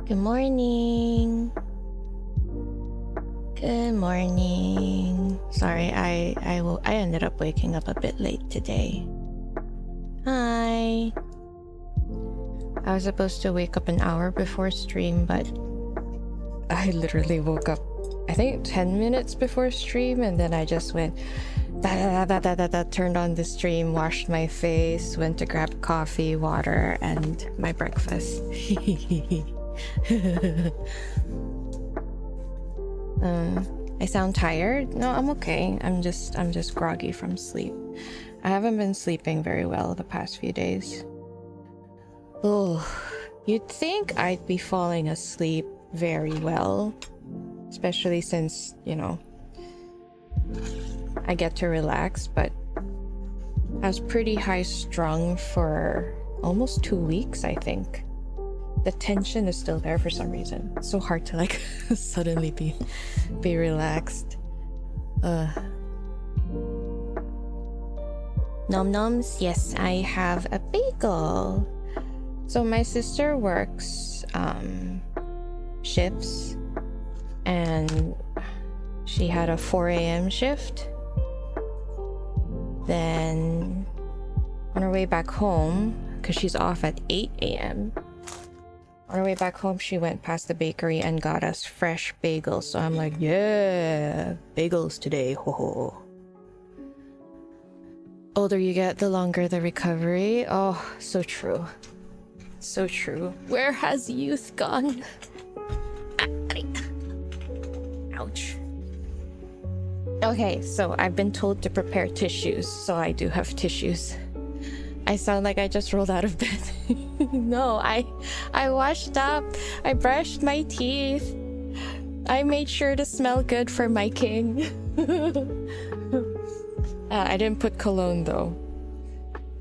Good morning. Good morning. Sorry, I ended up waking up a bit late today. Hi. I was supposed to wake up an hour before stream, but I literally woke up, I think 10 minutes before stream, and then I just went turned on the stream, washed my face, went to grab coffee, water, and my breakfast. I sound tired? No, I'm okay. I'm just groggy from sleep. I haven't been sleeping very well the past few days. Oh, you'd think I'd be falling asleep very well, especially since, you know, I get to relax, but I was pretty high strung for almost 2 weeks, I think. The tension is still there for some reason. It's so hard to like suddenly be relaxed. Nom noms, yes, I have a bagel. So my sister works shifts, and she had a 4 a.m. shift. Then on her way back home, because she's off at 8 a.m. On her way back home, she went past the bakery and got us fresh bagels. So I'm like, yeah, bagels today, ho ho. Older you get, the longer the recovery. Oh, so true. So true. Where has youth gone? Ouch. Okay, so I've been told to prepare tissues, so I do have tissues. I sound like I just rolled out of bed. No, I washed up. I brushed my teeth. I made sure to smell good for my king. I didn't put cologne though.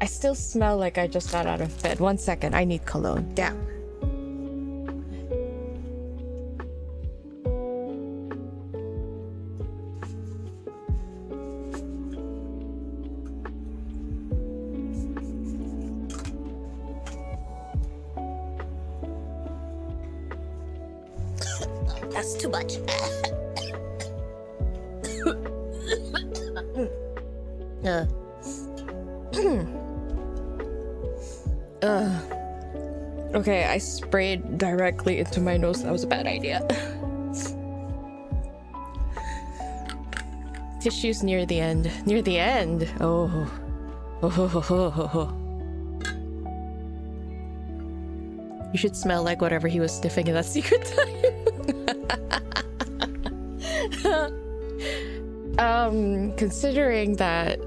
I still smell like I just got out of bed. 1 second, I need cologne. Damn. That's too much. Okay, I sprayed directly into my nose. That was a bad idea. Tissues near the end. Near the end? Oh. You should smell like whatever he was sniffing in that secret time. Considering that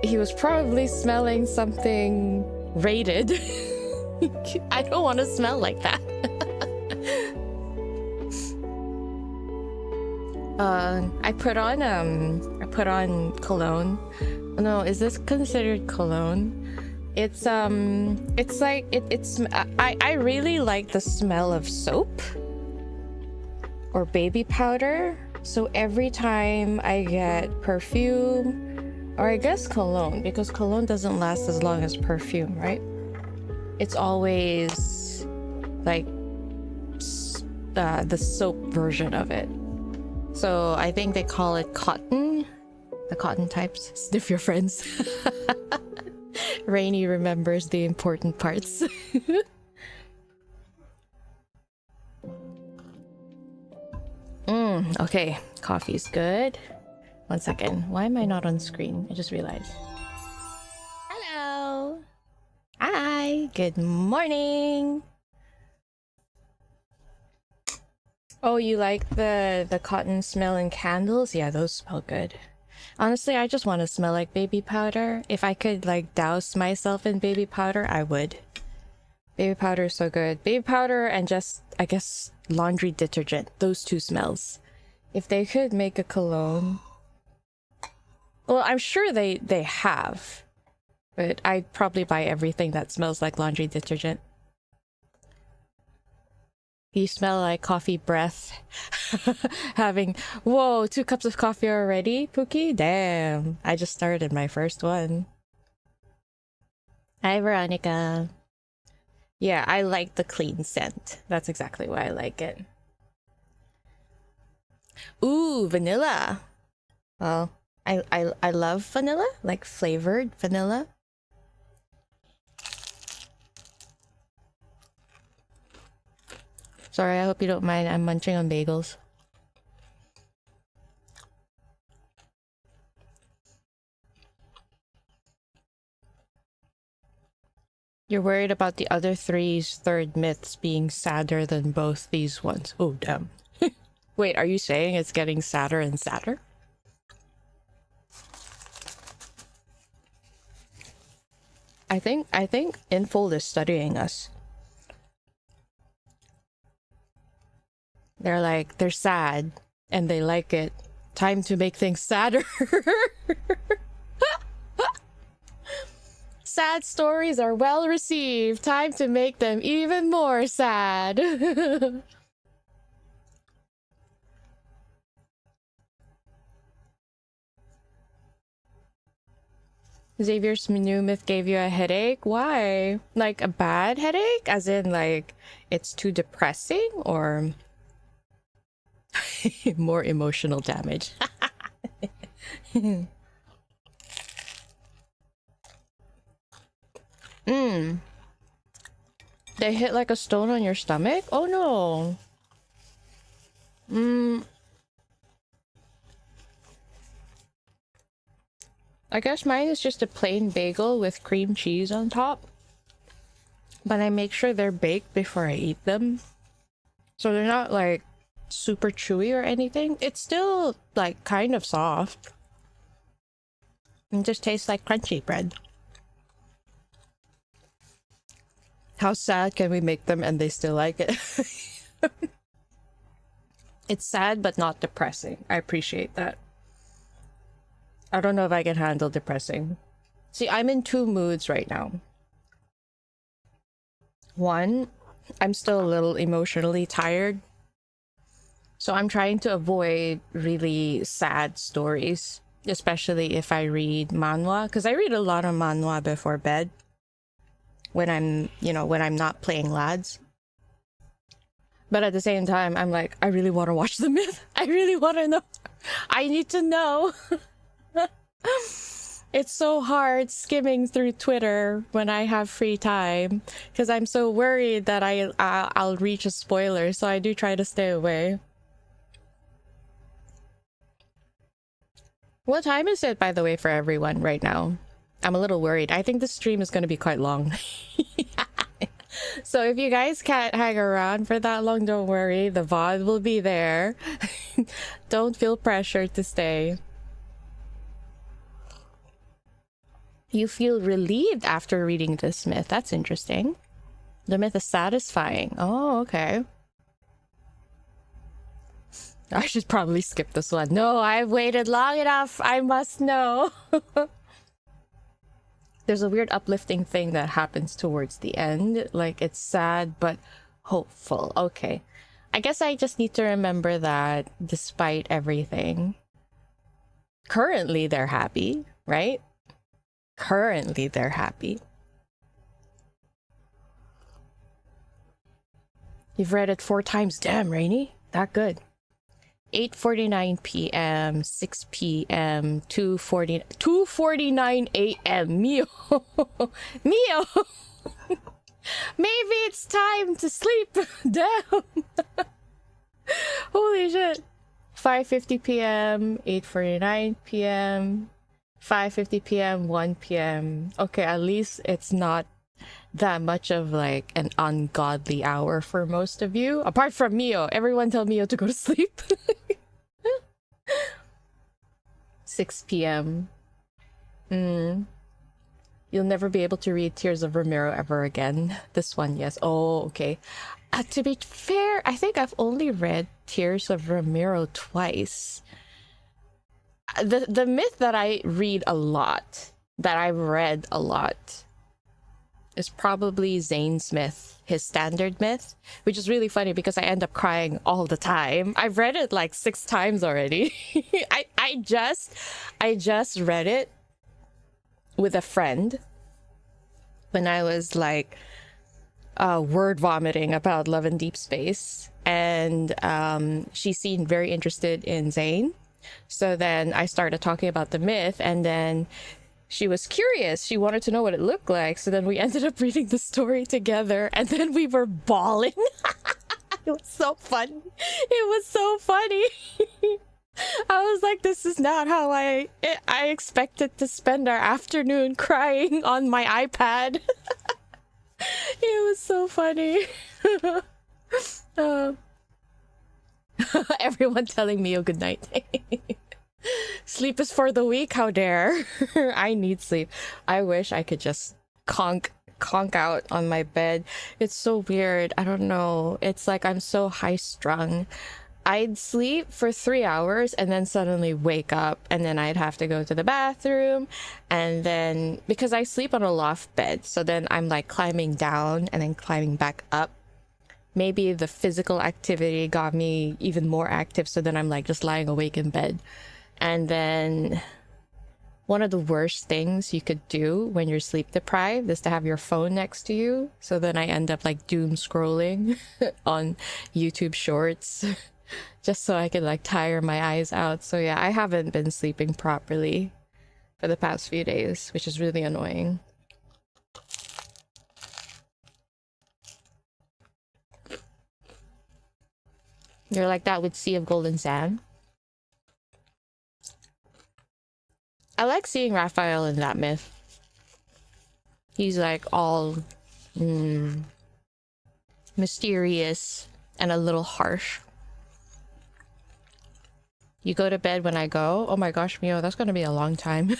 he was probably smelling something rated, I don't want to smell like that. I put on cologne. No, is this considered cologne? It's like it's I really like the smell of soap or baby powder. So every time I get perfume, or I guess cologne, because cologne doesn't last as long as perfume, right? It's always like the soap version of it. So I think they call it cotton. The cotton types. Sniff your friends. Rainy remembers the important parts. Okay, coffee's good. 1 second. Why am I not on screen? I just realized. Hello. Hi. Good morning. Oh, you like the cotton smelling candles? Yeah, those smell good. Honestly, I just want to smell like baby powder. If I could like douse myself in baby powder, I would. Baby powder is so good. Baby powder and just, I guess, laundry detergent. Those two smells. If they could make a cologne. Well, I'm sure they have. But I'd probably buy everything that smells like laundry detergent. You smell like coffee breath. Having, whoa, 2 cups of coffee already, Pookie? Damn, I just started my first one. Hi, Veronica. Yeah, I like the clean scent. That's exactly why I like it. Ooh, vanilla. Well, I love vanilla, like flavored vanilla. Sorry, I hope you don't mind. I'm munching on bagels. You're worried about the other three's third myths being sadder than both these ones. Oh, damn. Wait, are you saying it's getting sadder and sadder? I think Infold is studying us. They're like, they're sad and they like it. Time to make things sadder. Sad stories are well received. Time to make them even more sad. Xavier's new myth gave you a headache? Why? Like a bad headache? As in like it's too depressing or more emotional damage? They hit like a stone on your stomach? Oh no. I guess mine is just a plain bagel with cream cheese on top. But I make sure they're baked before I eat them. So they're not like super chewy or anything. It's still like kind of soft. It just tastes like crunchy bread. How sad can we make them and they still like it? It's sad but not depressing. I appreciate that. I don't know if I can handle depressing. See, I'm in two moods right now. One, I'm still a little emotionally tired. So I'm trying to avoid really sad stories, especially if I read manhwa, because I read a lot of manhwa before bed when I'm, when I'm not playing lads. But at the same time, I'm like, I really want to watch the myth. I really want to know. I need to know. It's so hard skimming through Twitter when I have free time because I'm so worried that I'll reach a spoiler, so I do try to stay away. What time is it, by the way, for everyone right now? I'm a little worried. I think the stream is going to be quite long. So if you guys can't hang around for that long, don't worry. The VOD will be there. Don't feel pressured to stay. You feel relieved after reading this myth. That's interesting. The myth is satisfying. Oh, okay. I should probably skip this one. No, I've waited long enough. I must know. There's a weird uplifting thing that happens towards the end. Like, it's sad, but hopeful. Okay. I guess I just need to remember that despite everything, currently they're happy, right? Currently they're happy. You've read it 4 times. Damn, Rainy. That good. 8:49 p.m, 6 p.m, 2:49 a.m. Mio. Mio. Maybe it's time to sleep. Damn. Holy shit. 5:50 p.m, 8:49 p.m, 5:50 p.m, 1 p.m. Okay, at least it's not that much of like an ungodly hour for most of you. Apart from Mio. Everyone tell Mio to go to sleep. 6 p.m. You'll never be able to read Tears of Ramiro ever again. This one, yes. Oh, okay. To be fair, I think I've only read Tears of Ramiro twice. The myth that I read a lot, that I've read a lot, is probably Zane's myth, his standard myth, which is really funny because I end up crying all the time. I've read it like 6 times already. I just read it with a friend when I was like word vomiting about Love and Deepspace, and she seemed very interested in Zane. So then I started talking about the myth, and then she was curious. She wanted to know what it looked like. So then we ended up reading the story together, and then we were bawling. It was so fun. It was so funny. I was like, this is not how I expected to spend our afternoon crying on my iPad. It was so funny. Everyone telling me a good night. Sleep is for the weak, how dare. I need sleep. I wish I could just conk out on my bed. It's so weird. I don't know. It's like I'm so high strung. I'd sleep for 3 hours and then suddenly wake up, and then I'd have to go to the bathroom, and then because I sleep on a loft bed, so then I'm like climbing down and then climbing back up. Maybe the physical activity got me even more active, so then I'm like just lying awake in bed. And then one of the worst things you could do when you're sleep deprived is to have your phone next to you. So then I end up like doom scrolling on YouTube shorts just so I could like tire my eyes out. So yeah, I haven't been sleeping properly for the past few days, which is really annoying. You're like that with Sea of Golden Sand. I like seeing Raphael in that myth. He's like all mysterious and a little harsh. You go to bed when I go? Oh my gosh, Mio, that's gonna be a long time.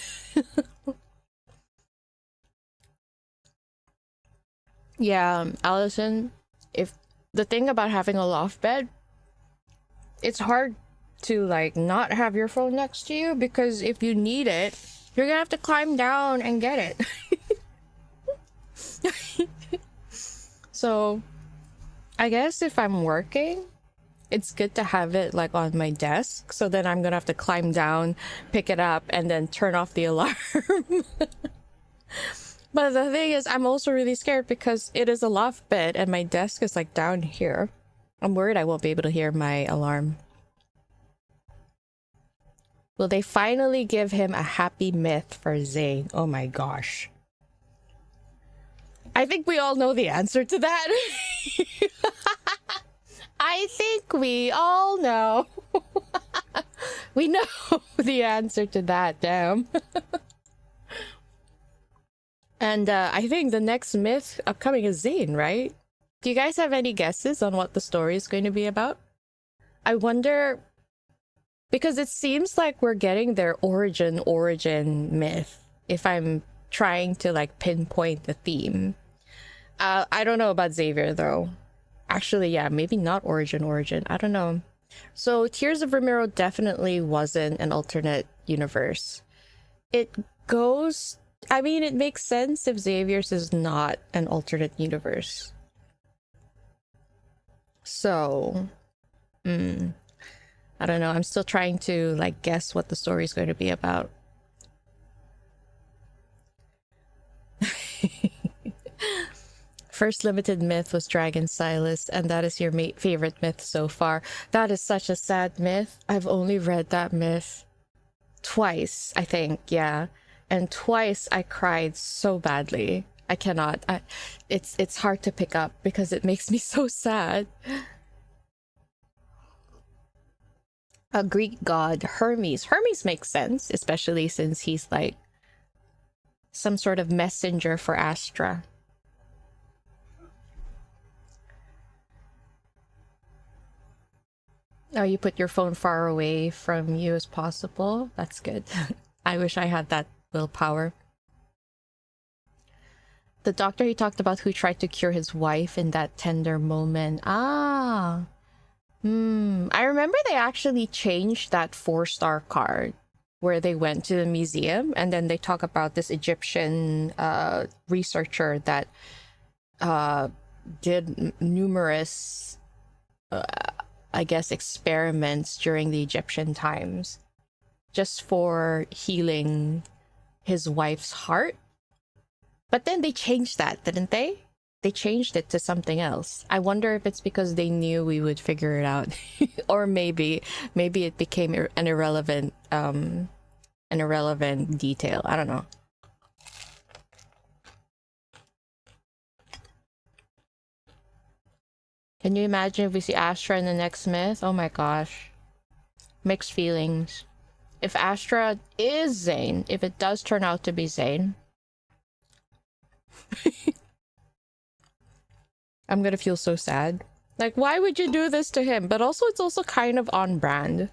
Yeah, Allison, if the thing about having a loft bed, it's hard to like not have your phone next to you, because if you need it, you're gonna have to climb down and get it. So I guess if I'm working, it's good to have it like on my desk, so then I'm gonna have to climb down, pick it up, and then turn off the alarm. But the thing is, I'm also really scared because it is a loft bed and my desk is like down here. I'm worried I won't be able to hear my alarm. Will they finally give him a happy myth for Zane? Oh my gosh. I think we all know the answer to that. I think we all know. We know the answer to that, damn. And I think the next myth upcoming is Zane, right? Do you guys have any guesses on what the story is going to be about? I wonder, because it seems like we're getting their origin myth, if I'm trying to like pinpoint the theme. I don't know about Xavier though. Actually, yeah, maybe not origin. I don't know. So Tears of Ramiro definitely wasn't an alternate universe. It goes, I mean, it makes sense if Xavier's is not an alternate universe. So, I don't know. I'm still trying to like guess what the story is going to be about. First limited myth was Dragon Silas, and that is your favorite myth so far. That is such a sad myth. I've only read that myth twice, I think, yeah. And twice I cried so badly. I cannot. It's hard to pick up because it makes me so sad. A Greek god, Hermes. Hermes makes sense, especially since he's like some sort of messenger for Astra. Oh, you put your phone far away from you as possible? That's good. I wish I had that willpower. The doctor he talked about who tried to cure his wife in that tender moment. Ah. I remember they actually changed that 4-star card where they went to the museum, and then they talk about this Egyptian researcher that did numerous I guess experiments during the Egyptian times just for healing his wife's heart. But then they changed that, didn't they? they changed it to something else. I wonder if it's because they knew we would figure it out. Or maybe it became an irrelevant detail. I don't know. Can you imagine if we see Astra in the next myth? Oh my gosh. Mixed feelings. If Astra is Zane, if it does turn out to be Zane, I'm gonna feel so sad. Like, why would you do this to him? But also, it's also kind of on brand.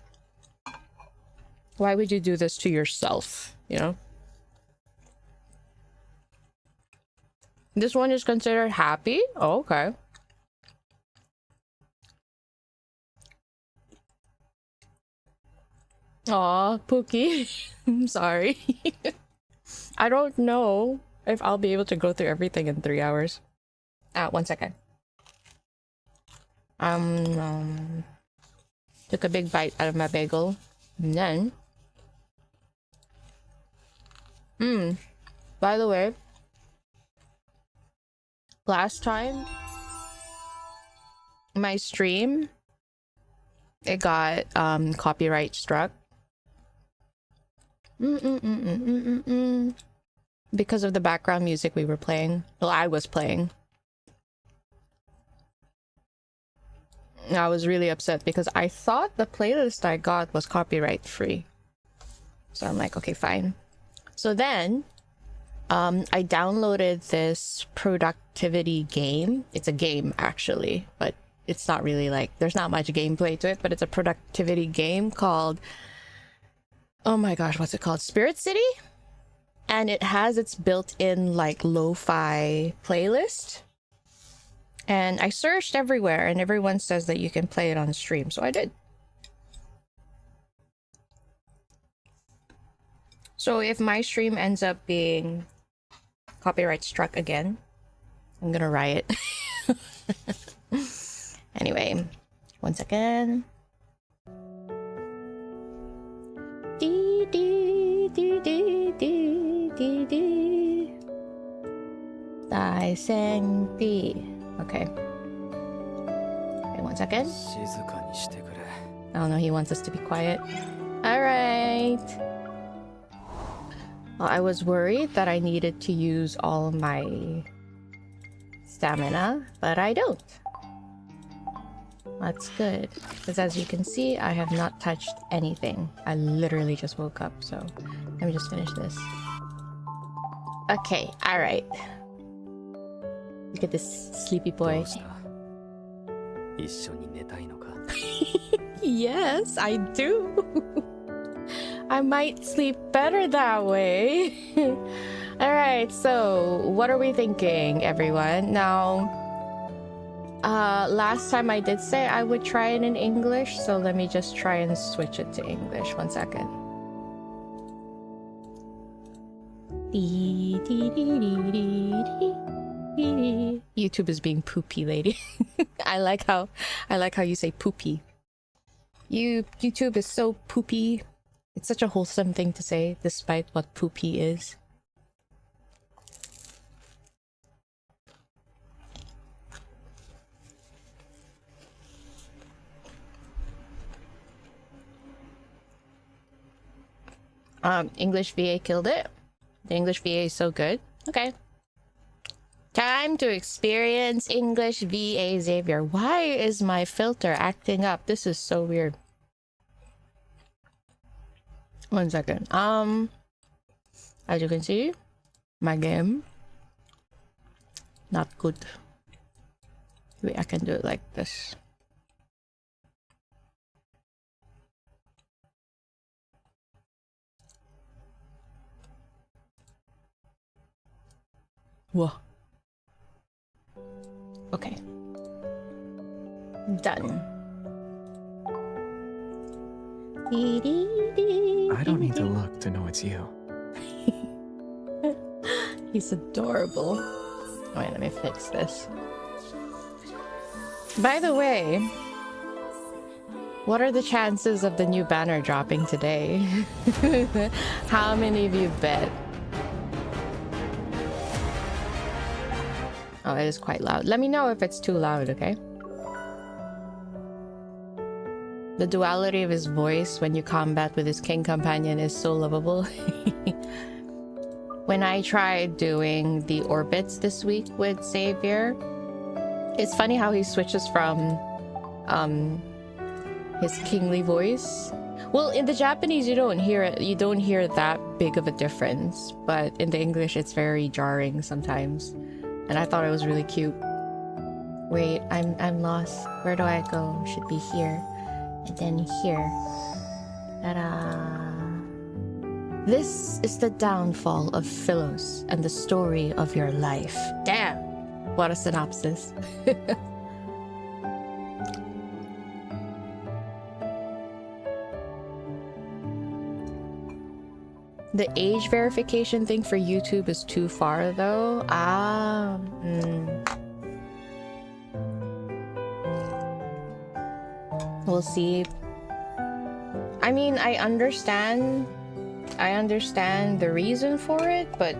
Why would you do this to yourself, you know? This one is considered happy? Oh, okay. Aw, Pookie. I'm sorry. I don't know if I'll be able to go through everything in 3 hours. 1 second. Took a big bite out of my bagel. And then... by the way, last time, my stream, it got copyright struck. Because of the background music we were playing. Well, I was playing. I was really upset because I thought the playlist I got was copyright free. So I'm like, okay, fine. So then, I downloaded this productivity game. It's a game, actually, but it's not really like, there's not much gameplay to it, but it's a productivity game called, oh my gosh, what's it called? Spirit City? And it has its built-in like lo-fi playlist. And I searched everywhere and everyone says that you can play it on stream, so I did. So if my stream ends up being copyright struck again, I'm gonna riot. Anyway, 1 second. Dee dee dee dee dee dee dee. Okay. Okay, 1 second. Oh no, he wants us to be quiet. Alright. Well, I was worried that I needed to use all my stamina, but I don't. That's good, because as you can see, I have not touched anything. I literally just woke up, so let me just finish this. Okay, alright. Look at this sleepy boy. Yes, I do. I might sleep better that way. Alright, so what are we thinking, everyone? Now, last time I did say I would try it in English, so let me just try and switch it to English. 1 second. YouTube is being poopy, lady. I like how you say poopy. YouTube is so poopy. It's such a wholesome thing to say, despite what poopy is. English VA killed it. The English VA is so good. Okay. Time to experience English VA Xavier. Why is my filter acting up? This is so weird. 1 second. As you can see, my game not good. Wait, I can do it like this. Whoa. Okay. Done. I don't need to look to know it's you. He's adorable. Wait, let me fix this. By the way, what are the chances of the new banner dropping today? How many of you bet? Oh, it is quite loud. Let me know if it's too loud, okay? The duality of his voice when you combat with his king companion is so lovable. When I tried doing the orbits this week with Xavier, it's funny how he switches from his kingly voice. Well, in the Japanese you don't hear it, you don't hear that big of a difference, but in the English it's very jarring sometimes. And I thought it was really cute. Wait, I'm lost. Where do I go? Should be here. And then here. Ta-da. This is the downfall of Philos and the story of your life. Damn! What a synopsis. The age verification thing for YouTube is too far though. We'll see. I mean, I understand the reason for it, but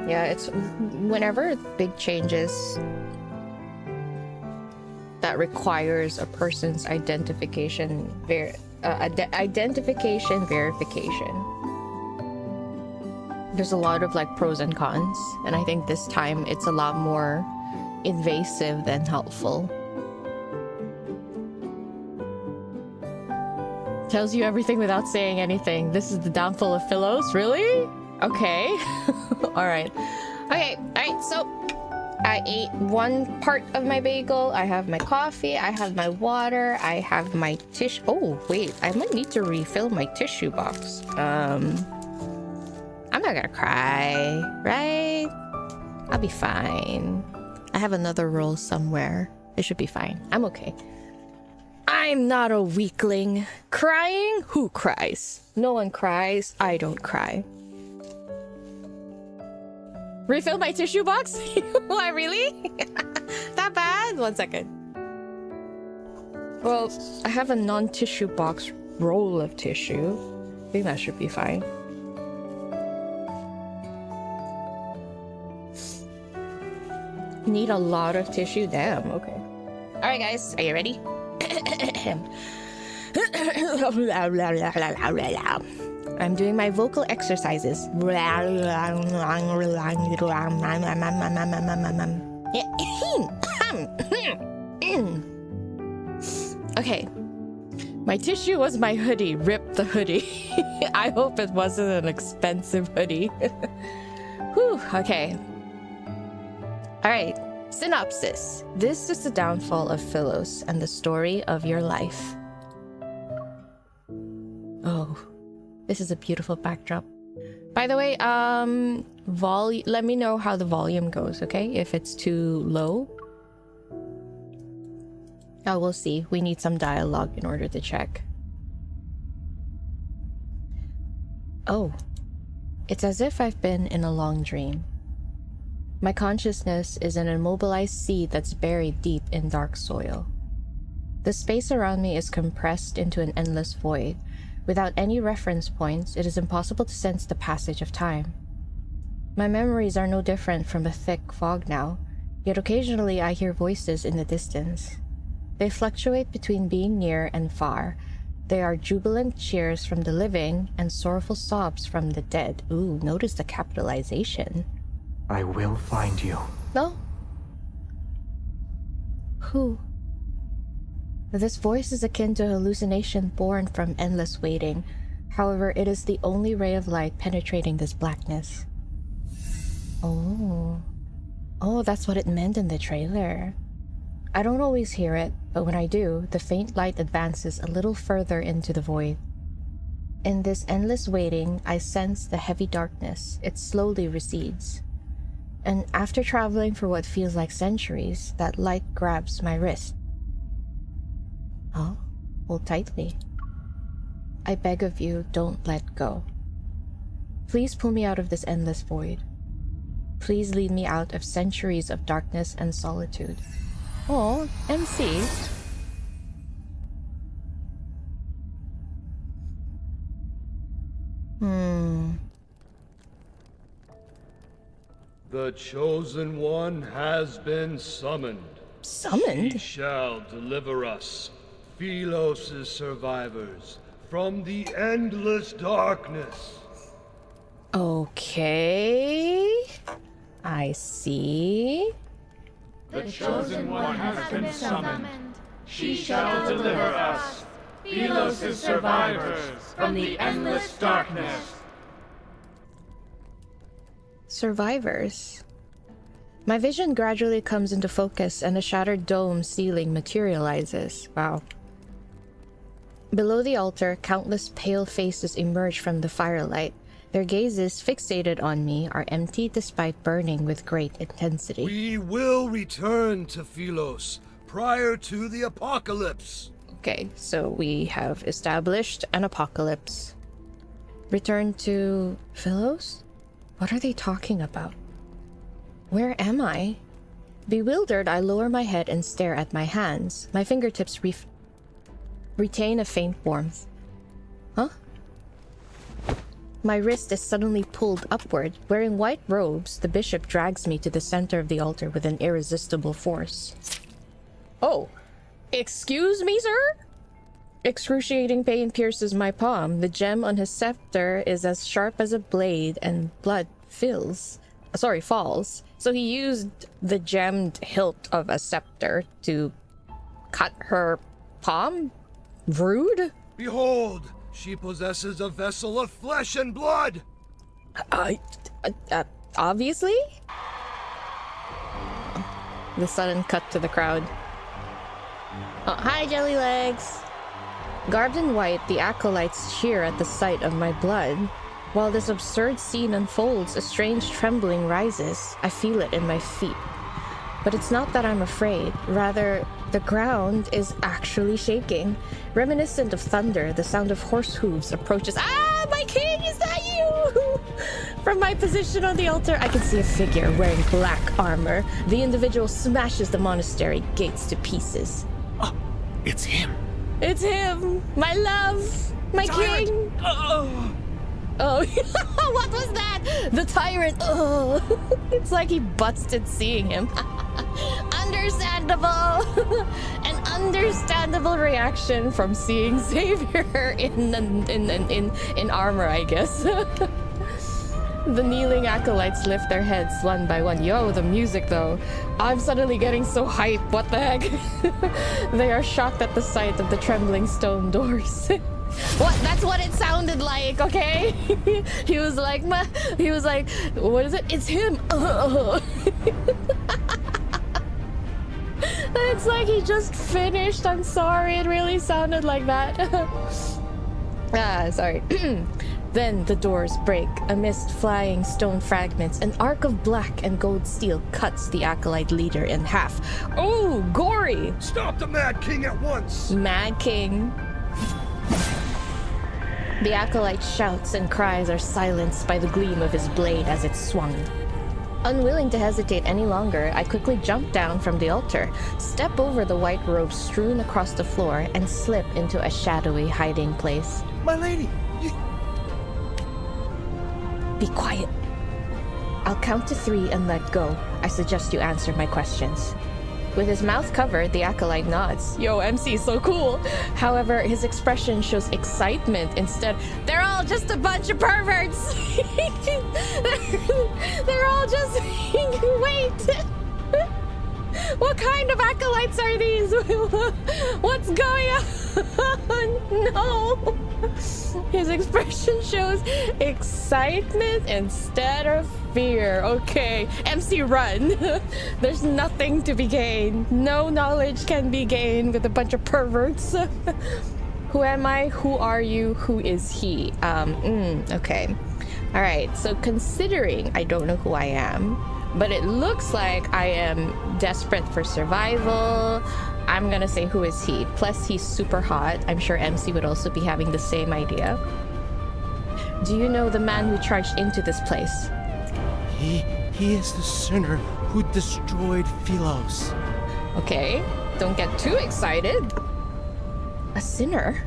yeah, it's whenever big changes that requires a person's identification verification. There's a lot of like pros and cons, and I think this time it's a lot more invasive than helpful. Tells you everything without saying anything. This is the downfall of Philos? Really? Okay. Alright. Okay, so I ate one part of my bagel. I have my coffee. I have my water. I have my tissue. Oh, wait. I might need to refill my tissue box. I'm not gonna cry, right? I'll be fine. I have another roll somewhere. It should be fine. I'm okay. I'm not a weakling. Crying? Who cries? No one cries. I don't cry. Refill my tissue box? Why, really? That bad? 1 second. Well, I have a non-tissue box roll of tissue. I think that should be fine. Need a lot of tissue? Damn, okay. Alright guys, are you ready? I'm doing my vocal exercises. Okay. My tissue was my hoodie. Rip the hoodie. I hope it wasn't an expensive hoodie. Whew, okay. Alright. Synopsis. This is the downfall of Philos and the story of your life. Oh, this is a beautiful backdrop. By the way, let me know how the volume goes, okay? If it's too low. Oh, we'll see. We need some dialogue in order to check. Oh, it's as if I've been in a long dream. My consciousness is an immobilized seed that's buried deep in dark soil. The space around me is compressed into an endless void. Without any reference points, it is impossible to sense the passage of time. My memories are no different from a thick fog now, yet occasionally I hear voices in the distance. They fluctuate between being near and far. They are jubilant cheers from the living and sorrowful sobs from the dead. Ooh, notice the capitalization. I will find you. No? Who? This voice is akin to hallucination born from endless waiting. However, it is the only ray of light penetrating this blackness. Oh. Oh, that's what it meant in the trailer. I don't always hear it, but when I do, the faint light advances a little further into the void. In this endless waiting, I sense the heavy darkness. It slowly recedes. And after traveling for what feels like centuries, that light grabs my wrist. Oh, hold tightly. I beg of you, don't let go. Please pull me out of this endless void. Please lead me out of centuries of darkness and solitude. Oh, MC. The Chosen One has been summoned. Summoned? He shall deliver us, Philos' survivors, from the endless darkness. Okay. I see. The Chosen One has been summoned. She shall deliver us, Philos' survivors, from the endless darkness. Survivors. My vision gradually comes into focus and a shattered dome ceiling materializes. Wow. Below the altar, countless pale faces emerge from the firelight. Their gazes, fixated on me, are empty despite burning with great intensity. We will return to Philos prior to the apocalypse. Okay, so we have established an apocalypse. Return to Philos? What are they talking about? Where am I? Bewildered, I lower my head and stare at my hands. My fingertips retain a faint warmth. Huh? My wrist is suddenly pulled upward. Wearing white robes, the bishop drags me to the center of the altar with an irresistible force. Oh, excuse me, sir? Excruciating pain pierces my palm. The gem on his scepter is as sharp as a blade and blood falls. So he used the gemmed hilt of a scepter to cut her palm? Rude? Behold, she possesses a vessel of flesh and blood. Obviously? The sudden cut to the crowd. Oh, hi, jelly legs. Garbed in white, the acolytes cheer at the sight of my blood. While this absurd scene unfolds, a strange trembling rises. I feel it in my feet. But it's not that I'm afraid. Rather, the ground is actually shaking. Reminiscent of thunder, the sound of horse hooves approaches. Ah, my king, is that you? From my position on the altar, I can see a figure wearing black armor. The individual smashes the monastery gates to pieces. Oh, it's him. It's him! My love! My Tyrant. king! Oh, what was that? The tyrant! Oh, it's like he busted seeing him. Understandable! An understandable reaction from seeing Xavier in armor, I guess. The kneeling acolytes lift their heads one by one. Yo, the music though. I'm suddenly getting so hype. What the heck? They are shocked at the sight of the trembling stone doors. What? That's what it sounded like, okay? He was like, what is it? It's him. It's like he just finished. I'm sorry. It really sounded like that. Sorry. Then the doors break. Amidst flying stone fragments, an arc of black and gold steel cuts the acolyte leader in half. Oh, gory! Stop the Mad King at once! Mad King. The acolyte shouts and cries are silenced by the gleam of his blade as it swung. Unwilling to hesitate any longer, I quickly jump down from the altar, step over the white robe strewn across the floor, and slip into a shadowy hiding place. My lady, Be quiet. I'll count to 3 and let go. I suggest you answer my questions. With his mouth covered, the acolyte nods. Yo, MC, so cool. However, his expression shows excitement instead. They're all just a bunch of perverts. They're all just... Wait. What kind of acolytes are these? What's going on? No. His expression shows excitement instead of fear. Okay, MC, run. There's nothing to be gained. No knowledge can be gained with a bunch of perverts. Who am I? Who are you? Who is he? Okay. All right, so considering I don't know who I am, but it looks like I am desperate for survival, I'm gonna say, who is he? Plus, he's super hot. I'm sure MC would also be having the same idea. Do you know the man who charged into this place? he is the sinner who destroyed Philos. Okay, don't get too excited. A sinner?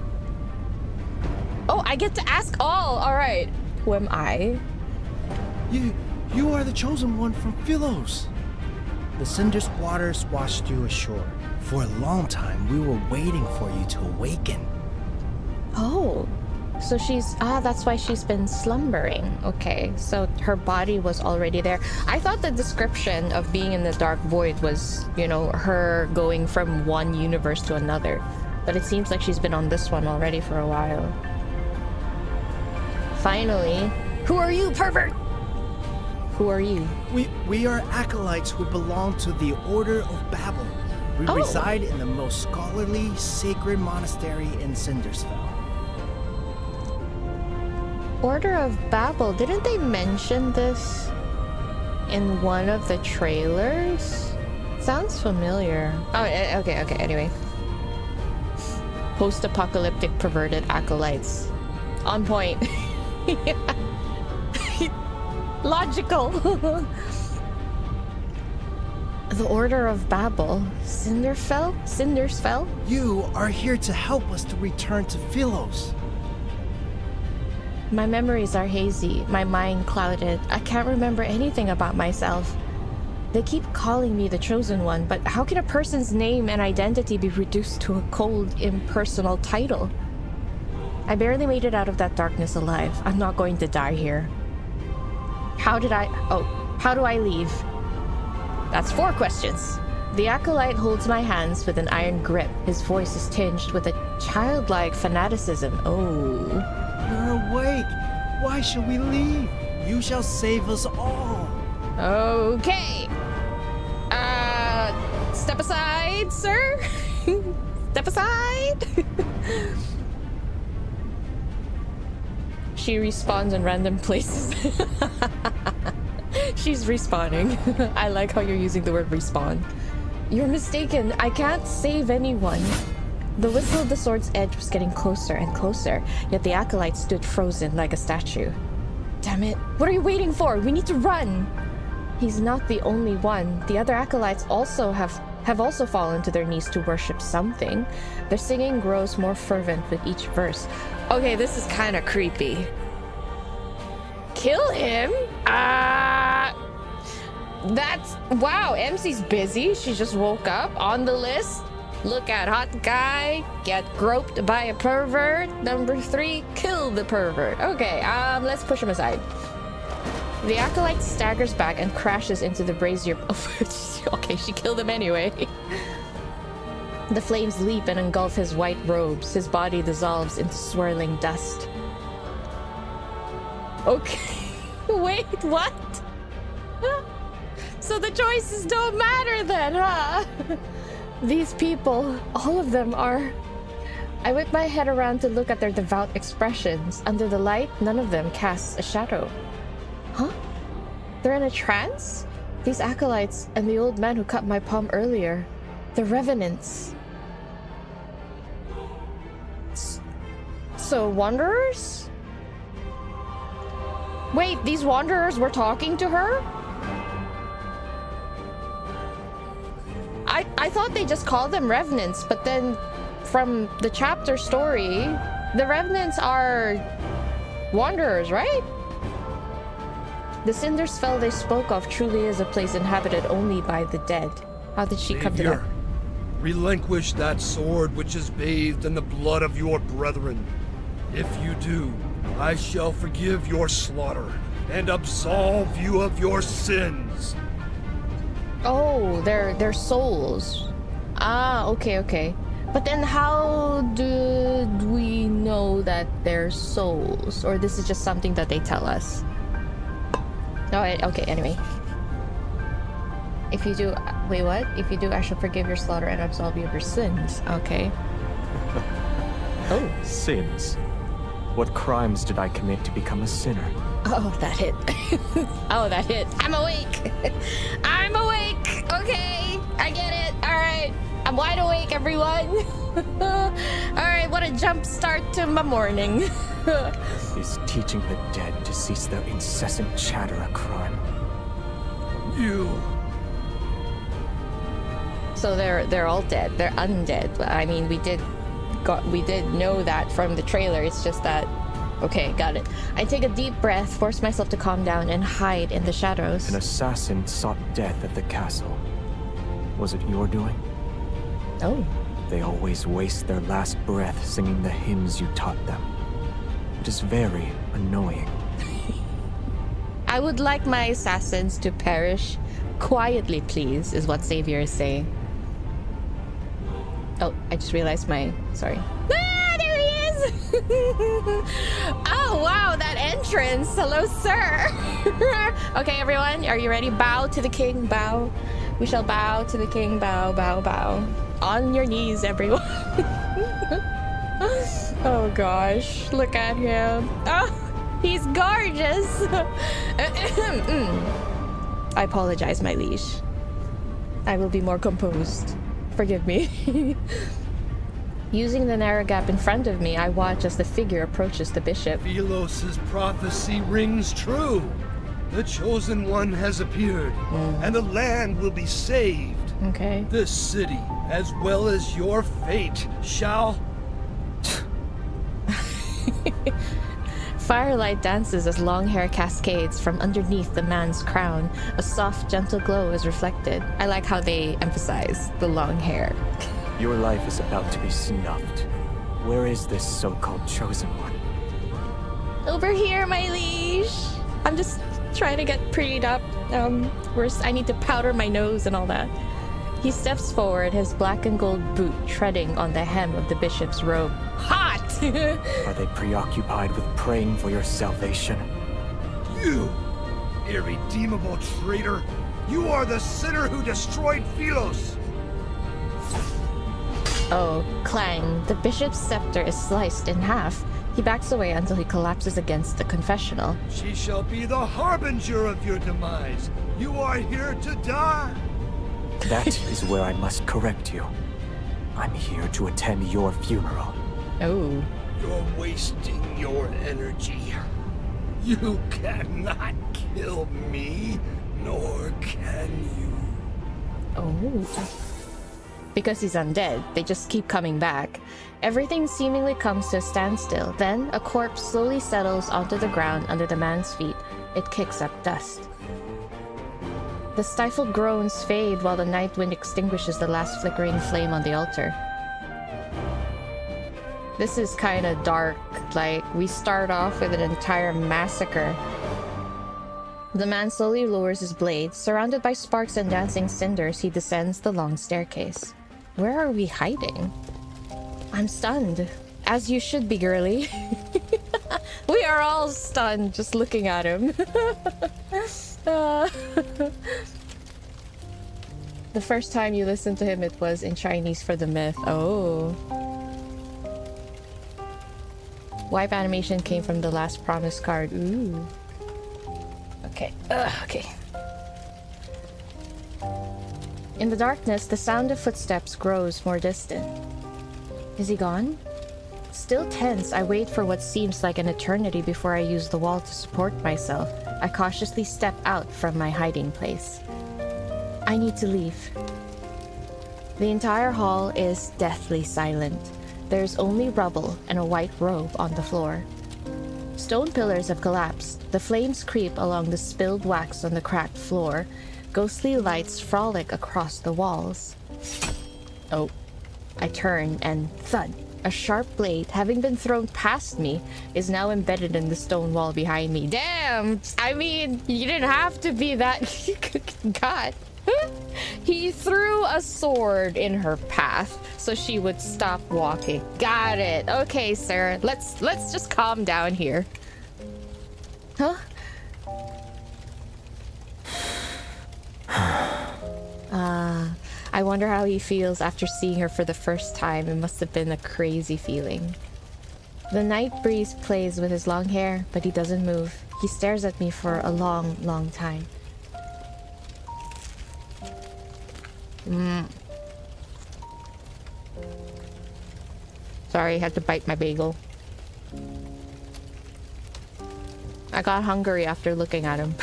Oh, I get to ask all. All right. Who am I? You are the chosen one from Philos. The Cinder's waters washed you ashore. For a long time, we were waiting for you to awaken. Oh, so that's why she's been slumbering. Okay, so her body was already there. I thought the description of being in the dark void was, you know, her going from one universe to another. But it seems like she's been on this one already for a while. Finally. Who are you, pervert? Who are you? We are acolytes who belong to the Order of Babel. We reside in the most scholarly, sacred monastery in Cindersfell. Order of Babel. Didn't they mention this in one of the trailers? Sounds familiar. Oh, okay, anyway. Post-apocalyptic perverted acolytes. On point. Logical. The Order of Babel. Cindersfell? You are here to help us to return to Philos. My memories are hazy, my mind clouded. I can't remember anything about myself. They keep calling me the Chosen One, but how can a person's name and identity be reduced to a cold, impersonal title? I barely made it out of that darkness alive. I'm not going to die here. How do I leave? That's 4 questions. The acolyte holds my hands with an iron grip. His voice is tinged with a childlike fanaticism. Oh. You're awake. Why should we leave? You shall save us all. Okay. Step aside, sir. Step aside. She respawns in random places. She's respawning. I like how you're using the word respawn. You're mistaken. I can't save anyone. The whistle of the sword's edge was getting closer and closer, yet the acolyte stood frozen like a statue. Damn it. What are you waiting for? We need to run. He's not the only one. The other acolytes also have also fallen to their knees to worship something. Their singing grows more fervent with each verse. Okay, this is kind of creepy. Kill him? Wow, MC's busy. She just woke up. On the list, look at hot guy, get groped by a pervert. Number 3, kill the pervert. Okay, let's push him aside. The acolyte staggers back and crashes into the brazier. Okay, she killed him anyway. The flames leap and engulf his white robes. His body dissolves into swirling dust. Okay. Wait, what? So the choices don't matter then, huh? These people, all of them are... I whip my head around to look at their devout expressions. Under the light, none of them casts a shadow. Huh? They're in a trance? These acolytes and the old man who cut my palm earlier. The revenants. So, wanderers? Wait, these wanderers were talking to her? I thought they just called them revenants, but then from the chapter story, the revenants are wanderers, right? The Cindersfell they spoke of truly is a place inhabited only by the dead. How did she come to that? Relinquish that sword which is bathed in the blood of your brethren. If you do, I shall forgive your slaughter and absolve you of your sins. Oh, they're souls. Ah, okay. But then how did we know that they're souls? Or this is just something that they tell us? Okay, anyway. If you do... Wait, what? If you do, I shall forgive your slaughter and absolve you of your sins. Okay. Oh. Sins? What crimes did I commit to become a sinner? Oh, that hit. Oh, that hit. I'm awake. I'm awake. Okay, I get it. All right. I'm wide awake, everyone. All right, what a jump start to my morning. Is teaching the dead to cease their incessant chatter a crime? You. So they're all dead. They're undead. I mean, we did know that from the trailer. It's just that Okay, got it. I take a deep breath, force myself to calm down, and hide in the shadows. An assassin sought death at the castle. Was it your doing? Oh. They always waste their last breath singing the hymns you taught them. It is very annoying. I would like my assassins to perish quietly, please, is what Xavier is saying. Oh, I just realized my... Sorry. Ah, there he is! Oh, wow, that entrance. Hello, sir. Okay, everyone, are you ready? Bow to the king, bow. We shall bow to the king, bow, bow, bow. On your knees, everyone. Oh, gosh. Look at him. Oh, he's gorgeous. I apologize, my liege. I will be more composed. Forgive me. Using the narrow gap in front of me, I watch as the figure approaches the bishop. Philos' prophecy rings true. The Chosen One has appeared, and the land will be saved. Okay. This city, as well as your fate, shall... Firelight dances as long hair cascades from underneath the man's crown. A soft, gentle glow is reflected. I like how they emphasize the long hair. Your life is about to be snuffed. Where is this so-called Chosen One? Over here, my liege. I'm just trying to get prettied up. First, I need to powder my nose and all that. He steps forward, his black and gold boot treading on the hem of the bishop's robe. Hot! Are they preoccupied with praying for your salvation? You, irredeemable traitor! You are the sinner who destroyed Philos! Oh, clang. The bishop's scepter is sliced in half. He backs away until he collapses against the confessional. She shall be the harbinger of your demise. You are here to die. That is where I must correct you. I'm here to attend your funeral. Oh. You're wasting your energy. You cannot kill me, nor can you. Oh. Because he's undead, they just keep coming back. Everything seemingly comes to a standstill. Then, a corpse slowly settles onto the ground under the man's feet. It kicks up dust. The stifled groans fade while the night wind extinguishes the last flickering flame on the altar. This is kind of dark. Like, we start off with an entire massacre. The man slowly lowers his blade. Surrounded by sparks and dancing cinders, he descends the long staircase. Where are we hiding? I'm stunned. As you should be, girly. We are all stunned just looking at him. The first time you listened to him, it was in Chinese for the myth. Oh. Wipe animation came from the last promise card. Ooh. Okay. Okay. In the darkness, the sound of footsteps grows more distant. Is he gone? Still tense, I wait for what seems like an eternity before I use the wall to support myself. I cautiously step out from my hiding place. I need to leave. The entire hall is deathly silent. There's only rubble and a white robe on the floor. Stone pillars have collapsed. The flames creep along the spilled wax on the cracked floor. Ghostly lights frolic across the walls. Oh. I turn and thud. A sharp blade, having been thrown past me, is now embedded in the stone wall behind me. Damn! I mean, you didn't have to be that... God. He threw a sword in her path so she would stop walking. Got it. Okay, sir. Let's just calm down here. Huh? I wonder how he feels after seeing her for the first time. It must have been a crazy feeling. The night breeze plays with his long hair, but he doesn't move. He stares at me for a long, long time. Sorry, I had to bite my bagel. I got hungry after looking at him.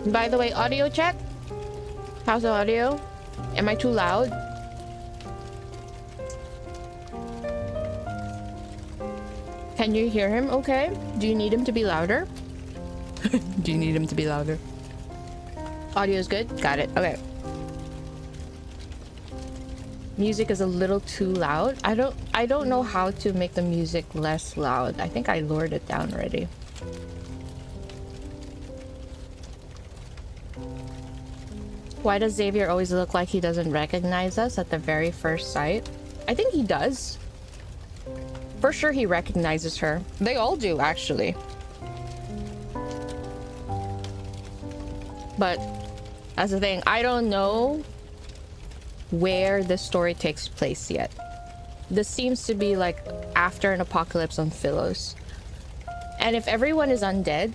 By the way, audio check. How's the audio? Am I too loud? Can you hear him okay? Do you need him to be louder? Do you need him to be louder? Audio is good? Got it. Okay. Music is a little too loud. I don't know how to make the music less loud. I think I lowered it down already. Why does Xavier always look like he doesn't recognize us at the very first sight? I think he does. For sure he recognizes her. They all do, actually. But that's the thing. I don't know where this story takes place yet. This seems to be like after an apocalypse on Philos. And if everyone is undead,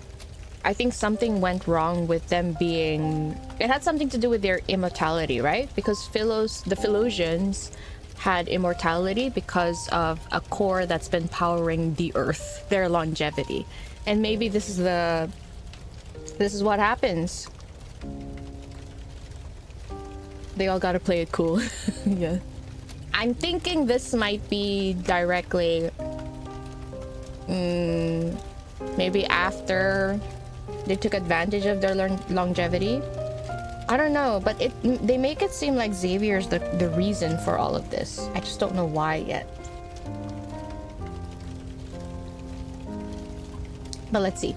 I think something went wrong with them being... It had something to do with their immortality, right? Because the Philosians had immortality because of a core that's been powering the earth, their longevity. And maybe this is what happens. They all gotta play it cool. Yeah. I'm thinking this might be directly... maybe after they took advantage of their longevity. I don't know, but they make it seem like Xavier's the reason for all of this. I just don't know why yet. But let's see.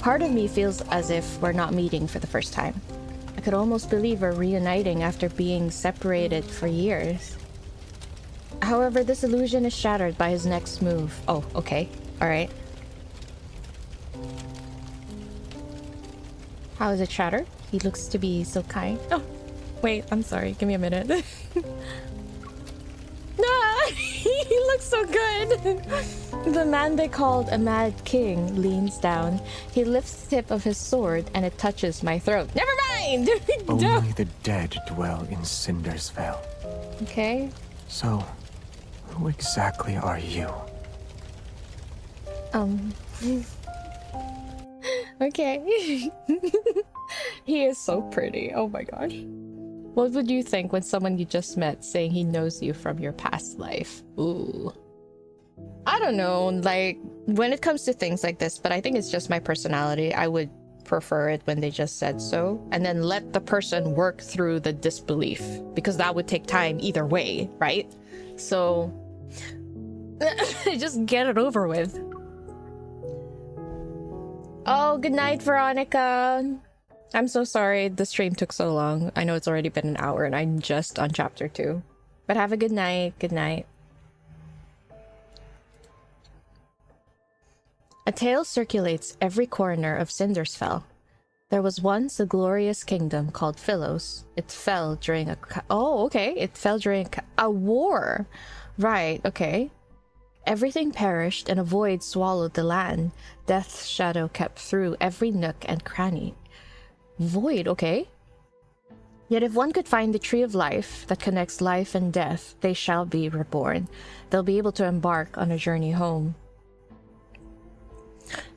Part of me feels as if we're not meeting for the first time. I could almost believe we're reuniting after being separated for years. However, this illusion is shattered by his next move. Oh, okay. Alright. How is it shattered? He looks to be so kind. Oh, wait, I'm sorry. Give me a minute. Nah, he looks so good. The man they called a mad king leans down. He lifts the tip of his sword and it touches my throat. Never mind! Only the dead dwell in Cindersfell. Okay. So, who exactly are you? Okay. He is so pretty. Oh my gosh. What would you think when someone you just met saying he knows you from your past life? Ooh. I don't know, like, when it comes to things like this, but I think it's just my personality. I would prefer it when they just said so, and then let the person work through the disbelief, because that would take time either way, right? So, just get it over with. Oh, good night, Veronica. I'm so sorry the stream took so long. I know it's already been an hour and I'm just on chapter 2. But have a good night. Good night. A tale circulates every corner of Cindersfell. There was once a glorious kingdom called Philos. It fell during a... Oh, okay. It fell during a war. Right, okay. Everything perished and a void swallowed the land. Death's shadow kept through every nook and cranny. Void, okay. Yet if one could find the tree of life that connects life and death, they shall be reborn. They'll be able to embark on a journey home.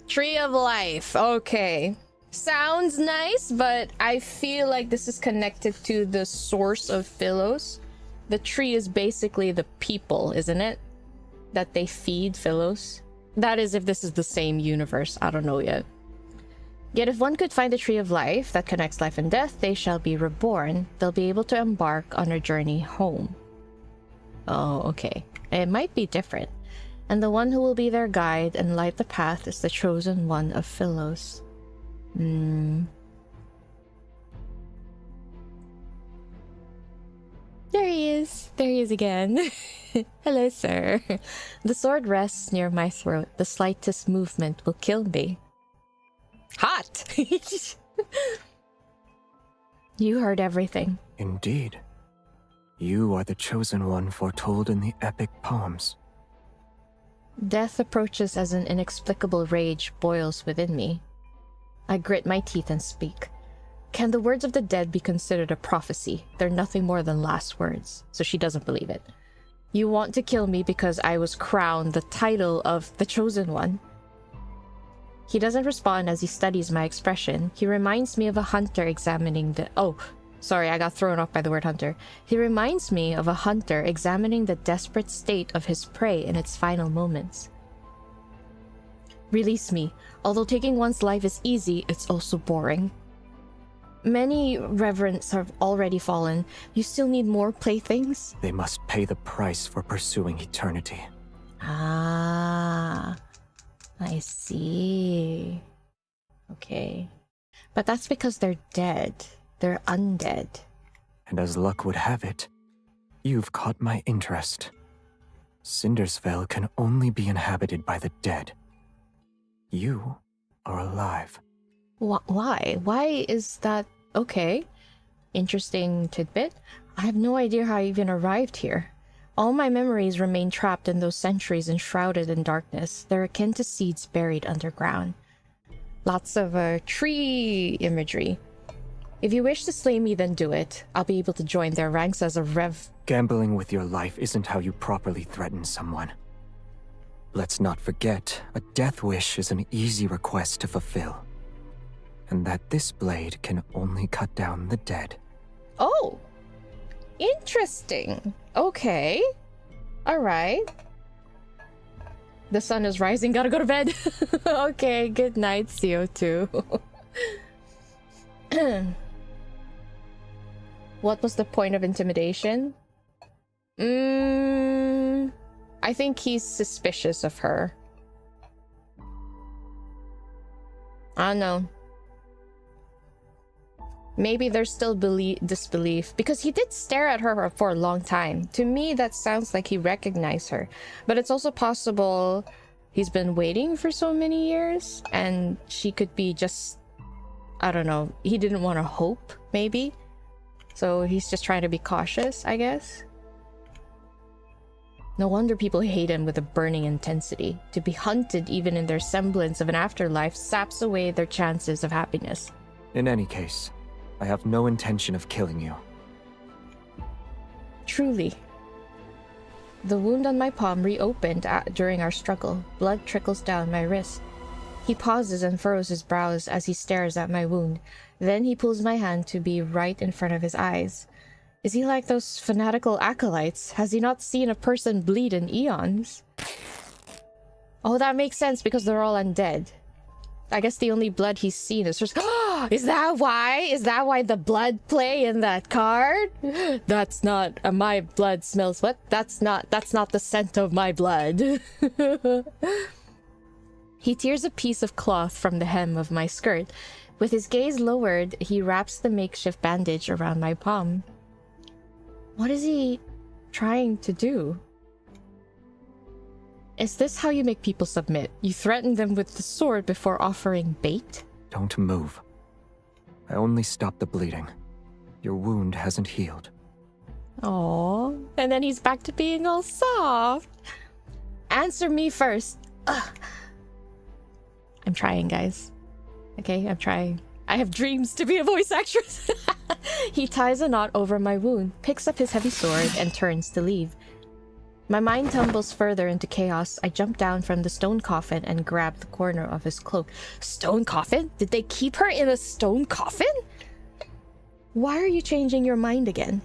Tree of life, okay. Sounds nice, but I feel like this is connected to the source of Philos. The tree is basically the people, isn't it? That they feed Philos. That is if this is the same universe. I don't know yet. Yet if one could find the tree of life that connects life and death, they shall be reborn. They'll be able to embark on a journey home. Oh, okay. It might be different. And the one who will be their guide and light the path is the chosen one of Philos. There he is. There he is again. Hello, sir. The sword rests near my throat. The slightest movement will kill me. Hot! You heard everything. Indeed. You are the chosen one foretold in the epic poems. Death approaches as an inexplicable rage boils within me. I grit my teeth and speak. Can the words of the dead be considered a prophecy? They're nothing more than last words, so she doesn't believe it. You want to kill me because I was crowned the title of the chosen one. He doesn't respond as he studies my expression. He reminds me of a hunter examining the... Oh, sorry, I got thrown off by the word hunter. He reminds me of a hunter examining the desperate state of his prey in its final moments. Release me. Although taking one's life is easy, it's also boring. Many reverends have already fallen. You still need more playthings? They must pay the price for pursuing eternity. Ah, I see. Okay. But that's because they're dead. They're undead. And as luck would have it, you've caught my interest. Cindersfell can only be inhabited by the dead. You are alive. Why? Why is that? Okay. Interesting tidbit. I have no idea how I even arrived here. All my memories remain trapped in those centuries enshrouded in darkness. They're akin to seeds buried underground. Lots of tree imagery. If you wish to slay me, then do it. I'll be able to join their ranks as a Gambling with your life isn't how you properly threaten someone. Let's not forget, a death wish is an easy request to fulfill. And that this blade can only cut down the dead. Oh! Interesting. Okay. Alright. The sun is rising, gotta go to bed. Okay, good night, CO2. What was the point of intimidation? I think he's suspicious of her. I don't know. Maybe there's still disbelief, because he did stare at her for a long time. To me, that sounds like he recognized her. But it's also possible he's been waiting for so many years, and she could be just... I don't know. He didn't want to hope, maybe? So he's just trying to be cautious, I guess? No wonder people hate him with a burning intensity. To be hunted even in their semblance of an afterlife saps away their chances of happiness. In any case, I have no intention of killing you. Truly. The wound on my palm reopened during our struggle. Blood trickles down my wrist. He pauses and furrows his brows as he stares at my wound. Then he pulls my hand to be right in front of his eyes. Is he like those fanatical acolytes? Has he not seen a person bleed in eons? Oh, that makes sense because they're all undead. I guess the only blood he's seen is just... Is that why? Is that why the blood play in that card? That's not... my blood smells... What? That's not the scent of my blood. He tears a piece of cloth from the hem of my skirt. With his gaze lowered, he wraps the makeshift bandage around my palm. What is he trying to do? Is this how you make people submit? You threaten them with the sword before offering bait? Don't move. I only stopped the bleeding. Your wound hasn't healed. Aww. And then he's back to being all soft. Answer me first. Ugh. I'm trying, guys. Okay, I'm trying. I have dreams to be a voice actress. He ties a knot over my wound, picks up his heavy sword, and turns to leave. My mind tumbles further into chaos. I jump down from the stone coffin and grab the corner of his cloak. Stone coffin? Did they keep her in a stone coffin? Why are you changing your mind again?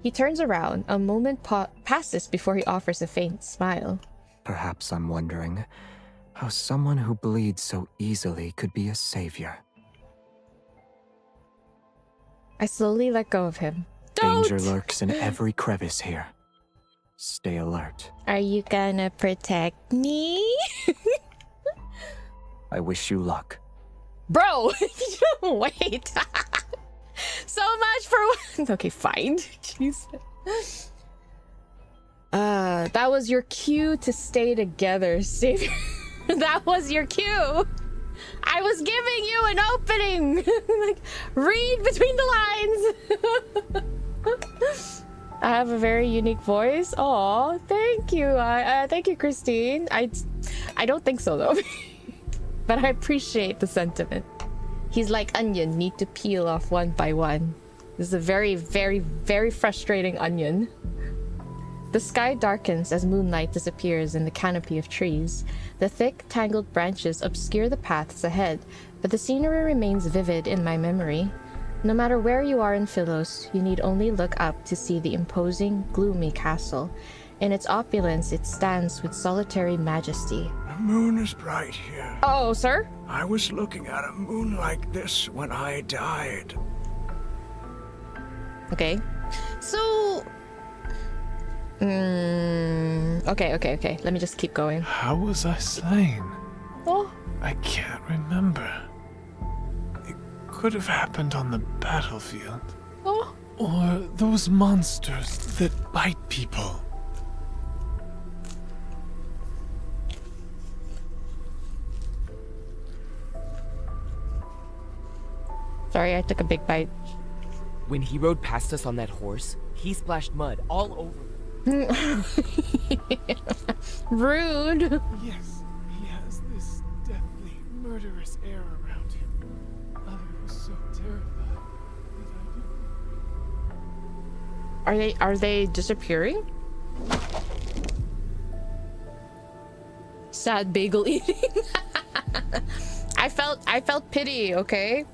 He turns around. A moment passes before he offers a faint smile. Perhaps I'm wondering how someone who bleeds so easily could be a savior. I slowly let go of him. Don't! Danger lurks in every crevice here. Stay alert. Are you gonna protect me? I wish you luck. Bro! Wait! So much for one. Okay, fine. Jeez. That was your cue to stay together, Xavier. That was your cue. I was giving you an opening. Like, read between the lines. I have a very unique voice. Aw, thank you. Thank you, Christine. I don't think so though. But I appreciate the sentiment. He's like onion, need to peel off one by one. This is a very, very, very frustrating onion. The sky darkens as moonlight disappears in the canopy of trees. The thick, tangled branches obscure the paths ahead, but the scenery remains vivid in my memory. No matter where you are in Philos, you need only look up to see the imposing, gloomy castle. In its opulence, it stands with solitary majesty. moon is bright here. Oh, sir? I was looking at a moon like this when I died. Okay. So... okay. Let me just keep going. How was I slain? Oh. I can't remember. It could have happened on the battlefield. Oh. Or those monsters that bite people. Sorry, I took a big bite. When he rode past us on that horse, he splashed mud all over. Rude. Yes, he has this deathly, murderous air around him. I was so terrified that I Are they disappearing? Sad bagel eating. I felt pity, okay?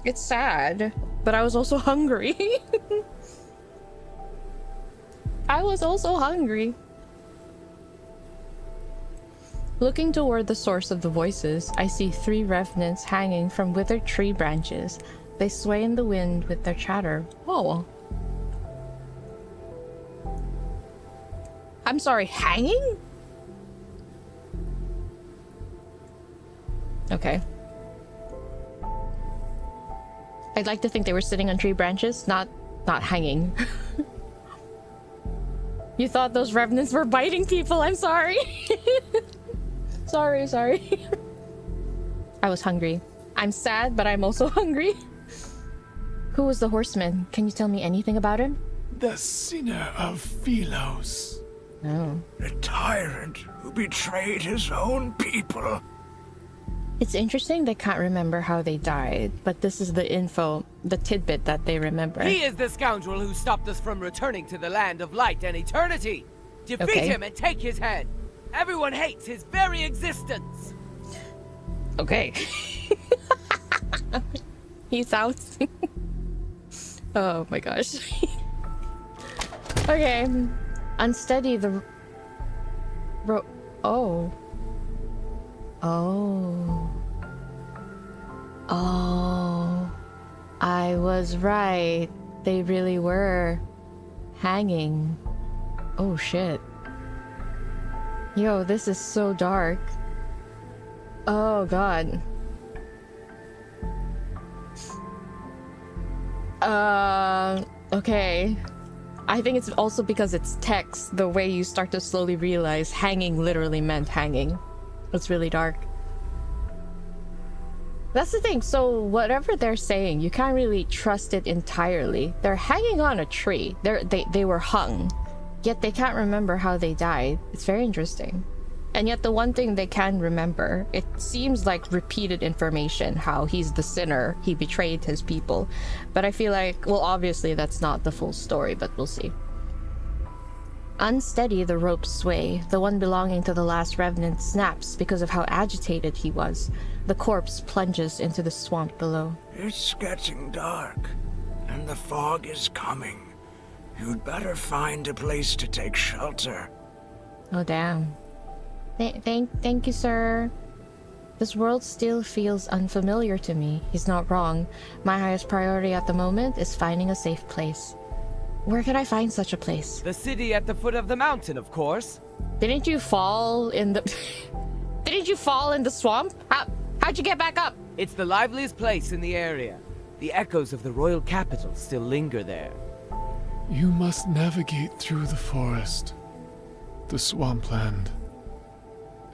It's sad, but I was also hungry. I was also hungry. Looking toward the source of the voices, I see 3 revenants hanging from withered tree branches. They sway in the wind with their chatter. Oh. I'm sorry, hanging? Okay. I'd like to think they were sitting on tree branches, not hanging. You thought those revenants were biting people, I'm sorry. Sorry. I was hungry. I'm sad, but I'm also hungry. Who was the horseman? Can you tell me anything about him? The sinner of Philos. No. The tyrant who betrayed his own people. It's interesting they can't remember how they died, but this is the info, the tidbit that they remember. He is the scoundrel who stopped us from returning to the land of light and eternity. Defeat him and take his head. Everyone hates his very existence. Okay. He's out. Oh my gosh. Okay. Unsteady the... Oh. I was right. They really were hanging. Oh shit. Yo, this is so dark. Oh god. Okay. I think it's also because it's text, the way you start to slowly realize hanging literally meant hanging. It's really dark. That's the thing, so whatever they're saying, you can't really trust it entirely. They're hanging on a tree. They were hung, yet they can't remember how they died. It's very interesting. And yet the one thing they can remember, it seems like repeated information, how he's the sinner, he betrayed his people. But I feel like, well, obviously that's not the full story, but we'll see. Unsteady the ropes sway. The one belonging to the last revenant snaps because of how agitated he was. The corpse plunges into the swamp below. It's getting dark, and the fog is coming. You'd better find a place to take shelter. Oh damn. Thank you, sir. This world still feels unfamiliar to me. He's not wrong. My highest priority at the moment is finding a safe place. Where could I find such a place? The city at the foot of the mountain, of course. Didn't you fall in the... Didn't you fall in the swamp? How'd you get back up? It's the liveliest place in the area. The echoes of the royal capital still linger there. You must navigate through the forest, the swampland,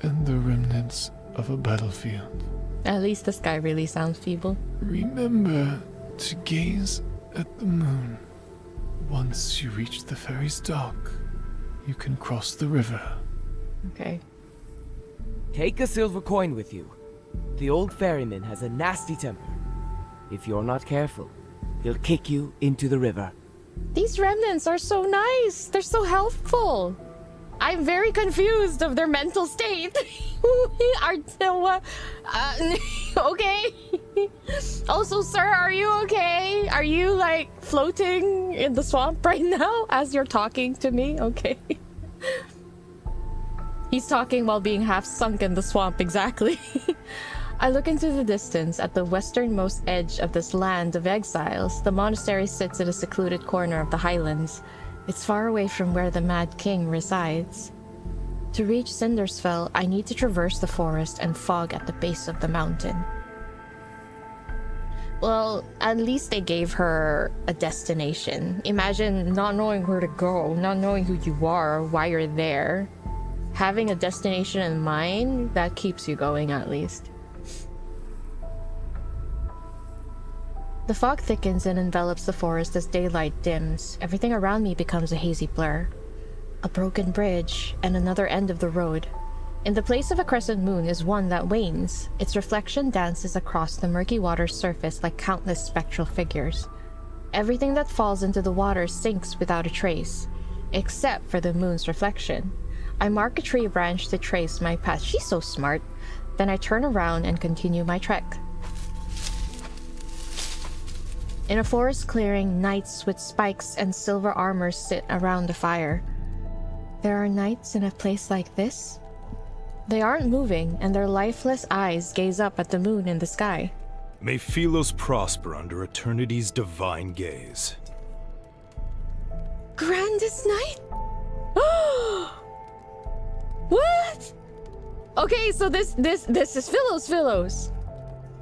and the remnants of a battlefield. At least this guy really sounds feeble. Remember to gaze at the moon. Once you reach the ferry's dock, you can cross the river. Okay. Take a silver coin with you. The old ferryman has a nasty temper. If you're not careful, he'll kick you into the river. These remnants are so nice. They're so helpful. I'm very confused of their mental state. Okay. Also, sir, are you okay? Are you like floating in the swamp right now as you're talking to me? Okay. He's talking while being half sunk in the swamp, exactly. I look into the distance. At the westernmost edge of this land of exiles, the monastery sits in a secluded corner of the highlands. It's far away from where the Mad King resides. To reach Cindersfell, I need to traverse the forest and fog at the base of the mountain. Well, at least they gave her a destination. Imagine not knowing where to go, not knowing who you are or why you're there. Having a destination in mind, that keeps you going at least. The fog thickens and envelops the forest as daylight dims. Everything around me becomes a hazy blur. A broken bridge and another end of the road. In the place of a crescent moon is one that wanes. Its reflection dances across the murky water's surface like countless spectral figures. Everything that falls into the water sinks without a trace, except for the moon's reflection. I mark a tree branch to trace my path. She's so smart. Then I turn around and continue my trek. In a forest clearing, knights with spikes and silver armor sit around a fire. There are knights in a place like this? They aren't moving, and their lifeless eyes gaze up at the moon in the sky. May Philos prosper under eternity's divine gaze. Grandest Knight? What? Okay, so this is Philos.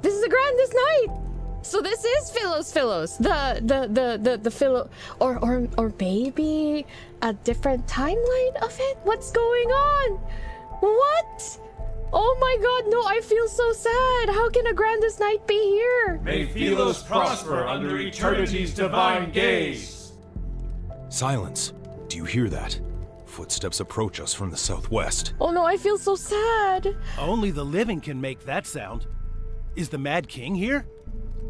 This is the Grandest Knight. So this is Philos. The Philo, or maybe a different timeline of it? What's going on? What? Oh my god, no, I feel so sad. How can a Grandest Knight be here? May Philos prosper under eternity's divine gaze. Silence. Do you hear that? Footsteps approach us from the southwest. Oh no, I feel so sad. Only the living can make that sound. Is the Mad King here?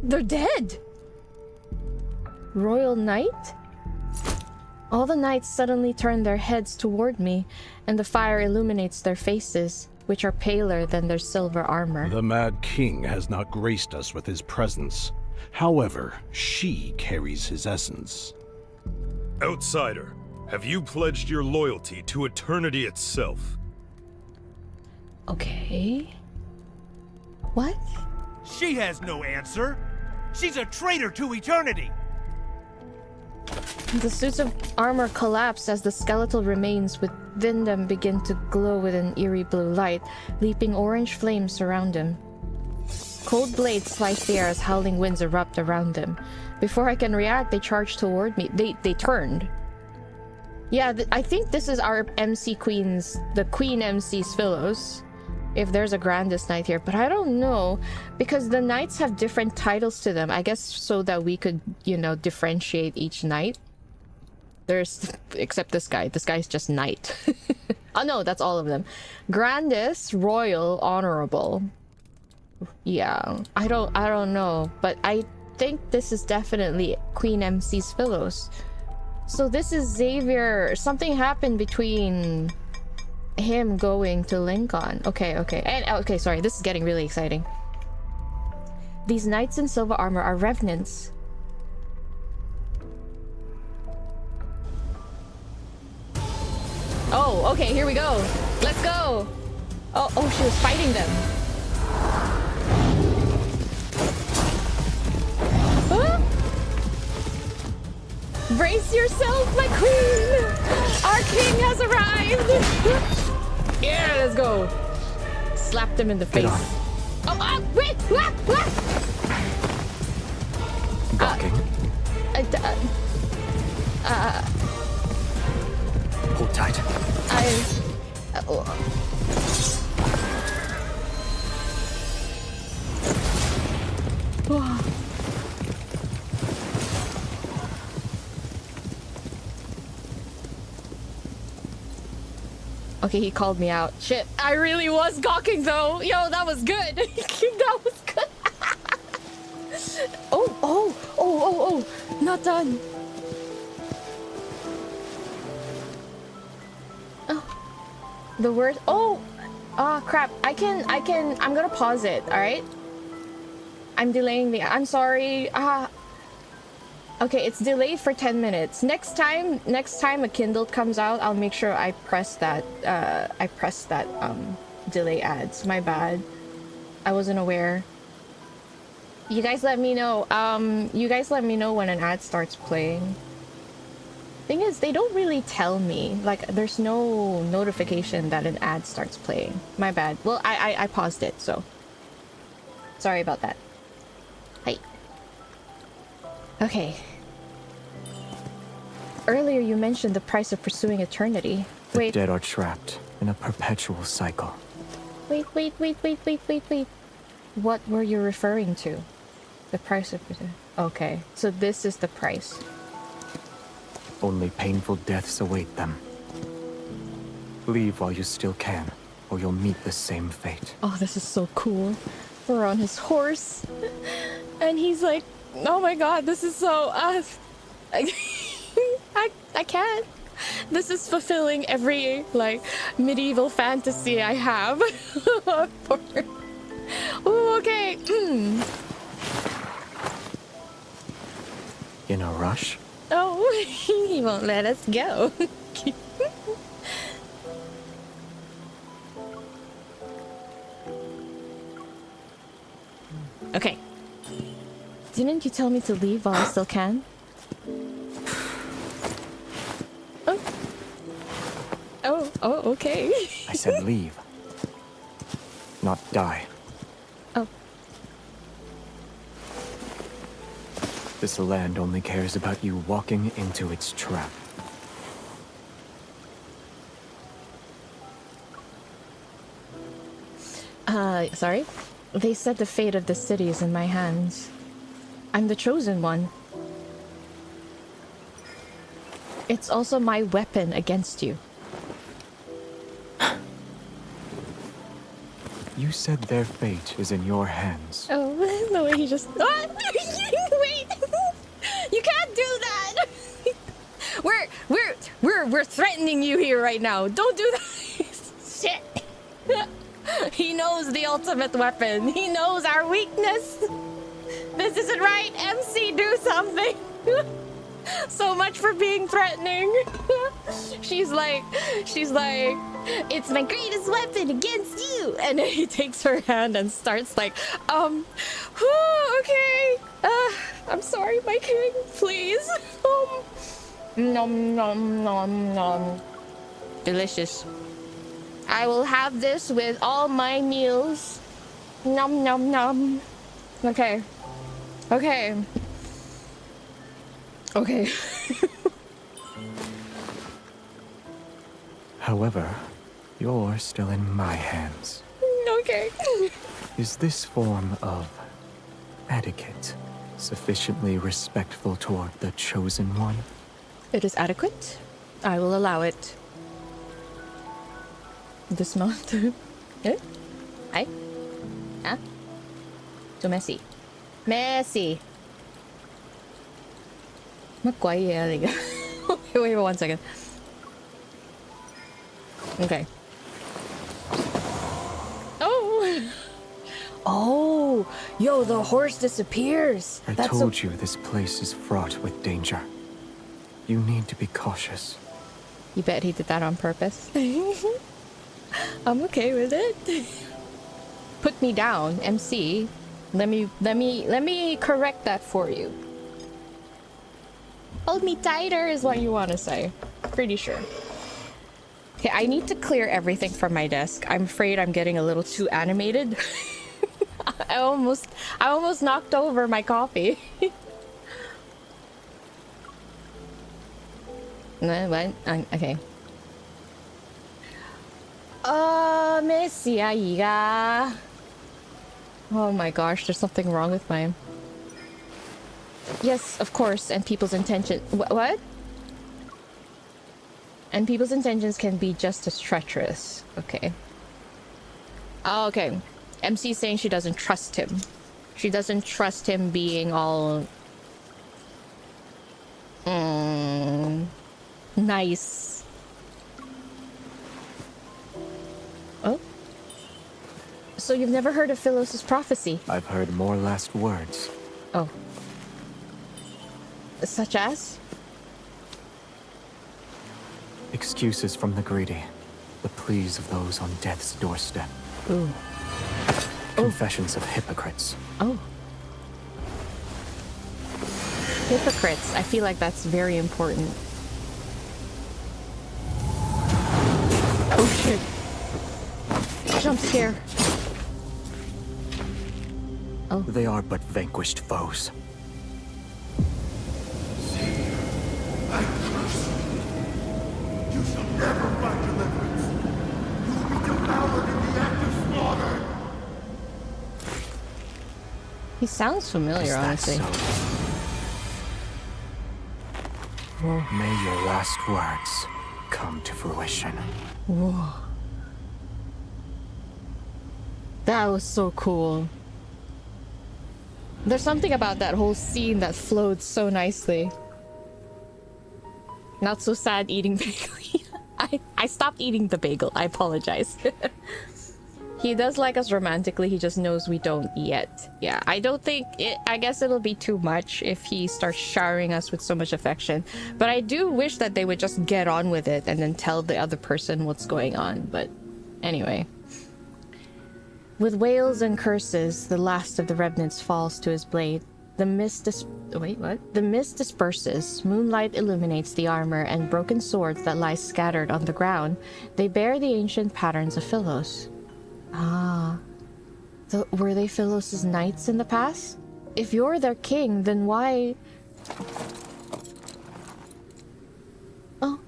They're dead. Royal Knight? All the knights suddenly turn their heads toward me, and the fire illuminates their faces, which are paler than their silver armor. The Mad King has not graced us with his presence. However, she carries his essence. Outsider, have you pledged your loyalty to eternity itself? Okay. What? She has no answer. She's a traitor to eternity. The suits of armor collapse as the skeletal remains within them begin to glow with an eerie blue light, leaping orange flames surround them. Cold blades slice the air as howling winds erupt around them. Before I can react, they charge toward me. They turned. Yeah, I think this is our MC Queen's, the Queen MC's Philos. If there's a Grandest Knight here, but I don't know, because the knights have different titles to them. I guess so that we could, you know, differentiate each knight. There's, except this guy. This guy's just knight. Oh no, that's all of them. Grandest, royal, honorable. Yeah, I don't know, but I think this is definitely Queen MC's Philos. So this is Xavier. Something happened between him going to 𝓥𝓮𝓻. Okay, sorry, this is getting really exciting. These knights in silver armor are revenants. Oh, okay, here we go. Let's go. Oh, she was fighting them. Huh? Brace yourself, my queen! Our king has arrived! Yeah, let's go. Slapped him in the face. Oh, wait! Gawking. Hold tight. Okay, he called me out. Shit, I really was gawking though. Yo, that was good. That was good. Oh, not done. Oh, the word. Oh, crap. I'm gonna pause it. All right. I'm delaying the. I'm sorry. Okay, it's delayed for 10 minutes. Next time a Kindle comes out, I'll make sure I press that delay ads. My bad. I wasn't aware. You guys let me know. You guys let me know when an ad starts playing. Thing is, they don't really tell me. Like, there's no notification that an ad starts playing. My bad. Well, I paused it, so sorry about that. Hi. Okay. Earlier you mentioned the price of pursuing eternity. The dead are trapped in a perpetual cycle. Wait. What were you referring to? The price of... Okay, so this is the price. Only painful deaths await them. Leave while you still can, or you'll meet the same fate. Oh, this is so cool. We're on his horse. And he's like, oh my god, this is so... I can't. This is fulfilling every, like, medieval fantasy I have. Ooh, okay. In a rush? Oh, he won't let us go. Okay. Didn't you tell me to leave while I still can? Oh, okay. I said leave. Not die. Oh. This land only cares about you walking into its trap. Sorry? They said the fate of the city is in my hands. I'm the chosen one. It's also my weapon against you. You said their fate is in your hands. Oh, the way he just... Ah! Wait! You can't do that! We're threatening you here right now. Don't do that! Shit! He knows the ultimate weapon. He knows our weakness. This isn't right. MC, do something. So much for being threatening. She's like, it's my greatest weapon against you. And then he takes her hand and starts like, okay. I'm sorry, my king, please. Nom nom nom nom. Delicious. I will have this with all my meals. Nom nom nom. Okay. Okay. Okay. However, you're still in my hands. Okay. Is this form of etiquette sufficiently respectful toward the chosen one? It is adequate. I will allow it. Dismount. Eh? Hi? Huh? Too messy. Messy. Wait 1 second. Okay. Oh, yo, the horse disappears. I told you this place is fraught with danger. You need to be cautious. You bet he did that on purpose. I'm okay with it. Put me down, MC. Let me correct that for you. Hold me tighter is what you want to say. Pretty sure. Okay, I need to clear everything from my desk. I'm afraid I'm getting a little too animated. I almost knocked over my coffee. What? Okay. Oh my gosh, there's something wrong with my... Yes, of course, and people's intention... What? And people's intentions can be just as treacherous. Okay. Oh, okay. MC's saying she doesn't trust him. She doesn't trust him being all... nice. Oh? So you've never heard of Philos' prophecy? I've heard more last words. Oh. Such as? Excuses from the greedy. The pleas of those on death's doorstep. Ooh. Confessions of hypocrites. Oh. Hypocrites. I feel like that's very important. Oh shit. Jump scare. Oh. They are but vanquished foes. I curse you. You shall never find deliverance. You will be devoured in the act of slaughter. He sounds familiar, honestly. So? May your last words come to fruition. Whoa. That was so cool. There's something about that whole scene that flowed so nicely. Not so sad eating bagel. I stopped eating the bagel. I apologize. He does like us romantically. He just knows we don't yet. Yeah, I don't think it. I guess it'll be too much if he starts showering us with so much affection. But I do wish that they would just get on with it and then tell the other person what's going on. But anyway. With wails and curses, the last of the remnants falls to his blade. The mist disperses. Moonlight illuminates the armor and broken swords that lie scattered on the ground. They bear the ancient patterns of Philos. Ah. Were they Philos' knights in the past? If you're their king, then why... Oh.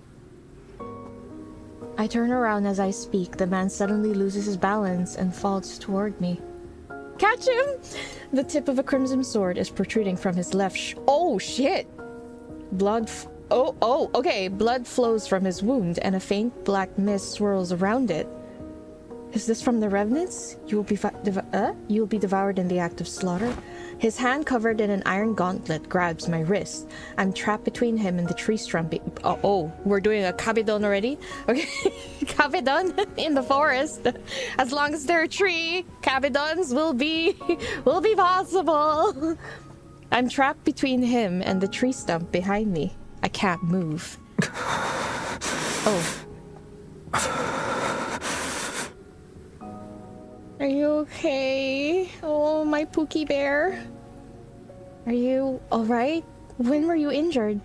I turn around as I speak. The man suddenly loses his balance and falls toward me. Catch him! The tip of a crimson sword is protruding from his left oh shit! Okay. Blood flows from his wound and a faint black mist swirls around it. Is this from the revenants? You will be devoured in the act of slaughter. His hand covered in an iron gauntlet grabs my wrist. I'm trapped between him and the tree stump. Oh, we're doing a kabedon already? Okay, kabedon in the forest. As long as they're a tree, kabedons will be possible. I'm trapped between him and the tree stump behind me. I can't move. Oh. Are you okay? Oh, my Pookie Bear. Are you alright? When were you injured?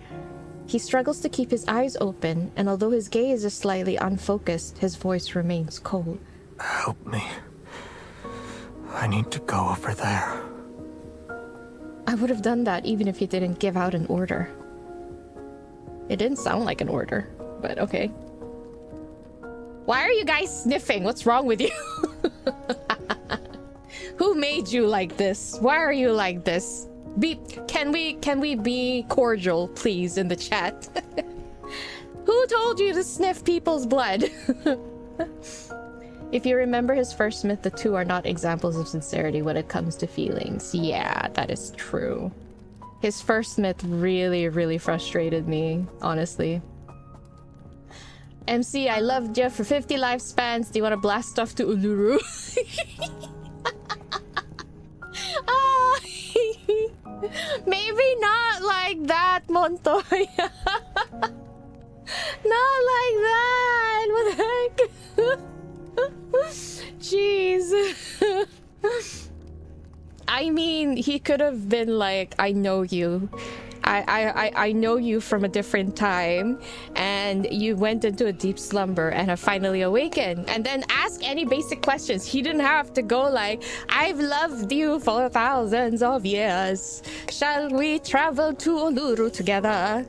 He struggles to keep his eyes open, and although his gaze is slightly unfocused, his voice remains cold. Help me. I need to go over there. I would have done that even if you didn't give out an order. It didn't sound like an order, but okay. Why are you guys sniffing? What's wrong with you? Who made you like this? Why are you like this? Can we be cordial, please, in the chat? Who told you to sniff people's blood? If you remember his first myth, the two are not examples of sincerity when it comes to feelings. Yeah, that is true. His first myth really, really frustrated me, honestly. MC, I loved you for 50 lifespans. Do you want to blast stuff to Uluru? Maybe not like that, Montoya. Not like that. What the heck? Jeez. I mean, he could have been like, I know you. I know you from a different time, and you went into a deep slumber and have finally awakened, and then ask any basic questions. He didn't have to go like, I've loved you for thousands of years. Shall we travel to Uluru together?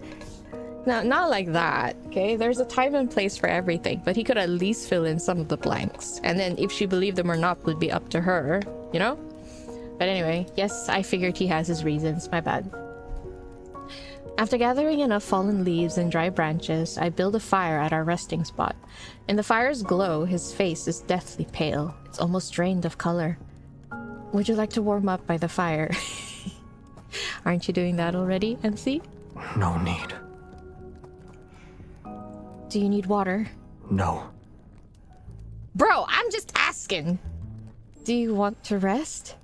No, not like that, okay? There's a time and place for everything, but he could at least fill in some of the blanks. And then if she believed them or not would be up to her, you know? But anyway, yes, I figured he has his reasons. My bad. After gathering enough fallen leaves and dry branches, I build a fire at our resting spot. In the fire's glow, his face is deathly pale. It's almost drained of color. Would you like to warm up by the fire? Aren't you doing that already, MC? No need. Do you need water? No. Bro, I'm just asking. Do you want to rest?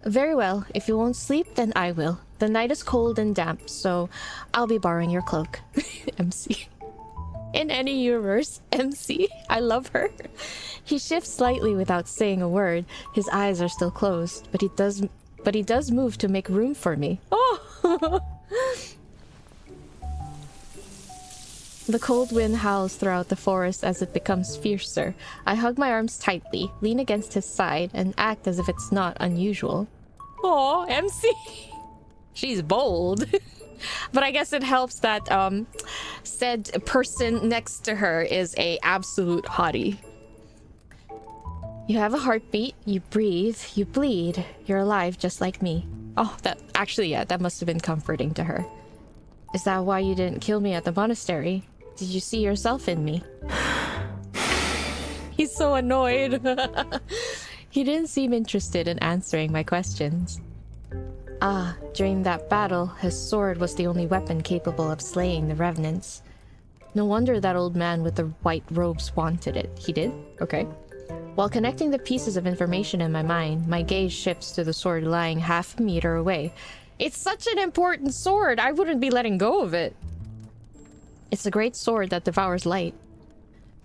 Very well. If you won't sleep, then I will. The night is cold and damp, so I'll be borrowing your cloak. MC. In any universe, MC. I love her. He shifts slightly without saying a word. His eyes are still closed, but he does move to make room for me. Oh! The cold wind howls throughout the forest as it becomes fiercer. I hug my arms tightly, lean against his side, and act as if it's not unusual. Oh, MC! She's bold. But I guess it helps that said person next to her is a absolute hottie. You have a heartbeat, you breathe, you bleed. You're alive just like me. Oh, that actually, yeah, that must have been comforting to her. Is that why you didn't kill me at the monastery? Did you see yourself in me? He's so annoyed. He didn't seem interested in answering my questions. Ah, during that battle, his sword was the only weapon capable of slaying the revenants. No wonder that old man with the white robes wanted it. He did? Okay. While connecting the pieces of information in my mind, my gaze shifts to the sword lying half a meter away. It's such an important sword! I wouldn't be letting go of it! It's a great sword that devours light.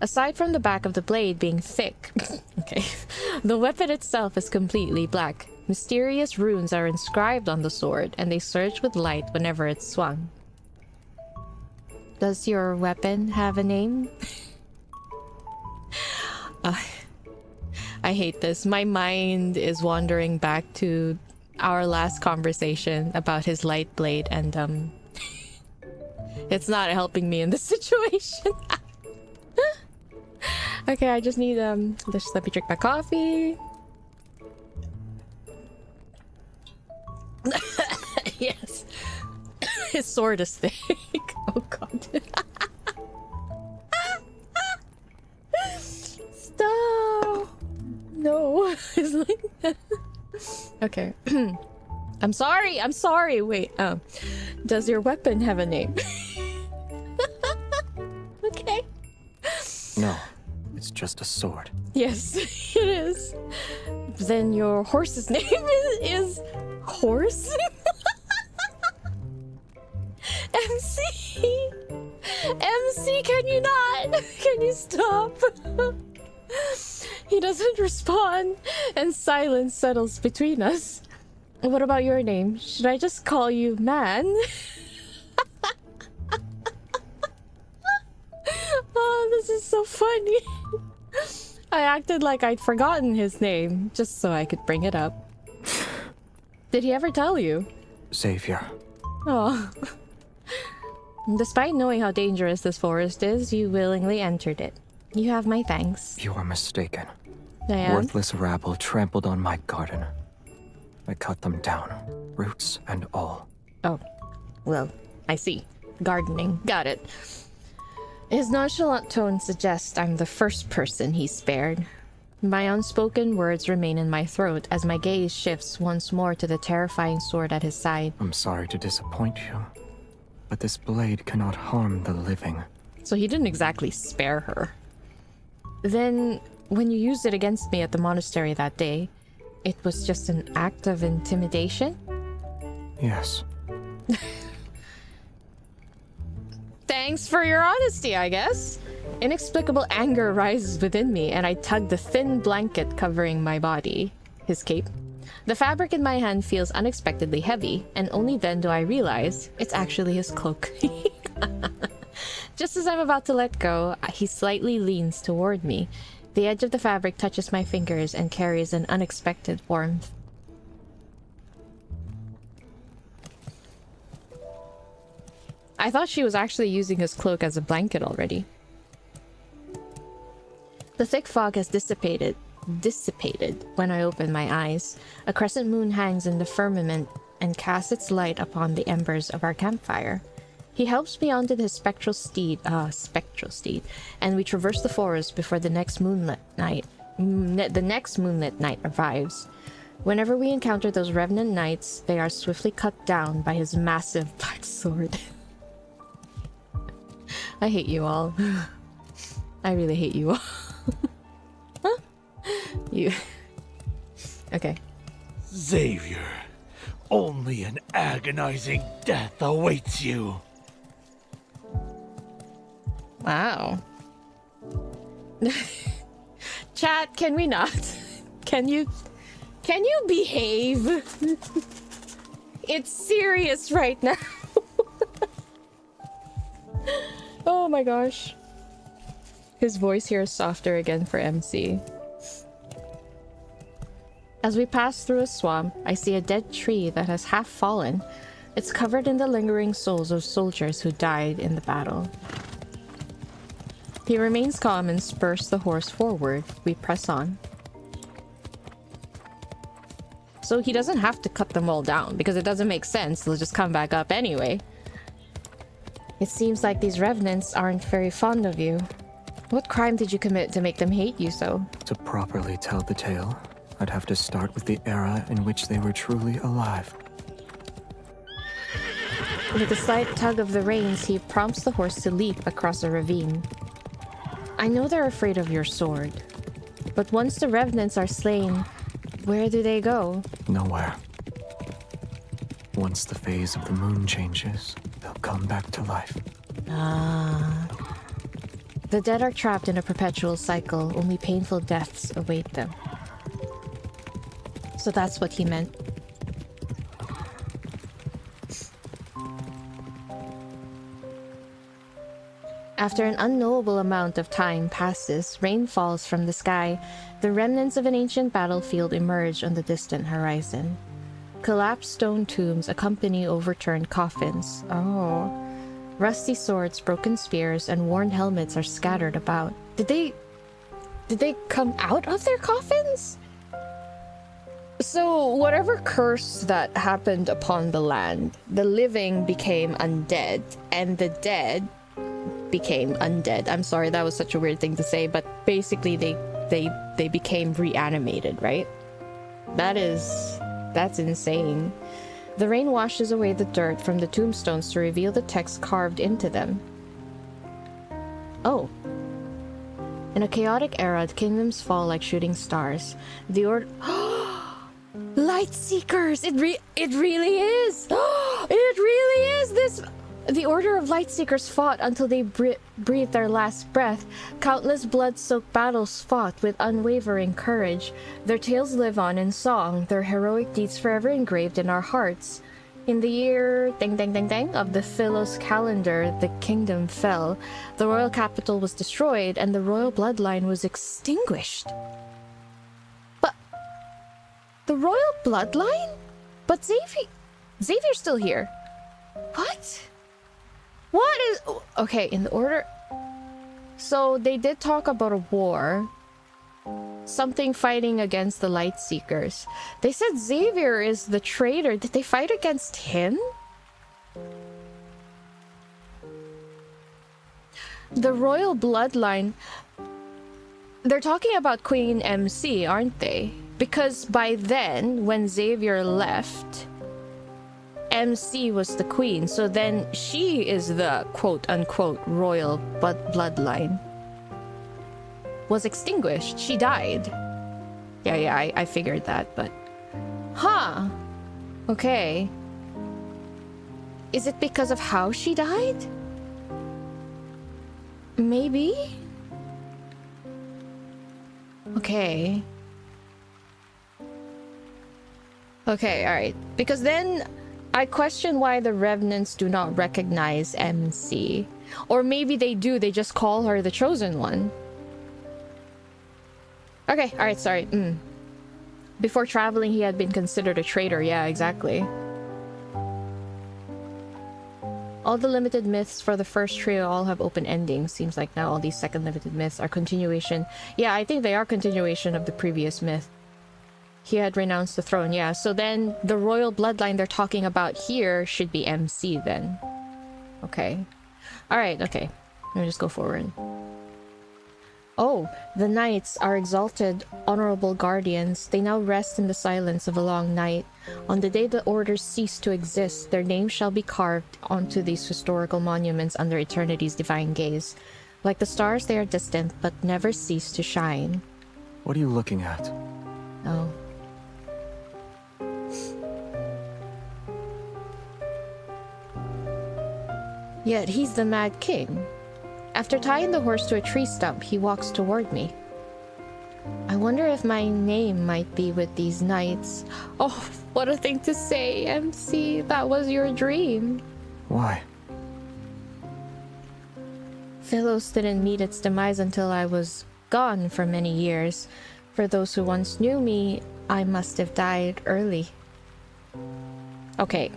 Aside from the back of the blade being thick, okay, the weapon itself is completely black. Mysterious runes are inscribed on the sword, and they surge with light whenever it's swung. Does your weapon have a name? I hate this. My mind is wandering back to our last conversation about his light blade, and it's not helping me in this situation. Okay, I just need just let me drink my coffee. Yes. His sword is thick. Oh god. Stop. No. It's like that. Okay. I'm sorry. Wait, does your weapon have a name? Okay. No, it's just a sword. Yes, it is. Then your horse's name is Horse? MC! MC, can you not? Can you stop? He doesn't respond, and silence settles between us. What about your name? Should I just call you Man? Oh, this is so funny. I acted like I'd forgotten his name, just so I could bring it up. Did he ever tell you? Xavier. Oh. Despite knowing how dangerous this forest is, you willingly entered it. You have my thanks. You are mistaken. I am? Worthless rabble trampled on my garden. I cut them down, roots and all. Oh. Well, I see. Gardening. Got it. His nonchalant tone suggests I'm the first person he spared. My unspoken words remain in my throat as my gaze shifts once more to the terrifying sword at his side. I'm sorry to disappoint you, but this blade cannot harm the living. So he didn't exactly spare her. Then, when you used it against me at the monastery that day, it was just an act of intimidation? Yes. Thanks for your honesty, I guess. Inexplicable anger rises within me, and I tug the thin blanket covering my body, his cape. The fabric in my hand feels unexpectedly heavy, and only then do I realize it's actually his cloak. Just as I'm about to let go, he slightly leans toward me. The edge of the fabric touches my fingers and carries an unexpected warmth. I thought she was actually using his cloak as a blanket already. The thick fog has dissipated when I open my eyes. A crescent moon hangs in the firmament and casts its light upon the embers of our campfire. He helps me onto his spectral steed, and we traverse the forest before the next moonlit night arrives. Whenever we encounter those revenant knights, they are swiftly cut down by his massive black sword. I hate you all. I really hate you all. You. Okay. Xavier, only an agonizing death awaits you. Wow. Chat, can we not? Can you behave? It's serious right now. Oh my gosh. His voice here is softer again for MC. As we pass through a swamp, I see a dead tree that has half fallen. It's covered in the lingering souls of soldiers who died in the battle. He remains calm and spurs the horse forward. We press on. So he doesn't have to cut them all down, because it doesn't make sense. They'll just come back up anyway. It seems like these revenants aren't very fond of you. What crime did you commit to make them hate you so? To properly tell the tale, I'd have to start with the era in which they were truly alive. With a slight tug of the reins, he prompts the horse to leap across a ravine. I know they're afraid of your sword, but once the revenants are slain, where do they go? Nowhere. Once the phase of the moon changes, they'll come back to life. Ah. The dead are trapped in a perpetual cycle. Only painful deaths await them. So that's what he meant. After an unknowable amount of time passes, rain falls from the sky. The remnants of an ancient battlefield emerge on the distant horizon. Collapsed stone tombs accompany overturned coffins. Oh. Rusty swords, broken spears, and worn helmets are scattered about. Did they come out of their coffins? So, whatever curse that happened upon the land, the living became undead, and the dead became undead. I'm sorry, that was such a weird thing to say, but basically they became reanimated, right? That's insane. The rain washes away the dirt from the tombstones to reveal the text carved into them. Oh. In a chaotic era, the kingdoms fall like shooting stars. The order... Light Seekers! It really is! It really is! The Order of Lightseekers fought until they breathed their last breath. Countless blood-soaked battles fought with unwavering courage. Their tales live on in song, their heroic deeds forever engraved in our hearts. In the year of the Philos calendar, the kingdom fell. The royal capital was destroyed, and the royal bloodline was extinguished. But the royal bloodline? But Xavier's still here. What? What is... Okay, in the order... So, they did talk about a war. Something fighting against the Lightseekers. They said Xavier is the traitor. Did they fight against him? The royal bloodline... They're talking about Queen MC, aren't they? Because by then, when Xavier left... MC was the queen, so then she is the quote-unquote royal bloodline. Was extinguished. She died. Yeah, I figured that, but... Huh. Okay. Is it because of how she died? Maybe? Okay. Okay, alright. Because then... I question why the revenants do not recognize MC. Or maybe they do, they just call her the chosen one. Okay, alright, sorry. Before traveling, he had been considered a traitor. Yeah, exactly. All the limited myths for the first trio all have open endings. Seems like now all these second limited myths are continuation. Yeah, I think they are continuation of the previous myth. He had renounced the throne, yeah. So then the royal bloodline they're talking about here should be MC then. Okay. Alright, okay. Let me just go forward. Oh, the knights are exalted, honorable guardians. They now rest in the silence of a long night. On the day the orders cease to exist, their names shall be carved onto these historical monuments under eternity's divine gaze. Like the stars, they are distant, but never cease to shine. What are you looking at? Oh. Yet he's the Mad King. After tying the horse to a tree stump, he walks toward me. I wonder if my name might be with these knights. Oh, what a thing to say, MC. That was your dream. Why? Philos didn't meet its demise until I was gone for many years. For those who once knew me, I must have died early. Okay.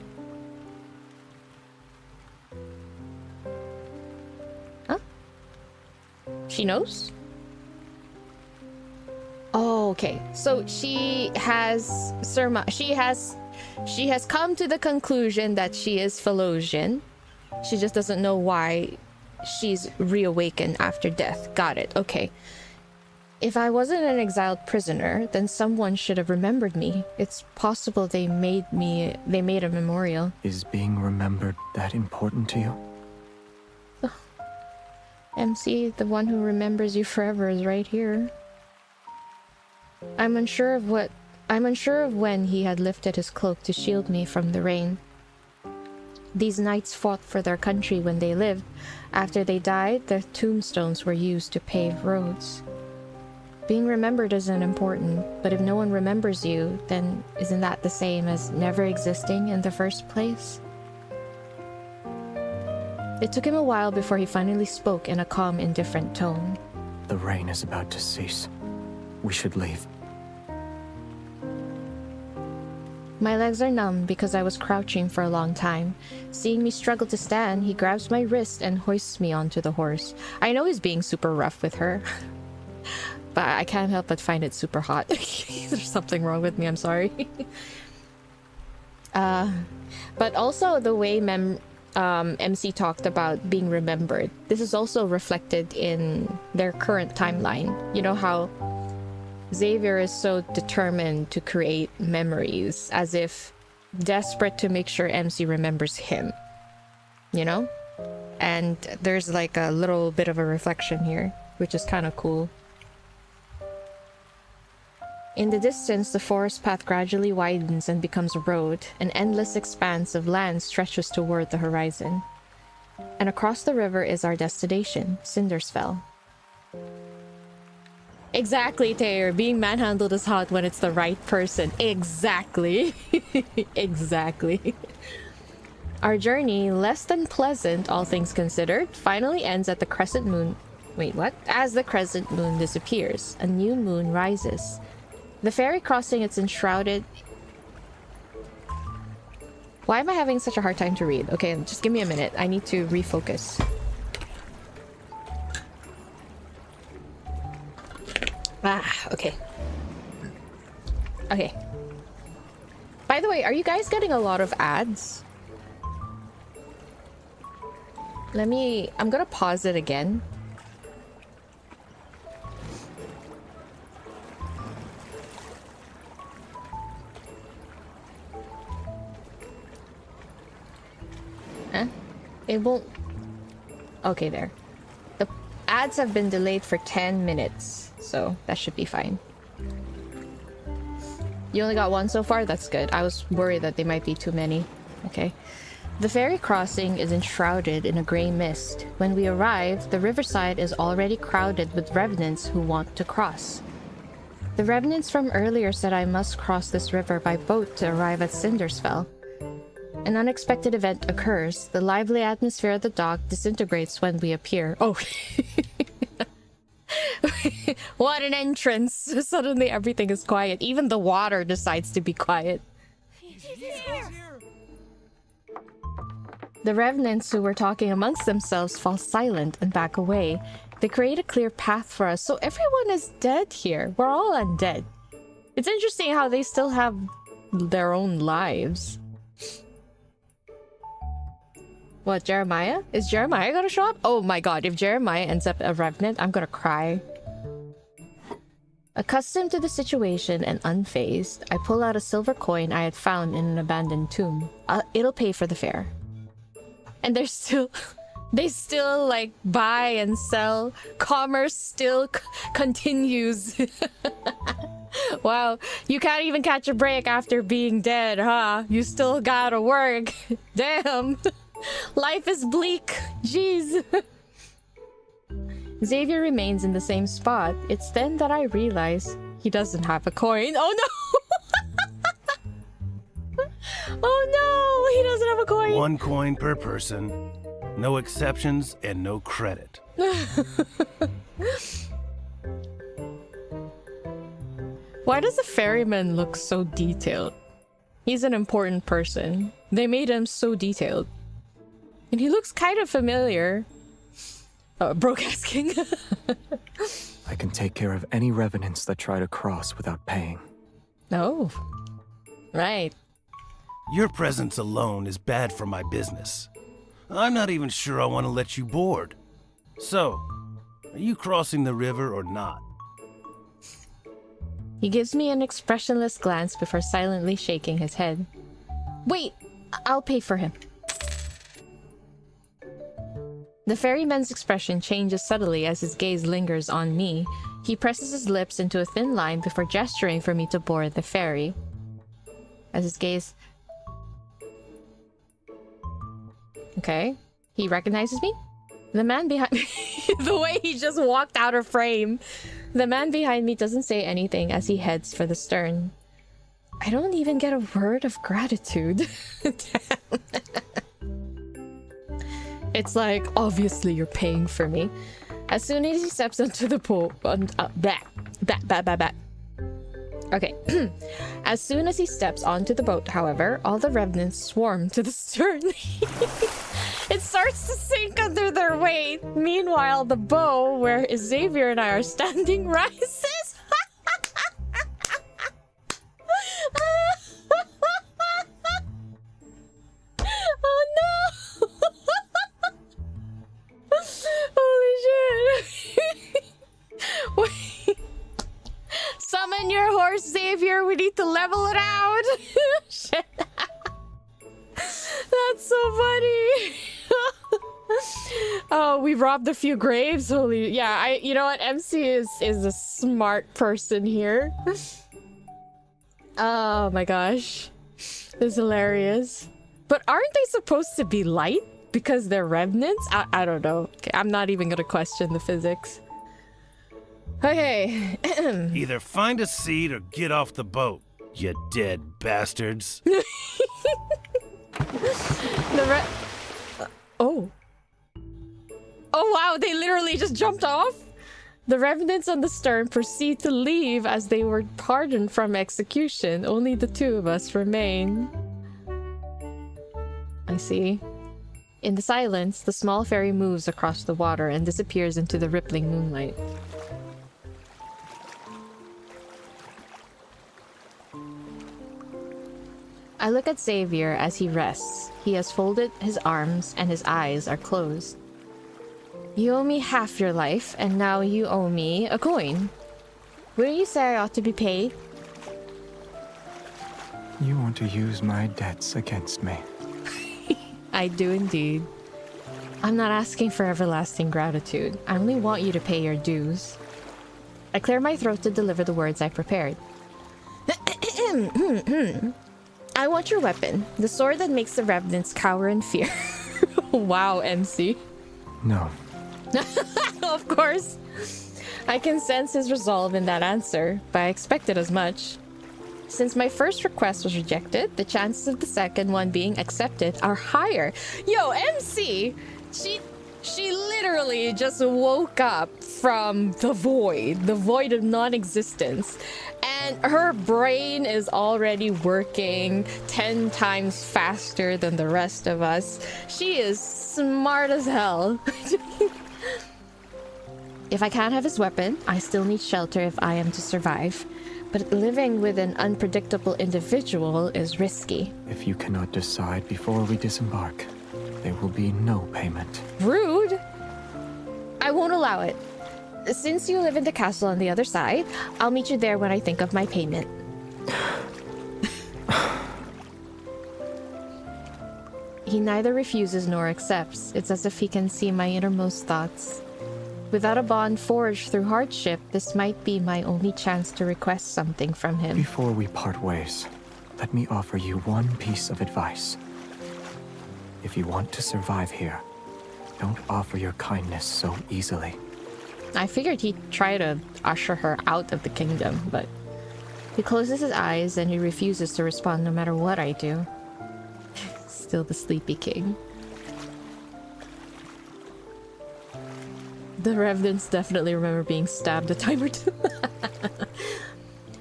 Huh? She knows? Oh, okay. So she has she has come to the conclusion that she is Philosian. She just doesn't know why she's reawakened after death. Got it. Okay. If I wasn't an exiled prisoner, then someone should have remembered me. It's possible they made a memorial. Is being remembered that important to you? MC, the one who remembers you forever, is right here. I'm unsure of when he had lifted his cloak to shield me from the rain. These knights fought for their country when they lived. After they died, their tombstones were used to pave roads. Being remembered isn't important, but if no one remembers you, then isn't that the same as never existing in the first place? It took him a while before he finally spoke in a calm, indifferent tone. The rain is about to cease. We should leave. My legs are numb because I was crouching for a long time. Seeing me struggle to stand, he grabs my wrist and hoists me onto the horse. I know he's being super rough with her, but I can't help but find it super hot. There's something wrong with me, I'm sorry. But also the way MC talked about being remembered. This is also reflected in their current timeline. You know how Xavier is so determined to create memories, as if desperate to make sure MC remembers him, you know? And there's like a little bit of a reflection here, which is kind of cool. In the distance, the forest path gradually widens and becomes a road. An endless expanse of land stretches toward the horizon. And across the river is our destination, Cindersfell. Exactly, Taylor. Being manhandled is hot when it's the right person. Exactly. Exactly. Our journey, less than pleasant, all things considered, finally ends at the crescent moon. Wait, what? As the crescent moon disappears, a new moon rises. The ferry crossing its enshrouded... Why am I having such a hard time to read? Okay, just give me a minute. I need to refocus. Okay. Okay. By the way, are you guys getting a lot of ads? I'm gonna pause it again. Huh? It won't... Okay, there. The ads have been delayed for 10 minutes, so that should be fine. You only got one so far? That's good. I was worried that they might be too many. Okay. The ferry crossing is enshrouded in a gray mist. When we arrive, the riverside is already crowded with revenants who want to cross. The revenants from earlier said I must cross this river by boat to arrive at Cindersfell. An unexpected event occurs. The lively atmosphere of the dock disintegrates when we appear. Oh. What an entrance! Suddenly everything is quiet. Even the water decides to be quiet. The revenants who were talking amongst themselves fall silent and back away. They create a clear path for us, so everyone is dead here. We're all undead. It's interesting how they still have their own lives. What, Jeremiah? Is Jeremiah gonna show up? Oh my god, if Jeremiah ends up a revenant, I'm gonna cry. Accustomed to the situation and unfazed, I pull out a silver coin I had found in an abandoned tomb. It'll pay for the fare. And they're still... they still, like, buy and sell. Commerce still continues. Wow, you can't even catch a break after being dead, huh? You still gotta work. Damn. Life is bleak. Jeez. Xavier remains in the same spot. It's then that I realize he doesn't have a coin. Oh no! Oh no! He doesn't have a coin! 1 coin per person. No exceptions and no credit. Why does the ferryman look so detailed? He's an important person. They made him so detailed. And he looks kind of familiar. Broke asking. I can take care of any revenants that try to cross without paying. Oh. Right. Your presence alone is bad for my business. I'm not even sure I want to let you board. So, are you crossing the river or not? He gives me an expressionless glance before silently shaking his head. Wait, I'll pay for him. The ferryman's expression changes subtly as his gaze lingers on me. He presses his lips into a thin line before gesturing for me to board the ferry. As his gaze... Okay. He recognizes me? The man behind me... The way he just walked out of frame. The man behind me doesn't say anything as he heads for the stern. I don't even get a word of gratitude. Damn. It's like, obviously you're paying for me. As soon as he steps onto the boat... Okay. As soon as he steps onto the boat, however, all the revenants swarm to the stern. It starts to sink under their weight. Meanwhile, the bow, where Xavier and I are standing, rises. Oh no! Holy shit! Wait. Summon your horse, Xavier. We need to level it out. Shit. That's so funny. Oh, we robbed a few graves. Holy, yeah. You know what? MC is a smart person here. Oh my gosh, this is hilarious. But aren't they supposed to be light because they're revenants? I don't know. Okay, I'm not even gonna question the physics. Okay. Either find a seat or get off the boat, you dead bastards. Oh. Oh wow, they literally just jumped off? The revenants on the stern proceed to leave as they were pardoned from execution. Only the two of us remain. I see. In the silence, the small ferry moves across the water and disappears into the rippling moonlight. I look at Xavier as he rests. He has folded his arms and his eyes are closed. You owe me half your life, and now you owe me a coin. Wouldn't you say I ought to be paid? You want to use my debts against me. I do indeed. I'm not asking for everlasting gratitude. I only want you to pay your dues. I clear my throat to deliver the words I prepared. I want your weapon, the sword that makes the revenants cower in fear. Wow, MC. No. Of course. I can sense his resolve in that answer, but I expected as much. Since my first request was rejected, the chances of the second one being accepted are higher. Yo, MC! She literally just woke up from the void of non-existence. And her brain is already working 10 times faster than the rest of us. She is smart as hell. If I can't have his weapon, I still need shelter if I am to survive. But living with an unpredictable individual is risky. If you cannot decide before we disembark, there will be no payment. Rude! I won't allow it. Since you live in the castle on the other side, I'll meet you there when I think of my payment. He neither refuses nor accepts. It's as if he can see my innermost thoughts. Without a bond forged through hardship, this might be my only chance to request something from him. Before we part ways, let me offer you one piece of advice. If you want to survive here, don't offer your kindness so easily. I figured he'd try to usher her out of the kingdom, but he closes his eyes and he refuses to respond no matter what I do. Still the sleepy king. The revenants definitely remember being stabbed a time or two.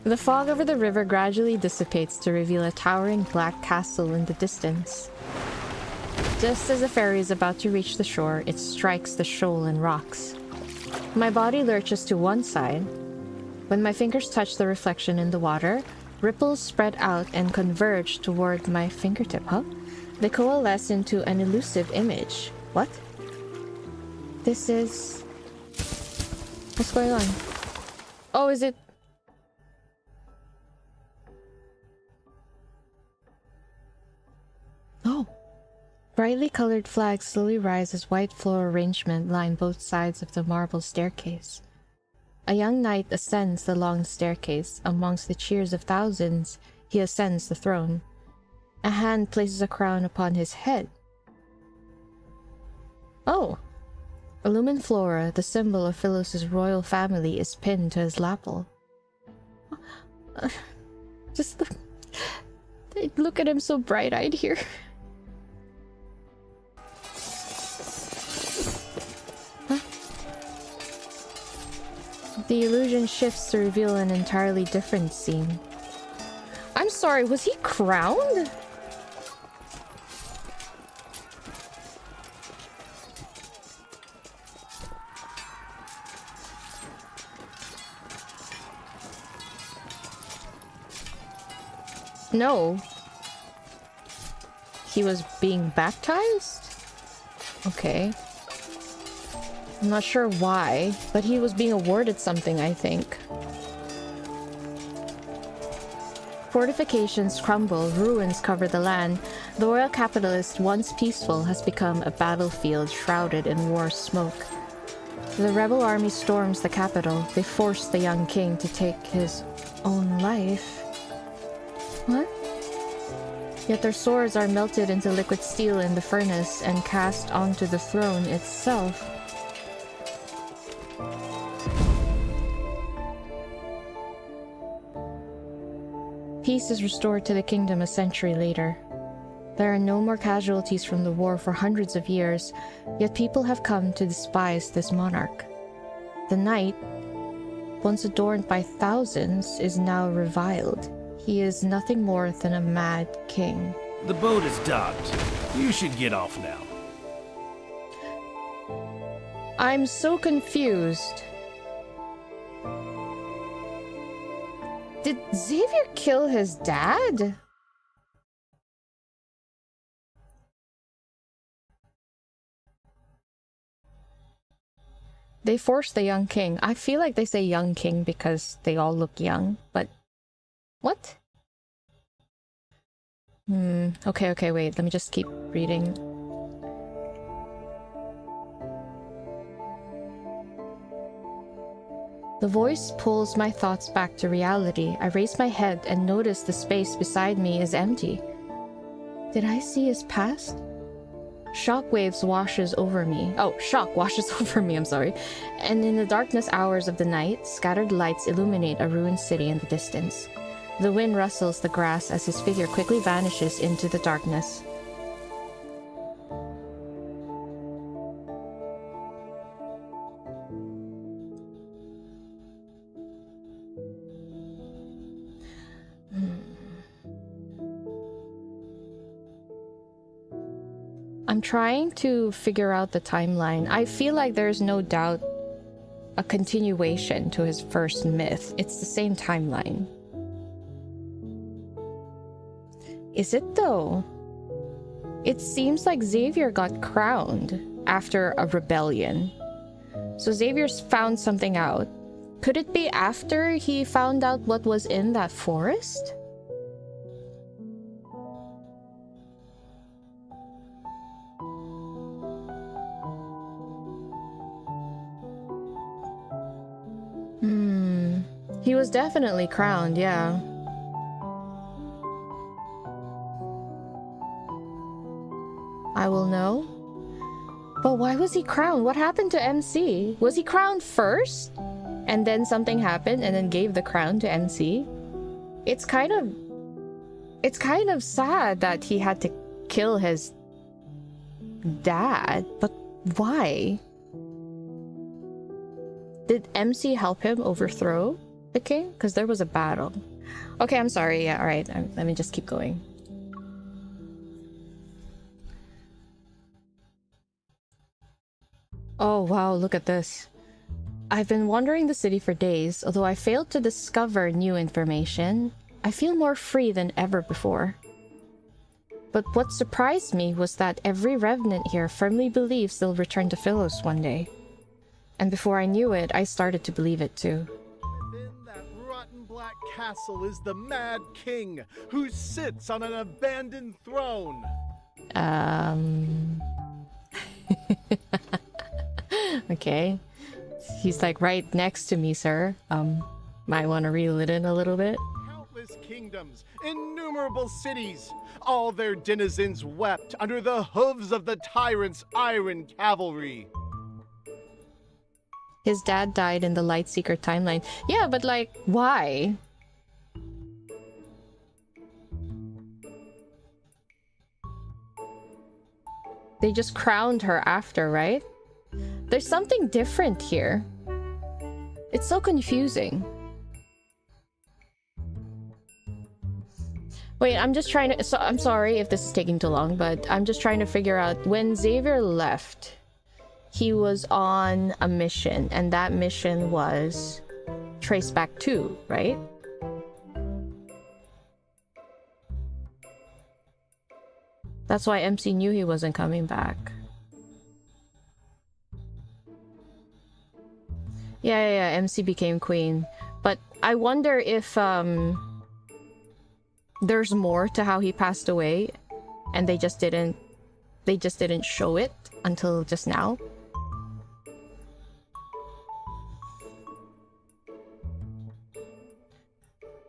The fog over the river gradually dissipates to reveal a towering black castle in the distance. Just as the ferry is about to reach the shore, it strikes the shoal and rocks. My body lurches to one side. When my fingers touch the reflection in the water, ripples spread out and converge toward my fingertip, huh? They coalesce into an elusive image. What? This is... What's going on? Oh, is it... Oh. Brightly colored flags slowly rise as white floor arrangement line both sides of the marble staircase. A young knight ascends the long staircase. Amongst the cheers of thousands, he ascends the throne. A hand places a crown upon his head. Oh! 𝓥𝓲𝓮𝓻, the symbol of Philos' royal family, is pinned to his lapel. Just look at him so bright-eyed here. The illusion shifts to reveal an entirely different scene. I'm sorry, was he crowned? No. He was being baptized? Okay. I'm not sure why, but he was being awarded something, I think. Fortifications crumble, ruins cover the land. The royal capitalist, once peaceful, has become a battlefield shrouded in war smoke. The rebel army storms the capital. They force the young king to take his own life. What? Yet their swords are melted into liquid steel in the furnace and cast onto the throne itself. Peace is restored to the kingdom a century later. There are no more casualties from the war for hundreds of years, yet people have come to despise this monarch. The knight, once adorned by thousands, is now reviled. He is nothing more than a mad king. The boat is docked. You should get off now. I'm so confused. Did Xavier kill his dad? They forced the young king. I feel like they say young king because they all look young, but... What? Okay, wait. Let me just keep reading. The voice pulls my thoughts back to reality. I raise my head and notice the space beside me is empty. Did I see his past? Shock washes over me, I'm sorry. And in the darkness hours of the night, scattered lights illuminate a ruined city in the distance. The wind rustles the grass as his figure quickly vanishes into the darkness. I'm trying to figure out the timeline. I feel like there's no doubt a continuation to his first myth. It's the same timeline. Is it though? It seems like Xavier got crowned after a rebellion. So Xavier's found something out. Could it be after he found out what was in that forest? He was definitely crowned, yeah. I will know. But why was he crowned? What happened to MC? Was he crowned first? And then something happened and then gave the crown to MC? It's kind of sad that he had to kill his dad, but why? Did MC help him overthrow the king? Because there was a battle. Okay, I'm sorry. Yeah, alright. Let me just keep going. Oh wow, look at this. I've been wandering the city for days. Although I failed to discover new information, I feel more free than ever before. But what surprised me was that every revenant here firmly believes they'll return to Philos one day. And before I knew it, I started to believe it too. Within that rotten black castle is the Mad King, who sits on an abandoned throne. Okay. He's like right next to me, sir. Might want to reel it in a little bit. Countless kingdoms, innumerable cities, all their denizens wept under the hooves of the tyrant's iron cavalry. His dad died in the Lightseeker timeline. Yeah, but like, why? They just crowned her after, right? There's something different here. It's so confusing. Wait, I'm just trying to... So, I'm sorry if this is taking too long, but I'm just trying to figure out... When Xavier left, he was on a mission, and that mission was Traceback 2, right? That's why MC knew he wasn't coming back. Yeah, MC became queen. But I wonder if there's more to how he passed away and they just didn't show it until just now.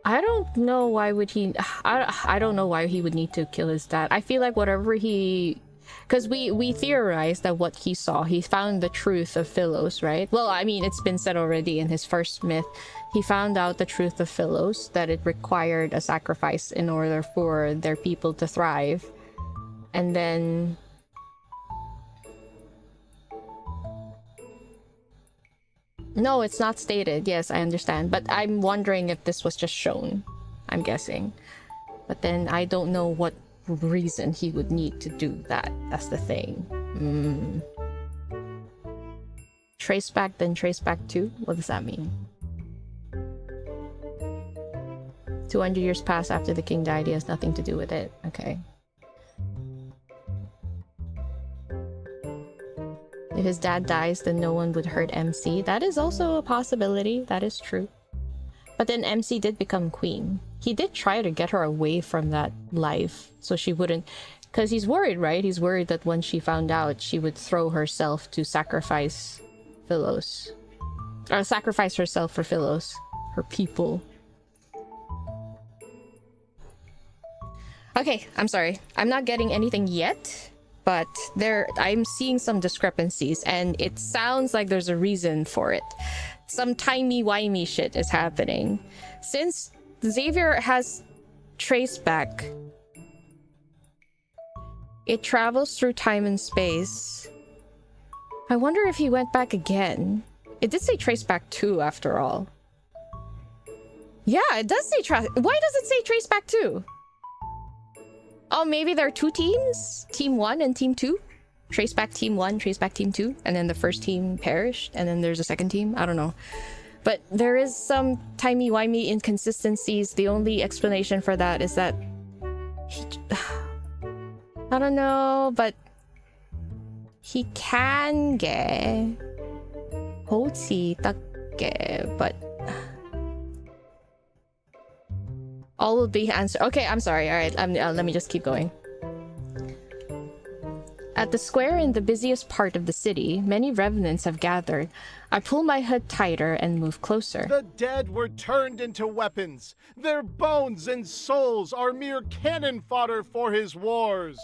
I don't know why would he... I don't know why he would need to kill his dad. I feel like whatever he... Because we theorized that what he saw, he found the truth of Philos, right? Well, I mean, it's been said already in his first myth. He found out the truth of Philos, that it required a sacrifice in order for their people to thrive. And then... No, it's not stated. Yes, I understand. But I'm wondering if this was just shown. I'm guessing. But then I don't know what reason he would need to do that. That's the thing. Traceback, then Traceback 2? What does that mean? 200 years pass after the king died. He has nothing to do with it. Okay. If his dad dies, then no one would hurt MC. That is also a possibility. That is true. But then MC did become queen. He did try to get her away from that life, so she wouldn't... Because he's worried, right? He's worried that when she found out, she would throw herself to sacrifice Philos. Or sacrifice herself for Philos. Her people. Okay, I'm sorry. I'm not getting anything yet. But I'm seeing some discrepancies, and it sounds like there's a reason for it. Some timey-wimey shit is happening. Since Xavier has Traceback, it travels through time and space. I wonder if he went back again. It did say Traceback 2 after all. Yeah, it does say Why does it say Traceback 2? Oh, maybe there are two teams? Team 1 and Team 2? Traceback Team 1, Traceback Team 2, and then the first team perished, and then there's a second team? I don't know. But there is some timey-wimey inconsistencies. The only explanation for that is that... I don't know, but... He can get... but... All will be answered. Okay, I'm sorry. All right, let me just keep going. At the square in the busiest part of the city, many revenants have gathered. I pull my hood tighter and move closer. The dead were turned into weapons. Their bones and souls are mere cannon fodder for his wars.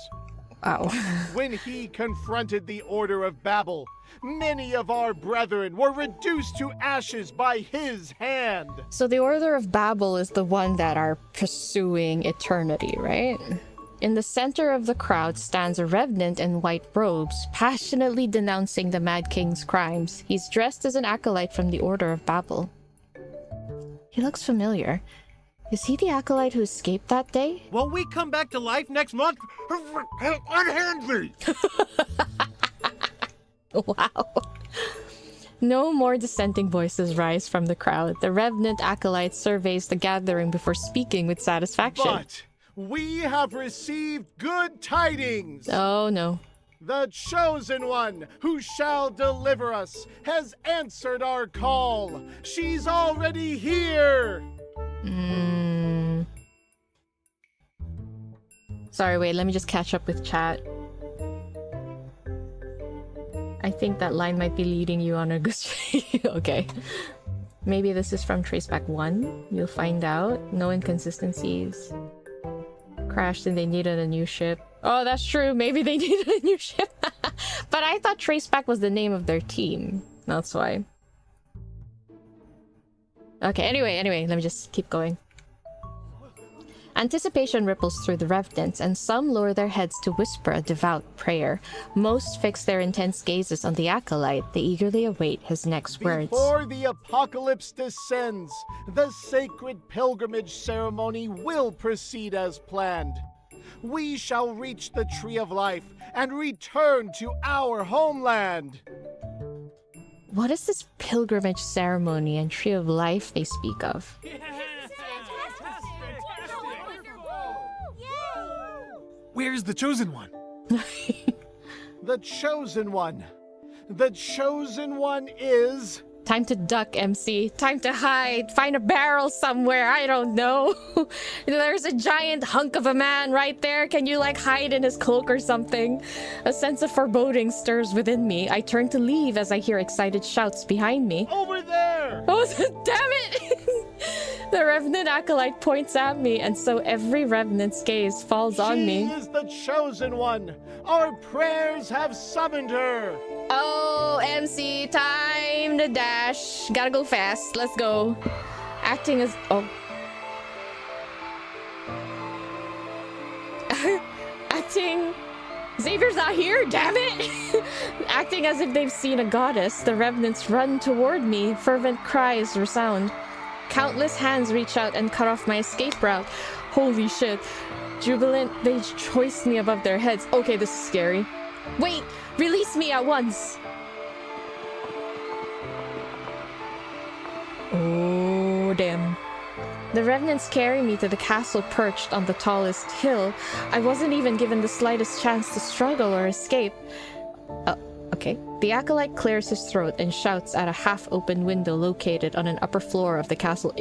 Wow. When he confronted the Order of Babel, many of our brethren were reduced to ashes by his hand. So the Order of Babel is the one that are pursuing eternity, right? In the center of the crowd stands a revenant in white robes, passionately denouncing the Mad King's crimes. He's dressed as an acolyte from the Order of Babel. He looks familiar. Is he the acolyte who escaped that day? Will we come back to life next month? Unhand me! Wow. No more dissenting voices rise from the crowd. The revenant acolyte surveys the gathering before speaking with satisfaction. But we have received good tidings. Oh no. The chosen one who shall deliver us has answered our call. She's already here. Sorry, wait, let me just catch up with chat. I think that line might be leading you on a goose chase. Okay. Maybe this is from Traceback 1. You'll find out. No inconsistencies. Crashed and they needed a new ship. Oh, that's true. Maybe they needed a new ship. But I thought Traceback was the name of their team. That's why. Okay, anyway, let me just keep going. Anticipation ripples through the revenants, and some lower their heads to whisper a devout prayer. Most fix their intense gazes on the acolyte. They eagerly await his next words. Before the apocalypse descends, the sacred pilgrimage ceremony will proceed as planned. We shall reach the Tree of Life and return to our homeland. What is this pilgrimage ceremony and Tree of Life they speak of? Where's the chosen one? The chosen one. The chosen one is... Time to duck, MC. Time to hide. Find a barrel somewhere. I don't know. There's a giant hunk of a man right there. Can you, like, hide in his cloak or something? A sense of foreboding stirs within me. I turn to leave as I hear excited shouts behind me. Over there! Oh, damn it! The revenant acolyte points at me, and so every revenant's gaze falls on me. She is the chosen one. Our prayers have summoned her. Oh, MC, time to dash. Gotta go fast. Let's go. Acting as... Oh. Acting... Xavier's not here, damn it! Acting as if they've seen a goddess, the revenants run toward me. Fervent cries resound. Countless hands reach out and cut off my escape route. Holy shit. Jubilant, they hoist me above their heads. Okay, this is scary. Wait! Release me at once! Oh, damn. The revenants carry me to the castle perched on the tallest hill. I wasn't even given the slightest chance to struggle or escape. Okay. The acolyte clears his throat and shouts at a half-open window located on an upper floor of the castle.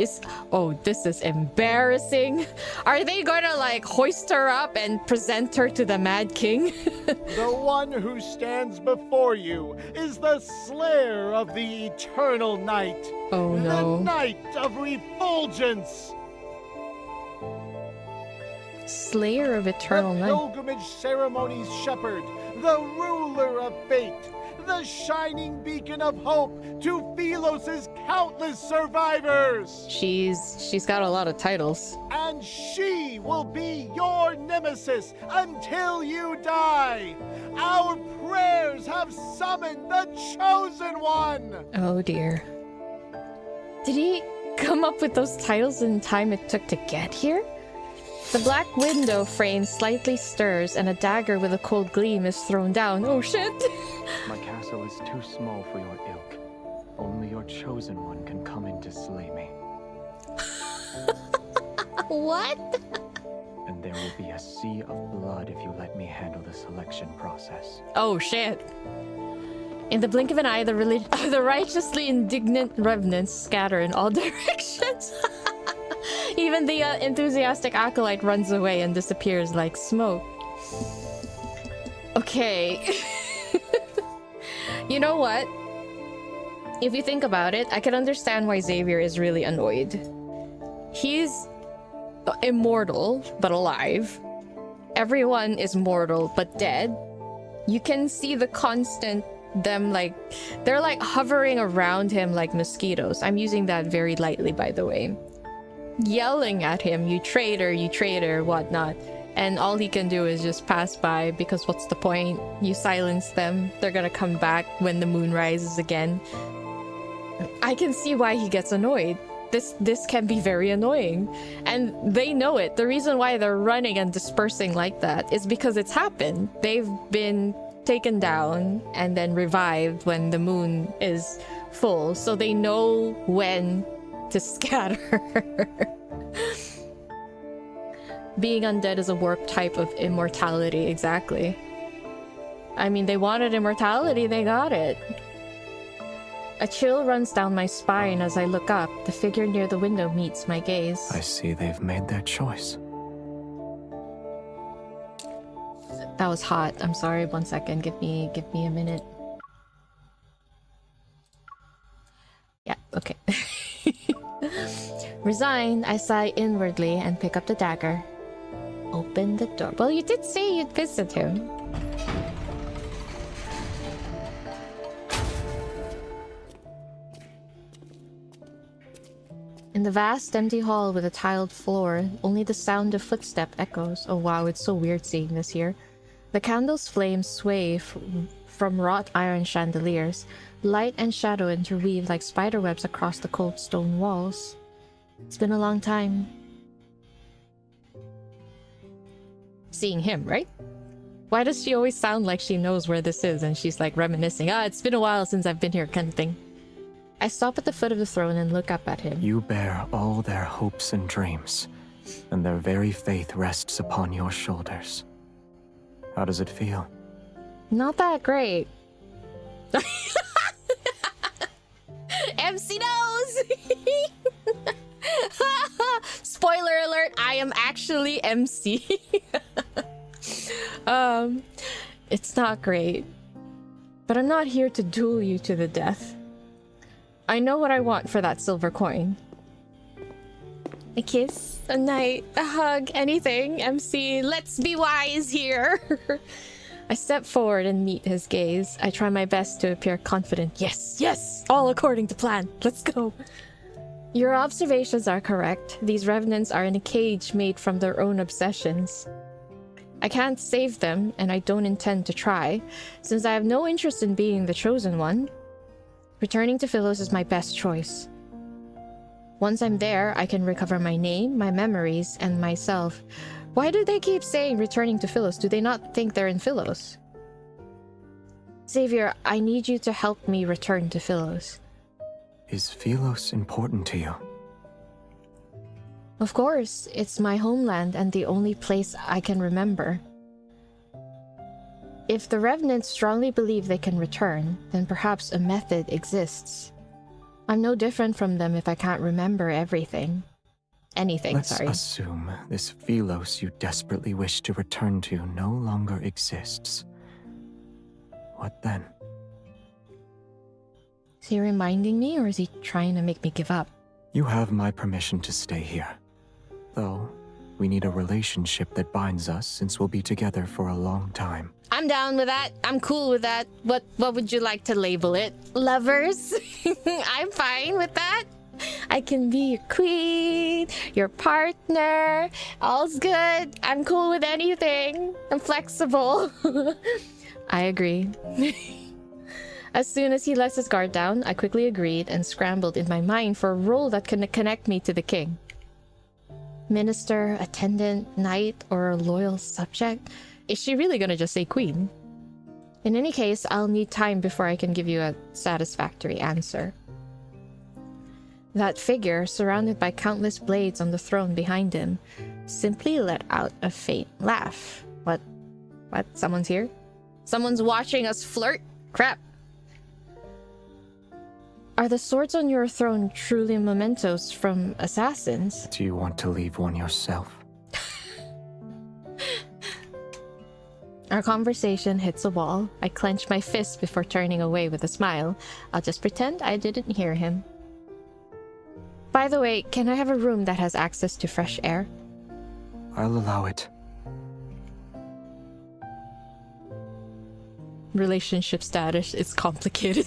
Oh, this is embarrassing. Are they gonna, like, hoist her up and present her to the Mad King? The one who stands before you is the slayer of the eternal night. Oh, no. The night of refulgence. Slayer of eternal night. The pilgrimage ceremony's shepherd, the ruler of fate, the shining beacon of hope to Phelos's countless survivors. She's got a lot of titles. And she will be your nemesis until you die. Our prayers have summoned the chosen one. Oh dear. Did he come up with those titles in the time it took to get here? The black window frame slightly stirs and a dagger with a cold gleam is thrown down. Oh shit! My castle is too small for your ilk. Only your chosen one can come in to slay me. What? And there will be a sea of blood if you let me handle the selection process. Oh shit. In the blink of an eye, the righteously indignant revenants scatter in all directions. Even the enthusiastic acolyte runs away and disappears like smoke. Okay. You know what? If you think about it, I can understand why Xavier is really annoyed. He's immortal, but alive. everyone is mortal but dead. You can see the constant them like they're like hovering around him like mosquitoes. I'm using that very lightly, by the way. Yelling at him, you traitor, whatnot. And all he can do is just pass by, because what's the point? You silence them, they're gonna come back when the moon rises again. I can see why he gets annoyed. This can be very annoying. And they know it. The reason why they're running and dispersing like that is because it's happened. They've been taken down and then revived when the moon is full. So they know when to scatter. Being undead is a warped type of immortality, exactly. I mean, they wanted immortality, they got it. A chill runs down my spine as I look up. The figure near the window meets my gaze. I see they've made their choice. That was hot. I'm sorry, 1 second. Give me a minute. Yeah, okay. Resigned, I sigh inwardly and pick up the dagger. Open the door. Well, you did say you'd visit him. In the vast empty hall with a tiled floor, only the sound of footstep echoes. Oh wow, it's so weird seeing this here. The candle's flames sway from wrought iron chandeliers. Light and shadow interweave like spiderwebs across the cold stone walls. It's been a long time. Seeing him, right? Why does she always sound like she knows where this is and she's like reminiscing? Ah, it's been a while since I've been here, kind of thing. I stop at the foot of the throne and look up at him. You bear all their hopes and dreams, and their very faith rests upon your shoulders. How does it feel? Not that great. MC knows! Spoiler alert, I am actually MC. It's not great. But I'm not here to duel you to the death. I know what I want for that silver coin. A kiss, a night, a hug, anything. MC, let's be wise here. I step forward and meet his gaze. I try my best to appear confident. Yes, yes, all according to plan. Let's go. Your observations are correct. These revenants are in a cage made from their own obsessions. I can't save them, and I don't intend to try, since I have no interest in being the chosen one. Returning to Philos is my best choice. Once I'm there, I can recover my name, my memories, and myself. Why do they keep saying returning to Philos? Do they not think they're in Philos? Xavier, I need you to help me return to Philos. Is Philos important to you? Of course, it's my homeland and the only place I can remember. If the Revenants strongly believe they can return, then perhaps a method exists. I'm no different from them if I can't remember everything. Let's assume this Philos you desperately wish to return to no longer exists. What then? Is he reminding me, or is he trying to make me give up? You have my permission to stay here. Though, we need a relationship that binds us, since we'll be together for a long time. I'm down with that. I'm cool with that. What would you like to label it? Lovers? I'm fine with that. I can be your queen, your partner. All's good. I'm cool with anything. I'm flexible. I agree. As soon as he lets his guard down, I quickly agreed and scrambled in my mind for a role that can connect me to the king. Minister, attendant, knight, or a loyal subject? Is she really gonna just say queen? In any case, I'll need time before I can give you a satisfactory answer. That figure, surrounded by countless blades on the throne behind him, simply let out a faint laugh. What? Someone's here? Someone's watching us flirt? Crap. Are the swords on your throne truly mementos from assassins? Do you want to leave one yourself? Our conversation hits a wall. I clench my fist before turning away with a smile. I'll just pretend I didn't hear him. By the way, can I have a room that has access to fresh air? I'll allow it. relationship status is complicated.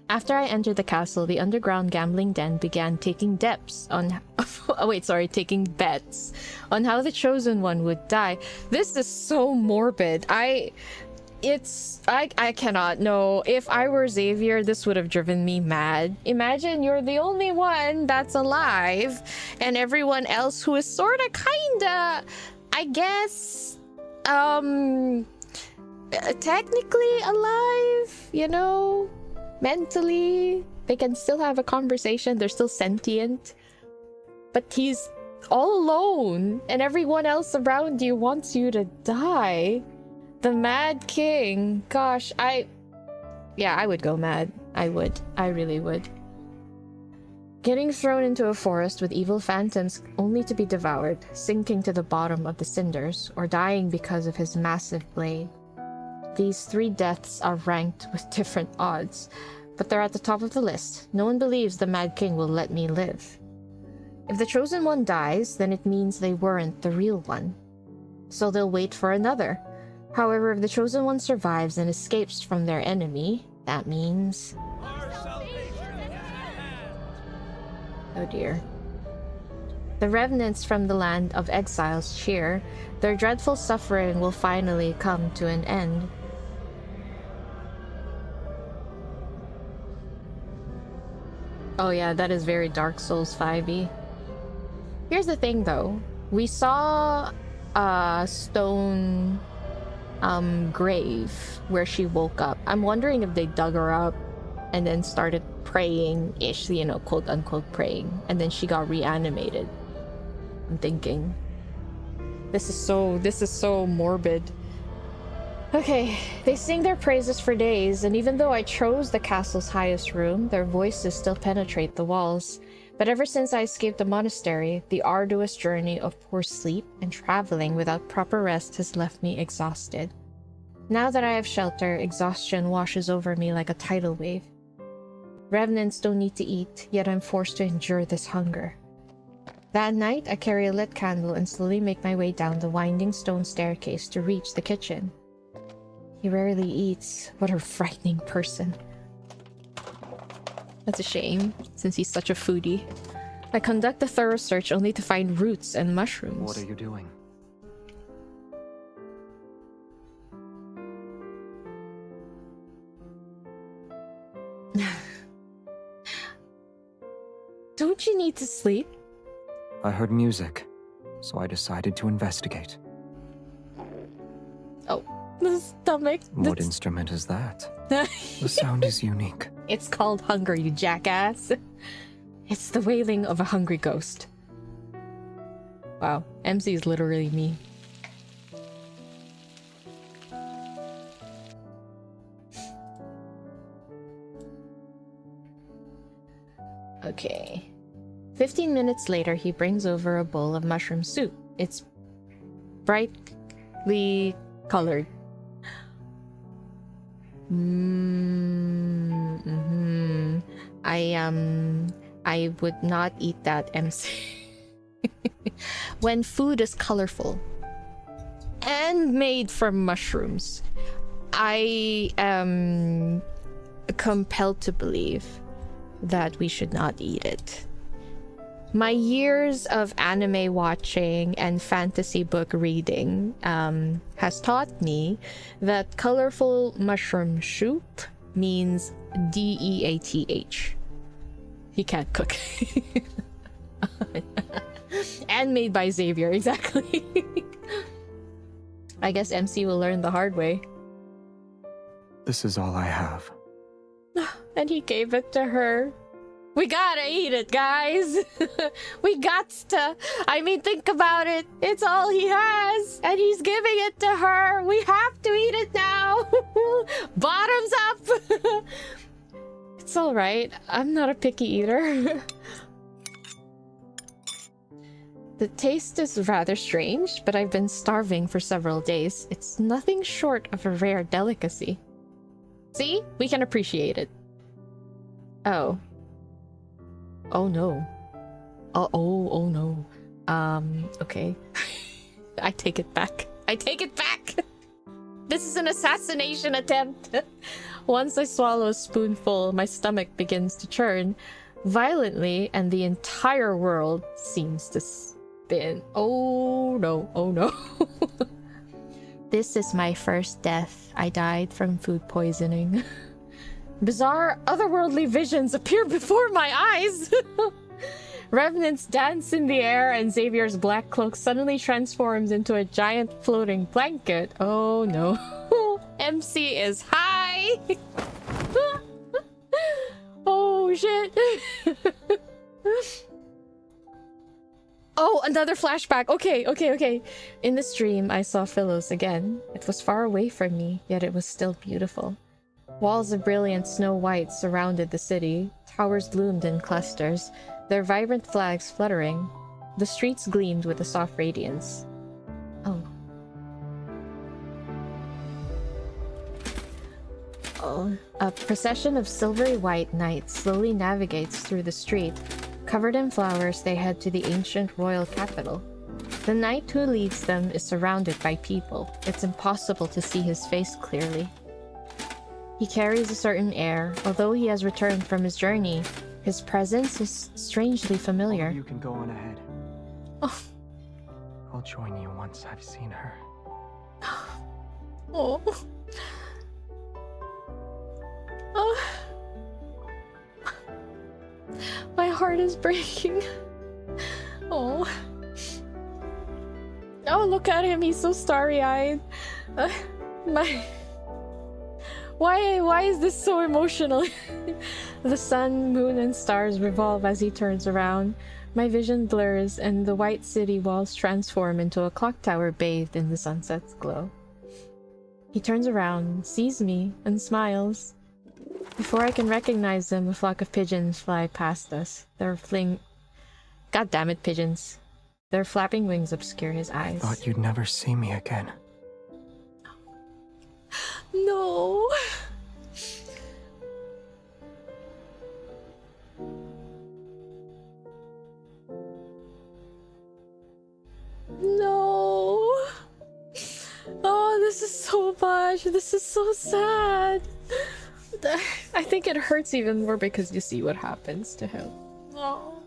After I entered the castle, the underground gambling den began taking bets on taking bets on how the chosen one would die. This is so morbid. I cannot know. If I were Xavier, this would have driven me mad. Imagine you're the only one that's alive, and everyone else who is sorta kinda, I guess, technically alive, you know? Mentally, they can still have a conversation, they're still sentient. But he's all alone, and everyone else around you wants you to die. The Mad King. Gosh, yeah, I would go mad. I would. I really would. Getting thrown into a forest with evil phantoms only to be devoured, sinking to the bottom of the cinders, or dying because of his massive blade. These 3 deaths are ranked with different odds, but they're at the top of the list. No one believes the Mad King will let me live. If the chosen one dies, then it means they weren't the real one. So they'll wait for another. However, if the chosen one survives and escapes from their enemy, that means... Oh dear. The revenants from the land of exiles cheer. Their dreadful suffering will finally come to an end. Oh yeah, that is very Dark Souls 5-y. Here's the thing though. We saw a stone grave where she woke up. I'm wondering if they dug her up and then started praying-ish, you know, quote-unquote praying, and then she got reanimated. I'm thinking. This is so morbid. Okay, they sing their praises for days, and even though I chose the castle's highest room, their voices still penetrate the walls. But ever since I escaped the monastery, the arduous journey of poor sleep and traveling without proper rest has left me exhausted. Now that I have shelter, exhaustion washes over me like a tidal wave. Revenants don't need to eat, yet I'm forced to endure this hunger. That night, I carry a lit candle and slowly make my way down the winding stone staircase to reach the kitchen. He rarely eats. What a frightening person. That's a shame, since he's such a foodie. I conduct a thorough search only to find roots and mushrooms. What are you doing? Don't you need to sleep? I heard music, so I decided to investigate. Oh, the stomach. What instrument is that? The sound is unique. It's called hunger, you jackass. It's the wailing of a hungry ghost. Wow, MC is literally me. Okay. 15 minutes later, he brings over a bowl of mushroom soup. It's brightly colored. I would not eat that, MC. When food is colorful and made from mushrooms, I am compelled to believe that we should not eat it. My years of anime watching and fantasy book reading has taught me that colorful mushroom soup means DEATH. He can't cook. And made by Xavier, exactly. I guess MC will learn the hard way. This is all I have. And he gave it to her. We gotta eat it, guys. We gots to. I mean, think about it. It's all he has, and he's giving it to her. We have to eat it now. Bottoms up. It's all right. I'm not a picky eater. The taste is rather strange, but I've been starving for several days. It's nothing short of a rare delicacy. See? We can appreciate it. Oh. Oh no. Oh no. Okay. I take it back. I take it back! This is an assassination attempt! Once I swallow a spoonful, my stomach begins to churn violently, and the entire world seems to spin. Oh no, oh no. This is my first death. I died from food poisoning. Bizarre, otherworldly visions appear before my eyes! Revenants dance in the air, and Xavier's black cloak suddenly transforms into a giant floating blanket. Oh no. MC is high! Oh shit! Oh, another flashback! Okay. In this dream, I saw Philos again. It was far away from me, yet it was still beautiful. Walls of brilliant snow white surrounded the city. Towers loomed in clusters, their vibrant flags fluttering. The streets gleamed with a soft radiance. Oh. Oh. A procession of silvery white knights slowly navigates through the street. Covered in flowers, they head to the ancient royal capital. The knight who leads them is surrounded by people. It's impossible to see his face clearly. He carries a certain air. Although he has returned from his journey, his presence is strangely familiar. Oh, you can go on ahead. Oh. I'll join you once I've seen her. Oh. Oh. My heart is breaking. Oh. Oh, look at him. He's so starry-eyed. Why is this so emotional? The sun, moon, and stars revolve as he turns around. My vision blurs, and the white city walls transform into a clock tower bathed in the sunset's glow. He turns around, sees me, and smiles. Before I can recognize them, a flock of pigeons fly past us. God damn it, pigeons. Their flapping wings obscure his eyes. I thought you'd never see me again. No. No. Oh, this is so much. This is so sad. I think it hurts even more because you see what happens to him. Oh.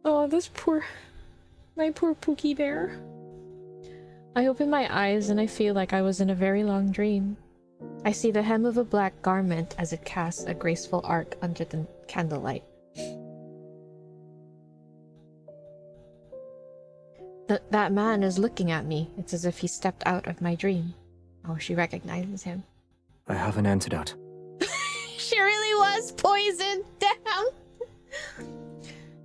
Oh, my poor Pookie Bear. I open my eyes and I feel like I was in a very long dream. I see the hem of a black garment as it casts a graceful arc under the candlelight. That man is looking at me. It's as if he stepped out of my dream. Oh, she recognizes him. I have an antidote. She really was poisoned! Damn!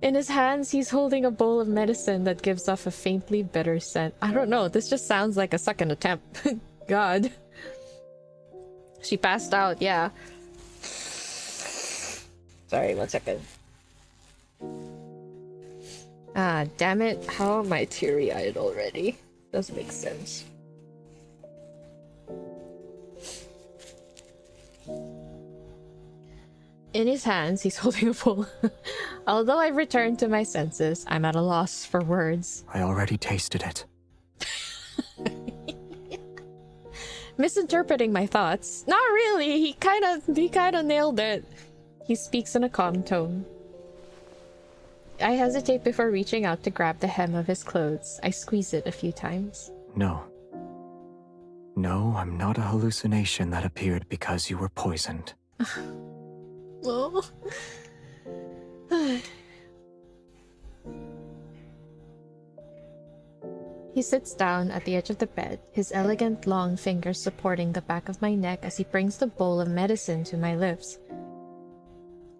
In his hands, he's holding a bowl of medicine that gives off a faintly bitter scent. I don't know, this just sounds like a second attempt. God. She passed out, yeah. Sorry, 1 second. Ah, damn it. How am I teary-eyed already? Does make sense. In his hands, he's holding a bowl. Although I've returned to my senses, I'm at a loss for words. I already tasted it. Misinterpreting my thoughts. Not really. He kind of nailed it. He speaks in a calm tone. I hesitate before reaching out to grab the hem of his clothes. I squeeze it a few times. No. No, I'm not a hallucination that appeared because you were poisoned. Oh. He sits down at the edge of the bed, his elegant long fingers supporting the back of my neck as he brings the bowl of medicine to my lips.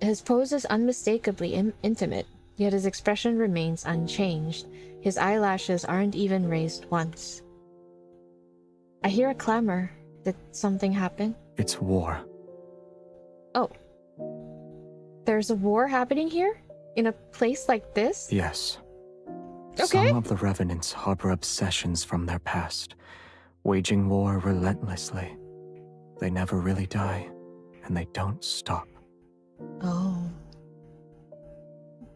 His pose is unmistakably intimate, yet his expression remains unchanged. His eyelashes aren't even raised once. I hear a clamor. Did something happen? It's war. Oh. There's a war happening here? In a place like this? Yes. Okay. Some of the Revenants harbor obsessions from their past, waging war relentlessly. They never really die, and they don't stop. Oh.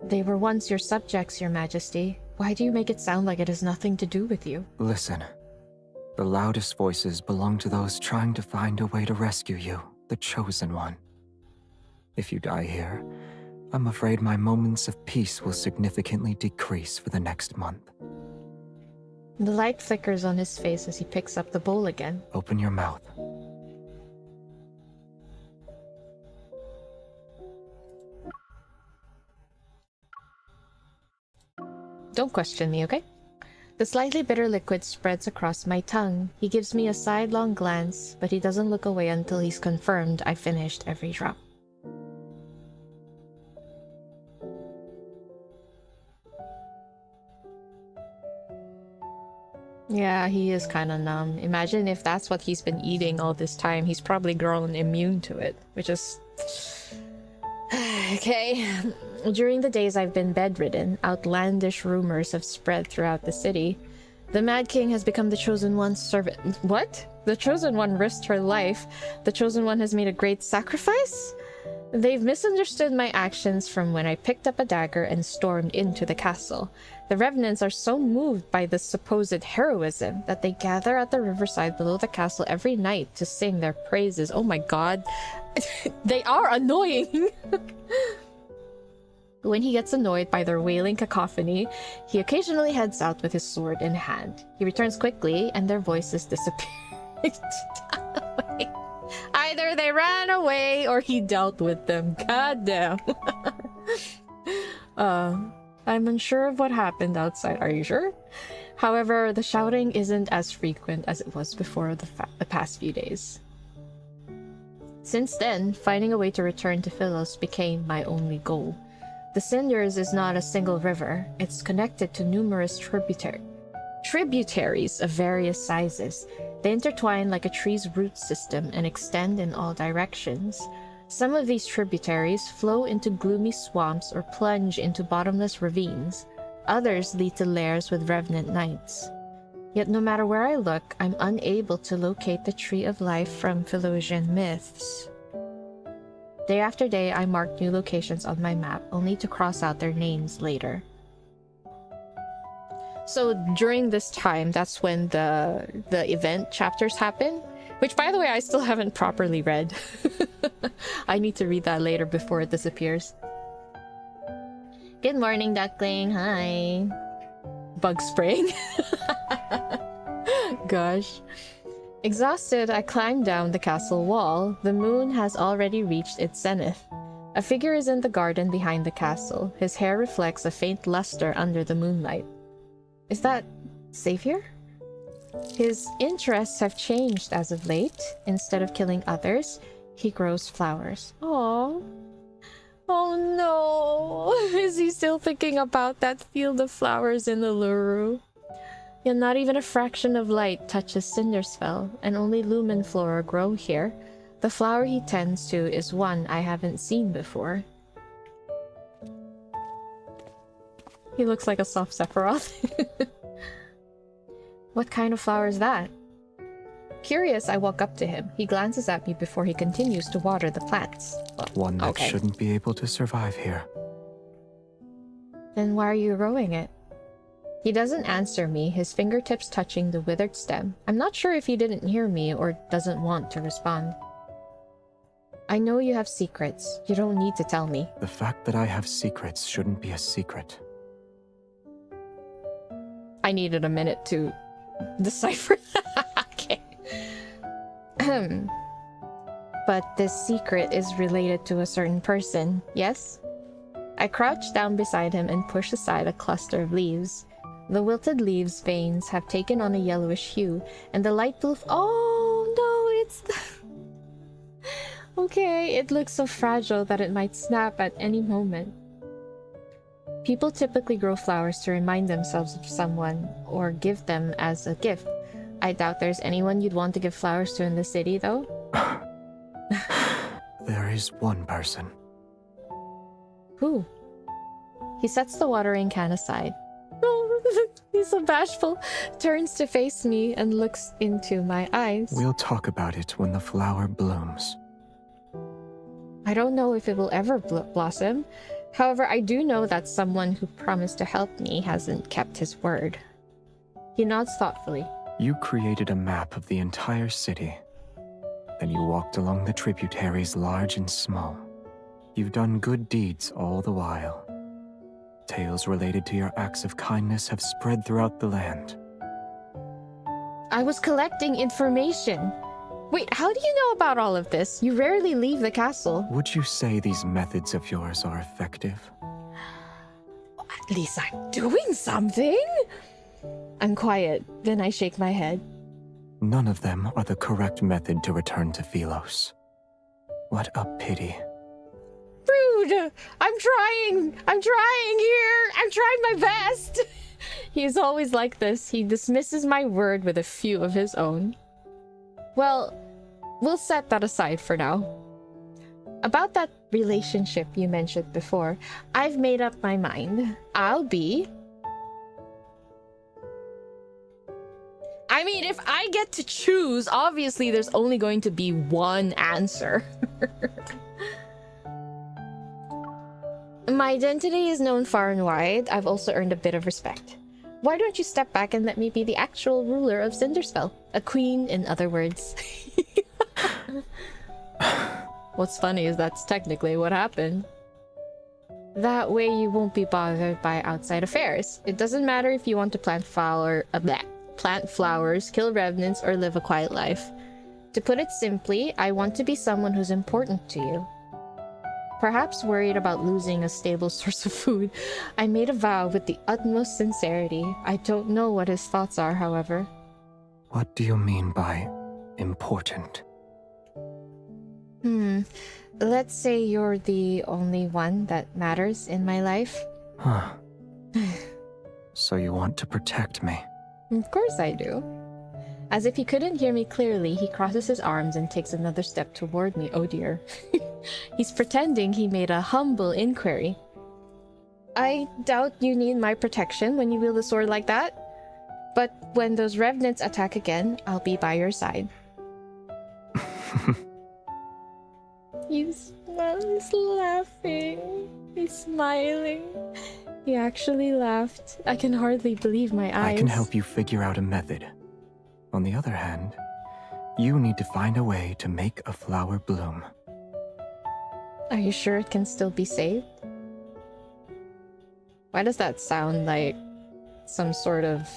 They were once your subjects, Your Majesty. Why do you make it sound like it has nothing to do with you? Listen, The loudest voices belong to those trying to find a way to rescue you, the Chosen One. If you die here, I'm afraid my moments of peace will significantly decrease for the next month. The light flickers on his face as he picks up the bowl again. Open your mouth. Don't question me, okay? The slightly bitter liquid spreads across my tongue. He gives me a sidelong glance, but he doesn't look away until he's confirmed I finished every drop. Yeah, he is kind of numb. Imagine if that's what he's been eating all this time. He's probably grown immune to it, which is... Okay. During the days I've been bedridden, outlandish rumors have spread throughout the city. The Mad King has become the Chosen One's servant. What? The Chosen One risked her life. The Chosen One has made a great sacrifice? They've misunderstood my actions from when I picked up a dagger and stormed into the castle. The revenants are so moved by this supposed heroism that they gather at the riverside below the castle every night to sing their praises. Oh my god. They are annoying! When he gets annoyed by their wailing cacophony, he occasionally heads out with his sword in hand. He returns quickly, and their voices disappear. Either they ran away, or he dealt with them. God damn. I'm unsure of what happened outside. Are you sure? However, the shouting isn't as frequent as it was before the past few days. Since then, finding a way to return to Philos became my only goal. The Cinders is not a single river. It's connected to numerous tributaries of various sizes. They intertwine like a tree's root system and extend in all directions. Some of these tributaries flow into gloomy swamps or plunge into bottomless ravines. Others lead to lairs with revenant knights. Yet no matter where I look, I'm unable to locate the Tree of Life from Philosian myths. Day after day, I mark new locations on my map, only to cross out their names later. So during this time, that's when the event chapters happen, which, by the way, I still haven't properly read. I need to read that later before it disappears. Good morning, duckling. Hi. Bug spraying. Gosh. Exhausted, I climb down the castle wall. The moon has already reached its zenith. A figure is in the garden behind the castle. His hair reflects a faint luster under the moonlight. Is that Xavier? His interests have changed as of late. Instead of killing others, he grows flowers. Aww. Oh no! Is he still thinking about that field of flowers in Uluru? Yet not even a fraction of light touches Cindersfell, and only lumen flora grow here. The flower he tends to is one I haven't seen before. He looks like a soft Sephiroth. What kind of flower is that? Curious, I walk up to him. He glances at me before he continues to water the plants. Well, one that okay. Shouldn't be able to survive here. Then why are you growing it? He doesn't answer me, his fingertips touching the withered stem. I'm not sure if he didn't hear me or doesn't want to respond. I know you have secrets. You don't need to tell me. The fact that I have secrets shouldn't be a secret. I needed a minute to decipher. Okay. But this secret is related to a certain person, yes? I crouch down beside him and push aside a cluster of leaves. The wilted leaves' veins have taken on a yellowish hue, and the light blue... Oh, no, it's... Okay, it looks so fragile that it might snap at any moment. People typically grow flowers to remind themselves of someone, or give them as a gift. I doubt there's anyone you'd want to give flowers to in the city, though. There is one person. Who? He sets the watering can aside. Oh, he's so bashful. Turns to face me and looks into my eyes. We'll talk about it when the flower blooms. I don't know if it will ever blossom. However, I do know that someone who promised to help me hasn't kept his word. He nods thoughtfully. You created a map of the entire city. Then you walked along the tributaries large and small. You've done good deeds all the while. Tales related to your acts of kindness have spread throughout the land. I was collecting information. Wait, how do you know about all of this? You rarely leave the castle. Would you say these methods of yours are effective? At least I'm doing something. I'm quiet, then I shake my head. None of them are the correct method to return to Philos. What a pity. Rude! I'm trying here! I'm trying my best! He's always like this. He dismisses my word with a few of his own. Well, we'll set that aside for now. About that relationship you mentioned before, I've made up my mind. I mean, if I get to choose, obviously there's only going to be one answer. My identity is known far and wide. I've also earned a bit of respect. Why don't you step back and let me be the actual ruler of Cindersfell? A queen, in other words. What's funny is that's technically what happened. That way you won't be bothered by outside affairs. It doesn't matter if you want to plant flowers, kill revenants, or live a quiet life. To put it simply, I want to be someone who's important to you. Perhaps worried about losing a stable source of food, I made a vow with the utmost sincerity. I don't know what his thoughts are, however. What do you mean by important? Let's say you're the only one that matters in my life. Huh. So you want to protect me? Of course I do. As if he couldn't hear me clearly, he crosses his arms and takes another step toward me. Oh dear. He's pretending he made a humble inquiry. I doubt you need my protection when you wield a sword like that. But when those revenants attack again, I'll be by your side. He's laughing. He's smiling. He actually laughed. I can hardly believe my eyes. I can help you figure out a method. On the other hand, you need to find a way to make a flower bloom. Are you sure it can still be saved? Why does that sound like some sort of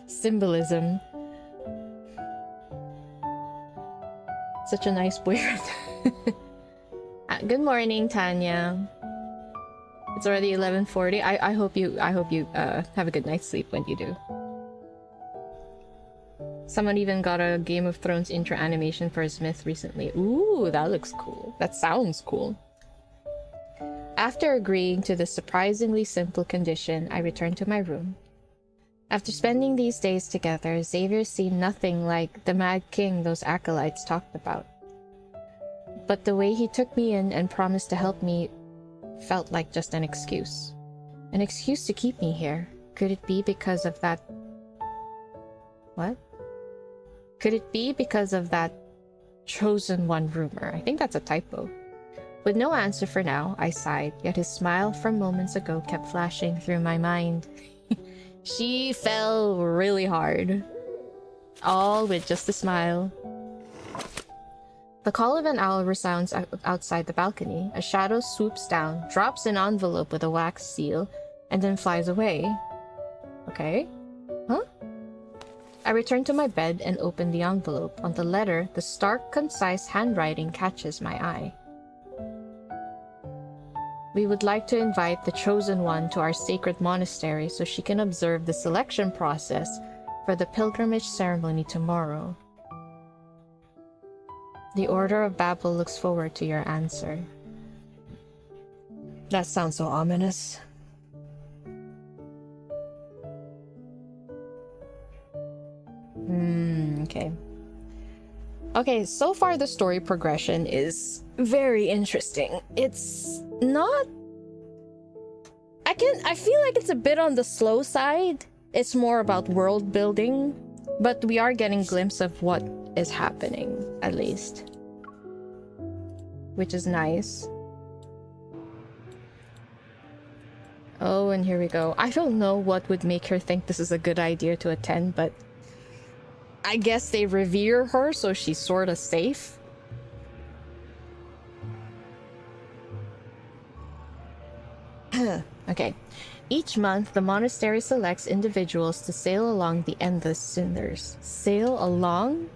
symbolism? Such a nice word. Good morning, Tanya. It's already 11:40. I hope you have a good night's sleep when you do. Someone even got a Game of Thrones intro animation for his myth recently. Ooh, that looks cool. That sounds cool. After agreeing to this surprisingly simple condition, I returned to my room. After spending these days together, Xavier seemed nothing like the Mad King those acolytes talked about. But the way he took me in and promised to help me felt like just an excuse. An excuse to keep me here. Could it be because of that... What? Could it be because of that chosen one rumor? I think that's a typo. With no answer for now, I sighed, yet his smile from moments ago kept flashing through my mind. She fell really hard. All with just a smile. The call of an owl resounds outside the balcony. A shadow swoops down, drops an envelope with a wax seal, and then flies away. Okay. Huh? I return to my bed and open the envelope. On the letter, the stark, concise handwriting catches my eye. We would like to invite the Chosen One to our sacred monastery so she can observe the selection process for the pilgrimage ceremony tomorrow. The Order of Babel looks forward to your answer. That sounds so ominous. Okay. Okay, so far the story progression is very interesting. It's not... I feel like it's a bit on the slow side. It's more about world building, but we are getting a glimpse of what is happening, at least. Which is nice. Oh, and here we go. I don't know what would make her think this is a good idea to attend, but I guess they revere her, so she's sort of safe. Okay. Each month, the monastery selects individuals to sail along the endless cinders. Sail along?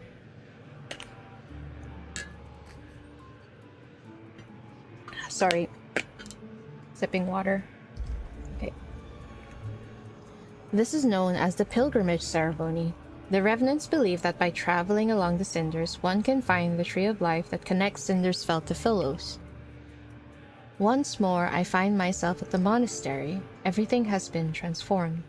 Sorry. Sipping water. Okay. This is known as the pilgrimage ceremony. The revenants believe that by traveling along the cinders, one can find the tree of life that connects Cindersfell to Philos. Once more, I find myself at the monastery. Everything has been transformed.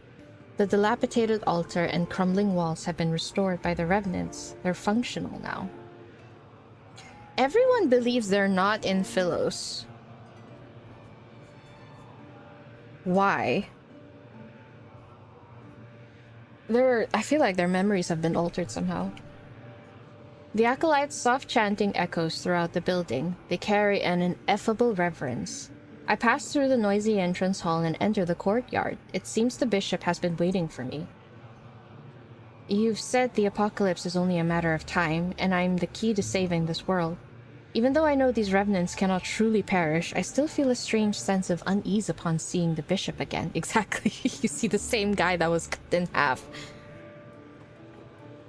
The dilapidated altar and crumbling walls have been restored by the revenants. They're functional now. Everyone believes they're not in Philos. Why? I feel like their memories have been altered somehow. The acolytes' soft chanting echoes throughout the building. They carry an ineffable reverence. I pass through the noisy entrance hall and enter the courtyard. It seems the bishop has been waiting for me. You've said the apocalypse is only a matter of time, and I'm the key to saving this world. Even though I know these revenants cannot truly perish, I still feel a strange sense of unease upon seeing the bishop again. Exactly. You see the same guy that was cut in half.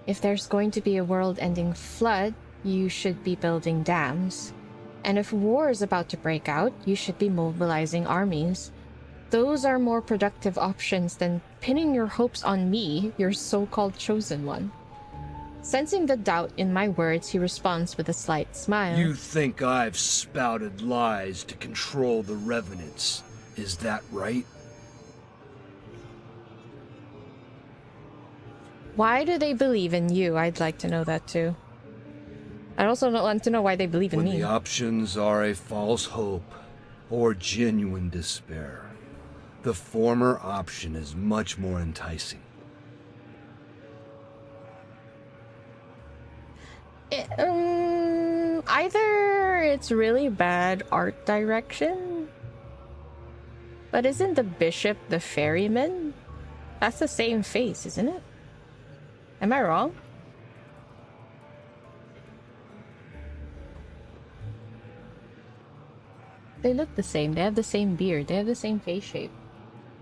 If there's going to be a world-ending flood, you should be building dams. And if war is about to break out, you should be mobilizing armies. Those are more productive options than pinning your hopes on me, your so-called chosen one. Sensing the doubt in my words, he responds with a slight smile. You think I've spouted lies to control the revenants, is that right? Why do they believe in you? I'd like to know that too. I also want to know why they believe in me. When the options are a false hope or genuine despair, the former option is much more enticing. Either it's really bad art direction, but isn't the bishop the ferryman? That's the same face, isn't it? Am I wrong? They look the same. They have the same beard. They have the same face shape.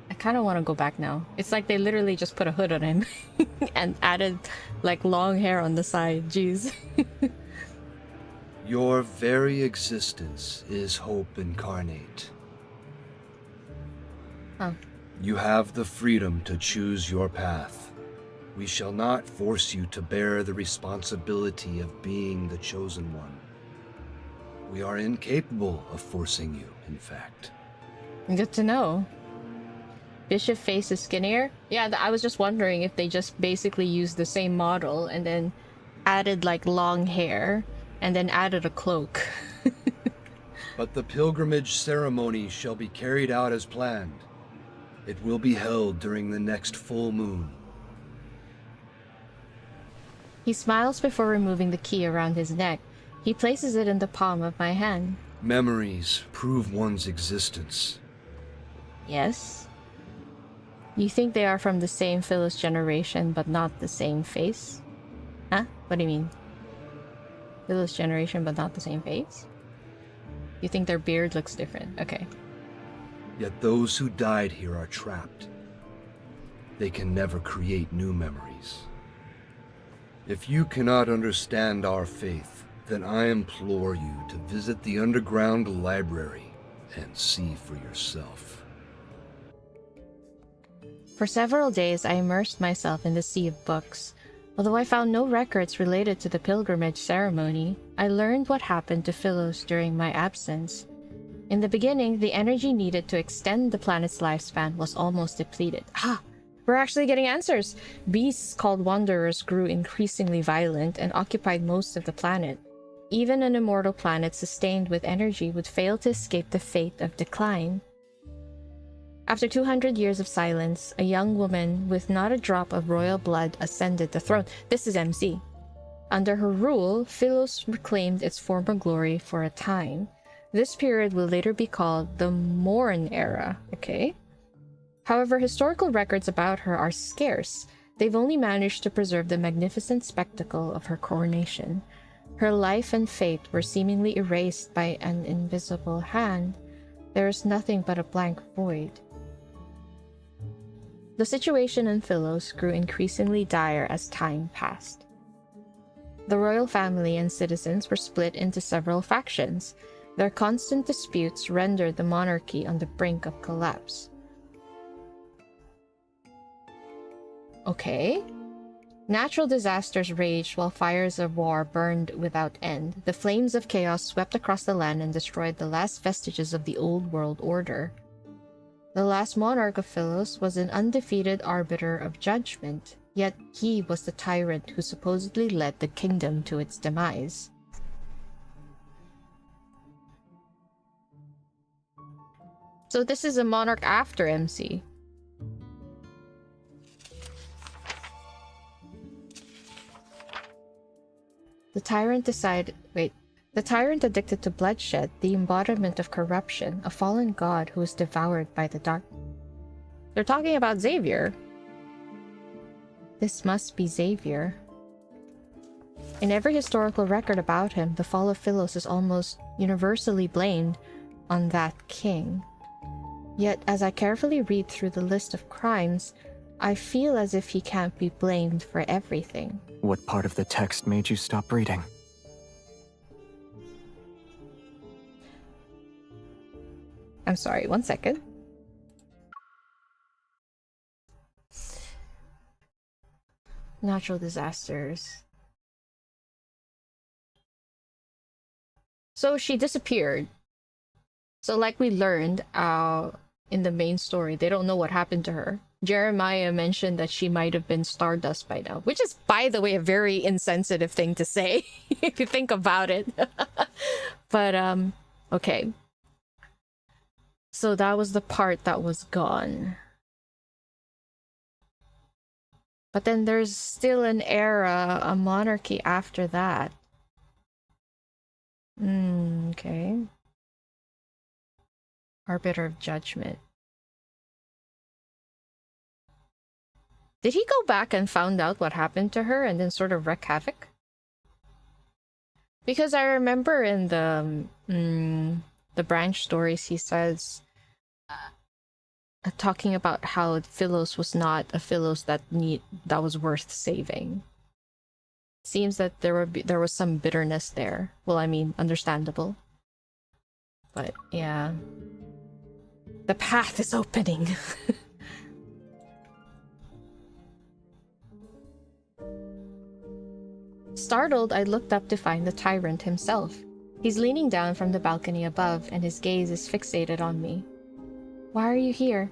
I kind of want to go back now. It's like they literally just put a hood on him and added like long hair on the side. Jeez. Your very existence is hope incarnate. Huh. You have the freedom to choose your path. We shall not force you to bear the responsibility of being the chosen one. We are incapable of forcing you, in fact. Good to know. Bishop face is skinnier? Yeah, I was just wondering if they just basically used the same model and then added like long hair and then added a cloak. But the pilgrimage ceremony shall be carried out as planned. It will be held during the next full moon. He smiles before removing the key around his neck. He places it in the palm of my hand. Memories prove one's existence. Yes? You think they are from the same Philos generation, but not the same face? Huh? What do you mean? Philos generation, but not the same face? You think their beard looks different? Okay. Yet those who died here are trapped. They can never create new memories. If you cannot understand our faith, then I implore you to visit the underground library and see for yourself. For several days, I immersed myself in the sea of books. Although I found no records related to the pilgrimage ceremony, I learned what happened to Philos during my absence. In the beginning, the energy needed to extend the planet's lifespan was almost depleted. We're actually getting answers! Beasts called wanderers grew increasingly violent and occupied most of the planet. Even an immortal planet sustained with energy would fail to escape the fate of decline. After 200 years of silence, a young woman with not a drop of royal blood ascended the throne. This is MC. Under her rule, Philos reclaimed its former glory for a time. This period will later be called the Morn Era. Okay. However, historical records about her are scarce. They've only managed to preserve the magnificent spectacle of her coronation. Her life and fate were seemingly erased by an invisible hand. There is nothing but a blank void. The situation in Philos grew increasingly dire as time passed. The royal family and citizens were split into several factions. Their constant disputes rendered the monarchy on the brink of collapse. Okay. Natural disasters raged while fires of war burned without end. The flames of chaos swept across the land and destroyed the last vestiges of the old world order. The last monarch of Philos was an undefeated arbiter of judgment, yet he was the tyrant who supposedly led the kingdom to its demise. So this is a monarch after MC. The tyrant addicted to bloodshed, the embodiment of corruption, a fallen god who was devoured by the dark. They're talking about Xavier. This must be Xavier. In every historical record about him, the fall of Philos is almost universally blamed on that king. Yet, as I carefully read through the list of crimes, I feel as if he can't be blamed for everything. What part of the text made you stop reading? I'm sorry, 1 second. Natural disasters. So she disappeared. So like we learned in the main story, they don't know what happened to her. Jeremiah mentioned that she might have been stardust by now, which is, by the way, a very insensitive thing to say if you think about it. But okay. So that was the part that was gone. But then there's still an era, a monarchy after that. Okay. Arbiter of judgment. Did he go back and found out what happened to her and then sort of wreak havoc? Because I remember in the branch stories, he says talking about how Philos was not a Philos that was worth saving. Seems that there was some bitterness there. Well, I mean, understandable. But yeah, the path is opening. Startled, I looked up to find the tyrant himself. He's leaning down from the balcony above, and his gaze is fixated on me. Why are you here?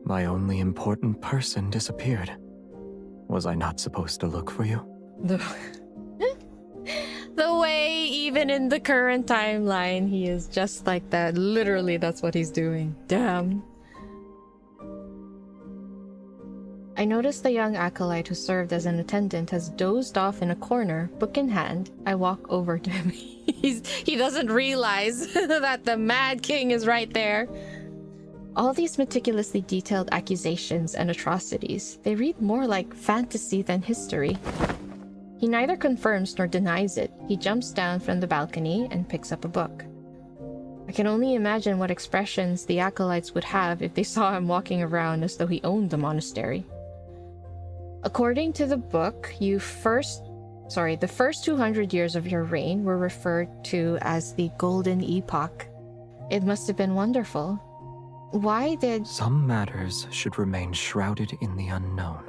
My only important person disappeared. Was I not supposed to look for you? The way, even in the current timeline, he is just like that. Literally, that's what he's doing. Damn. I noticed the young acolyte who served as an attendant has dozed off in a corner, book in hand. I walk over to him. He doesn't realize that the Mad King is right there. All these meticulously detailed accusations and atrocities, they read more like fantasy than history. He neither confirms nor denies it. He jumps down from the balcony and picks up a book. I can only imagine what expressions the acolytes would have if they saw him walking around as though he owned the monastery. According to the book, the first 200 years of your reign were referred to as the Golden Epoch. It must have been wonderful. Why did... Some matters should remain shrouded in the unknown.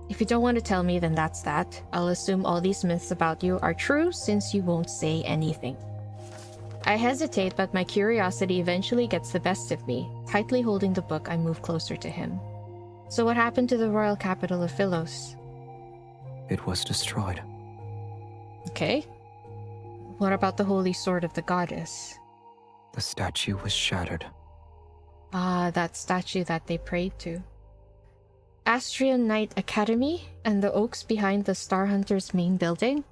If you don't want to tell me, then that's that. I'll assume all these myths about you are true since you won't say anything. I hesitate, but my curiosity eventually gets the best of me. Tightly holding the book, I move closer to him. So what happened to the royal capital of Philos? It was destroyed. Okay. What about the holy sword of the goddess? The statue was shattered. Ah, that statue that they prayed to. Astrian Knight Academy and the oaks behind the Star Hunter's main building?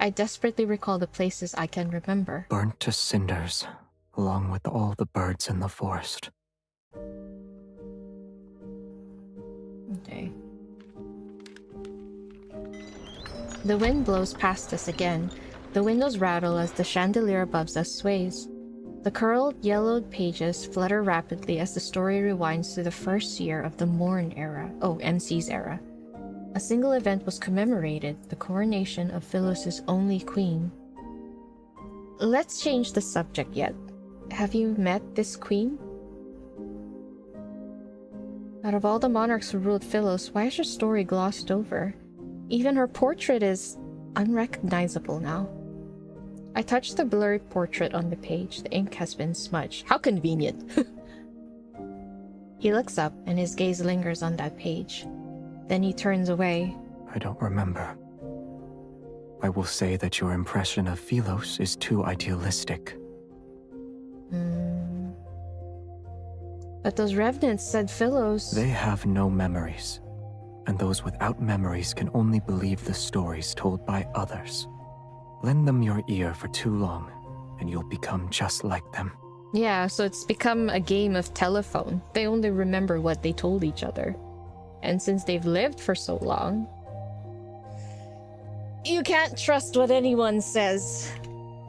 I desperately recall the places I can remember. Burnt to cinders, along with all the birds in the forest. Okay. The wind blows past us again. The windows rattle as the chandelier above us sways. The curled, yellowed pages flutter rapidly as the story rewinds to the first year of the Morn era. Oh, MC's era. A single event was commemorated, the coronation of Phyllis's only queen. Let's change the subject yet. Have you met this queen? Out of all the monarchs who ruled Phyllis, why is her story glossed over? Even her portrait is unrecognizable now. I touch the blurry portrait on the page. The ink has been smudged. How convenient. He looks up and his gaze lingers on that page. Then he turns away. I don't remember. I will say that your impression of Philos is too idealistic. But those revenants said Philos... They have no memories. And those without memories can only believe the stories told by others. Lend them your ear for too long, and you'll become just like them. Yeah, so it's become a game of telephone. They only remember what they told each other. And since they've lived for so long... You can't trust what anyone says.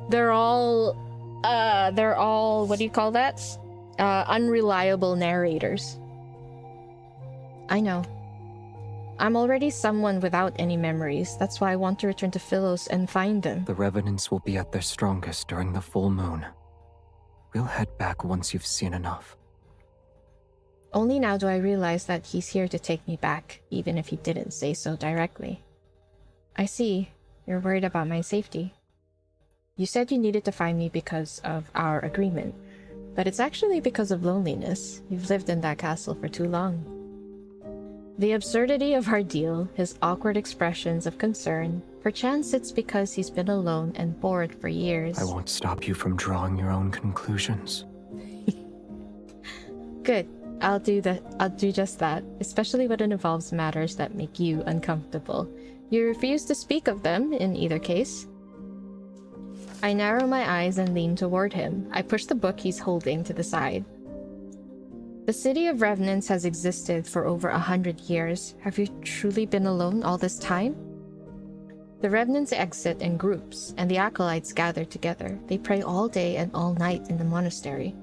They're all, what do you call that? Unreliable narrators. I know. I'm already someone without any memories. That's why I want to return to Philos and find them. The revenants will be at their strongest during the full moon. We'll head back once you've seen enough. Only now do I realize that he's here to take me back, even if he didn't say so directly. I see. You're worried about my safety. You said you needed to find me because of our agreement, but it's actually because of loneliness. You've lived in that castle for too long. The absurdity of our deal, his awkward expressions of concern, perchance it's because he's been alone and bored for years. I won't stop you from drawing your own conclusions. Good. I'll do just that, especially when it involves matters that make you uncomfortable. You refuse to speak of them, in either case. I narrow my eyes and lean toward him. I push the book he's holding to the side. The city of Revenants has existed for over 100 years. Have you truly been alone all this time? The Revenants exit in groups, and the acolytes gather together. They pray all day and all night in the monastery.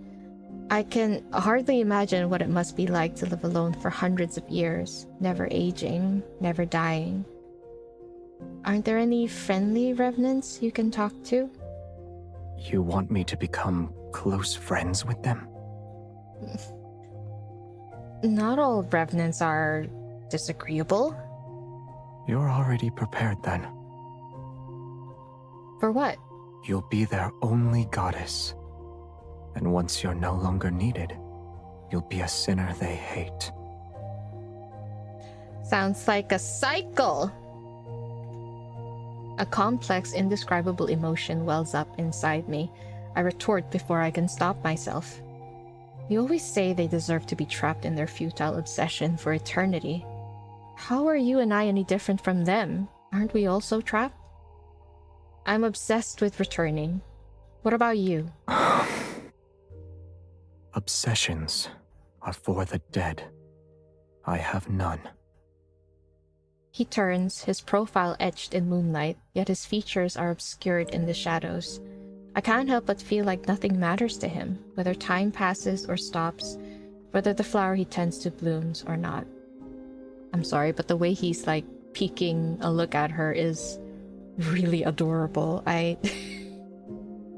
I can hardly imagine what it must be like to live alone for hundreds of years, never aging, never dying. Aren't there any friendly Revenants you can talk to? You want me to become close friends with them? Not all Revenants are disagreeable. You're already prepared then. For what? You'll be their only goddess. And once you're no longer needed, you'll be a sinner they hate. Sounds like a cycle! A complex, indescribable emotion wells up inside me. I retort before I can stop myself. You always say they deserve to be trapped in their futile obsession for eternity. How are you and I any different from them? Aren't we also trapped? I'm obsessed with returning. What about you? Obsessions are for the dead. I have none. He turns, his profile etched in moonlight, yet his features are obscured in the shadows. I can't help but feel like nothing matters to him, whether time passes or stops, whether the flower he tends to blooms or not. I'm sorry, but the way he's like peeking a look at her is really adorable.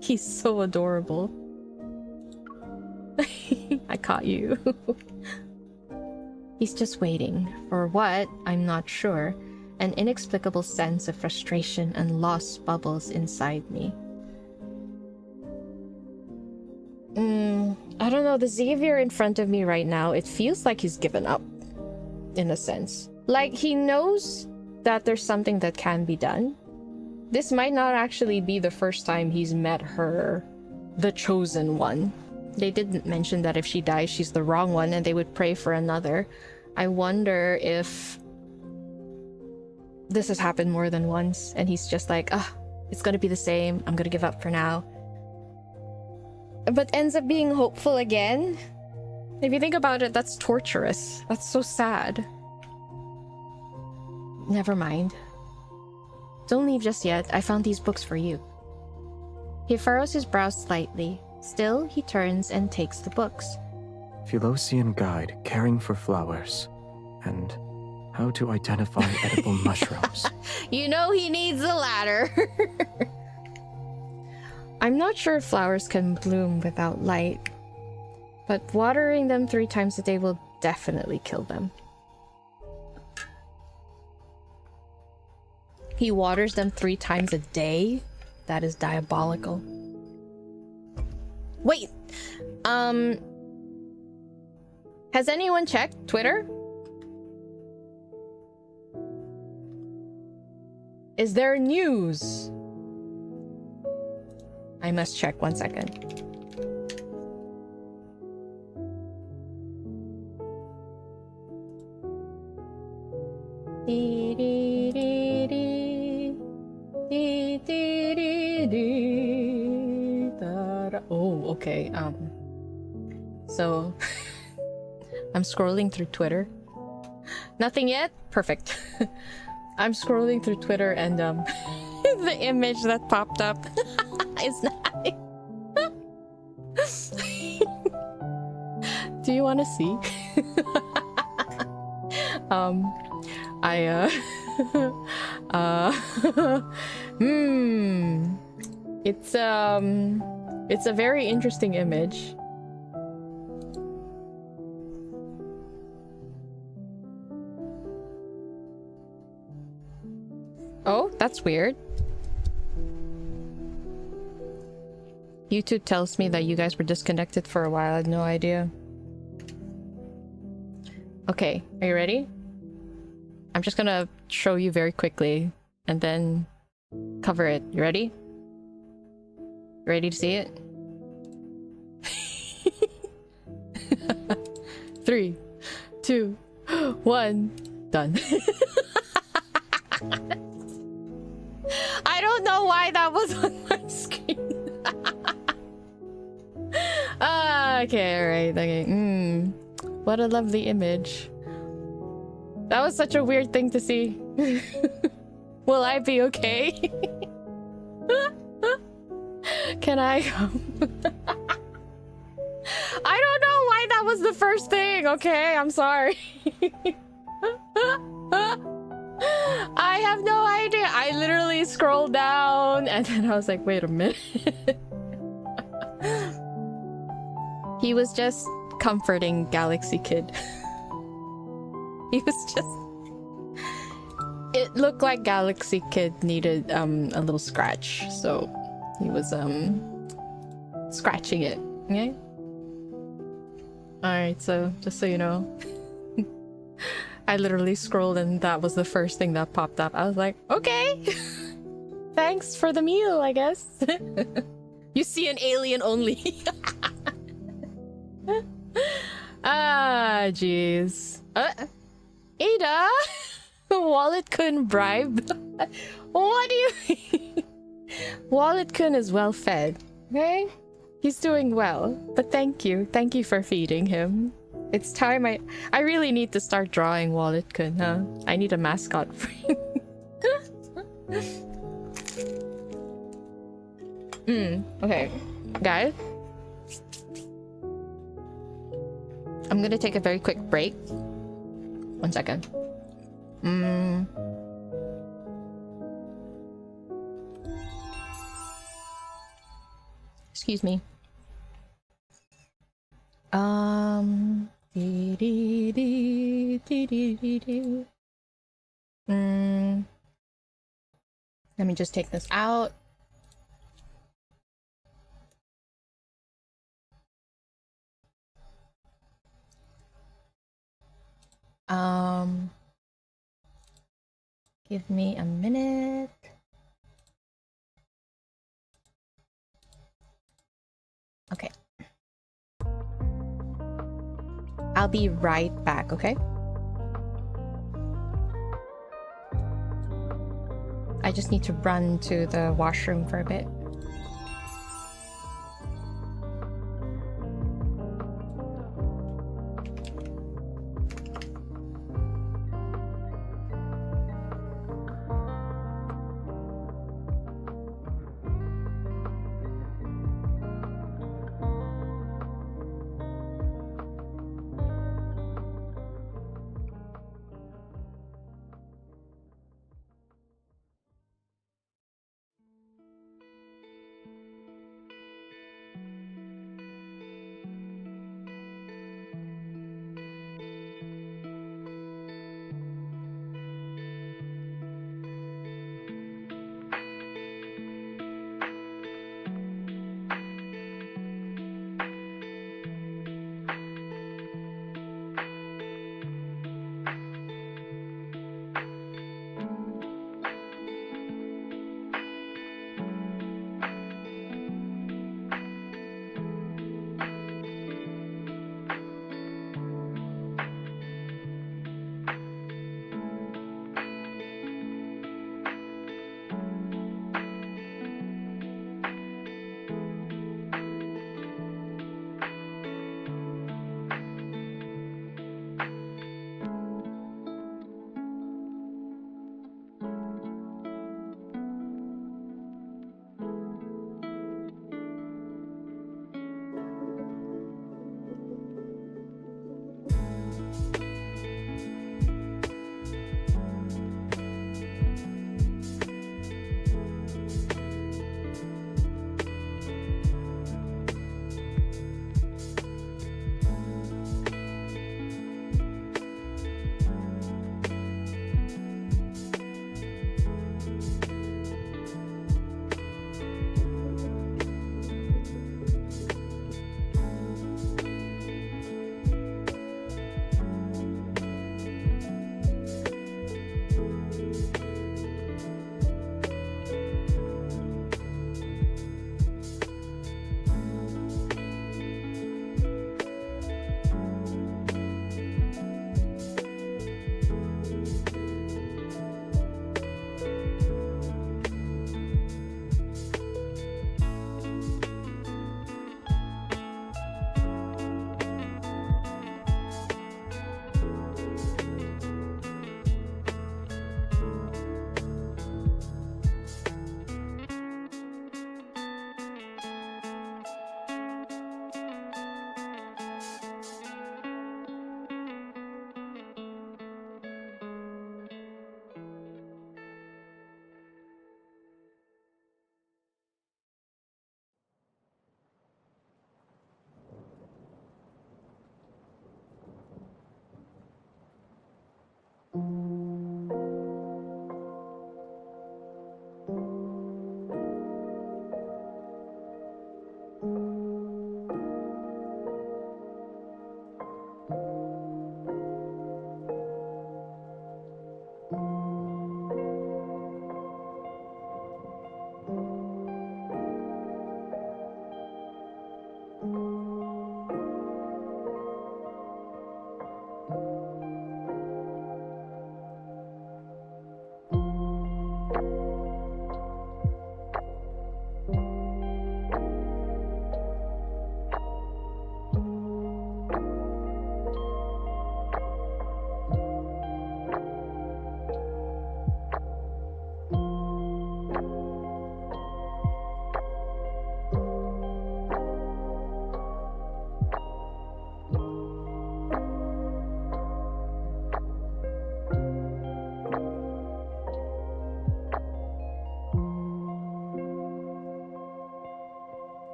He's so adorable. I caught you. He's just waiting. For what? I'm not sure. An inexplicable sense of frustration and loss bubbles inside me. I don't know, the Xavier in front of me right now, it feels like he's given up, in a sense. Like, he knows that there's something that can be done. This might not actually be the first time he's met her, the chosen one. They didn't mention that if she dies, she's the wrong one, and they would pray for another. I wonder if this has happened more than once, and he's just like, it's gonna be the same, I'm gonna give up for now. But ends up being hopeful again? If you think about it, that's torturous. That's so sad. Never mind. Don't leave just yet. I found these books for you. He furrows his brows slightly. Still, he turns and takes the books. Phyllosian Guide, Caring for Flowers, and How to Identify Edible Mushrooms. You know he needs a ladder. I'm not sure if flowers can bloom without light, but watering them 3 times a day will definitely kill them. He waters them 3 times a day? That is diabolical. Wait! Has anyone checked Twitter? Is there news? I must check, 1 second. Oh, okay. So I'm scrolling through Twitter. Nothing yet? Perfect. I'm scrolling through Twitter and the image that popped up is nice. Do you want to see? It's a very interesting image. Oh, that's weird. YouTube tells me that you guys were disconnected for a while. I had no idea. Okay, are you ready? I'm just gonna show you very quickly and then cover it. You ready? Ready to see it? 3, 2, 1, done. I don't know why that was on my screen. Okay, alright, okay. What a lovely image. That was such a weird thing to see. Will I be okay? Can I come? I don't know why that was the first thing, okay? I'm sorry. I have no idea. I literally scrolled down and then I was like, wait a minute. He was just comforting Galaxy Kid. He was just... It looked like Galaxy Kid needed a little scratch, so he was scratching it, okay? Alright, so just so you know, I literally scrolled and that was the first thing that popped up. I was like, okay! Thanks for the meal, I guess. You see an alien only. Ah, jeez. Ada! 𝓲𝓮𝓻 𝓵𝓲𝓮𝓵. What do you mean? 𝓲𝓮𝓻 is well fed, okay? He's doing well, but thank you. Thank you for feeding him. It's time I really need to start drawing 𝓲𝓮𝓻, huh? I need a mascot for him. Okay. Guys. I'm gonna take a very quick break. 1 second. Excuse me. Let me just take this out. Give me a minute. Okay. I'll be right back, okay? I just need to run to the washroom for a bit.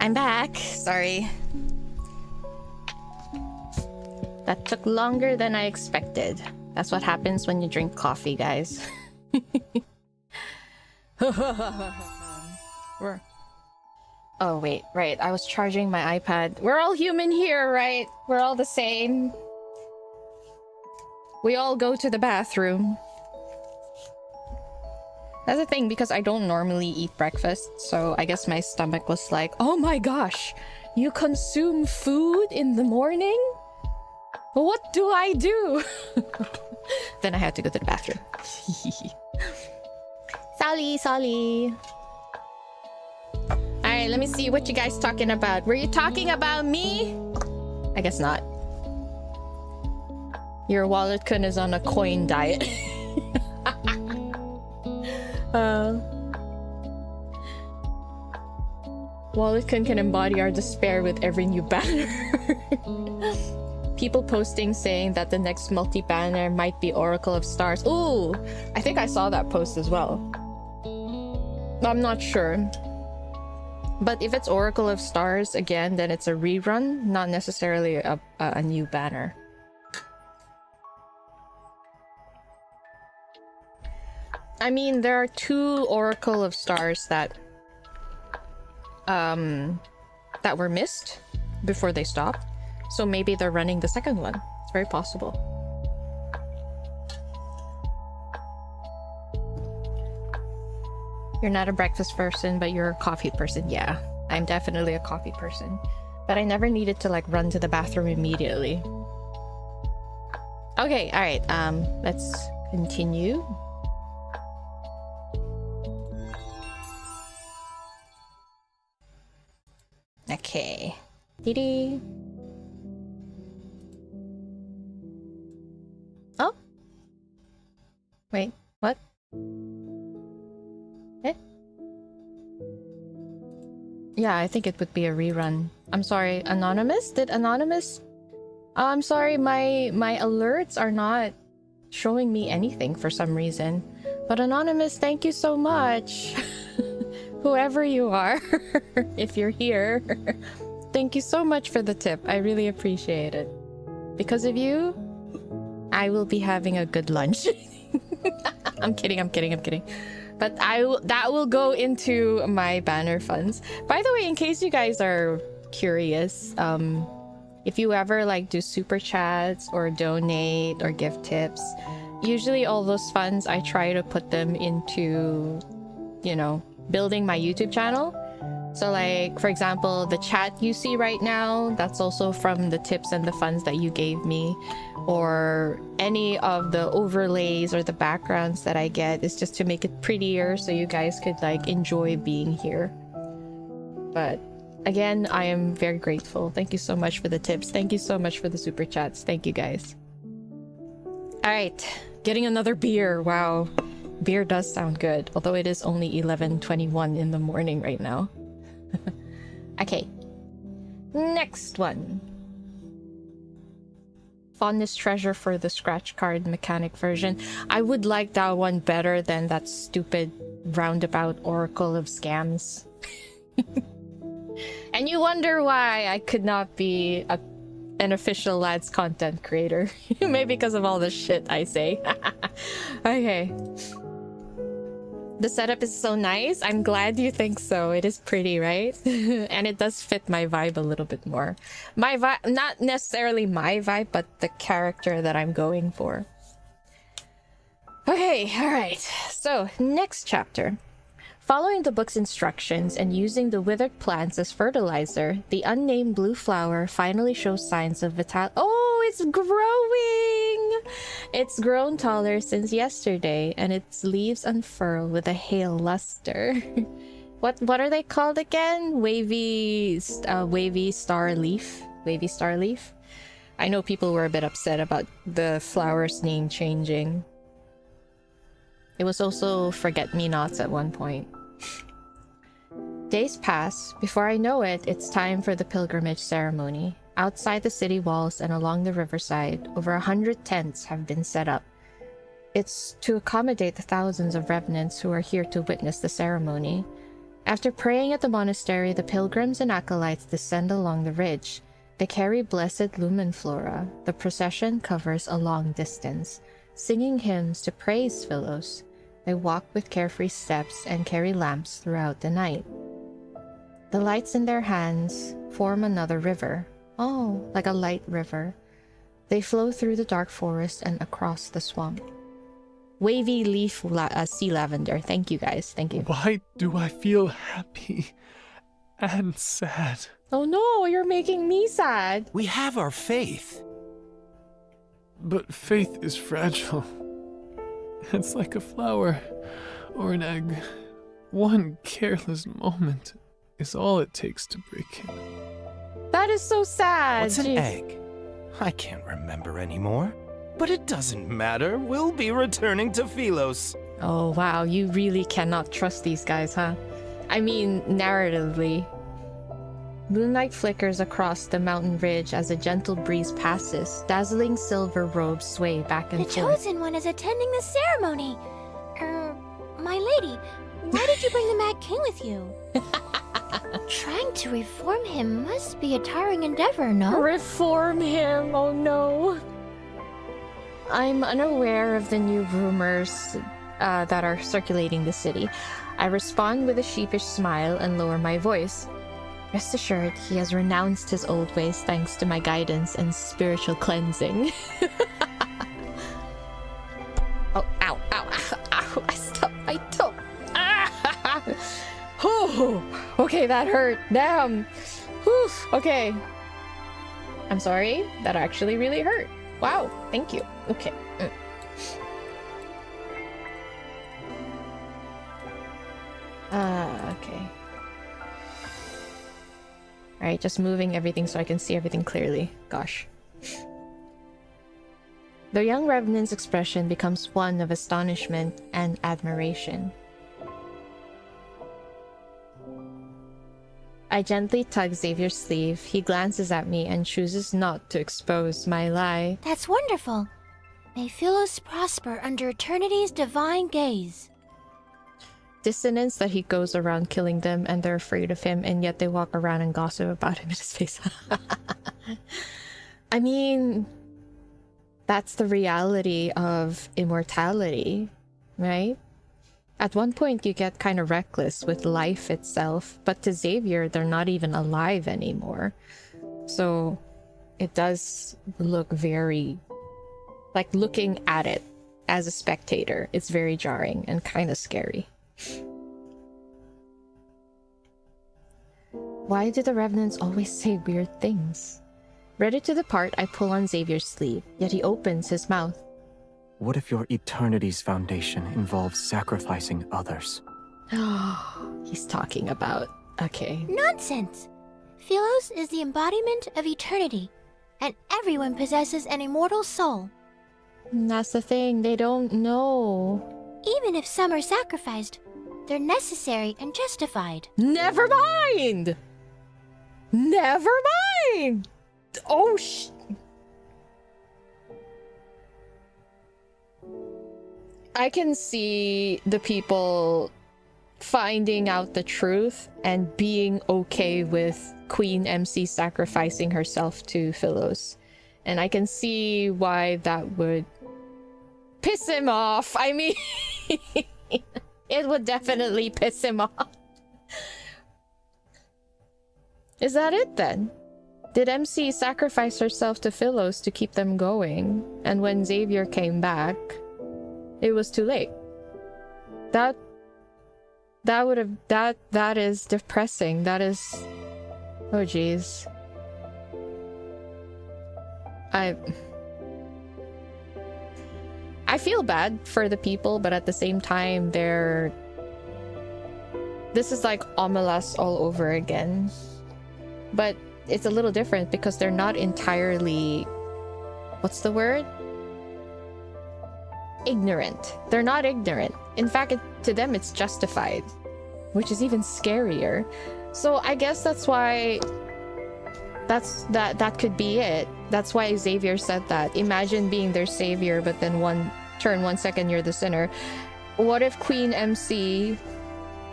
I'm back. Sorry. That took longer than I expected. That's what happens when you drink coffee, guys. Oh, wait, right. I was charging my iPad. We're all human here, right? We're all the same. We all go to the bathroom. That's the thing, because I don't normally eat breakfast, so I guess my stomach was like, oh my gosh, you consume food in the morning? What do I do? Then I had to go to the bathroom. Sorry. Alright, let me see what you guys talking about. Were you talking about me? I guess not. Your 𝓥𝓲𝓮𝓻 is on a coin diet. 𝓥𝓲𝓮𝓻 can embody our despair with every new banner. People posting saying that the next multi-banner might be Oracle of Stars. Ooh, I think I saw that post as well. I'm not sure. But if it's Oracle of Stars again, then it's a rerun, not necessarily a new banner. I mean, there are 2 Oracle of Stars that were missed before they stopped. So maybe they're running the second one. It's very possible. You're not a breakfast person, but you're a coffee person. Yeah, I'm definitely a coffee person. But I never needed to like run to the bathroom immediately. Okay, alright, let's continue. Okay. Dee-dee. Oh? Wait, what? Eh? Yeah, I think it would be a rerun. I'm sorry, Anonymous? Did Anonymous... I'm sorry, my alerts are not showing me anything for some reason. But Anonymous, thank you so much. Whoever you are, if you're here, thank you so much for the tip. I really appreciate it. Because of you, I will be having a good lunch. I'm kidding. But that will go into my banner funds. By the way, in case you guys are curious, if you ever like do super chats or donate or give tips, usually all those funds I try to put them into, you know, building my YouTube channel. So like, for example, the chat you see right now, that's also from the tips and the funds that you gave me. Or any of the overlays or the backgrounds that I get is just to make it prettier so you guys could like enjoy being here. But again, I am very grateful. Thank you so much for the tips. Thank you so much for the super chats. Thank you guys. All right, getting another beer. Wow. Beer does sound good, although it is only 11:21 in the morning right now. Okay. Next one. Fondness treasure for the scratch card mechanic version. I would like that one better than that stupid roundabout Oracle of Scams. And you wonder why I could not be an official lads content creator. Maybe because of all the shit I say. Okay. The setup is so nice. I'm glad you think so. It is pretty, right? And it does fit my vibe a little bit more. My vibe, not necessarily my vibe, but the character that I'm going for. Okay, alright. So, next chapter. Following the book's instructions and using the withered plants as fertilizer, the unnamed blue flower finally shows signs of vitality. Oh, it's growing! It's grown taller since yesterday, and its leaves unfurl with a hale luster. What are they called again? Wavy star leaf? Wavy star leaf? I know people were a bit upset about the flower's name changing. It was also forget-me-nots at one point. Days pass. Before I know it, it's time for the pilgrimage ceremony. Outside the city walls and along the riverside, over 100 tents have been set up. It's to accommodate the thousands of revenants who are here to witness the ceremony. After praying at the monastery, the pilgrims and acolytes descend along the ridge. They carry blessed 𝓥𝓲𝓮𝓻. The procession covers a long distance, singing hymns to praise Philos. They walk with carefree steps and carry lamps throughout the night. The lights in their hands form another river. Oh, like a light river. They flow through the dark forest and across the swamp. Wavy leaf sea lavender. Thank you guys. Thank you. Why do I feel happy and sad? Oh no, you're making me sad. We have our faith. But faith is fragile. It's like a flower or an egg. One careless moment is all it takes to break it. That is so sad. What's an Jeez. egg? I can't remember anymore. But it doesn't matter. We'll be returning to Philos. Oh wow, you really cannot trust these guys, huh? I mean, narratively. Moonlight flickers across the mountain ridge as a gentle breeze passes. Dazzling silver robes sway back and The forth. chosen one is attending the ceremony. My lady, why did you bring the Mad King with you? Trying to reform him must be a tiring endeavor, no? Reform him? Oh no. I'm unaware of the new rumors that are circulating the city. I respond with a sheepish smile and lower my voice. Rest assured, he has renounced his old ways thanks to my guidance and spiritual cleansing. Oh, ow, ow, ow, I stubbed my toe. Ah! Whew. Okay, that hurt. Damn. Whew. Okay. I'm sorry. That actually really hurt. Wow, thank you. Okay. Okay. Alright, just moving everything so I can see everything clearly. Gosh. The young revenant's expression becomes one of astonishment and admiration. I gently tug Xavier's sleeve. He glances at me and chooses not to expose my lie. That's wonderful. May Philos prosper under eternity's divine gaze. Dissonance that he goes around killing them and they're afraid of him, and yet they walk around and gossip about him in his face. I mean, that's the reality of immortality, right? At one point you get kind of reckless with life itself, but to Xavier, they're not even alive anymore. So it does look very... like, looking at it as a spectator, it's very jarring and kind of scary. Why do the revenants always say weird things? Ready to depart, I pull on Xavier's sleeve, yet he opens his mouth. What if your eternity's foundation involves sacrificing others? Oh, he's talking about... okay. Nonsense! Philos is the embodiment of eternity, and everyone possesses an immortal soul. That's the thing, they don't know. Even if some are sacrificed, they're necessary and justified. Never mind! Never mind! Oh, I can see the people finding out the truth and being okay with Queen MC sacrificing herself to Philos. And I can see why that would piss him off. I mean, it would definitely piss him off. Is that it then? Did MC sacrifice herself to Philos to keep them going? And when Xavier came back, it was too late. That is depressing. That is... oh jeez. I feel bad for the people, but at the same time, this is like Omelas all over again. But it's a little different because they're not entirely... what's the word? Ignorant. They're not ignorant. In fact, to them, it's justified, which is even scarier. So I guess that's why... that could be it. That's why Xavier said that. Imagine being their savior, but then 1 second you're the sinner. What if Queen MC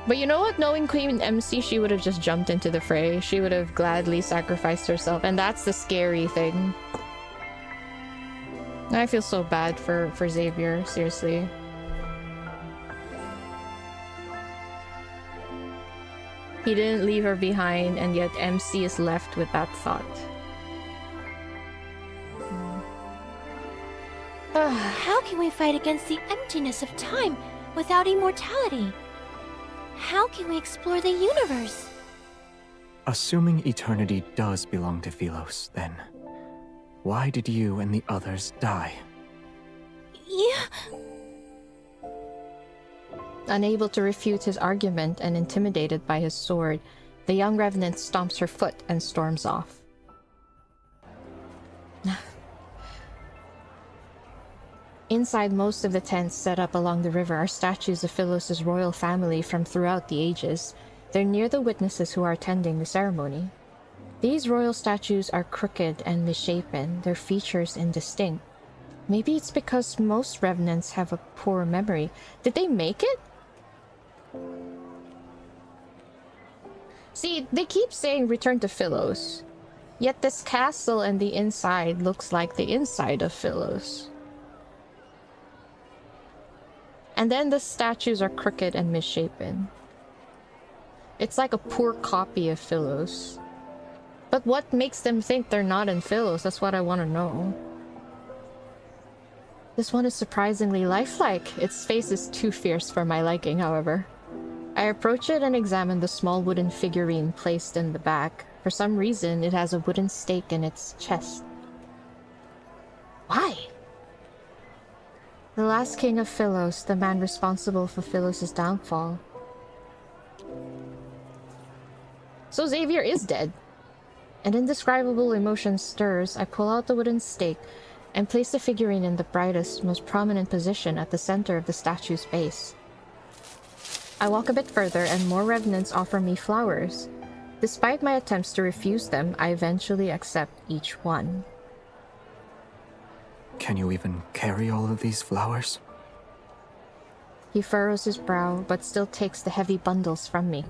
But you know what? Knowing Queen MC, she would have just jumped into the fray. She would have gladly sacrificed herself, and that's the scary thing. I feel so bad for Xavier, seriously. He didn't leave her behind, and yet MC is left with that thought. How can we fight against the emptiness of time without immortality? How can we explore the universe? Assuming eternity does belong to Philos, then why did you and the others die? Yeah. Unable to refute his argument and intimidated by his sword, the young revenant stomps her foot and storms off. Inside most of the tents set up along the river are statues of Philos' royal family from throughout the ages. They're near the witnesses who are attending the ceremony. These royal statues are crooked and misshapen, their features indistinct. Maybe it's because most revenants have a poor memory. Did they make it? See, they keep saying return to Philos. Yet this castle and the inside looks like the inside of Philos. And then the statues are crooked and misshapen. It's like a poor copy of Philos. But what makes them think they're not in Philos? That's what I want to know. This one is surprisingly lifelike. Its face is too fierce for my liking, however. I approach it and examine the small wooden figurine placed in the back. For some reason, it has a wooden stake in its chest. Why? The last king of Philos, the man responsible for Philos' downfall. So Xavier is dead. An indescribable emotion stirs. I pull out the wooden stake and place the figurine in the brightest, most prominent position at the center of the statue's base. I walk a bit further and more revenants offer me flowers. Despite my attempts to refuse them, I eventually accept each one. Can you even carry all of these flowers? He furrows his brow, but still takes the heavy bundles from me.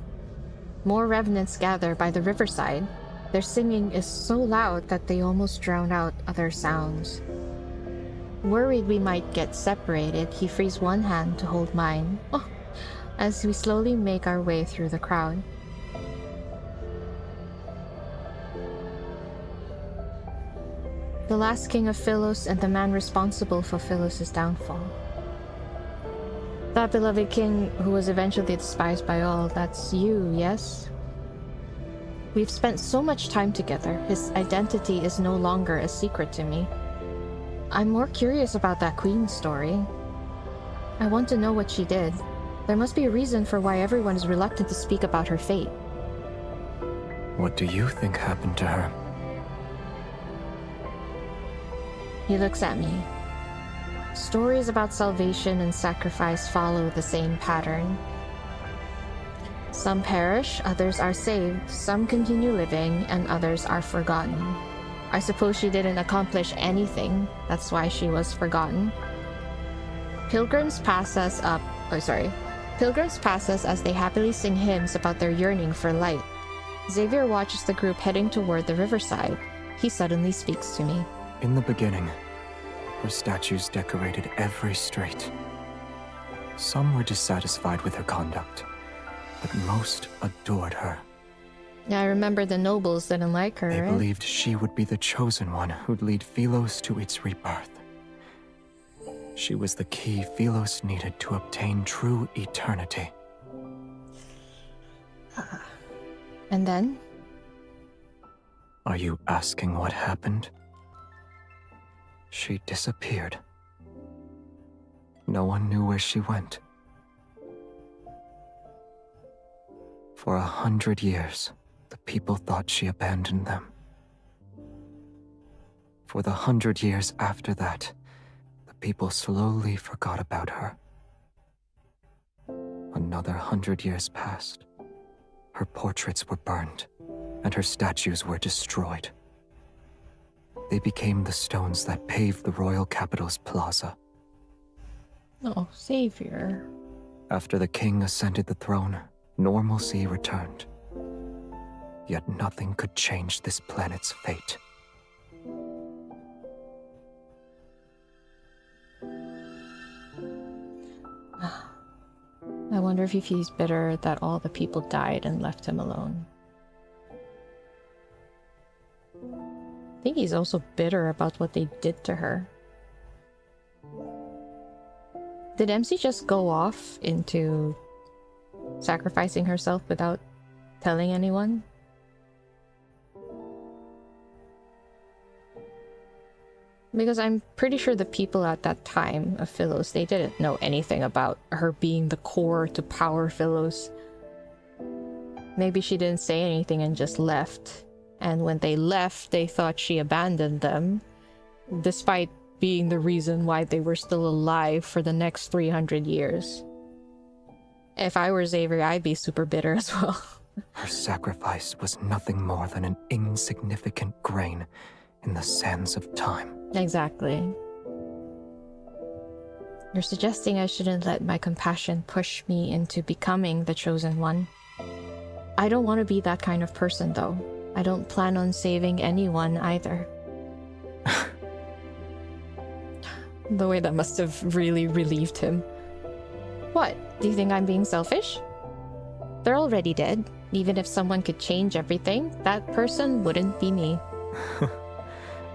More revenants gather by the riverside. Their singing is so loud that they almost drown out other sounds. Worried we might get separated, he frees one hand to hold mine, as we slowly make our way through the crowd. The last king of Philos and the man responsible for Philos' downfall. That beloved king who was eventually despised by all, that's you, yes? We've spent so much time together, his identity is no longer a secret to me. I'm more curious about that queen story. I want to know what she did. There must be a reason for why everyone is reluctant to speak about her fate. What do you think happened to her? He looks at me. Stories about salvation and sacrifice follow the same pattern. Some perish, others are saved, some continue living, and others are forgotten. I suppose she didn't accomplish anything, that's why she was forgotten. Pilgrims pass us as they happily sing hymns about their yearning for light. Xavier watches the group heading toward the riverside. He suddenly speaks to me. In the beginning, her statues decorated every street. Some were dissatisfied with her conduct, but most adored her. Yeah, I remember the nobles didn't like her, They right? believed she would be the chosen one who'd lead Philos to its rebirth. She was the key Philos needed to obtain true eternity. And then? Are you asking what happened? She disappeared. No one knew where she went. For 100 years, the people thought she abandoned them. For the 100 years after that, the people slowly forgot about her. Another 100 years passed. Her portraits were burned, and her statues were destroyed. They became the stones that paved the royal capital's plaza. Oh, Xavier. After the king ascended the throne, Normalcy returned. Yet nothing could change this planet's fate. I wonder if he's bitter that all the people died and left him alone. I think he's also bitter about what they did to her. Did MC just go off into sacrificing herself without telling anyone? Because I'm pretty sure the people at that time of Philos, they didn't know anything about her being the core to power Philos. Maybe she didn't say anything and just left. And when they left, they thought she abandoned them, despite being the reason why they were still alive for the next 300 years. If I were Xavier, I'd be super bitter as well. Her sacrifice was nothing more than an insignificant grain in the sands of time. Exactly. You're suggesting I shouldn't let my compassion push me into becoming the chosen one. I don't want to be that kind of person, though. I don't plan on saving anyone either. The way that must have really relieved him. What? Do you think I'm being selfish? They're already dead. Even if someone could change everything, that person wouldn't be me.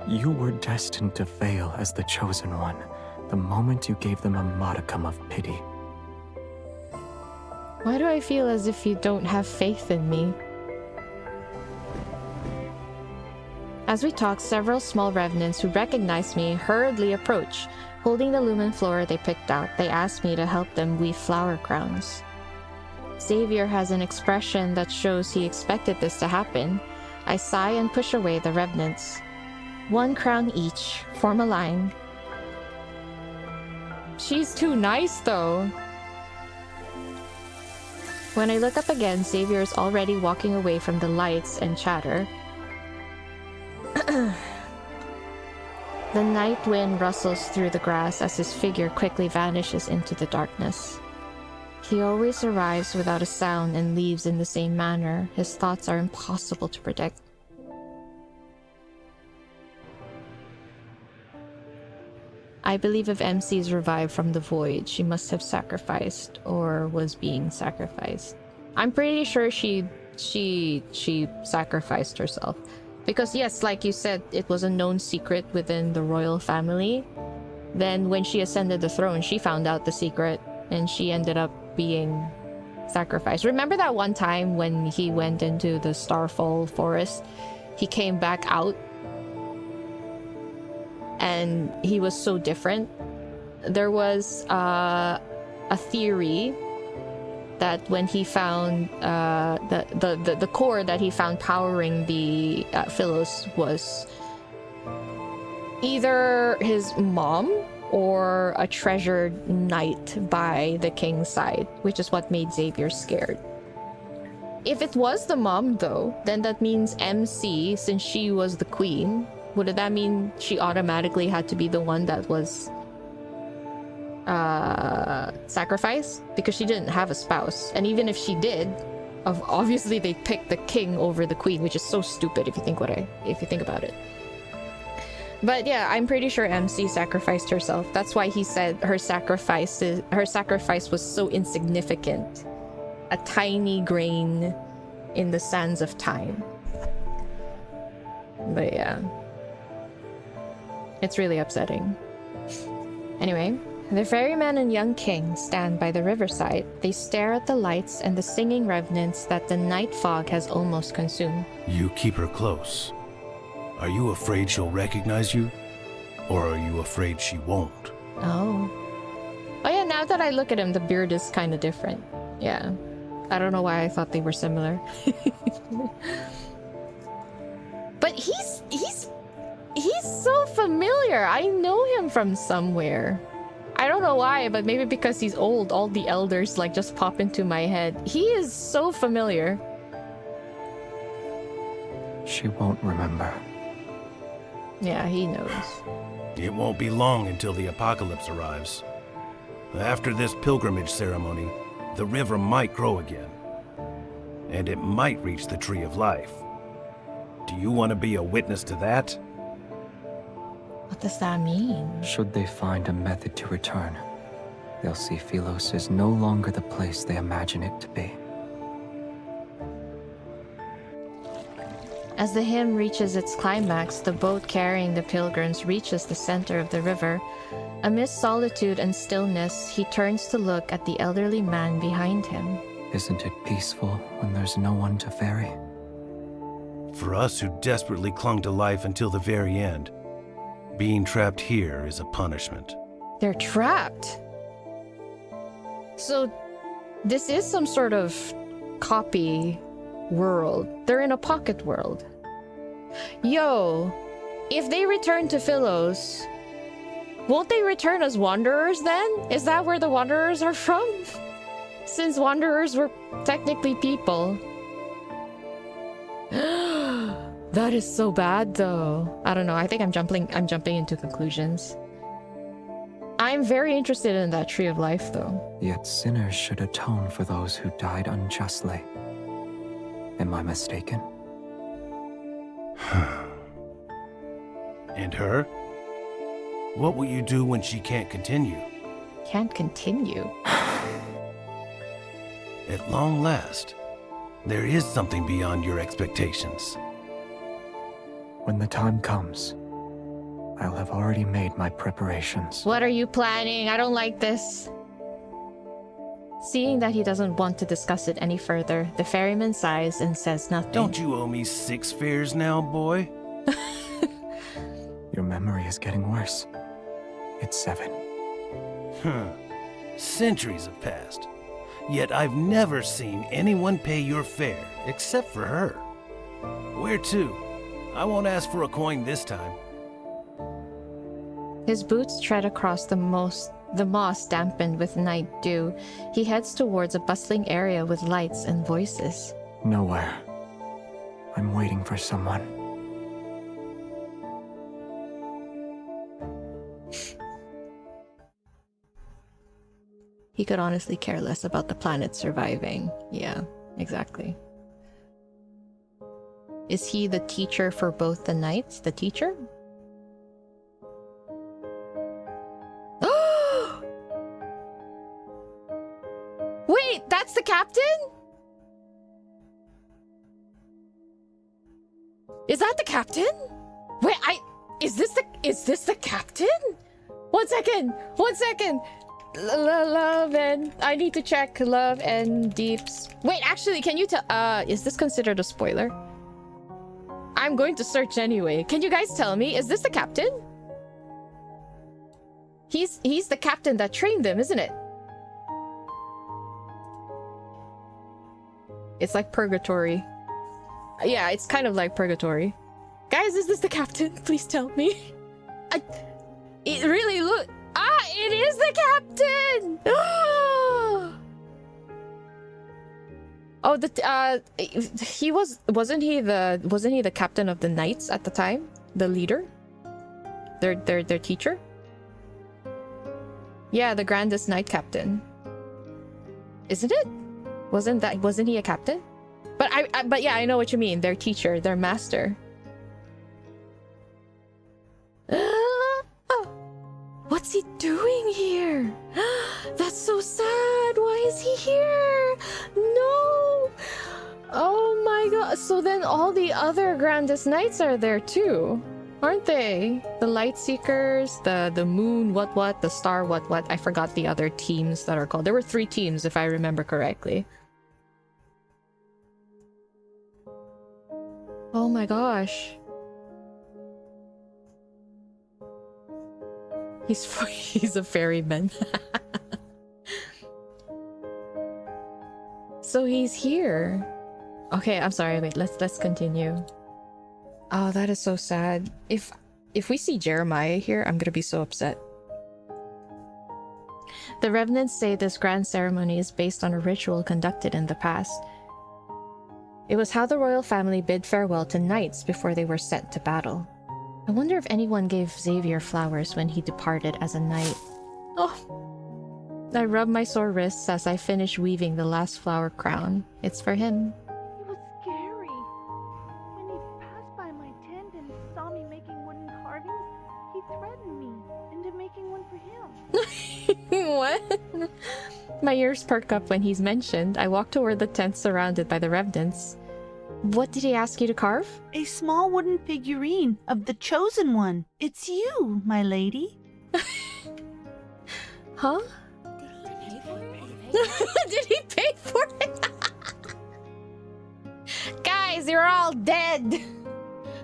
You were destined to fail as the chosen one, the moment you gave them a modicum of pity. Why do I feel as if you don't have faith in me? As we talk, several small revenants who recognized me hurriedly approach. Holding the lumen flower they picked out, they asked me to help them weave flower crowns. Xavier has an expression that shows he expected this to happen. I sigh and push away the revenants. 1 crown each, form a line. She's too nice, though. When I look up again, Xavier is already walking away from the lights and chatter. The night wind rustles through the grass as his figure quickly vanishes into the darkness. He always arrives without a sound and leaves in the same manner. His thoughts are impossible to predict. I believe if MC is revived from the void, she must have sacrificed or was being sacrificed. I'm pretty sure she sacrificed herself. Because yes, like you said, it was a known secret within the royal family. Then when she ascended the throne, she found out the secret and she ended up being sacrificed. Remember that one time when he went into the Starfall forest? He came back out and he was so different. There was a theory that when he found the core that he found powering the Philos was either his mom or a treasured knight by the king's side, which is what made Xavier scared. If it was the mom, though, then that means MC, since she was the queen, would that mean she automatically had to be the one that was sacrificed? Because she didn't have a spouse. And even if she did, obviously they picked the king over the queen, which is so stupid if you think about it. But yeah, I'm pretty sure MC sacrificed herself. That's why he said her sacrifice was so insignificant. A tiny grain in the sands of time. But yeah. It's really upsetting. Anyway, the ferryman and young king stand by the riverside. They stare at the lights and the singing revenants that the night fog has almost consumed. You keep her close. Are you afraid she'll recognize you? Or are you afraid she won't? Oh yeah, now that I look at him, the beard is kind of different. Yeah. I don't know why I thought they were similar. But he's so familiar. I know him from somewhere. I don't know why, but maybe because he's old, all the elders like just pop into my head. He is so familiar. She won't remember. Yeah, he knows. It won't be long until the apocalypse arrives. After this pilgrimage ceremony, the river might grow again. and it might reach the Tree of Life. Do you want to be a witness to that? What does that mean? Should they find a method to return, they'll see Philos is no longer the place they imagine it to be. As the hymn reaches its climax, the boat carrying the pilgrims reaches the center of the river. Amidst solitude and stillness, he turns to look at the elderly man behind him. Isn't it peaceful when there's no one to ferry? For us who desperately clung to life until the very end, being trapped here is a punishment. They're trapped. So, this is some sort of copy world. They're in a pocket world. Yo, if they return to Philos, won't they return as wanderers then? Is that where the wanderers are from? Since wanderers were technically people. That is so bad though. I don't know, I think I'm jumping into conclusions. I'm very interested in that Tree of Life though. Yet sinners should atone for those who died unjustly. Am I mistaken? And her? What will you do when she can't continue? Can't continue? At long last, there is something beyond your expectations. When the time comes, I'll have already made my preparations. What are you planning? I don't like this. Seeing that he doesn't want to discuss it any further, the ferryman sighs and says nothing. Don't you owe me 6 fares now, boy? Your memory is getting worse. It's 7. Centuries have passed. Yet I've never seen anyone pay your fare, except for her. Where to? I won't ask for a coin this time. His boots tread across the moss dampened with night dew. He heads towards a bustling area with lights and voices. Nowhere. I'm waiting for someone. He could honestly care less about the planet surviving. Yeah, exactly. Is he the teacher for both the knights? The teacher? Wait, that's the captain? Is that the captain? Wait, is this the captain? 1 second. Love and I need to check Love and Deeps. Wait, actually, can you tell? Is this considered a spoiler? I'm going to search anyway. Can you guys tell me? Is this the captain? He's the captain that trained them, isn't it? It's like purgatory. Yeah, it's kind of like purgatory. Guys, is this the captain? Please tell me. It really look. It is the captain! Oh, wasn't he the captain of the knights at the time? The leader? Their teacher? Yeah, the grandest knight captain. Isn't it? Wasn't he a captain? But yeah, I know what you mean. Their teacher, their master. What's he doing here? That's so sad. Why is he here? No. Oh my god. So then all the other grandest knights are there too, aren't they? The light seekers, the moon what, the star what. I forgot the other teams that are called. There were 3 teams if I remember correctly. Oh my gosh. He's a ferryman. So he's here. Okay, I'm sorry. Wait, let's continue. Oh, that is so sad. If we see Jeremiah here, I'm gonna be so upset. The Revenants say this grand ceremony is based on a ritual conducted in the past. It was how the royal family bid farewell to knights before they were sent to battle. I wonder if anyone gave Xavier flowers when he departed as a knight. Oh! I rub my sore wrists as I finish weaving the last flower crown. It's for him. My ears perk up when he's mentioned. I walk toward the tent surrounded by the revenants. What did he ask you to carve? A small wooden figurine of the Chosen One. It's you, my lady. Huh? Did he pay for it? Guys, you're all dead.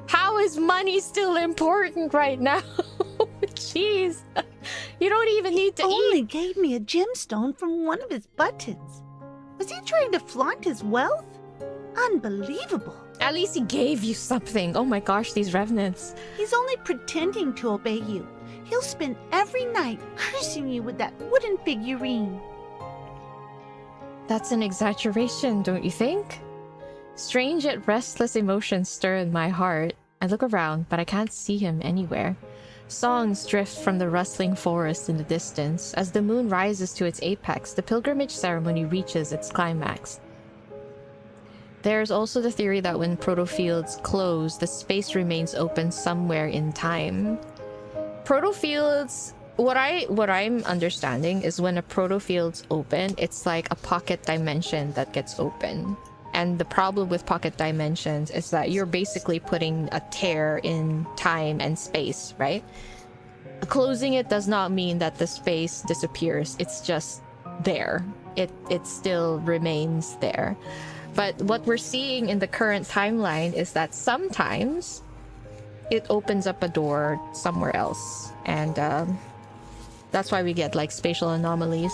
How is money still important right now? Jeez. You don't even need to eat. He only gave me a gemstone from one of his buttons. Was he trying to flaunt his wealth? Unbelievable. At least he gave you something. Oh my gosh, these revenants. He's only pretending to obey you. He'll spend every night cursing you with that wooden figurine. That's an exaggeration, don't you think? Strange yet restless emotions stir in my heart. I look around, but I can't see him anywhere. Songs drift from the rustling forest in the distance. As the moon rises to its apex, the pilgrimage ceremony reaches its climax. There's also the theory that when protofields close, the space remains open somewhere in time. Protofields, what I'm understanding is when a protofield's open, it's like a pocket dimension that gets open. And the problem with pocket dimensions is that you're basically putting a tear in time and space, right? Closing it does not mean that the space disappears. It's just there. It still remains there. But what we're seeing in the current timeline is that sometimes it opens up a door somewhere else. And that's why we get like spatial anomalies.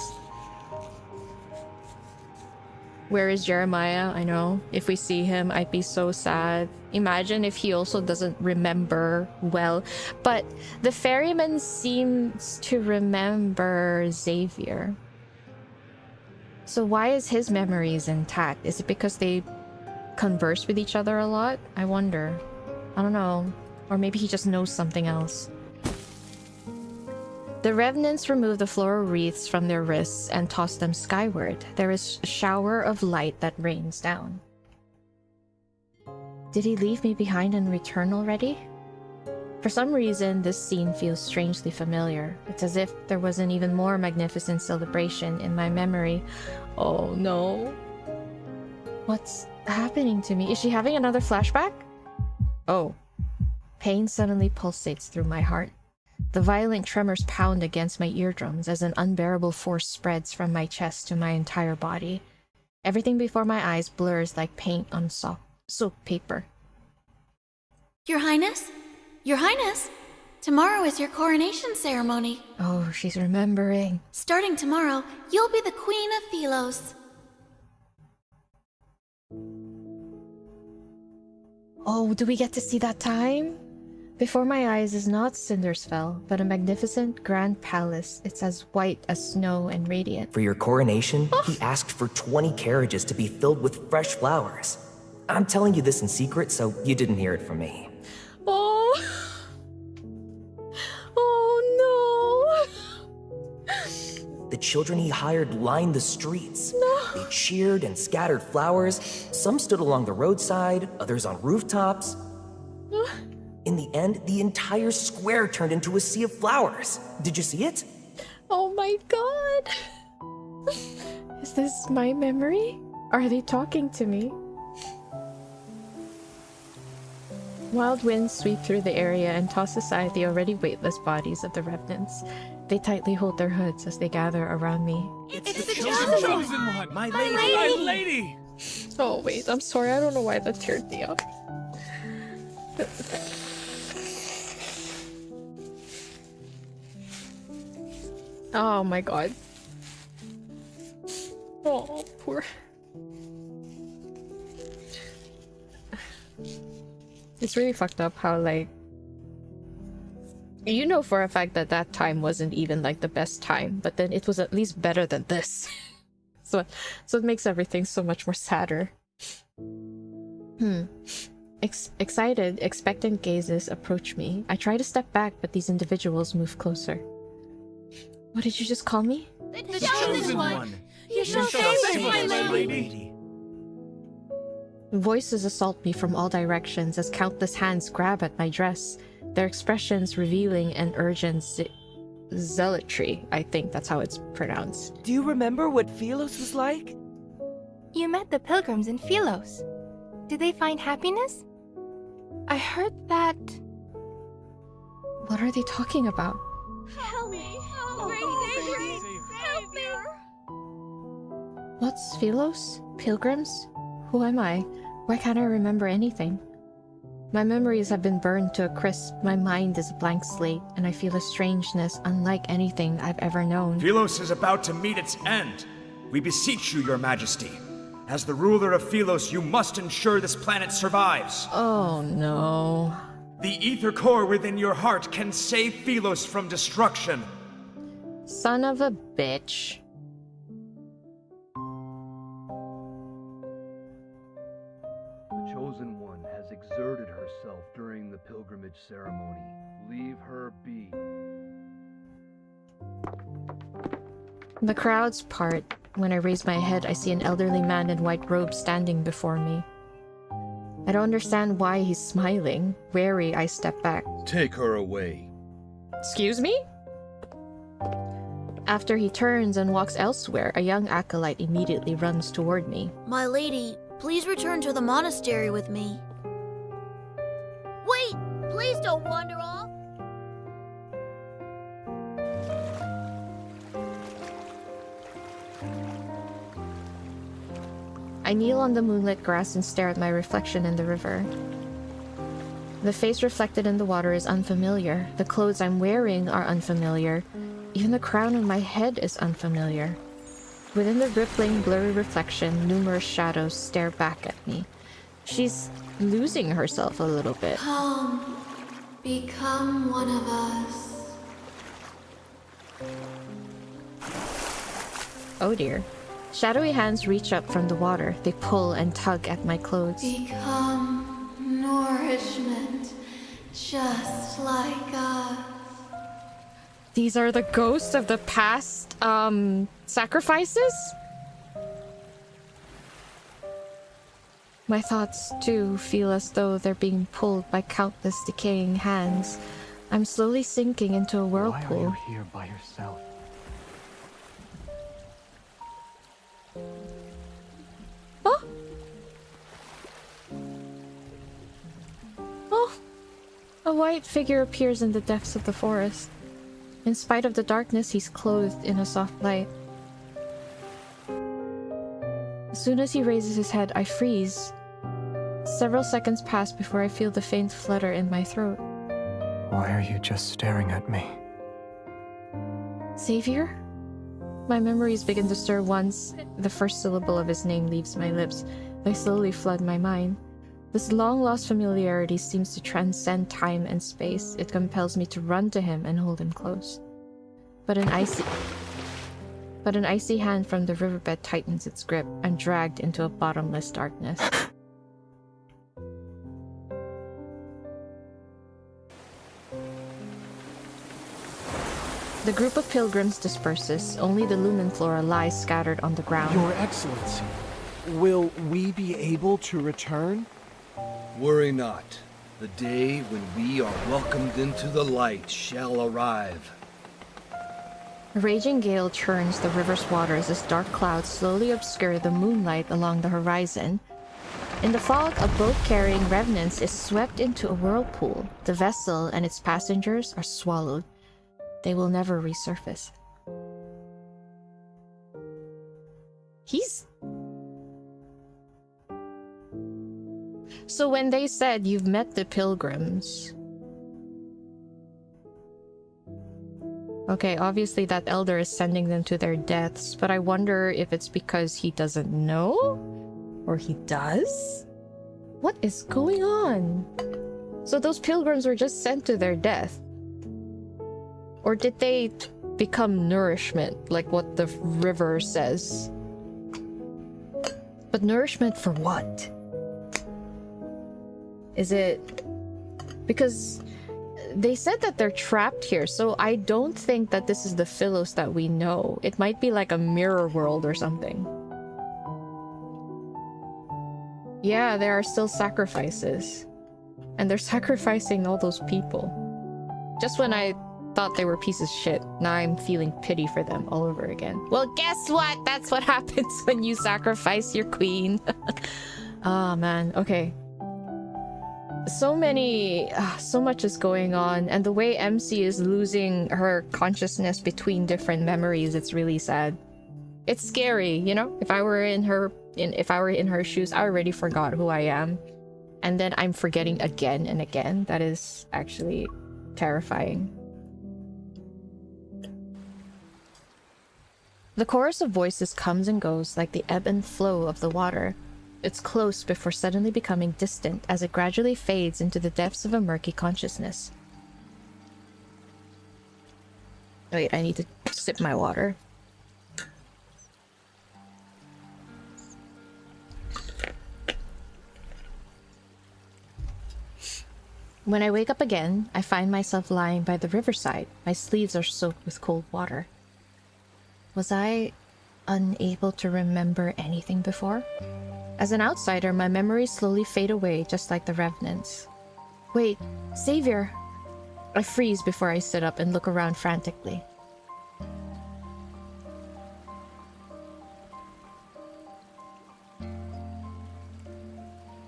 Where is Jeremiah? I know. If we see him, I'd be so sad. Imagine if he also doesn't remember well. But the ferryman seems to remember Xavier. So why is his memories intact? Is it because they converse with each other a lot? I wonder. I don't know. Or maybe he just knows something else. The revenants remove the floral wreaths from their wrists and toss them skyward. There is a shower of light that rains down. Did he leave me behind and return already? For some reason, this scene feels strangely familiar. It's as if there was an even more magnificent celebration in my memory. Oh no. What's happening to me? Is she having another flashback? Oh. Pain suddenly pulsates through my heart. The violent tremors pound against my eardrums as an unbearable force spreads from my chest to my entire body. Everything before my eyes blurs like paint on soap paper. Your Highness? Your Highness? Tomorrow is your coronation ceremony. Oh, she's remembering. Starting tomorrow, you'll be the Queen of Philos. Oh, do we get to see that time? Before my eyes is not Cindersfell, but a magnificent grand palace. It's as white as snow and radiant. For your coronation, he asked for 20 carriages to be filled with fresh flowers. I'm telling you this in secret, so you didn't hear it from me. Oh. Oh no. The children he hired lined the streets. No. They cheered and scattered flowers. Some stood along the roadside, others on rooftops. In the end, the entire square turned into a sea of flowers. Did you see it? Oh my god. Is this my memory? Are they talking to me? Wild winds sweep through the area and toss aside the already weightless bodies of the revenants. They tightly hold their hoods as they gather around me. It's the chosen one! My lady! My lady! Oh wait, I'm sorry, I don't know why that teared me up. Oh my god. Oh, poor. It's really fucked up how, like, you know for a fact that that time wasn't even like the best time, but then it was at least better than this. so it makes everything so much more sadder. Excited, expectant gazes approach me. I try to step back, but these individuals move closer. What did you just call me? The chosen one! You shall save us, my lady! Voices assault me from all directions as countless hands grab at my dress, their expressions revealing an zealotry. I think that's how it's pronounced. Do you remember what Philos was like? You met the pilgrims in Philos. Did they find happiness? I heard that... What are they talking about? Help me! Help me! What's Philos? Pilgrims? Who am I? Why can't I remember anything? My memories have been burned to a crisp, my mind is a blank slate, and I feel a strangeness unlike anything I've ever known. Philos is about to meet its end. We beseech you, your majesty. As the ruler of Philos, you must ensure this planet survives. Oh no. The ether core within your heart can save Philos from destruction. Son of a bitch. The Chosen One has exerted herself during the pilgrimage ceremony. Leave her be. The crowds part. When I raise my head, I see an elderly man in white robes standing before me. I don't understand why he's smiling. Wary, I step back. Take her away. Excuse me? After he turns and walks elsewhere, a young acolyte immediately runs toward me. My lady, please return to the monastery with me. Wait! Please don't wander off! I kneel on the moonlit grass and stare at my reflection in the river. The face reflected in the water is unfamiliar. The clothes I'm wearing are unfamiliar. Even the crown on my head is unfamiliar. Within the rippling, blurry reflection, numerous shadows stare back at me. She's losing herself a little bit. Come, become one of us. Oh dear. Shadowy hands reach up from the water. They pull and tug at my clothes. Become nourishment, just like us. These are the ghosts of the past, sacrifices? My thoughts, too, feel as though they're being pulled by countless decaying hands. I'm slowly sinking into a whirlpool. Why are you here by yourself? Oh! Oh! A white figure appears in the depths of the forest. In spite of the darkness, he's clothed in a soft light. As soon as he raises his head, I freeze. Several seconds pass before I feel the faint flutter in my throat. Why are you just staring at me? Xavier? My memories begin to stir once the first syllable of his name leaves my lips. They slowly flood my mind. This long-lost familiarity seems to transcend time and space. It compels me to run to him and hold him close. But an icy hand from the riverbed tightens its grip. I'm dragged into a bottomless darkness. The group of pilgrims disperses. Only the lumen flora lies scattered on the ground. Your Excellency, will we be able to return? Worry not. The day when we are welcomed into the light shall arrive. A raging gale churns the river's waters as dark clouds slowly obscure the moonlight along the horizon. In the fog, a boat carrying revenants is swept into a whirlpool. The vessel and its passengers are swallowed. They will never resurface. So when they said you've met the pilgrims... Okay, obviously that elder is sending them to their deaths, but I wonder if it's because he doesn't know? Or he does? What is going on? So those pilgrims were just sent to their death? Or did they become nourishment, like what the river says? But nourishment for what? Is it... Because they said that they're trapped here, so I don't think that this is the Philos that we know. It might be like a mirror world or something. Yeah, there are still sacrifices. And they're sacrificing all those people. Just when I thought they were pieces of shit. Now I'm feeling pity for them all over again. Well, guess what? That's what happens when you sacrifice your queen. Oh, man. Okay. So much is going on, and the way MC is losing her consciousness between different memories, it's really sad. It's scary, you know? If I were in her shoes, I already forgot who I am. And then I'm forgetting again and again. That is actually terrifying. The chorus of voices comes and goes like the ebb and flow of the water. It's close before suddenly becoming distant as it gradually fades into the depths of a murky consciousness. Wait, I need to sip my water. When I wake up again, I find myself lying by the riverside. My sleeves are soaked with cold water. Was I unable to remember anything before? As an outsider, my memories slowly fade away just like the revenants. Wait, Xavier! I freeze before I sit up and look around frantically.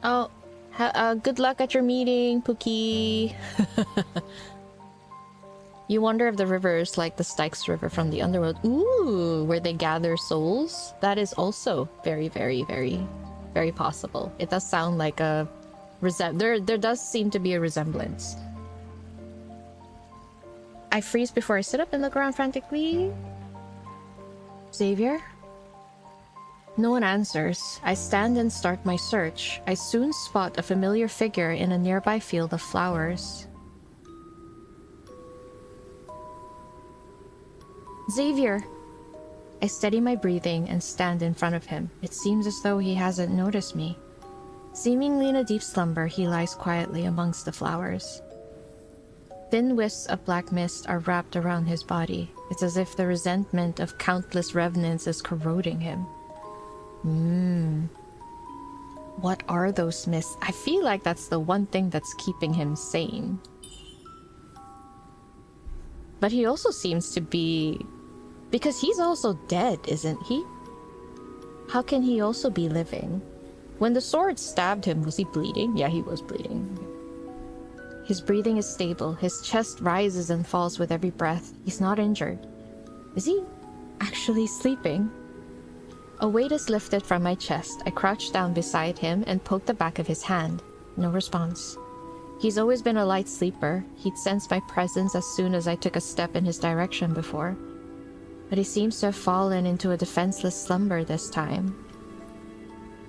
Oh, good luck at your meeting, Pookie. You wonder if the river is like the Styx River from the underworld. Ooh, where they gather souls? That is also very, very, very, very possible. It does sound like a... There does seem to be a resemblance. I freeze before I sit up and look around frantically. Xavier? No one answers. I stand and start my search. I soon spot a familiar figure in a nearby field of flowers. Xavier! I steady my breathing and stand in front of him. It seems as though he hasn't noticed me. Seemingly in a deep slumber, he lies quietly amongst the flowers. Thin wisps of black mist are wrapped around his body. It's as if the resentment of countless revenants is corroding him. What are those mists? I feel like that's the one thing that's keeping him sane. But he also seems to be... Because he's also dead, isn't he? How can he also be living? When the sword stabbed him, was he bleeding? Yeah, he was bleeding. His breathing is stable. His chest rises and falls with every breath. He's not injured. Is he actually sleeping? A weight is lifted from my chest. I crouch down beside him and poke the back of his hand. No response. He's always been a light sleeper. He'd sensed my presence as soon as I took a step in his direction before. But he seems to have fallen into a defenseless slumber this time.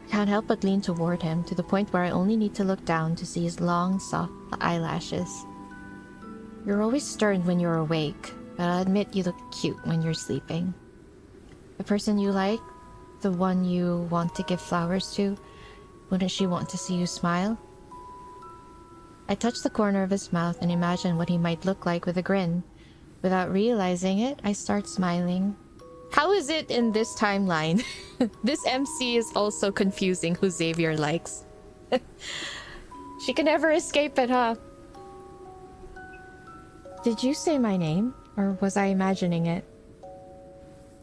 I can't help but lean toward him, to the point where I only need to look down to see his long, soft eyelashes. You're always stern when you're awake, but I'll admit you look cute when you're sleeping. The person you like, the one you want to give flowers to, wouldn't she want to see you smile? I touch the corner of his mouth and imagine what he might look like with a grin. Without realizing it, I start smiling. How is it in this timeline? This MC is also confusing who Xavier likes. She can never escape it, huh? Did you say my name? Or was I imagining it?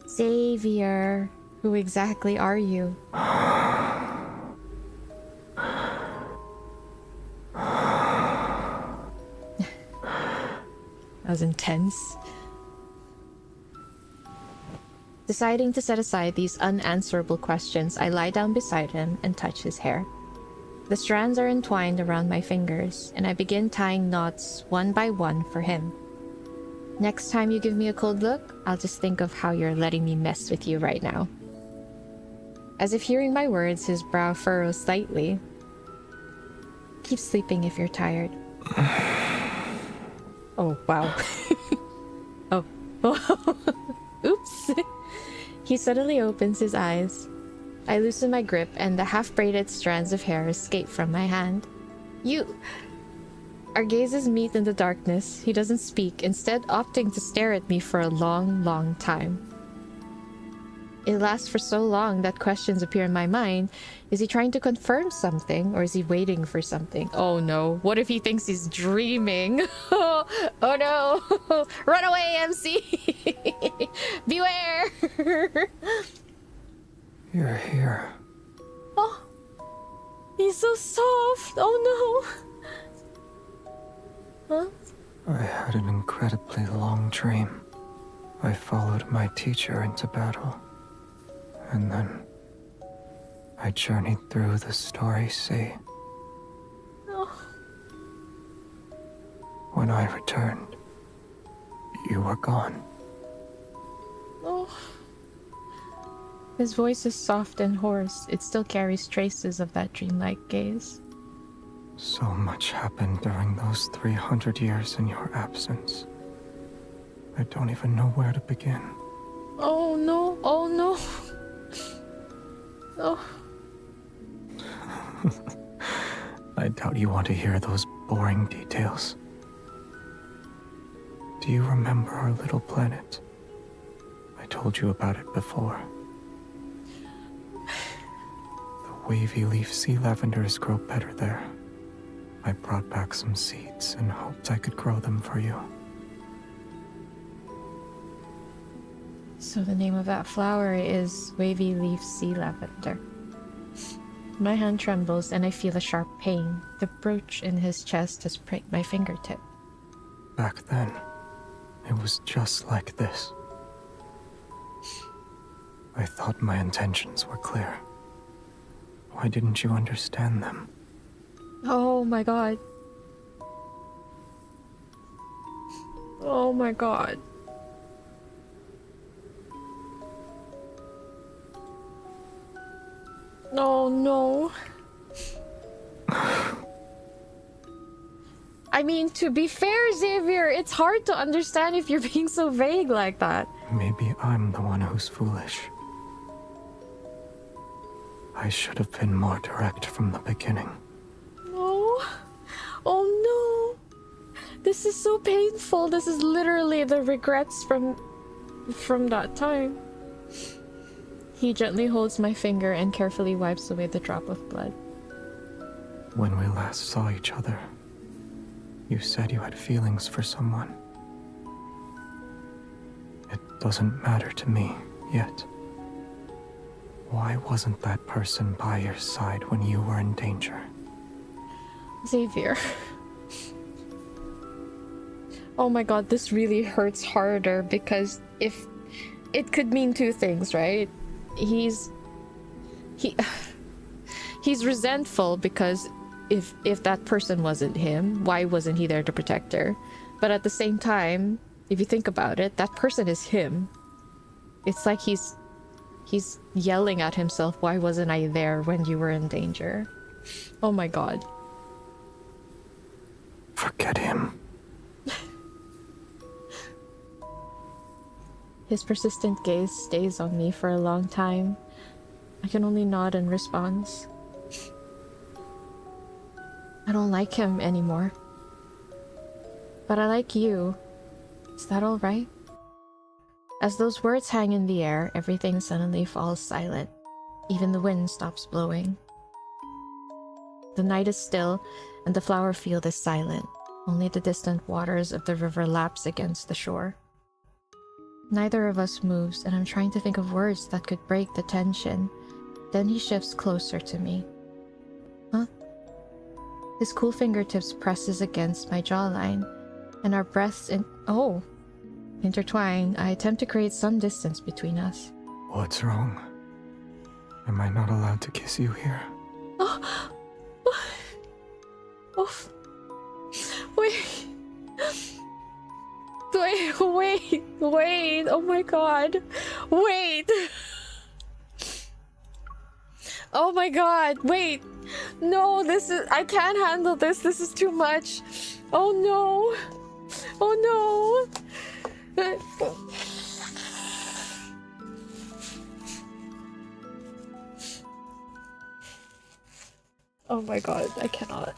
Xavier, who exactly are you? That was intense. Deciding to set aside these unanswerable questions, I lie down beside him and touch his hair. The strands are entwined around my fingers, and I begin tying knots one by one for him. Next time you give me a cold look, I'll just think of how you're letting me mess with you right now. As if hearing my words, his brow furrows slightly. Keep sleeping if you're tired. Oh, wow. Oh. Oops. He suddenly opens his eyes. I loosen my grip and the half-braided strands of hair escape from my hand. You... Our gazes meet in the darkness. He doesn't speak, instead opting to stare at me for a long, long time. It lasts for so long that questions appear in my mind. Is he trying to confirm something, or is he waiting for something? Oh no, what if he thinks he's dreaming? Oh no! Run away, MC! Beware! You're here. Oh, he's so soft! Oh no! Huh? I had an incredibly long dream. I followed my teacher into battle. And then I journeyed through the starry sea. Oh. When I returned, you were gone. Oh. His voice is soft and hoarse. It still carries traces of that dreamlike gaze. So much happened during those 300 years in your absence. I don't even know where to begin. Oh no, oh no. Oh. I doubt you want to hear those boring details. Do you remember our little planet? I told you about it before. The wavy leaf sea lavenders grow better there. I brought back some seeds and hoped I could grow them for you. So the name of that flower is wavy leaf sea lavender. My hand trembles and I feel a sharp pain. The brooch in his chest has pricked my fingertip. Back then, it was just like this. I thought my intentions were clear. Why didn't you understand them? Oh my god. Oh my god. Oh no. I mean, to be fair, Xavier, it's hard to understand if you're being so vague like that. Maybe I'm the one who's foolish. I should have been more direct from the beginning. Oh. Oh no. This is so painful. This is literally the regrets from that time. He gently holds my finger and carefully wipes away the drop of blood. When we last saw each other, you said you had feelings for someone. It doesn't matter to me yet. Why wasn't that person by your side when you were in danger? Xavier. Oh my god, this really hurts harder because if it could mean two things, right? He's resentful because if that person wasn't him, why wasn't he there to protect her? But at the same time, if you think about it, that person is him. It's like he's yelling at himself, why wasn't I there when you were in danger? Oh my god. Forget him. His persistent gaze stays on me for a long time. I can only nod in response. I don't like him anymore. But I like you. Is that all right? As those words hang in the air, everything suddenly falls silent. Even the wind stops blowing. The night is still, and the flower field is silent. Only the distant waters of the river laps against the shore. Neither of us moves, and I'm trying to think of words that could break the tension. Then he shifts closer to me. Huh? His cool fingertips presses against my jawline, and our breaths intertwine. I attempt to create some distance between us. What's wrong? Am I not allowed to kiss you here? Oh. Wait. Wait. Oh my god. Wait. Oh my god. Wait. No, I can't handle this. This is too much. Oh no. Oh no. Oh my god, I cannot.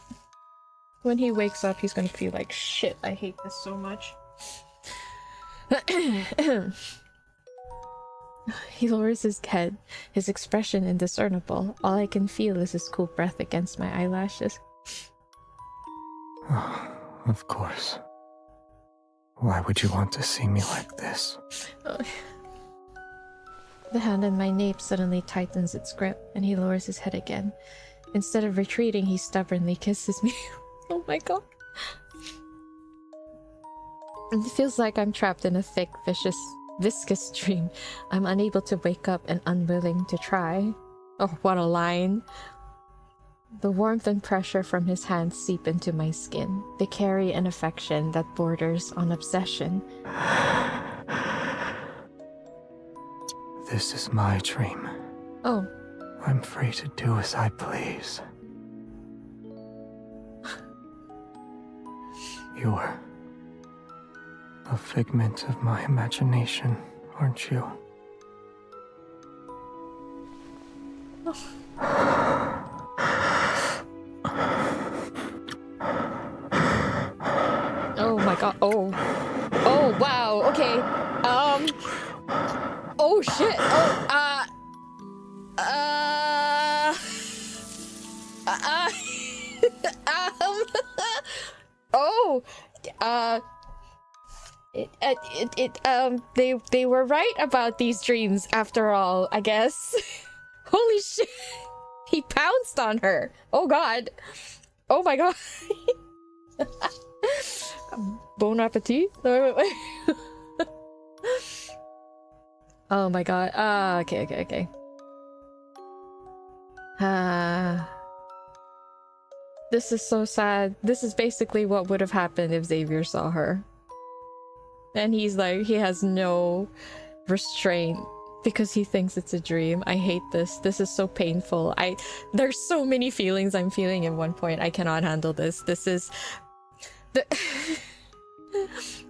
When he wakes up, he's gonna feel like shit. I hate this so much. He lowers his head, his expression indiscernible. All I can feel is his cool breath against my eyelashes. Of course. Why would you want to see me like this? The hand on my nape suddenly tightens its grip, and he lowers his head again. Instead of retreating, he stubbornly kisses me. Oh my god. It feels like I'm trapped in a thick, viscous dream. I'm unable to wake up and unwilling to try. Oh, what a line. The warmth and pressure from his hands seep into my skin. They carry an affection that borders on obsession. This is my dream. Oh. I'm free to do as I please. You're a figment of my imagination, aren't you? Oh my god. Oh. Oh, wow. Okay. Oh shit. They were right about these dreams after all, I guess. Holy shit. He pounced on her. Oh god. Oh my god. Bon appetit. Oh my god. Okay. This is so sad. This is basically what would have happened if Xavier saw her. And he's like, he has no restraint because he thinks it's a dream. I hate this. This is so painful. There's so many feelings I'm feeling at one point. I cannot handle this. This is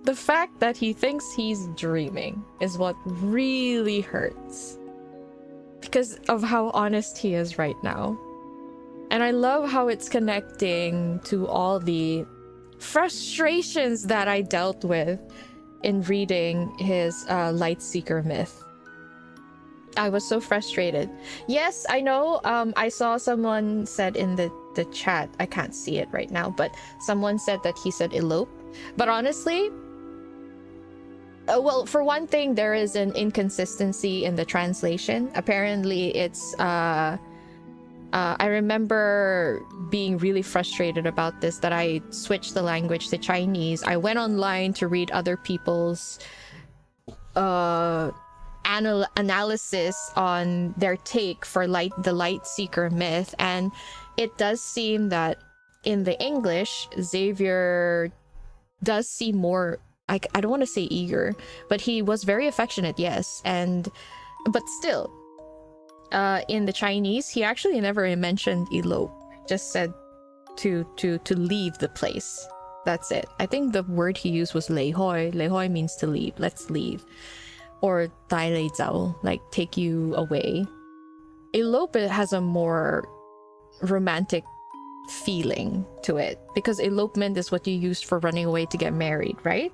the fact that he thinks he's dreaming is what really hurts because of how honest he is right now. And I love how it's connecting to all the frustrations that I dealt with in reading his Lightseeker myth. I was so frustrated. Yes, I know, I saw someone said in the chat, I can't see it right now, but someone said that he said elope. But honestly, well, for one thing, there is an inconsistency in the translation. Apparently, it's I remember being really frustrated about this, that I switched the language to Chinese. I went online to read other people's analysis on their take for the Lightseeker myth, and it does seem that in the English, Xavier does seem more, I don't want to say eager, but he was very affectionate, yes, but still, in the Chinese, he actually never mentioned elope, just said to leave the place. That's it. I think the word he used was 離開. 離開 means to leave. Let's leave. Or 帶你走, like take you away. Elope has a more romantic feeling to it, because elopement is what you used for running away to get married, right?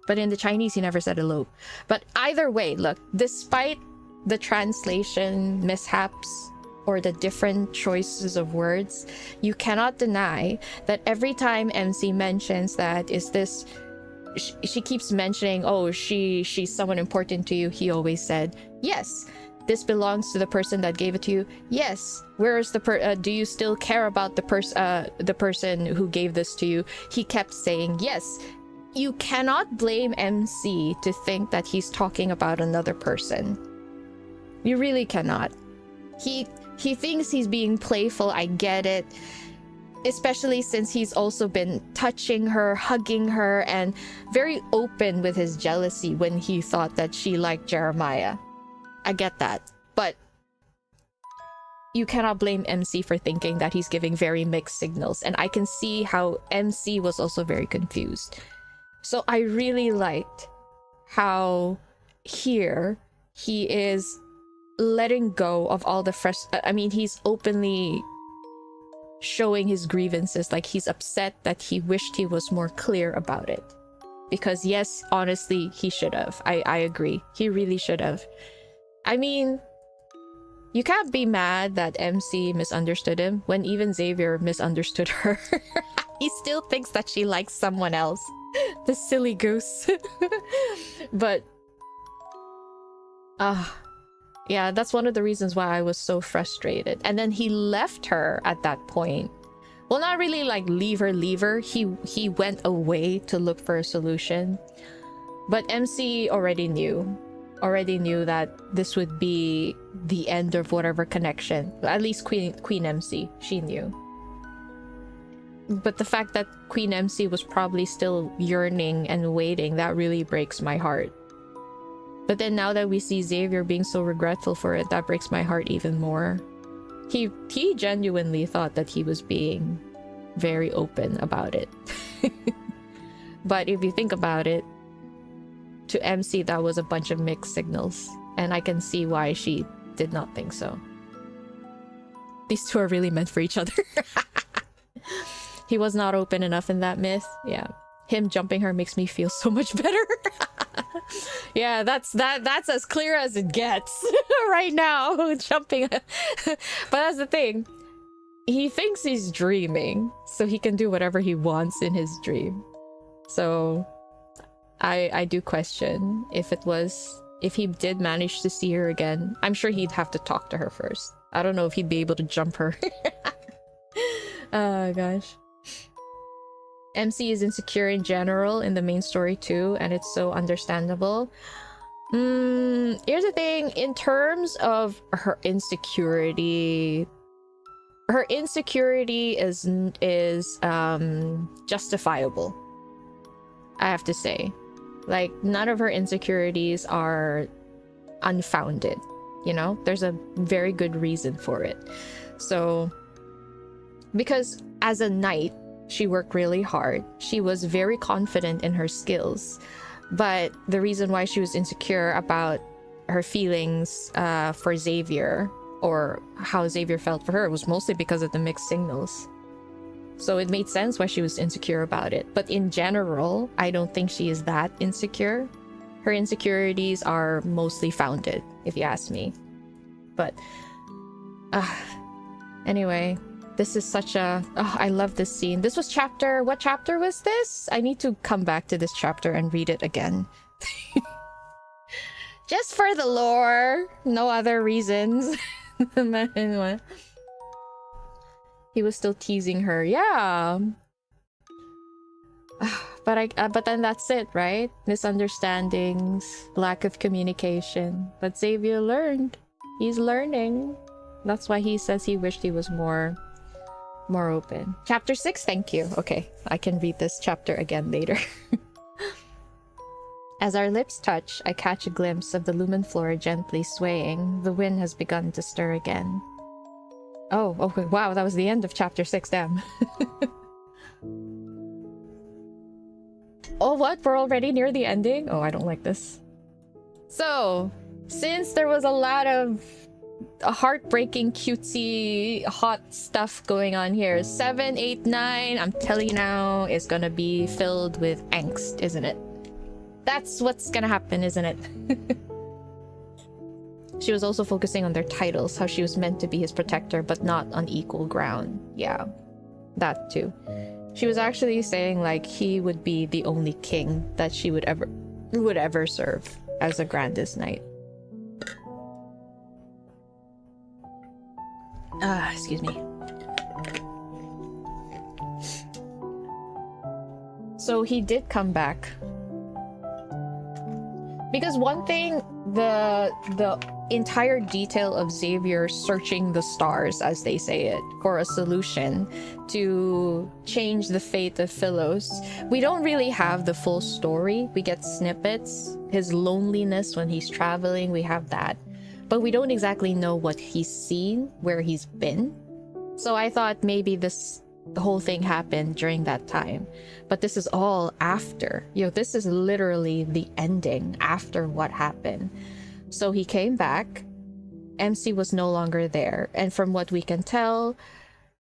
But in the Chinese, he never said elope. But either way, look, despite the translation mishaps or the different choices of words, you cannot deny that every time MC mentions that, she keeps mentioning, oh, she's someone important to you, he always said, yes, this belongs to the person that gave it to you. Yes, where is do you still care about the person who gave this to you? He kept saying yes. You cannot blame MC to think that he's talking about another person. You really cannot. He thinks he's being playful, I get it. Especially since he's also been touching her, hugging her, and very open with his jealousy when he thought that she liked Jeremiah. I get that. But you cannot blame MC for thinking that he's giving very mixed signals. And I can see how MC was also very confused. So I really liked how here he is letting go of all the he's openly showing his grievances, like he's upset that he wished he was more clear about it. Because yes, honestly, he should have. I agree. He really should have. I mean, you can't be mad that MC misunderstood him when even Xavier misunderstood her. He still thinks that she likes someone else. The silly goose. But yeah, that's one of the reasons why I was so frustrated. And then he left her at that point. Well, not really like leave her. He went away to look for a solution. But MC already knew that this would be the end of whatever connection. At least Queen MC, she knew. But the fact that Queen MC was probably still yearning and waiting, that really breaks my heart. But then now that we see Xavier being so regretful for it, that breaks my heart even more. He genuinely thought that he was being very open about it. But if you think about it, to MC that was a bunch of mixed signals. And I can see why she did not think so. These two are really meant for each other. He was not open enough in that myth. Yeah. Him jumping her makes me feel so much better. Yeah, that's as clear as it gets right now. Jumping. But that's the thing. He thinks he's dreaming, so he can do whatever he wants in his dream. So I do question if he did manage to see her again. I'm sure he'd have to talk to her first. I don't know if he'd be able to jump her. Oh gosh. MC is insecure in general in the main story too, and it's so understandable. Here's the thing, in terms of her insecurity is justifiable, I have to say. Like, none of her insecurities are unfounded, you know? There's a very good reason for it. So, because as a knight, she worked really hard. She was very confident in her skills. But the reason why she was insecure about her feelings for Xavier, or how Xavier felt for her, was mostly because of the mixed signals. So it made sense why she was insecure about it. But in general, I don't think she is that insecure. Her insecurities are mostly founded, if you ask me. But anyway, this is such a... Oh, I love this scene. This was chapter... What chapter was this? I need to come back to this chapter and read it again. Just for the lore. No other reasons. Anyway. He was still teasing her. Yeah. But then that's it, right? Misunderstandings, lack of communication. But Xavier learned. He's learning. That's why he says he wished he was more open. Chapter 6, thank you. Okay, I can read this chapter again later. As our lips touch, I catch a glimpse of the lumen floor gently swaying. The wind has begun to stir again. Oh, okay, wow, that was the end of chapter 6, damn. Oh, what? We're already near the ending? Oh, I don't like this. So, since there was a lot of heartbreaking, cutesy, hot stuff going on here, 7, 8, 9, I'm telling you now, is gonna be filled with angst, isn't it? That's what's gonna happen, isn't it? She was also focusing on their titles, how she was meant to be his protector, but not on equal ground. Yeah, that too. She was actually saying like he would be the only king that she would ever serve as a grandest knight. Excuse me. So he did come back. Because one thing, the entire detail of Xavier searching the stars, as they say it, for a solution to change the fate of Philos, we don't really have the full story. We get snippets. His loneliness when he's traveling, we have that. But we don't exactly know what he's seen, where he's been. So I thought maybe the whole thing happened during that time. But this is all after. This is literally the ending after what happened. So he came back. MC was no longer there. And from what we can tell,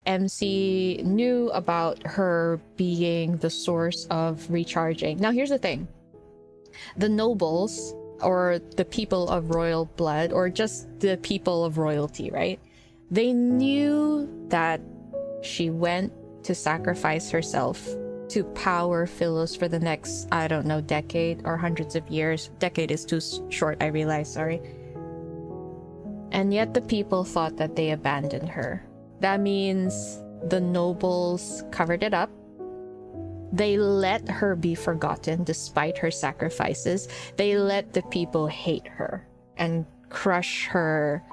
MC knew about her being the source of recharging. Now here's the thing. The nobles or the people of royal blood, or just the people of royalty, right? They knew that she went to sacrifice herself to power Philos for the next, I don't know, decade or hundreds of years. Decade is too short, I realize, sorry. And yet the people thought that they abandoned her. That means the nobles covered it up. They let her be forgotten despite her sacrifices. They let the people hate her and crush her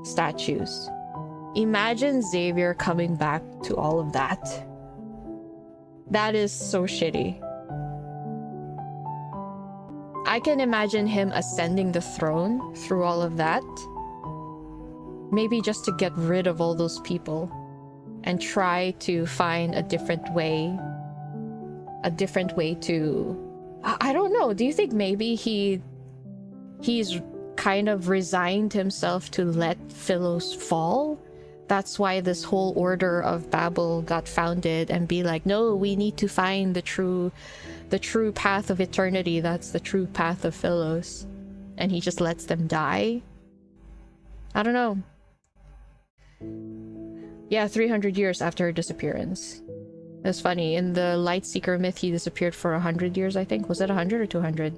statues. Imagine Xavier coming back to all of that. That is so shitty. I can imagine him ascending the throne through all of that. Maybe just to get rid of all those people and try to find a different way. A different way to... I don't know. Do you think maybe he's kind of resigned himself to let Philos fall? That's why this whole order of Babel got founded, and be like, no, we need to find the true path of eternity. That's the true path of Philos. And he just lets them die? I don't know. Yeah, 300 years after her disappearance. It's funny, in the Lightseeker myth, he disappeared for 100 years, I think. Was it 100 or 200?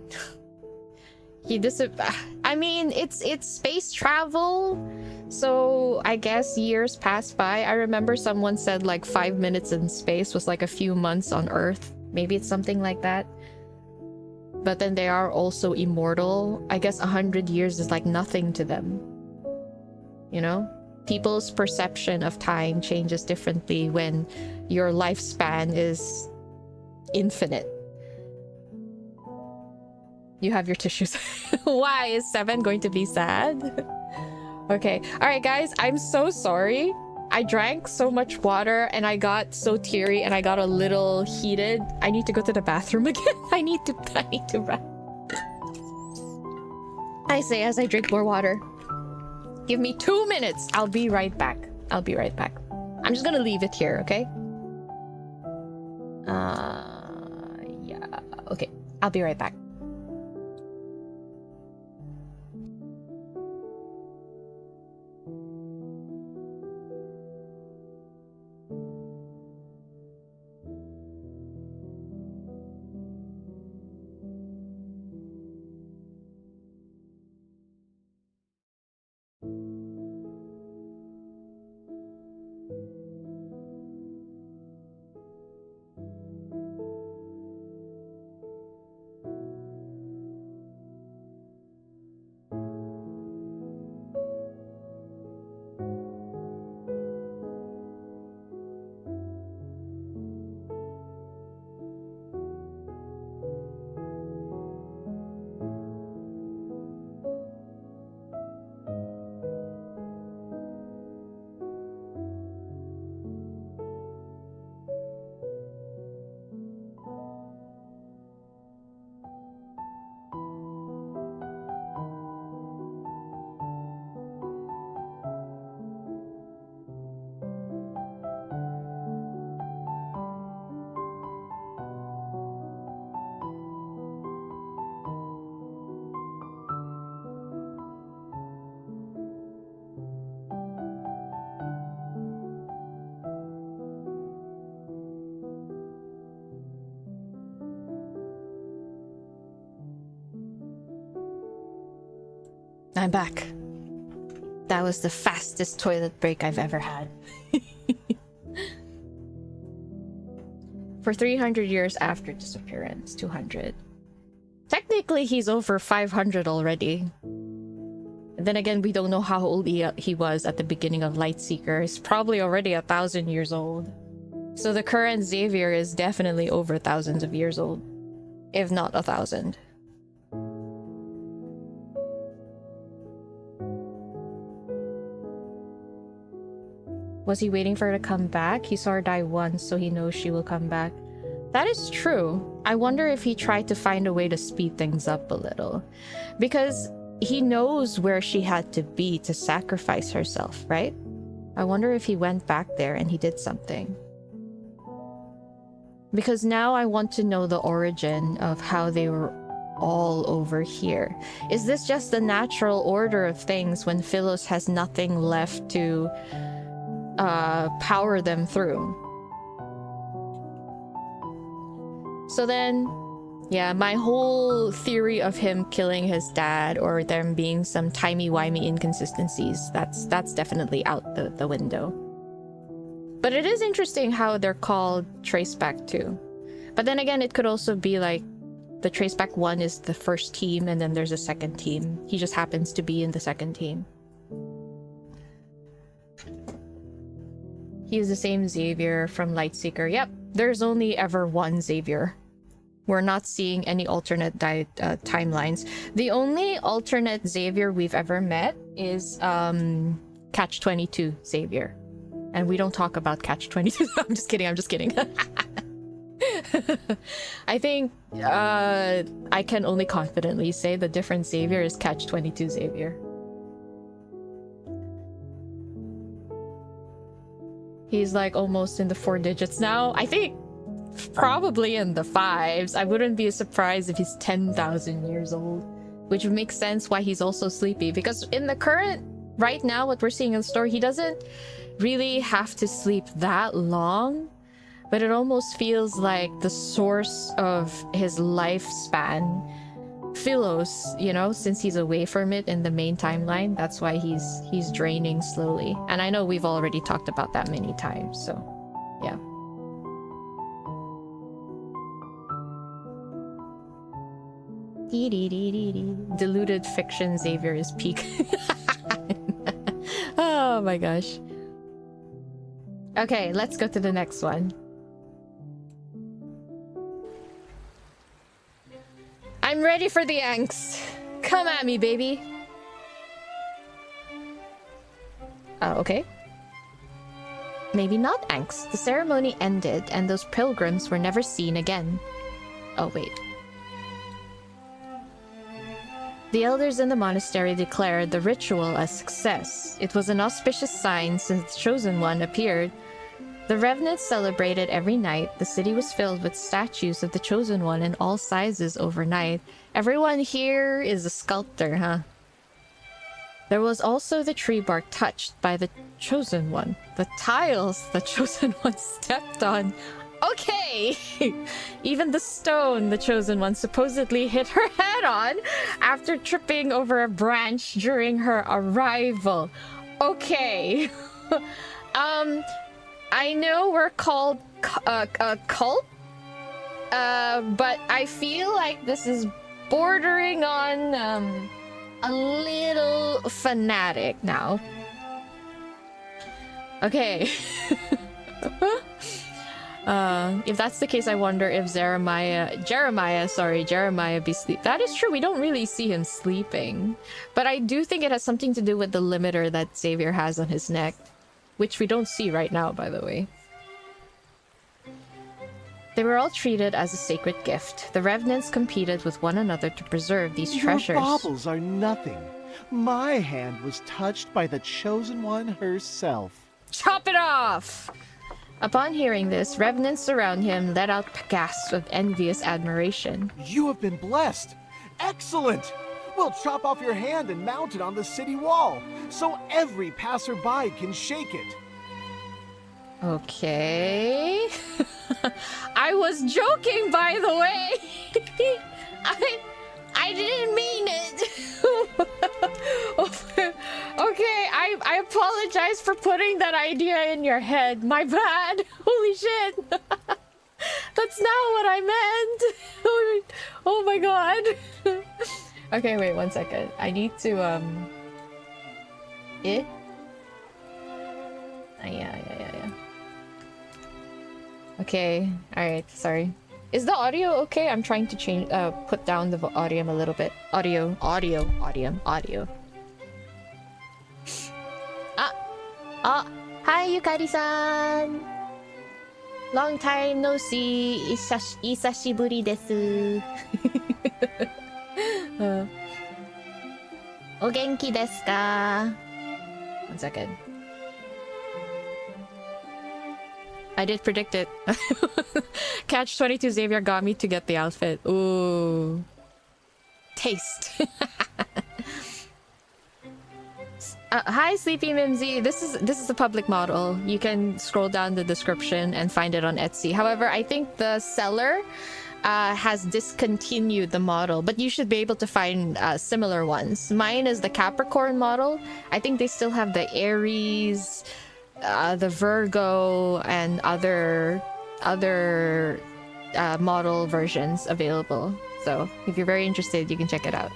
I mean, it's space travel, so I guess years passed by. I remember someone said like 5 minutes in space was like a few months on Earth. Maybe it's something like that. But then they are also immortal. I guess 100 years is like nothing to them. You know? People's perception of time changes differently when your lifespan is infinite. You have your tissues. Why? Is 7 going to be sad? Okay. Alright, guys. I'm so sorry. I drank so much water and I got so teary and I got a little heated. I need to go to the bathroom again. I need to run. I say as I drink more water. Give me 2 minutes. I'll be right back. I'll be right back. I'm just gonna leave it here, okay? Yeah. Okay. I'll be right back. I'm back. That was the fastest toilet break I've ever had. For 300 years after disappearance, 200. Technically, he's over 500 already. And then again, we don't know how old he was at the beginning of Lightseeker. He's probably already 1,000 years old. So the current Xavier is definitely over thousands of years old. If not 1,000. Was he waiting for her to come back? He saw her die once, so he knows she will come back. That is true. I wonder if he tried to find a way to speed things up a little. Because he knows where she had to be to sacrifice herself, right? I wonder if he went back there and he did something. Because now I want to know the origin of how they were all over here? Is this just the natural order of things when Philos has nothing left to power them through? So then, yeah, my whole theory of him killing his dad or there being some timey-wimey inconsistencies, that's definitely out the window. But it is interesting how they're called Traceback 2. But then again, it could also be like the Traceback 1 is the first team and then there's a second team. He just happens to be in the second team. He is the same Xavier from Lightseeker. Yep, there's only ever one Xavier. We're not seeing any alternate timelines. The only alternate Xavier we've ever met is Catch-22 Xavier. And we don't talk about Catch-22. I'm just kidding. I think I can only confidently say the different Xavier is Catch-22 Xavier. He's like almost in the 4 digits now. I think probably in the 5s. I wouldn't be surprised if he's 10,000 years old, which would make sense why he's also sleepy, because in the current, right now, what we're seeing in the story, he doesn't really have to sleep that long, but it almost feels like the source of his lifespan, Philos, you know, since he's away from it in the main timeline, that's why he's draining slowly. And I know we've already talked about that many times, so yeah. Deluded fiction Xavier is peak. Oh my gosh. Okay, let's go to the next one. I'm ready for the angst. Come at me, baby. Okay. Maybe not angst. The ceremony ended and those pilgrims were never seen again. Oh, wait. The elders in the monastery declared the ritual a success. It was an auspicious sign since the Chosen One appeared. The revenants celebrated every night. The city was filled with statues of the Chosen One in all sizes overnight. Everyone here is a sculptor, huh? There was also the tree bark touched by the Chosen One. The tiles the Chosen One stepped on. Okay! Even the stone the Chosen One supposedly hit her head on after tripping over a branch during her arrival. Okay. I know we're called a cult, but I feel like this is bordering on a little fanatic now. Okay. If that's the case, I wonder if Jeremiah be sleep. That is true, we don't really see him sleeping. But I do think it has something to do with the limiter that Xavier has on his neck. Which we don't see right now, by the way. They were all treated as a sacred gift. The revenants competed with one another to preserve these treasures. Your baubles are nothing. My hand was touched by the Chosen One herself. Chop it off! Upon hearing this, revenants around him let out gasps of envious admiration. You have been blessed. Excellent! We'll chop off your hand and mount it on the city wall, so every passerby can shake it. Okay. I was joking, by the way. I didn't mean it. Okay, I apologize for putting that idea in your head. My bad. Holy shit. That's not what I meant. Oh my god. Okay, wait 1 second. I need to, yeah. Okay, alright, sorry. Is the audio okay? I'm trying to change, put down the audio a little bit. Audio. Hi, Yukari-san! Long time no see. Isashiburi desu. お元気ですか? One second. I did predict it. Catch-22 Xavier got me to get the outfit. Ooh. taste. Hi, Sleepy Mimsy. This is a public model. You can scroll down the description and find it on Etsy. However, I think the seller has discontinued the model, but you should be able to find similar ones. Mine is the Capricorn model. I think they still have the Aries, the Virgo, and other model versions available. So if you're very interested, you can check it out.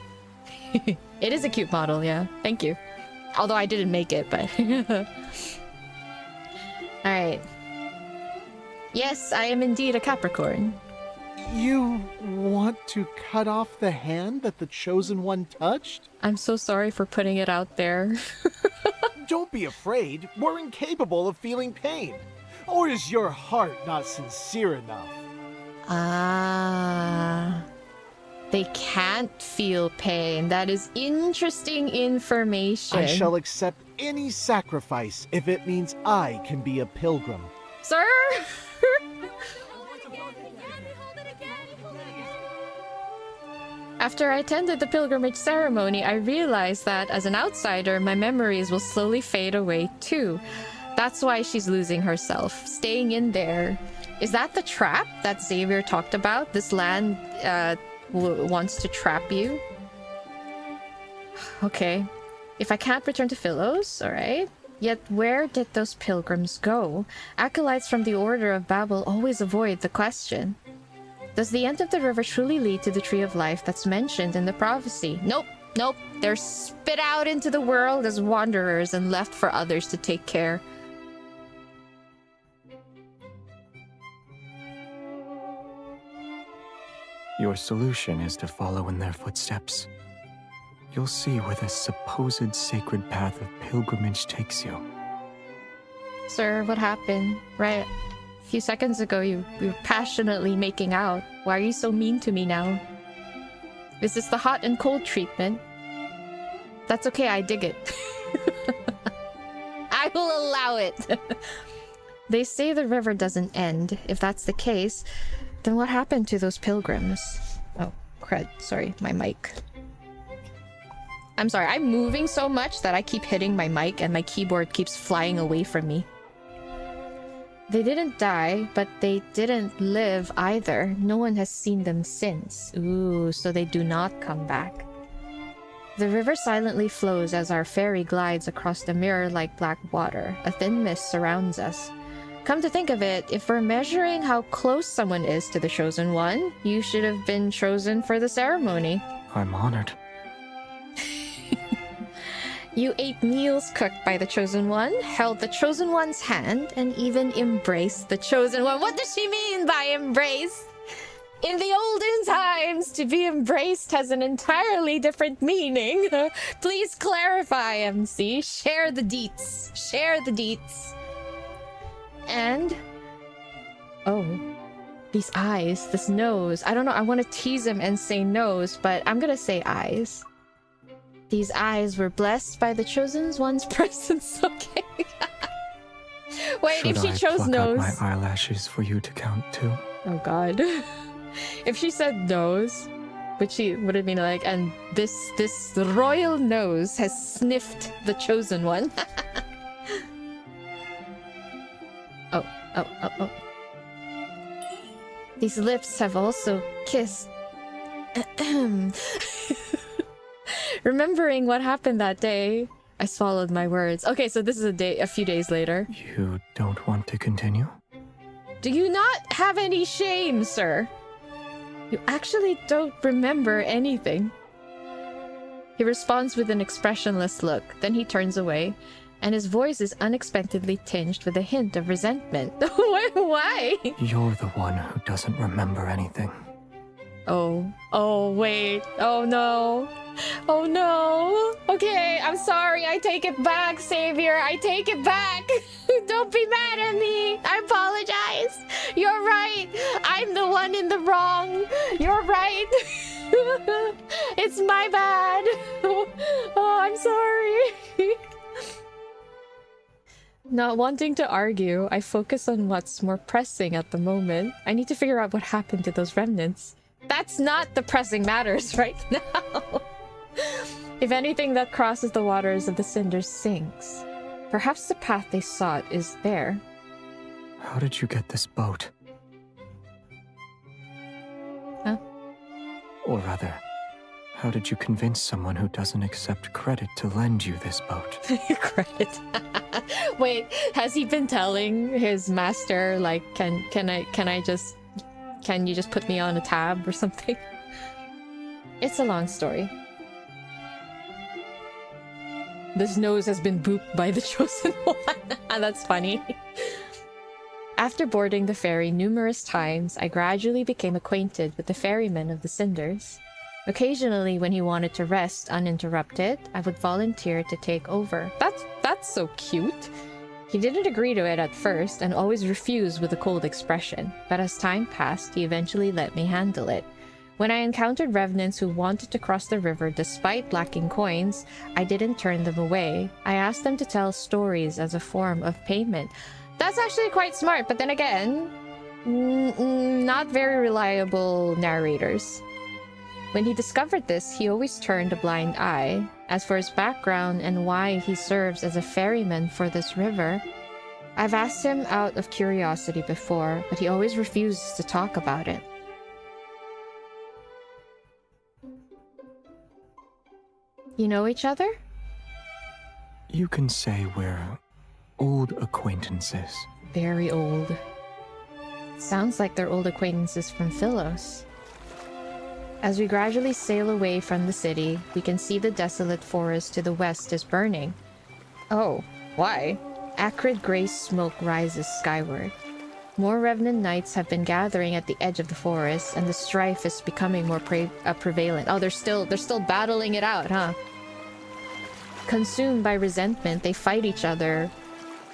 It is a cute model, yeah. Thank you. Although I didn't make it, but... Alright. Yes, I am indeed a Capricorn. You want to cut off the hand that the Chosen One touched? I'm so sorry for putting it out there. Don't be afraid. We're incapable of feeling pain. Or is your heart not sincere enough? Ah... They can't feel pain. That is interesting information. I shall accept any sacrifice if it means I can be a pilgrim. Sir? After I attended the pilgrimage ceremony, I realized that as an outsider, my memories will slowly fade away too. That's why she's losing herself, staying in there. Is that the trap that Xavier talked about? This land, wants to trap you. Okay. If I can't return to Philos, alright. Yet where did those pilgrims go? Acolytes from the Order of Babel always avoid the question. Does the end of the river truly lead to the Tree of Life that's mentioned in the prophecy? Nope. Nope. They're spit out into the world as wanderers and left for others to take care. Your solution is to follow in their footsteps. You'll see where the supposed sacred path of pilgrimage takes you. Sir, what happened? Right a few seconds ago, you were passionately making out. Why are you so mean to me now? Is this the hot and cold treatment? That's okay, I dig it. I will allow it. They say the river doesn't end. If that's the case, then what happened to those pilgrims? Oh, crud. Sorry, my mic. I'm sorry, I'm moving so much that I keep hitting my mic and my keyboard keeps flying away from me. They didn't die, but they didn't live either. No one has seen them since. Ooh, so they do not come back. The river silently flows as our ferry glides across the mirror-like black water. A thin mist surrounds us. Come to think of it, if we're measuring how close someone is to the Chosen One, you should have been chosen for the ceremony. I'm honored. You ate meals cooked by the Chosen One, held the Chosen One's hand, and even embraced the Chosen One. What does she mean by embrace? In the olden times, to be embraced has an entirely different meaning. Please clarify, MC. Share the deets. Share the deets. And... oh. These eyes, this nose. I don't know, I want to tease him and say nose, but I'm gonna say eyes. These eyes were blessed by the Chosen One's presence. Okay. Wait, Should if she I chose pluck nose... out my eyelashes for you to count too? Oh god. If she said nose, would it mean like, and this royal nose has sniffed the Chosen One? Oh. These lips have also kissed. Remembering what happened that day, I swallowed my words. Okay, so this is a few days later. You don't want to continue? Do you not have any shame, sir? You actually don't remember anything. He responds with an expressionless look, then he turns away, and his voice is unexpectedly tinged with a hint of resentment. Why? You're the one who doesn't remember anything. Oh, wait. Oh, no. Oh, no. Okay, I'm sorry. I take it back, Xavier. I take it back. Don't be mad at me. I apologize. You're right. I'm the one in the wrong. You're right. It's my bad. Oh, I'm sorry. Not wanting to argue, I focus on what's more pressing at the moment. I need to figure out what happened to those remnants. That's not the pressing matters right now. If anything that crosses the waters of the Cinders sinks, perhaps the path they sought is there. How did you get this boat? Huh? Or rather, how did you convince someone who doesn't accept credit to lend you this boat? Credit. Wait, has he been telling his master, like, can you just put me on a tab or something? It's a long story. This nose has been booped by the chosen one. That's funny. After boarding the ferry numerous times, I gradually became acquainted with the ferryman of the Cinders. Occasionally, when he wanted to rest uninterrupted, I would volunteer to take over. That's so cute. He didn't agree to it at first and always refused with a cold expression, but as time passed, he eventually let me handle it. When I encountered revenants who wanted to cross the river despite lacking coins, I didn't turn them away. I asked them to tell stories as a form of payment. That's actually quite smart, but then again, not very reliable narrators. When he discovered this, he always turned a blind eye. As for his background and why he serves as a ferryman for this river, I've asked him out of curiosity before, but he always refuses to talk about it. You know each other? You can say we're old acquaintances. Very old. Sounds like they're old acquaintances from Philos. As we gradually sail away from the city, we can see the desolate forest to the west is burning. Oh, why? Acrid gray smoke rises skyward. More revenant knights have been gathering at the edge of the forest, and the strife is becoming more prevalent. Oh, they're still battling it out, huh? Consumed by resentment, they fight each other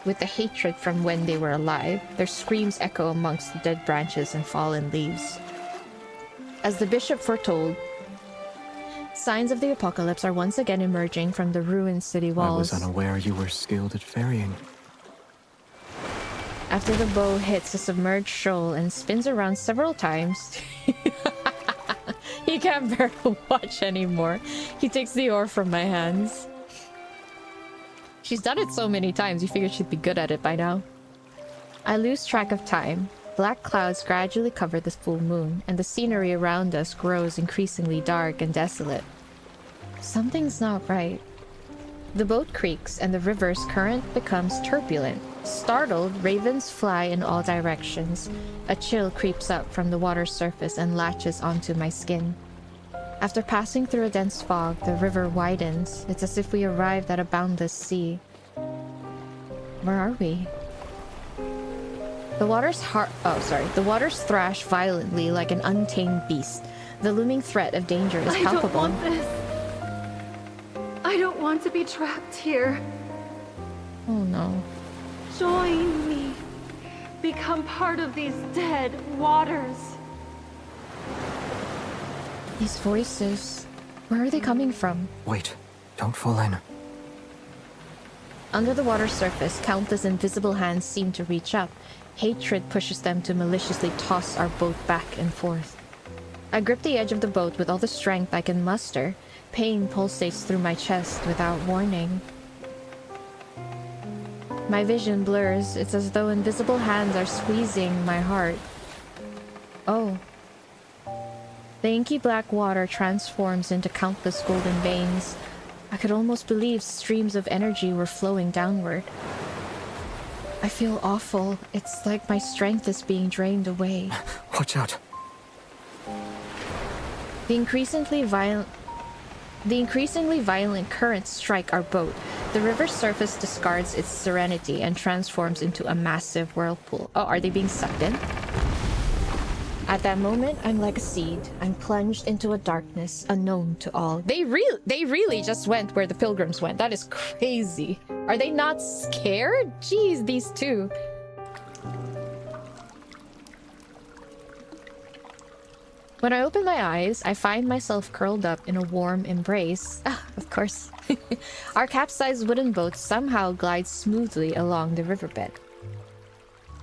with the hatred from when they were alive. Their screams echo amongst the dead branches and fallen leaves. As the bishop foretold, signs of the apocalypse are once again emerging from the ruined city walls. I was unaware you were skilled at ferrying. After the bow hits a submerged shoal and spins around several times, he can't bear to watch anymore. He takes the oar from my hands. She's done it so many times, you figured she'd be good at it by now. I lose track of time. Black clouds gradually cover the full moon, and the scenery around us grows increasingly dark and desolate. Something's not right. The boat creaks, and the river's current becomes turbulent. Startled, ravens fly in all directions. A chill creeps up from the water's surface and latches onto my skin. After passing through a dense fog, the river widens. It's as if we arrived at a boundless sea. Where are we? The waters thrash violently like an untamed beast. The looming threat of danger is palpable. I don't want this. I don't want to be trapped here. Oh no. Join me. Become part of these dead waters. These voices, where are they coming from? Wait, don't fall in. Under the water's surface, countless invisible hands seem to reach up. Hatred pushes them to maliciously toss our boat back and forth. I grip the edge of the boat with all the strength I can muster. Pain pulsates through my chest without warning. My vision blurs. It's as though invisible hands are squeezing my heart. Oh. The inky black water transforms into countless golden veins. I could almost believe streams of energy were flowing downward. I feel awful. It's like my strength is being drained away. Watch out. The increasingly violent currents strike our boat. The river's surface discards its serenity and transforms into a massive whirlpool. Oh, are they being sucked in? At that moment, I'm like a seed. I'm plunged into a darkness unknown to all. They really just went where the pilgrims went. That is crazy. Are they not scared? Jeez, these two. When I open my eyes, I find myself curled up in a warm embrace. Ah, of course. Our capsized wooden boat somehow glides smoothly along the riverbed.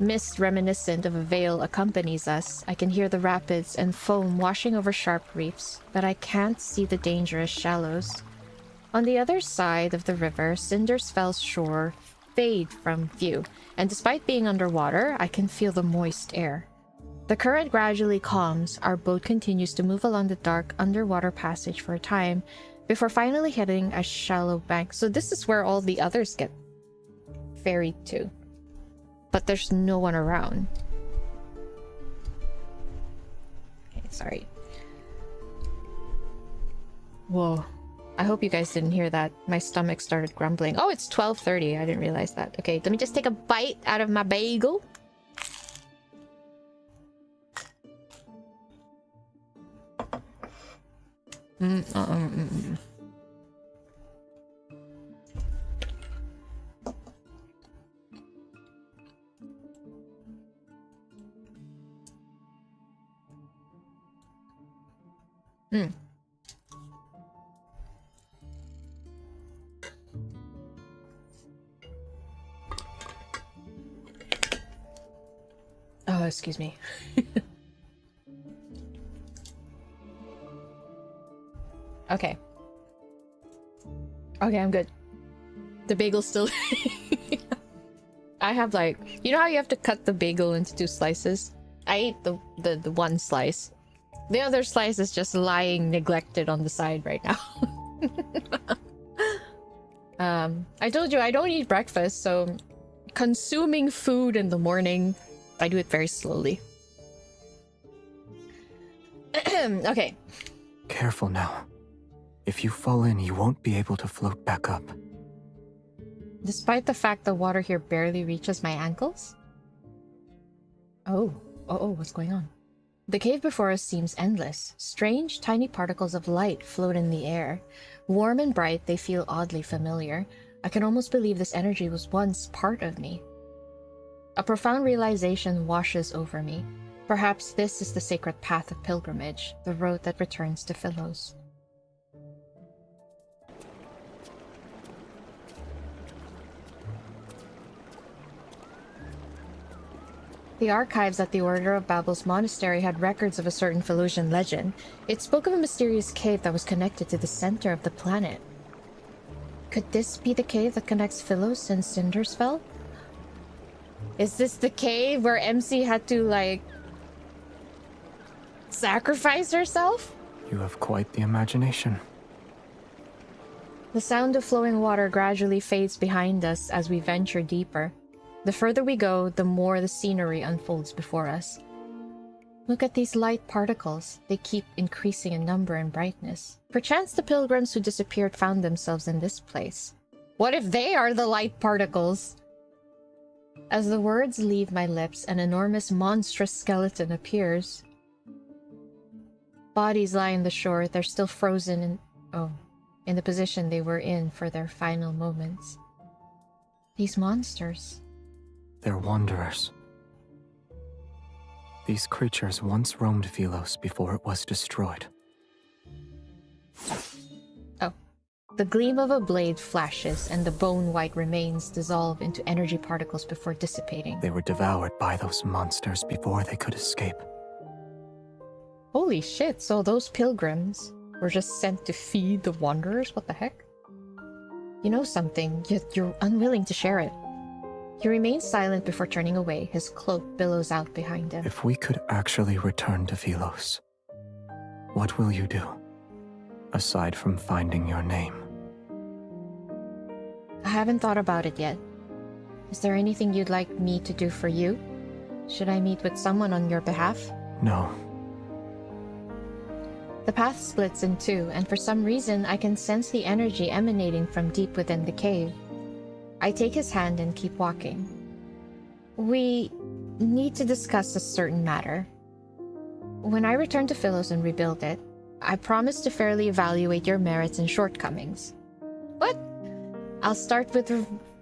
Mist reminiscent of a veil accompanies us. I can hear the rapids and foam washing over sharp reefs, but I can't see the dangerous shallows. On the other side of the river, Cindersfell's shore fade from view, and despite being underwater, I can feel the moist air. The current gradually calms. Our boat continues to move along the dark underwater passage for a time, before finally hitting a shallow bank. So this is where all the others get ferried to. But there's no one around. Okay, sorry. Whoa. I hope you guys didn't hear that. My stomach started grumbling. Oh, it's 12:30. I didn't realize that. Okay, let me just take a bite out of my bagel. Oh, excuse me. Okay. Okay, I'm good. The bagel's still... I have like... You know how you have to cut the bagel into 2 slices? I ate the one slice. The other slice is just lying neglected on the side right now. I told you I don't eat breakfast, so consuming food in the morning, I do it very slowly. Okay. Careful now. If you fall in, you won't be able to float back up. Despite the fact the water here barely reaches my ankles? Oh, what's going on? The cave before us seems endless. Strange, tiny particles of light float in the air. Warm and bright, they feel oddly familiar. I can almost believe this energy was once part of me. A profound realization washes over me. Perhaps this is the sacred path of pilgrimage, the road that returns to Philos. The archives at the Order of Babel's monastery had records of a certain Philosian legend. It spoke of a mysterious cave that was connected to the center of the planet. Could this be the cave that connects Philos and Cindersfell? Is this the cave where MC had to, like, sacrifice herself? You have quite the imagination. The sound of flowing water gradually fades behind us as we venture deeper. The further we go, the more the scenery unfolds before us. Look at these light particles. They keep increasing in number and brightness. Perchance the pilgrims who disappeared found themselves in this place. What if they are the light particles? As the words leave my lips, an enormous monstrous skeleton appears. Bodies lie on the shore. They're still frozen in the position they were in for their final moments. These monsters. They're wanderers. These creatures once roamed Philos before it was destroyed. Oh. The gleam of a blade flashes, and the bone-white remains dissolve into energy particles before dissipating. They were devoured by those monsters before they could escape. Holy shit, so those pilgrims were just sent to feed the wanderers? What the heck? You know something, yet you're unwilling to share it. He remains silent before turning away. His cloak billows out behind him. If we could actually return to Philos, what will you do? Aside from finding your name. I haven't thought about it yet. Is there anything you'd like me to do for you? Should I meet with someone on your behalf? No. The path splits in two, and for some reason I can sense the energy emanating from deep within the cave. I take his hand and keep walking. We need to discuss a certain matter. When I return to Philos and rebuild it, I promise to fairly evaluate your merits and shortcomings. What? I'll start with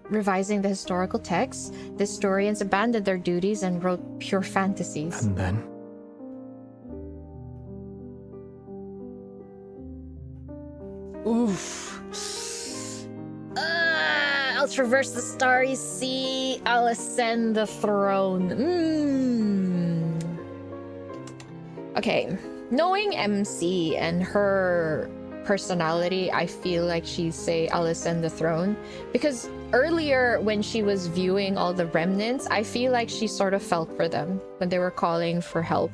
revising the historical texts. The historians abandoned their duties and wrote pure fantasies. And then? Oof. I'll traverse the starry sea. I'll ascend the throne. Okay, knowing MC and her personality, I feel like she'd say I'll ascend the throne, because earlier when she was viewing all the remnants, I feel like she sort of felt for them when they were calling for help.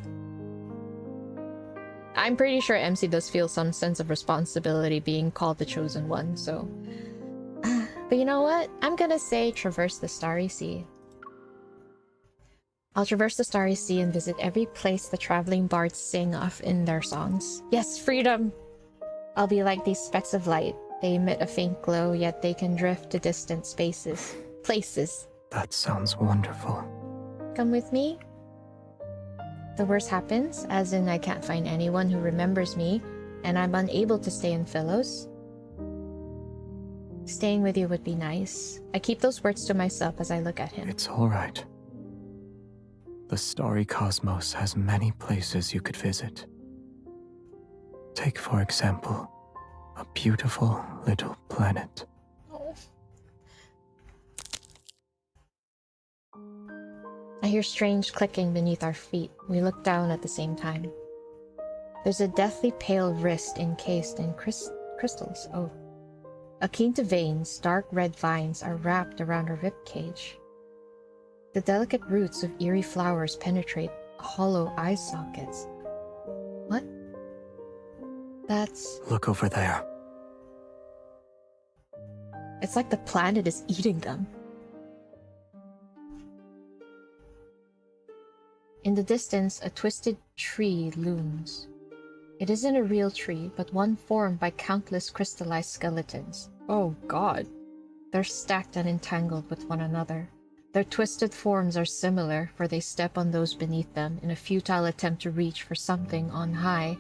I'm pretty sure MC does feel some sense of responsibility being called the chosen one, so but you know what, I'm gonna say traverse the starry sea. I'll traverse the starry sea and visit every place the traveling bards sing of in their songs. Yes, freedom! I'll be like these specks of light. They emit a faint glow, yet they can drift to distant spaces. Places. That sounds wonderful. Come with me? The worst happens, as in I can't find anyone who remembers me, and I'm unable to stay in Philos. Staying with you would be nice. I keep those words to myself as I look at him. It's all right. The starry cosmos has many places you could visit. Take, for example, a beautiful little planet. Oh. I hear strange clicking beneath our feet. We look down at the same time. There's a deathly pale wrist encased in crystals. Oh. Akin to veins, dark red vines are wrapped around her ribcage. The delicate roots of eerie flowers penetrate hollow eye sockets. What? That's... Look over there. It's like the planet is eating them. In the distance, a twisted tree looms. It isn't a real tree, but one formed by countless crystallized skeletons. Oh god. They're stacked and entangled with one another. Their twisted forms are similar, for they step on those beneath them in a futile attempt to reach for something on high.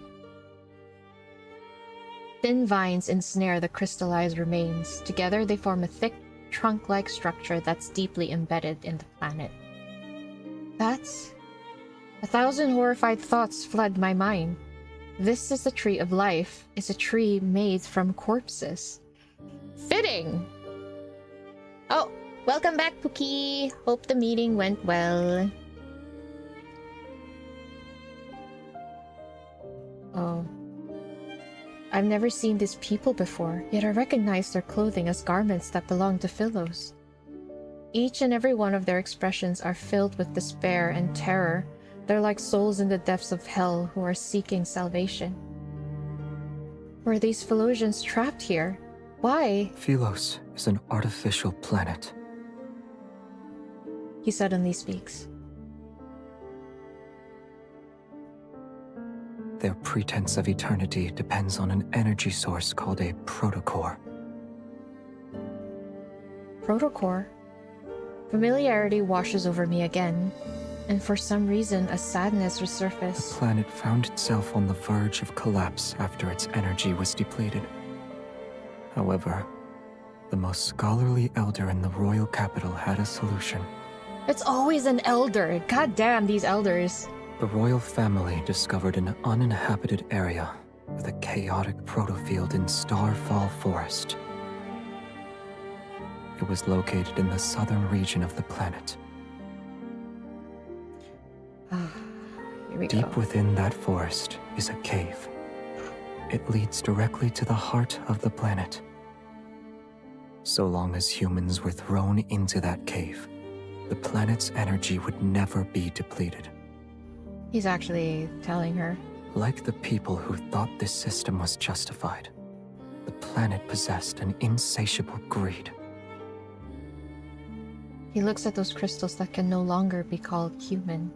Thin vines ensnare the crystallized remains. Together they form a thick, trunk-like structure that's deeply embedded in the planet. That's... 1,000 horrified thoughts flood my mind. This is the tree of life, is a tree made from corpses. Fitting! Oh, welcome back, Pookie! Hope the meeting went well. Oh. I've never seen these people before, yet I recognize their clothing as garments that belong to Philos. Each and every one of their expressions are filled with despair and terror. They're like souls in the depths of hell who are seeking salvation. Were these Philosians trapped here? Why? Philos is an artificial planet. He suddenly speaks. Their pretense of eternity depends on an energy source called a protocore. Protocore? Familiarity washes over me again, and for some reason a sadness resurfaced. The planet found itself on the verge of collapse after its energy was depleted. However, the most scholarly elder in the royal capital had a solution. It's always an elder! God damn these elders! The royal family discovered an uninhabited area with a chaotic protofield in Starfall Forest. It was located in the southern region of the planet. Here we Deep go. within that forest is a cave. It leads directly to the heart of the planet. So long as humans were thrown into that cave, the planet's energy would never be depleted. He's actually telling her. Like the people who thought this system was justified, the planet possessed an insatiable greed. He looks at those crystals that can no longer be called human.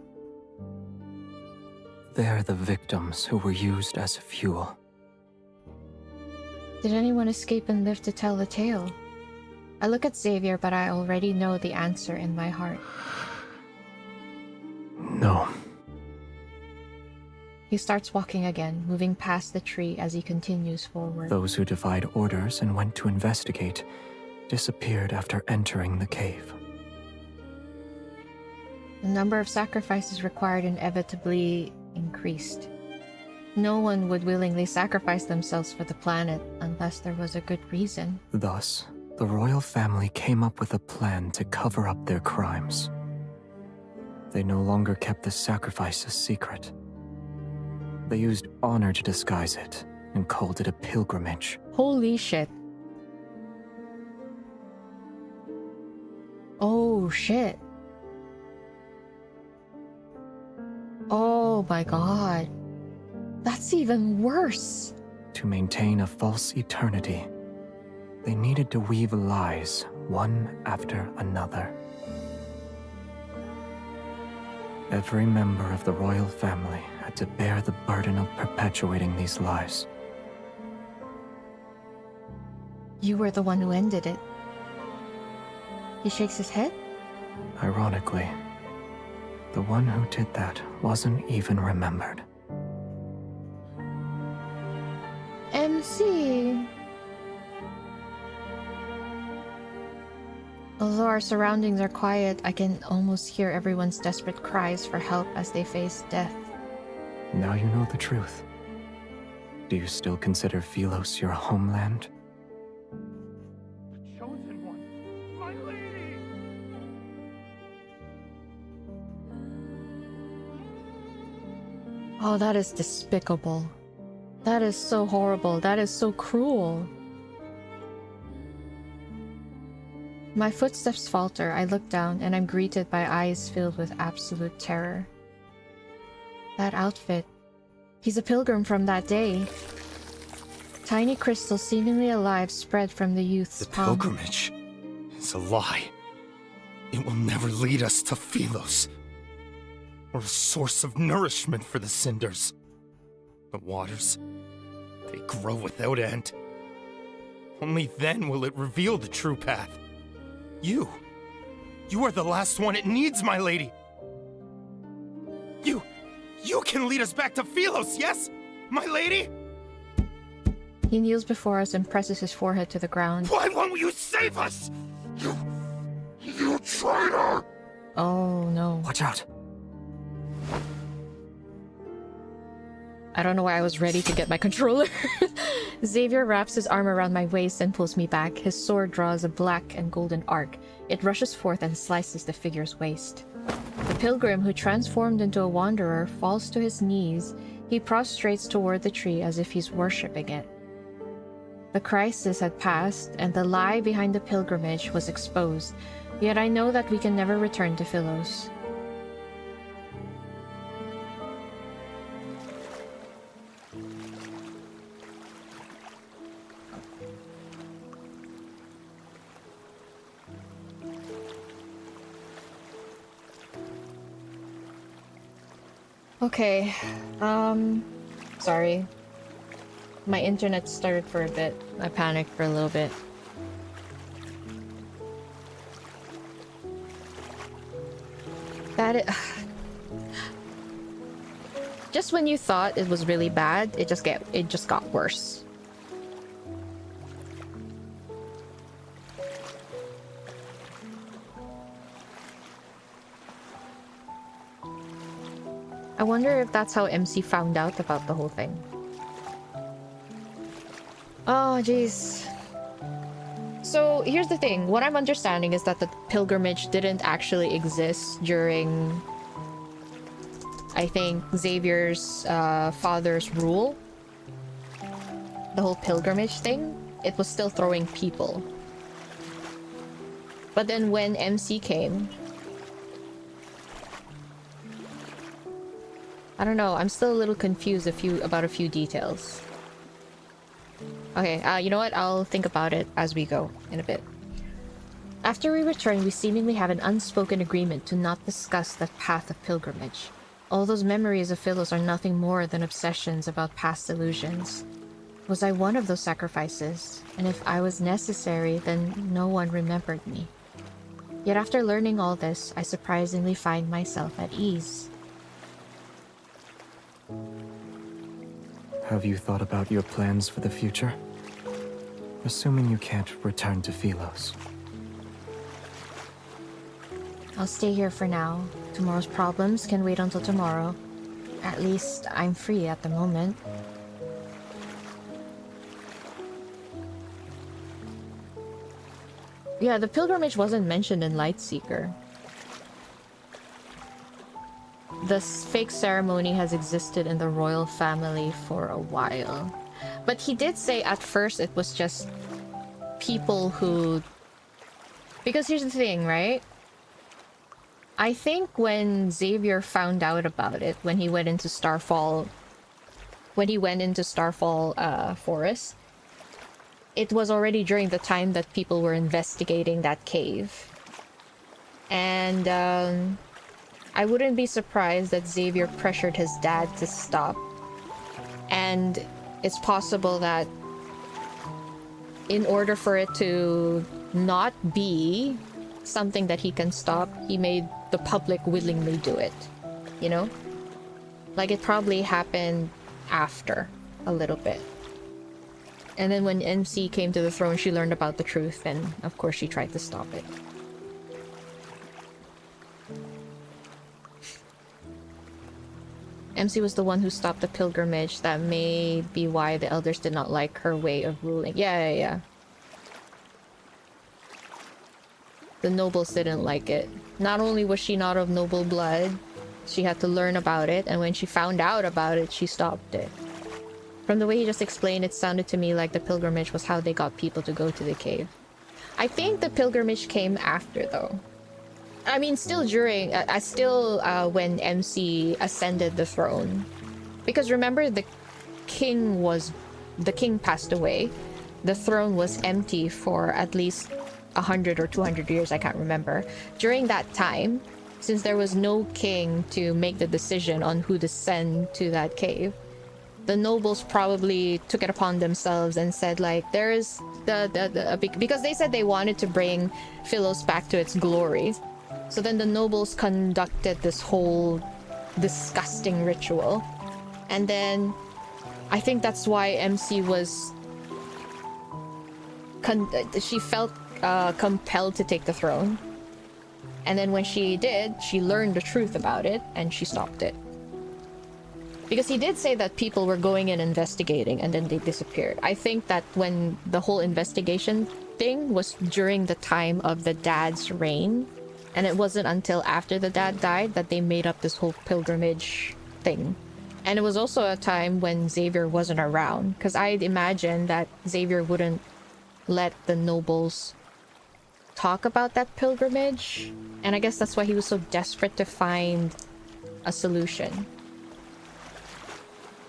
They're the victims who were used as fuel. Did anyone escape and live to tell the tale? I look at Xavier, but I already know the answer in my heart. No. He starts walking again, moving past the tree as he continues forward. Those who defied orders and went to investigate disappeared after entering the cave. The number of sacrifices required inevitably increased. No one would willingly sacrifice themselves for the planet unless there was a good reason. Thus, The royal family came up with a plan to cover up their crimes. They no longer kept the sacrifice a secret. They used honor to disguise it and called it a pilgrimage. Holy shit. Oh shit. Oh my god. That's even worse. To maintain a false eternity, they needed to weave lies one after another. Every member of the royal family had to bear the burden of perpetuating these lies. You were the one who ended it. He shakes his head? Ironically, the one who did that wasn't even remembered. MC. Although our surroundings are quiet, I can almost hear everyone's desperate cries for help as they face death. Now you know the truth. Do you still consider Philos your homeland? The chosen one, my lady! Oh, that is despicable. That is so horrible. That is so cruel. My footsteps falter. I look down and I'm greeted by eyes filled with absolute terror. That outfit. He's a pilgrim from that day. Tiny crystals seemingly alive spread from the youth's palm. The pilgrimage is a lie. It will never lead us to Philos, or a source of nourishment for the cinders. The waters, they grow without end. Only then will it reveal the true path. You are the last one it needs, my lady. You can lead us back to Philos, yes, my lady? He kneels before us and presses his forehead to the ground. Why won't you save us? You traitor! Oh no. Watch out. I don't know why I was ready to get my controller. Xavier wraps his arm around my waist and pulls me back. His sword draws a black and golden arc. It rushes forth and slices the figure's waist. The pilgrim, who transformed into a wanderer, falls to his knees. He prostrates toward the tree as if he's worshipping it. The crisis had passed, and the lie behind the pilgrimage was exposed. Yet I know that we can never return to Philos. Okay, sorry. My internet stuttered for a bit. I panicked for a little bit. Just when you thought it was really bad, it just got worse. I wonder if that's how MC found out about the whole thing. Oh, jeez. So, here's the thing. What I'm understanding is that the pilgrimage didn't actually exist during, I think, Xavier's father's rule. The whole pilgrimage thing. It was still throwing people. But then when MC came... I don't know, I'm still a little confused about a few details. Okay, you know what? I'll think about it as we go in a bit. After we return, we seemingly have an unspoken agreement to not discuss the path of pilgrimage. All those memories of Philos are nothing more than obsessions about past illusions. Was I one of those sacrifices? And if I was necessary, then no one remembered me. Yet after learning all this, I surprisingly find myself at ease. Have you thought about your plans for the future? Assuming you can't return to Philos. I'll stay here for now. Tomorrow's problems can wait until tomorrow. At least I'm free at the moment. Yeah, the pilgrimage wasn't mentioned in Lightseeker. This fake ceremony has existed in the royal family for a while. But he did say at first it was just people who... Because here's the thing, right? I think when Xavier found out about it, when he went into Starfall... Forest, it was already during the time that people were investigating that cave. And I wouldn't be surprised that Xavier pressured his dad to stop. And it's possible that in order for it to not be something that he can stop, he made the public willingly do it. You know? Like, it probably happened after a little bit. And then when MC came to the throne, she learned about the truth, and of course she tried to stop it. MC was the one who stopped the pilgrimage. That may be why the elders did not like her way of ruling. Yeah. The nobles didn't like it. Not only was she not of noble blood, she had to learn about it, and when she found out about it, she stopped it. From the way he just explained, it sounded to me like the pilgrimage was how they got people to go to the cave. I think the pilgrimage came after, though. I mean, still during... when MC ascended the throne. Because remember, the king passed away. The throne was empty for at least 100 or 200 years, I can't remember. During that time, since there was no king to make the decision on who to send to that cave, the nobles probably took it upon themselves and said, like, there's because they said they wanted to bring Philos back to its glory. So then the nobles conducted this whole disgusting ritual. And then I think that's why MC was... she felt compelled to take the throne. And then when she did, she learned the truth about it, and she stopped it. Because he did say that people were going and investigating, and then they disappeared. I think that when the whole investigation thing was during the time of the dad's reign, and it wasn't until after the dad died that they made up this whole pilgrimage thing. And it was also a time when Xavier wasn't around, because I'd imagine that Xavier wouldn't let the nobles talk about that pilgrimage, and I guess that's why he was so desperate to find a solution.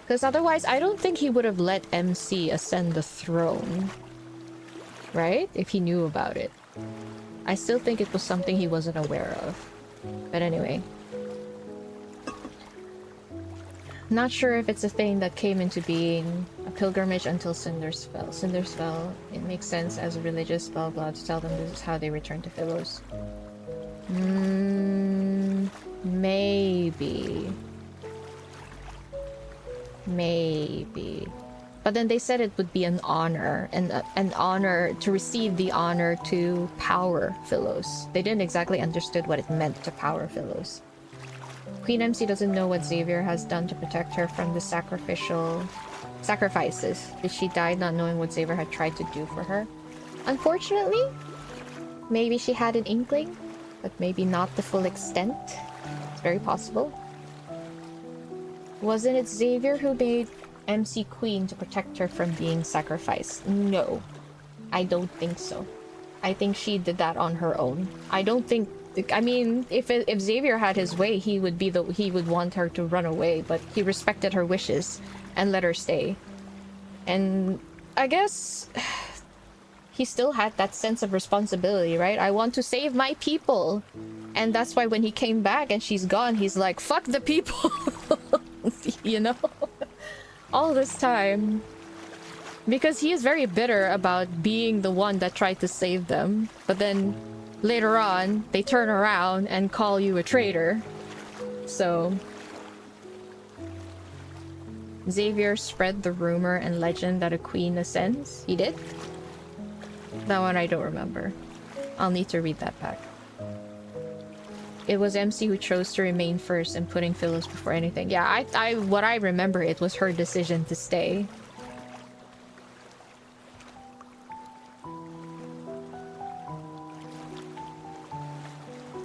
Because otherwise, I don't think he would have let MC ascend the throne, right? If he knew about it. I still think it was something he wasn't aware of. But anyway. Not sure if it's a thing that came into being a pilgrimage until Cindersfell. Cindersfell, it makes sense as a religious blah blah to tell them this is how they return to Philos. Maybe. But then they said it would be an honor, and an honor to receive the honor to power Philos. They didn't exactly understood what it meant to power Philos. Queen MC doesn't know what Xavier has done to protect her from the sacrifices. She died not knowing what Xavier had tried to do for her. Unfortunately, maybe she had an inkling, but maybe not the full extent. It's very possible. Wasn't it Xavier who made MC Queen to protect her from being sacrificed? No, I don't think so. I think she did that on her own. I don't think... I mean, if Xavier had his way, he would want her to run away, but he respected her wishes and let her stay. And I guess he still had that sense of responsibility, right? I want to save my people. And that's why when he came back and she's gone, he's like, fuck the people. You know? All this time. Because he is very bitter about being the one that tried to save them. But then later on, they turn around and call you a traitor. So Xavier spread the rumor and legend that a queen ascends. He did? That one I don't remember. I'll need to read that back. It was MC who chose to remain first and putting Philos before anything. Yeah, what I remember, it was her decision to stay.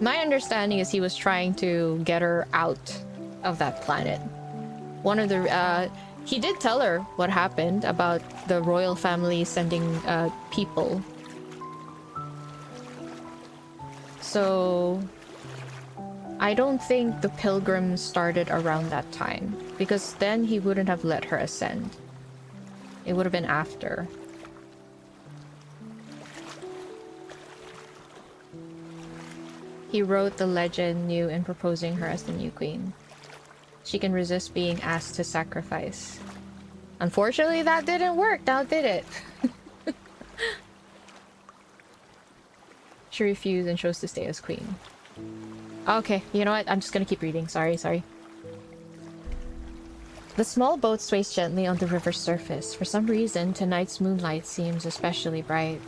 My understanding is he was trying to get her out of that planet. One of the he did tell her what happened about the royal family sending people. So I don't think the pilgrims started around that time, because then he wouldn't have let her ascend. It would have been after. He wrote the legend new in proposing her as the new queen. She can resist being asked to sacrifice. Unfortunately, that didn't work, now did it? She refused and chose to stay as queen. Okay, you know what? I'm just gonna keep reading. Sorry. The small boat sways gently on the river's surface. For some reason, tonight's moonlight seems especially bright.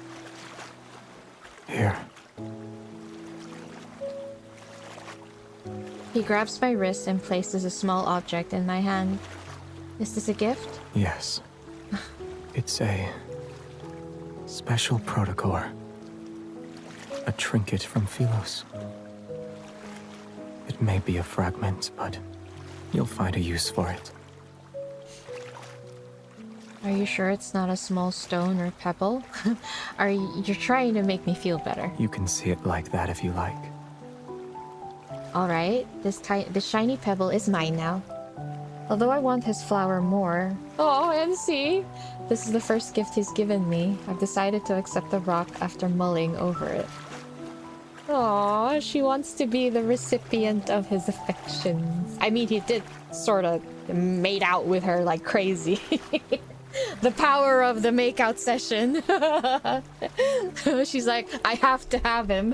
Here. He grabs my wrist and places a small object in my hand. Is this a gift? Yes. It's a special protocol. A trinket from Philos. It may be a fragment, but you'll find a use for it. Are you sure it's not a small stone or pebble? You're trying to make me feel better. You can see it like that if you like. Alright, this shiny pebble is mine now. Although I want his flower more... Oh, MC! This is the first gift he's given me. I've decided to accept the rock after mulling over it. Aw, she wants to be the recipient of his affections. I mean, he did sort of made out with her like crazy. The power of the makeout session. She's like, I have to have him.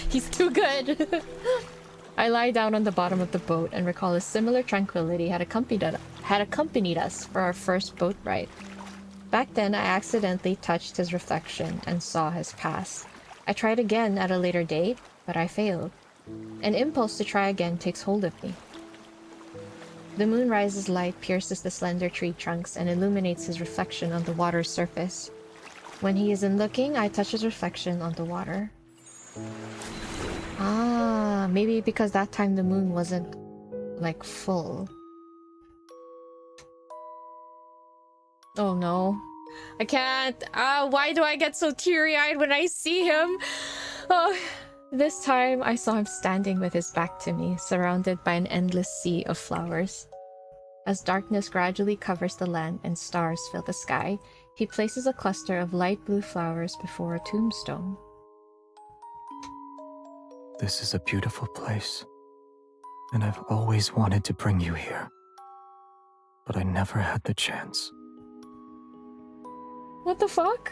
He's too good. I lie down on the bottom of the boat and recall a similar tranquility had accompanied us for our first boat ride. Back then, I accidentally touched his reflection and saw his past. I tried again at a later date, but I failed. An impulse to try again takes hold of me. The moonrise's light pierces the slender tree trunks and illuminates his reflection on the water's surface. When he isn't looking, I touch his reflection on the water. Ah, maybe because that time the moon wasn't, like, full. Oh no. I can't. Why do I get so teary-eyed when I see him? Oh, this time I saw him standing with his back to me, surrounded by an endless sea of flowers. As darkness gradually covers the land and stars fill the sky, he places a cluster of light blue flowers before a tombstone. This is a beautiful place, and I've always wanted to bring you here, but I never had the chance. What the fuck?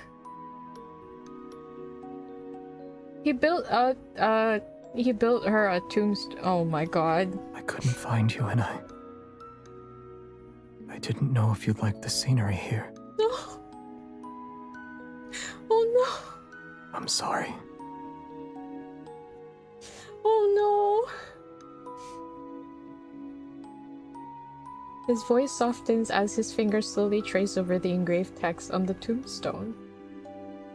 He built her a tombstone. Oh my god. I couldn't find you, and I didn't know if you'd like the scenery here. No. Oh no. I'm sorry. Oh no. His voice softens as his fingers slowly trace over the engraved text on the tombstone.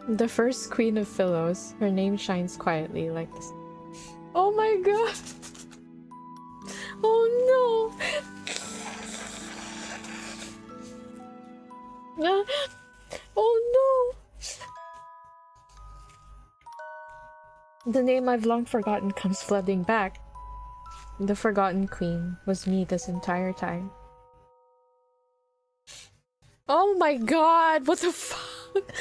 The first queen of Philos. Her name shines quietly like this. Oh my god. Oh no. Oh no. The name I've long forgotten comes flooding back. The forgotten queen was me this entire time. Oh my god, what the fuck?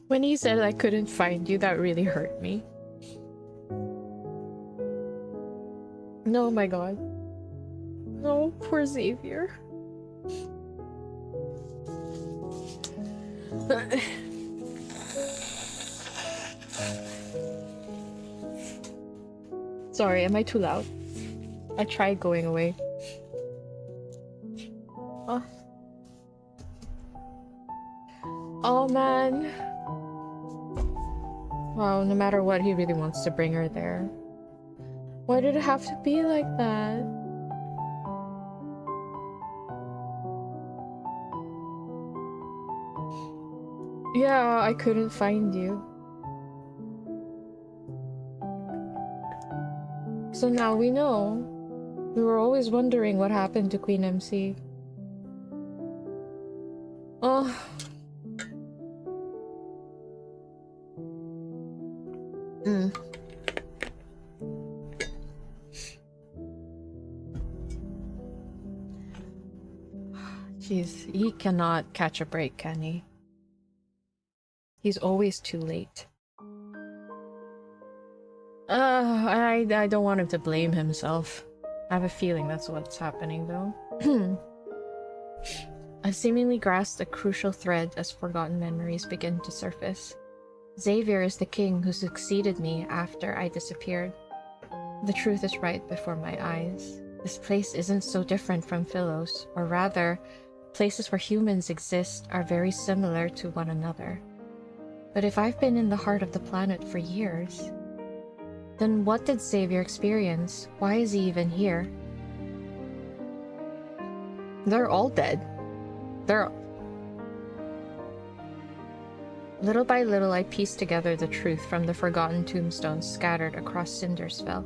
When he said I couldn't find you, that really hurt me. No, my god. No, poor Xavier. Sorry, am I too loud? I tried going away. Oh man. Wow, no matter what, he really wants to bring her there. Why did it have to be like that? Yeah, I couldn't find you. So now we know. We were always wondering what happened to Queen MC. Oh. Jeez, he cannot catch a break, can he? He's always too late. I don't want him to blame himself. I have a feeling that's what's happening, though. I seemingly grasped a crucial thread as forgotten memories begin to surface. Xavier is the king who succeeded me after I disappeared. The truth is right before my eyes. This place isn't so different from Philos, or rather, places where humans exist are very similar to one another. But if I've been in the heart of the planet for years, then what did Xavier experience? Why is he even here? They're all dead. Little by little, I pieced together the truth from the forgotten tombstones scattered across Cindersfell.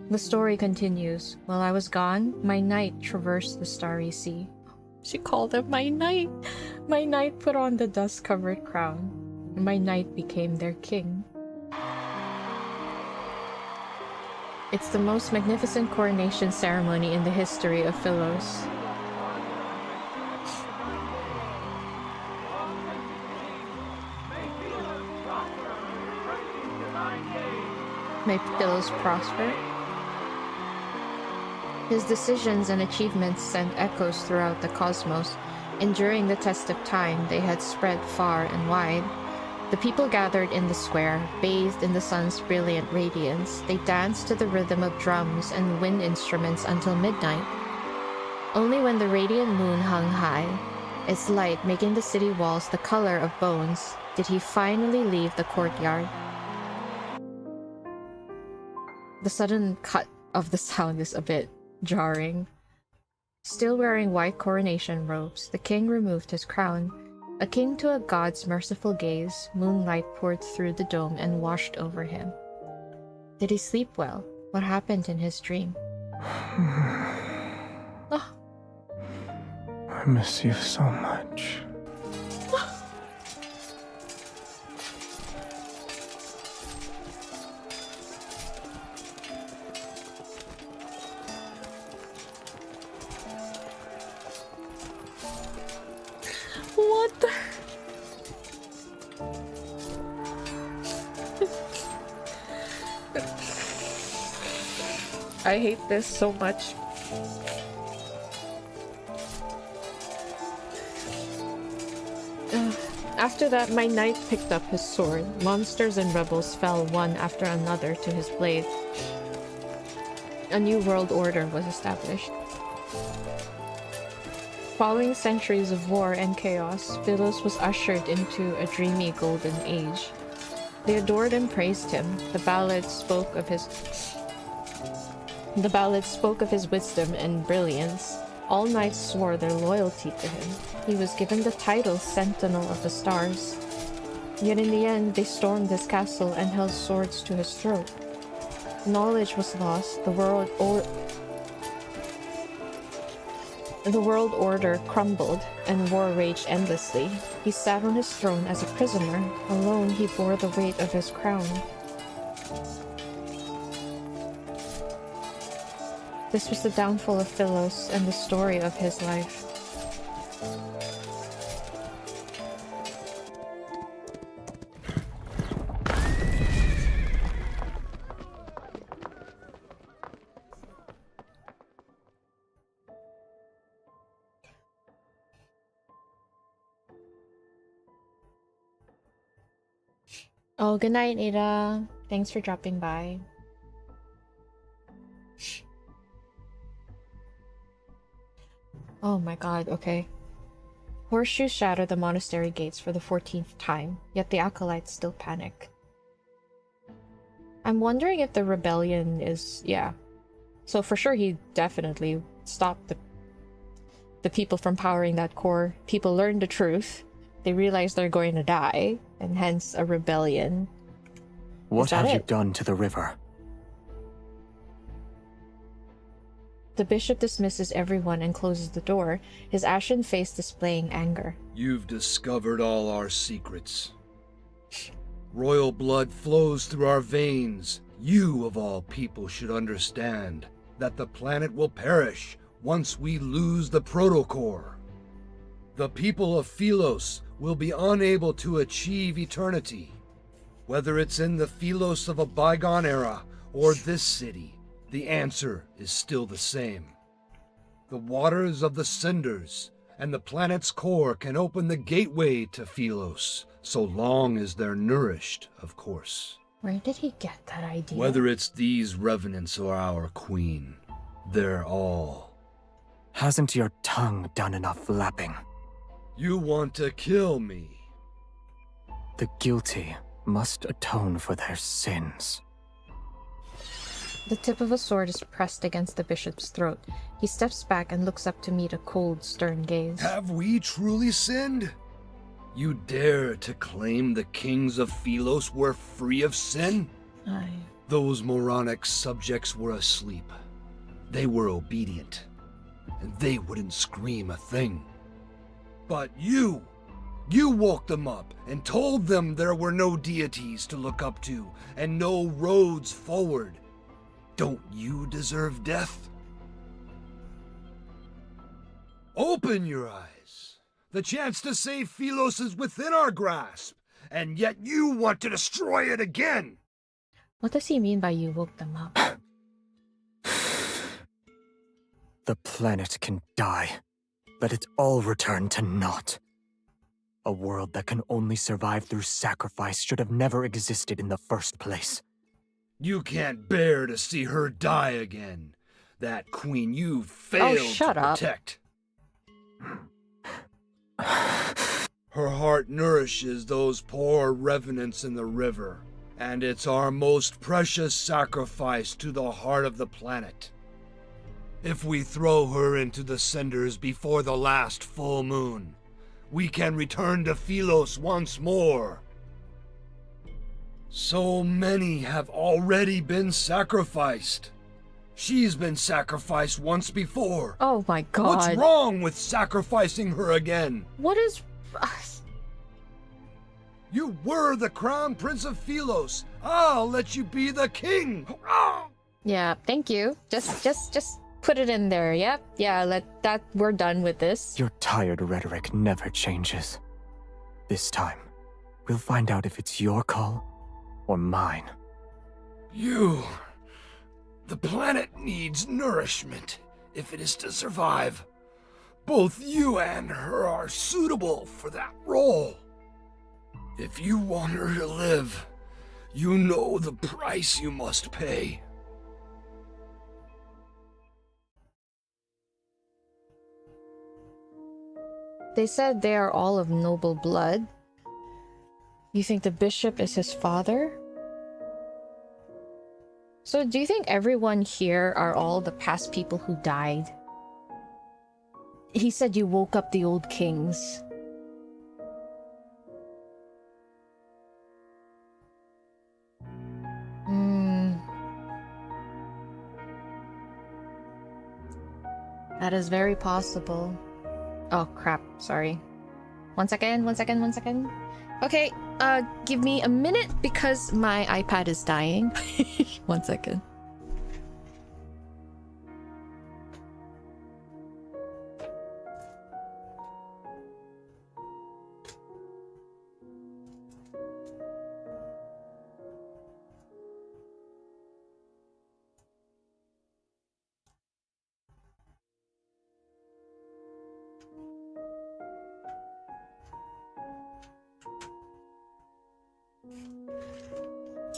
The story continues. While I was gone, my knight traversed the starry sea. She called him my knight. My knight put on the dust-covered crown, and my knight became their king. It's the most magnificent coronation ceremony in the history of Philos. May Philos prosper. His decisions and achievements sent echoes throughout the cosmos, and during the test of time they had spread far and wide. The people gathered in the square, bathed in the sun's brilliant radiance. They danced to the rhythm of drums and wind instruments until midnight. Only when the radiant moon hung high, its light making the city walls the color of bones, did he finally leave the courtyard. The sudden cut of the sound is a bit jarring. Still wearing white coronation robes, the king removed his crown. Akin to a god's merciful gaze, moonlight poured through the dome and washed over him. Did he sleep well? What happened in his dream? Oh. I miss you so much. What the... I hate this so much. After that, my knight picked up his sword. Monsters and rebels fell one after another to his blade. A new world order was established. Following centuries of war and chaos, Philos was ushered into a dreamy golden age. They adored and praised him. The ballads spoke of his wisdom and brilliance. All knights swore their loyalty to him. He was given the title Sentinel of the Stars. Yet in the end, they stormed his castle and held swords to his throat. Knowledge was lost. The world order crumbled, and war raged endlessly. He sat on his throne as a prisoner. Alone, he bore the weight of his crown. This was the downfall of Philos and the story of his life. Oh, good night, Ada. Thanks for dropping by. Oh my god, okay. Horseshoes shatter the monastery gates for the 14th time, yet the acolytes still panic. I'm wondering if the rebellion is... yeah. So for sure he definitely stopped the people from powering that core. People learned the truth. They realize they're going to die, and hence a rebellion. What have you done to the river? The bishop dismisses everyone and closes the door, his ashen face displaying anger. You've discovered all our secrets. Royal blood flows through our veins. You, of all people, should understand that the planet will perish once we lose the protocore. The people of Philos will be unable to achieve eternity. Whether it's in the Philos of a bygone era or this city, the answer is still the same. The waters of the cinders and the planet's core can open the gateway to Philos, so long as they're nourished, of course. Where did he get that idea? Whether it's these revenants or our queen, they're all... Hasn't your tongue done enough lapping? You want to kill me? The guilty must atone for their sins. The tip of a sword is pressed against the bishop's throat. He steps back and looks up to meet a cold, stern gaze. Have we truly sinned? You dare to claim the kings of Philos were free of sin? Aye. Those moronic subjects were asleep. They were obedient, and they wouldn't scream a thing. But you woke them up and told them there were no deities to look up to and no roads forward. Don't you deserve death? Open your eyes. The chance to save Philos is within our grasp, and yet you want to destroy it again. What does he mean by you woke them up? The planet can die. Let it all return to naught. A world that can only survive through sacrifice should have never existed in the first place. You can't bear to see her die again. That queen you failed to protect. Her heart nourishes those poor revenants in the river, and it's our most precious sacrifice to the heart of the planet. If we throw her into the cinders before the last full moon, we can return to Philos once more. So many have already been sacrificed. She's been sacrificed once before. Oh my god. What's wrong with sacrificing her again? What is... You were the crown prince of Philos. I'll let you be the king. Yeah, thank you. Just put it in there, yep. Yeah, we're done with this. Your tired rhetoric never changes. This time, we'll find out if it's your call or mine. The planet needs nourishment if it is to survive. Both you and her are suitable for that role. If you want her to live, you know the price you must pay. They said they are all of noble blood. You think the bishop is his father? So do you think everyone here are all the past people who died? He said you woke up the old kings. That is very possible. Oh crap, sorry. One second. Okay, give me a minute because my iPad is dying. 1 second.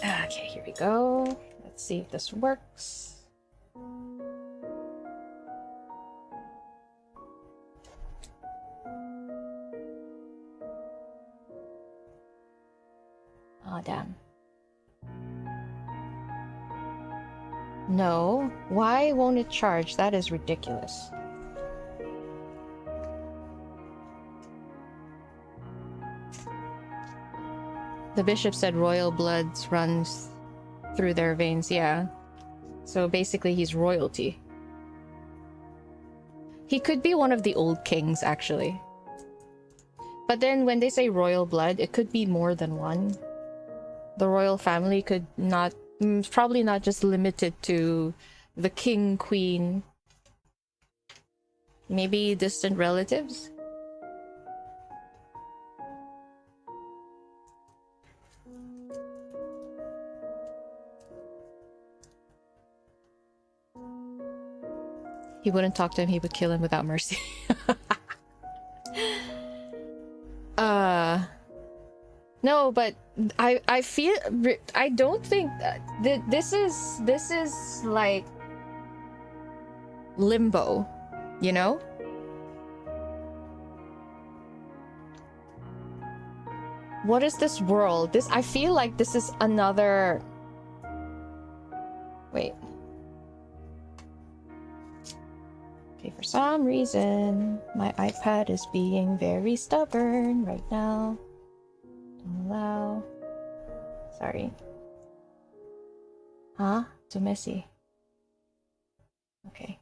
Okay, here we go. Let's see if this works. Oh, damn. No. Why won't it charge? That is ridiculous. The bishop said royal blood runs through their veins, yeah. So basically he's royalty. He could be one of the old kings, actually. But then when they say royal blood, it could be more than one. The royal family could not... probably not just limited to the king, queen. Maybe distant relatives? He wouldn't talk to him, he would kill him without mercy. No, but I feel... I don't think this is like limbo, you know? What is this world? I feel like this is another... Wait. Okay, for some reason, my iPad is being very stubborn right now. Don't allow. Sorry. Huh? Too messy. Okay.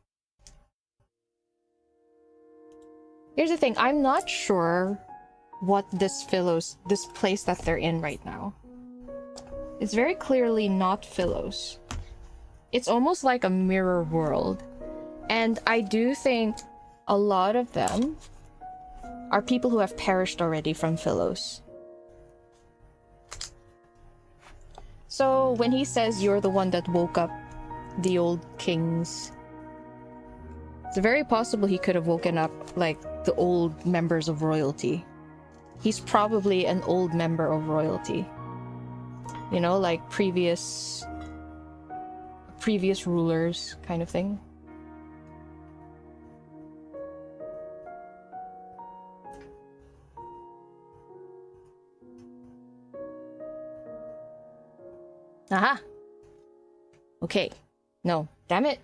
Here's the thing, I'm not sure what this place that they're in right now. It's very clearly not Philos. It's almost like a mirror world. And I do think a lot of them are people who have perished already from Philos. So when he says you're the one that woke up the old kings, it's very possible he could have woken up like the old members of royalty. He's probably an old member of royalty. You know, like previous rulers kind of thing. Aha! Okay. No. Damn it!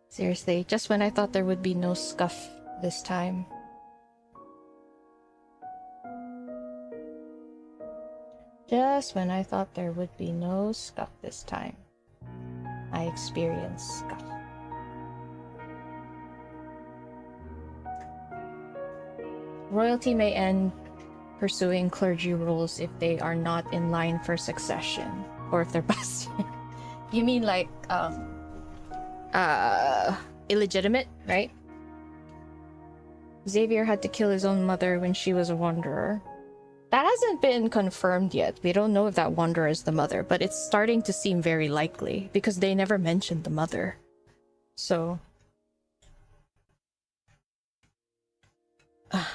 Seriously, just when I thought there would be no scuff this time. Just when I thought there would be no scuff this time, I experienced scuff. Royalty may end pursuing clergy rules if they are not in line for succession, or if they're busted. You mean like, illegitimate, right? Xavier had to kill his own mother when she was a wanderer. That hasn't been confirmed yet. We don't know if that wanderer is the mother, but it's starting to seem very likely because they never mentioned the mother. So...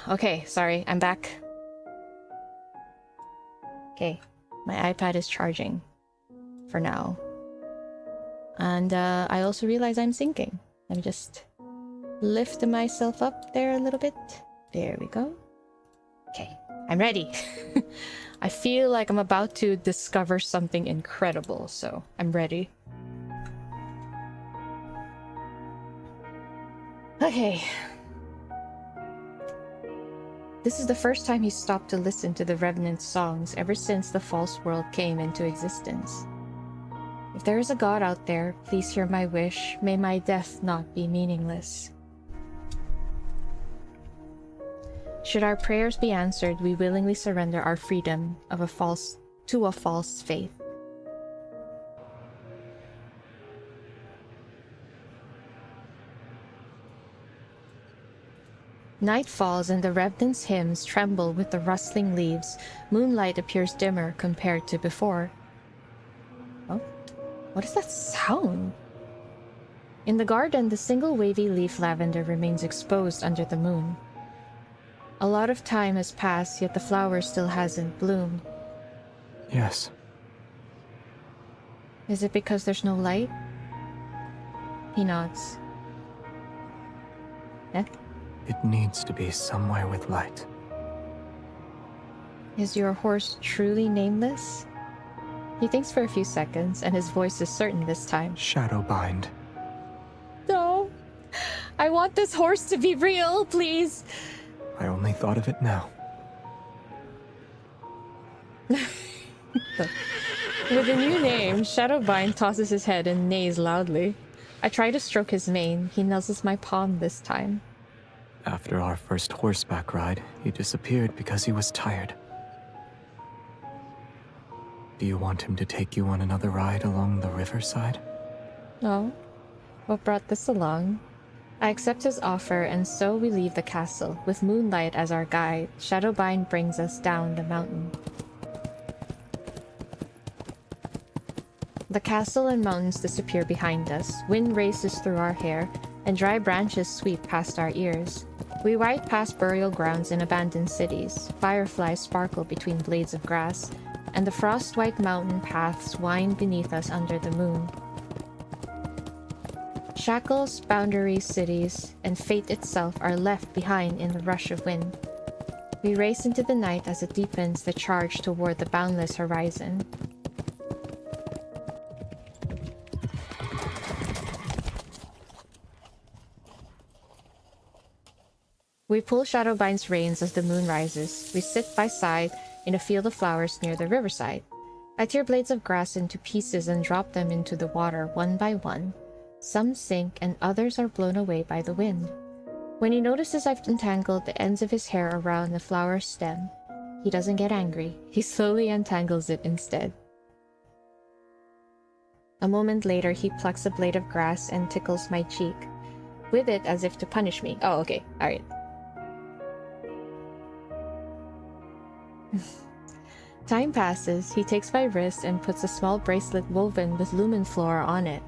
okay, sorry, I'm back. Okay, my iPad is charging for now. And I also realize I'm sinking. Let me just lift myself up there a little bit. There we go. Okay, I'm ready. I feel like I'm about to discover something incredible, so I'm ready. Okay. This is the first time he stopped to listen to the Revenant's songs ever since the false world came into existence. If there is a god out there, please hear my wish. May my death not be meaningless. Should our prayers be answered, we willingly surrender our freedom to a false faith. Night falls and the Revenant's hymns tremble with the rustling leaves. Moonlight appears dimmer compared to before. Oh, what is that sound? In the garden, the single wavy leaf lavender remains exposed under the moon. A lot of time has passed, yet the flower still hasn't bloomed. Yes. Is it because there's no light? He nods. Eh? It needs to be somewhere with light. Is your horse truly nameless? He thinks for a few seconds, and his voice is certain this time. Shadowbind. No! I want this horse to be real, please! I only thought of it now. With a new name, Shadowbind tosses his head and neighs loudly. I try to stroke his mane. He nuzzles my palm this time. After our first horseback ride, he disappeared because he was tired. Do you want him to take you on another ride along the riverside? No. What brought this along? I accept his offer, and so we leave the castle. With Moonlight as our guide, Shadowbind brings us down the mountain. The castle and mountains disappear behind us. Wind races through our hair, and dry branches sweep past our ears. We ride past burial grounds and abandoned cities. Fireflies sparkle between blades of grass, and the frost-white mountain paths wind beneath us under the moon. Shackles, boundaries, cities, and fate itself are left behind in the rush of wind. We race into the night as it deepens the charge toward the boundless horizon. We pull Shadowbind's reins as the moon rises. We sit by side in a field of flowers near the riverside. I tear blades of grass into pieces and drop them into the water one by one. Some sink and others are blown away by the wind. When he notices I've entangled the ends of his hair around the flower stem, he doesn't get angry. He slowly untangles it instead. A moment later, he plucks a blade of grass and tickles my cheek, with it as if to punish me. Oh, okay. Alright. Time passes. He takes my wrist and puts a small bracelet woven with lumen flora on it.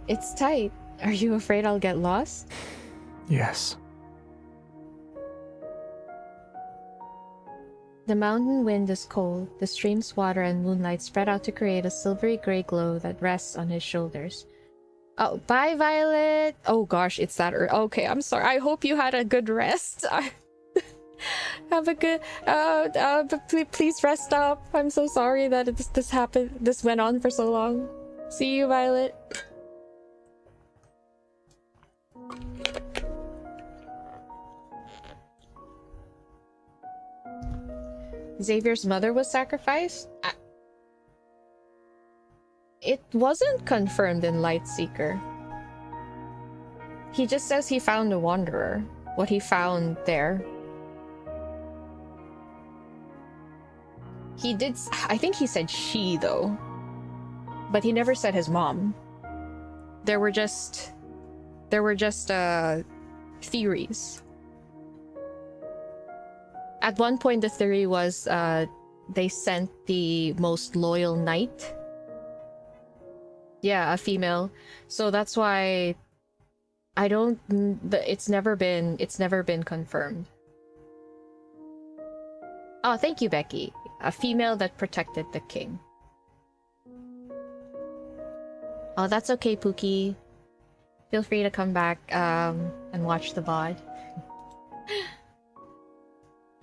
It's tight. Are you afraid I'll get lost? Yes. The mountain wind is cold. The stream's water and moonlight spread out to create a silvery gray glow that rests on his shoulders. Oh, bye, Violet! Oh gosh, it's that early. Okay, I'm sorry. I hope you had a good rest. Have a good but please rest up. I'm so sorry that this happened. This went on for so long. See you, Violet. Xavier's mother was sacrificed? It wasn't confirmed in Lightseeker. He just says he found a wanderer. What he found there. He did. I think he said she, though. But he never said his mom. There were just theories. At one point, the theory was they sent the most loyal knight. Yeah, a female. So that's why I don't. It's never been confirmed. Oh, thank you, Becky. A female that protected the king. Oh, that's okay, Pookie. Feel free to come back and watch the VOD.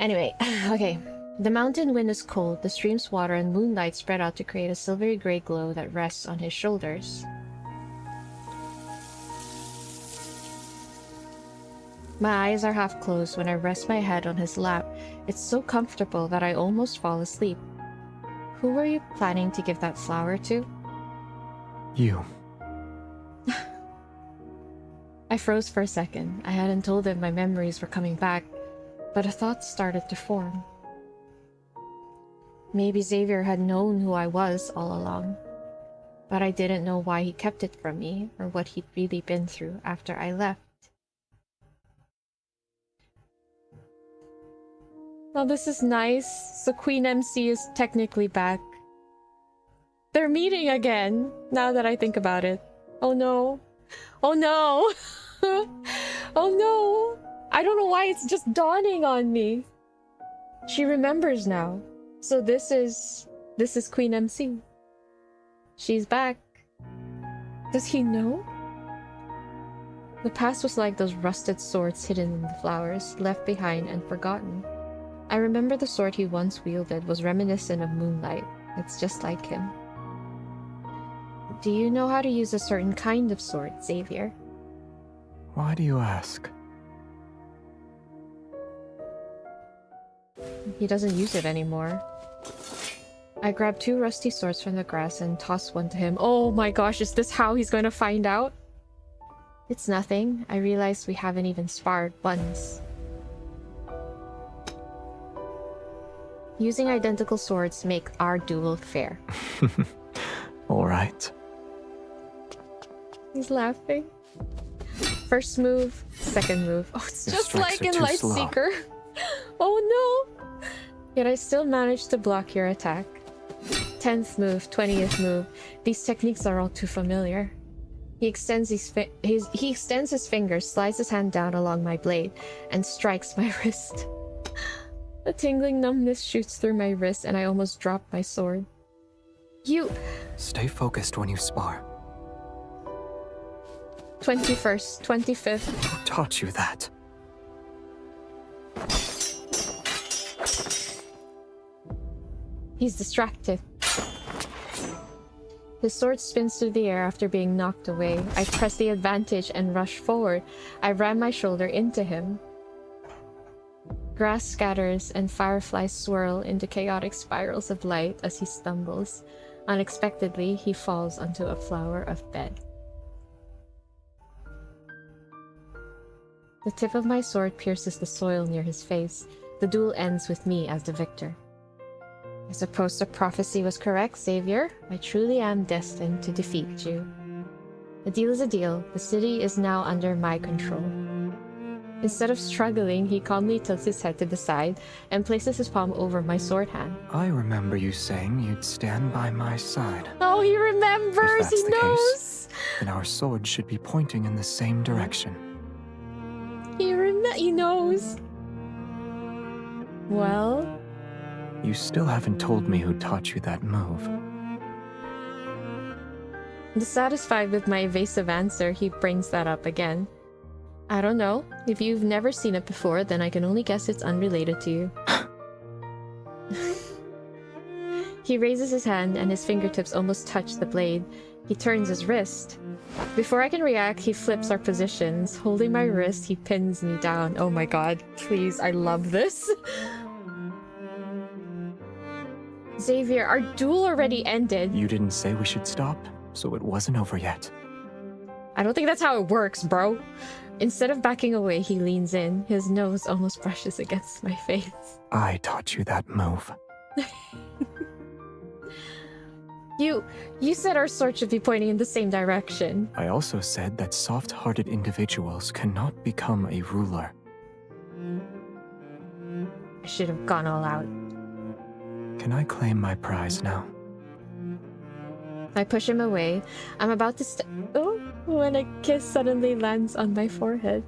Anyway, okay. The mountain wind is cold, the stream's water and moonlight spread out to create a silvery gray glow that rests on his shoulders. My eyes are half closed when I rest my head on his lap. It's so comfortable that I almost fall asleep. Who were you planning to give that flower to? You. I froze for a second. I hadn't told him my memories were coming back, but a thought started to form. Maybe Xavier had known who I was all along, but I didn't know why he kept it from me or what he'd really been through after I left. Oh, this is nice. So Queen MC is technically back. They're meeting again, now that I think about it. Oh no. Oh no. Oh no. I don't know why it's just dawning on me. She remembers now. So this is Queen MC. She's back. Does he know? The past was like those rusted swords hidden in the flowers, left behind and forgotten. I remember the sword he once wielded was reminiscent of moonlight. It's just like him. Do you know how to use a certain kind of sword, Xavier? Why do you ask? He doesn't use it anymore. I grabbed 2 rusty swords from the grass and tossed one to him. Oh my gosh, is this how he's going to find out? It's nothing. I realized we haven't even sparred once. Using identical swords make our duel fair. Alright. He's laughing. First move, second move. Oh, it's just like in Lightseeker. Oh no! Yet I still managed to block your attack. 10th move, 20th move. These techniques are all too familiar. He extends his fingers, slides his hand down along my blade, and strikes my wrist. A tingling numbness shoots through my wrist, and I almost drop my sword. You... Stay focused when you spar. 21st, 25th. Who taught you that? He's distracted. His sword spins through the air after being knocked away. I press the advantage and rush forward. I ram my shoulder into him. Grass scatters and fireflies swirl into chaotic spirals of light as he stumbles. Unexpectedly, he falls onto a flower of bed. The tip of my sword pierces the soil near his face. The duel ends with me as the victor. I suppose the prophecy was correct, Xavier. I truly am destined to defeat you. A deal is a deal. The city is now under my control. Instead of struggling, he calmly tilts his head to the side and places his palm over my sword hand. I remember you saying you'd stand by my side. Oh, he remembers! He knows! Case, then our swords should be pointing in the same direction. He knows! Well... You still haven't told me who taught you that move. Dissatisfied with my evasive answer, he brings that up again. I don't know. If you've never seen it before, then I can only guess it's unrelated to you. He raises his hand and his fingertips almost touch the blade. He turns his wrist. Before I can react, he flips our positions. Holding my wrist, he pins me down. Oh my god, please, I love this. Xavier, our duel already ended. You didn't say we should stop, so it wasn't over yet. I don't think that's how it works, bro. Instead of backing away, he leans in. His nose almost brushes against my face. I taught you that move. You said our sword should be pointing in the same direction. I also said that soft-hearted individuals cannot become a ruler. I should have gone all out. Can I claim my prize now? I push him away. I'm about to oh, when a kiss suddenly lands on my forehead.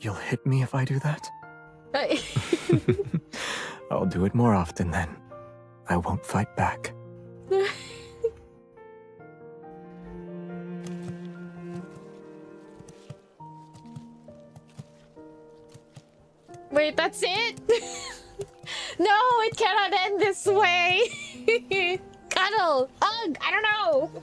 You'll hit me if I do that? I'll do it more often then. I won't fight back. Wait, that's it? No, it cannot end this way. Cuddle. Ugh, I don't know.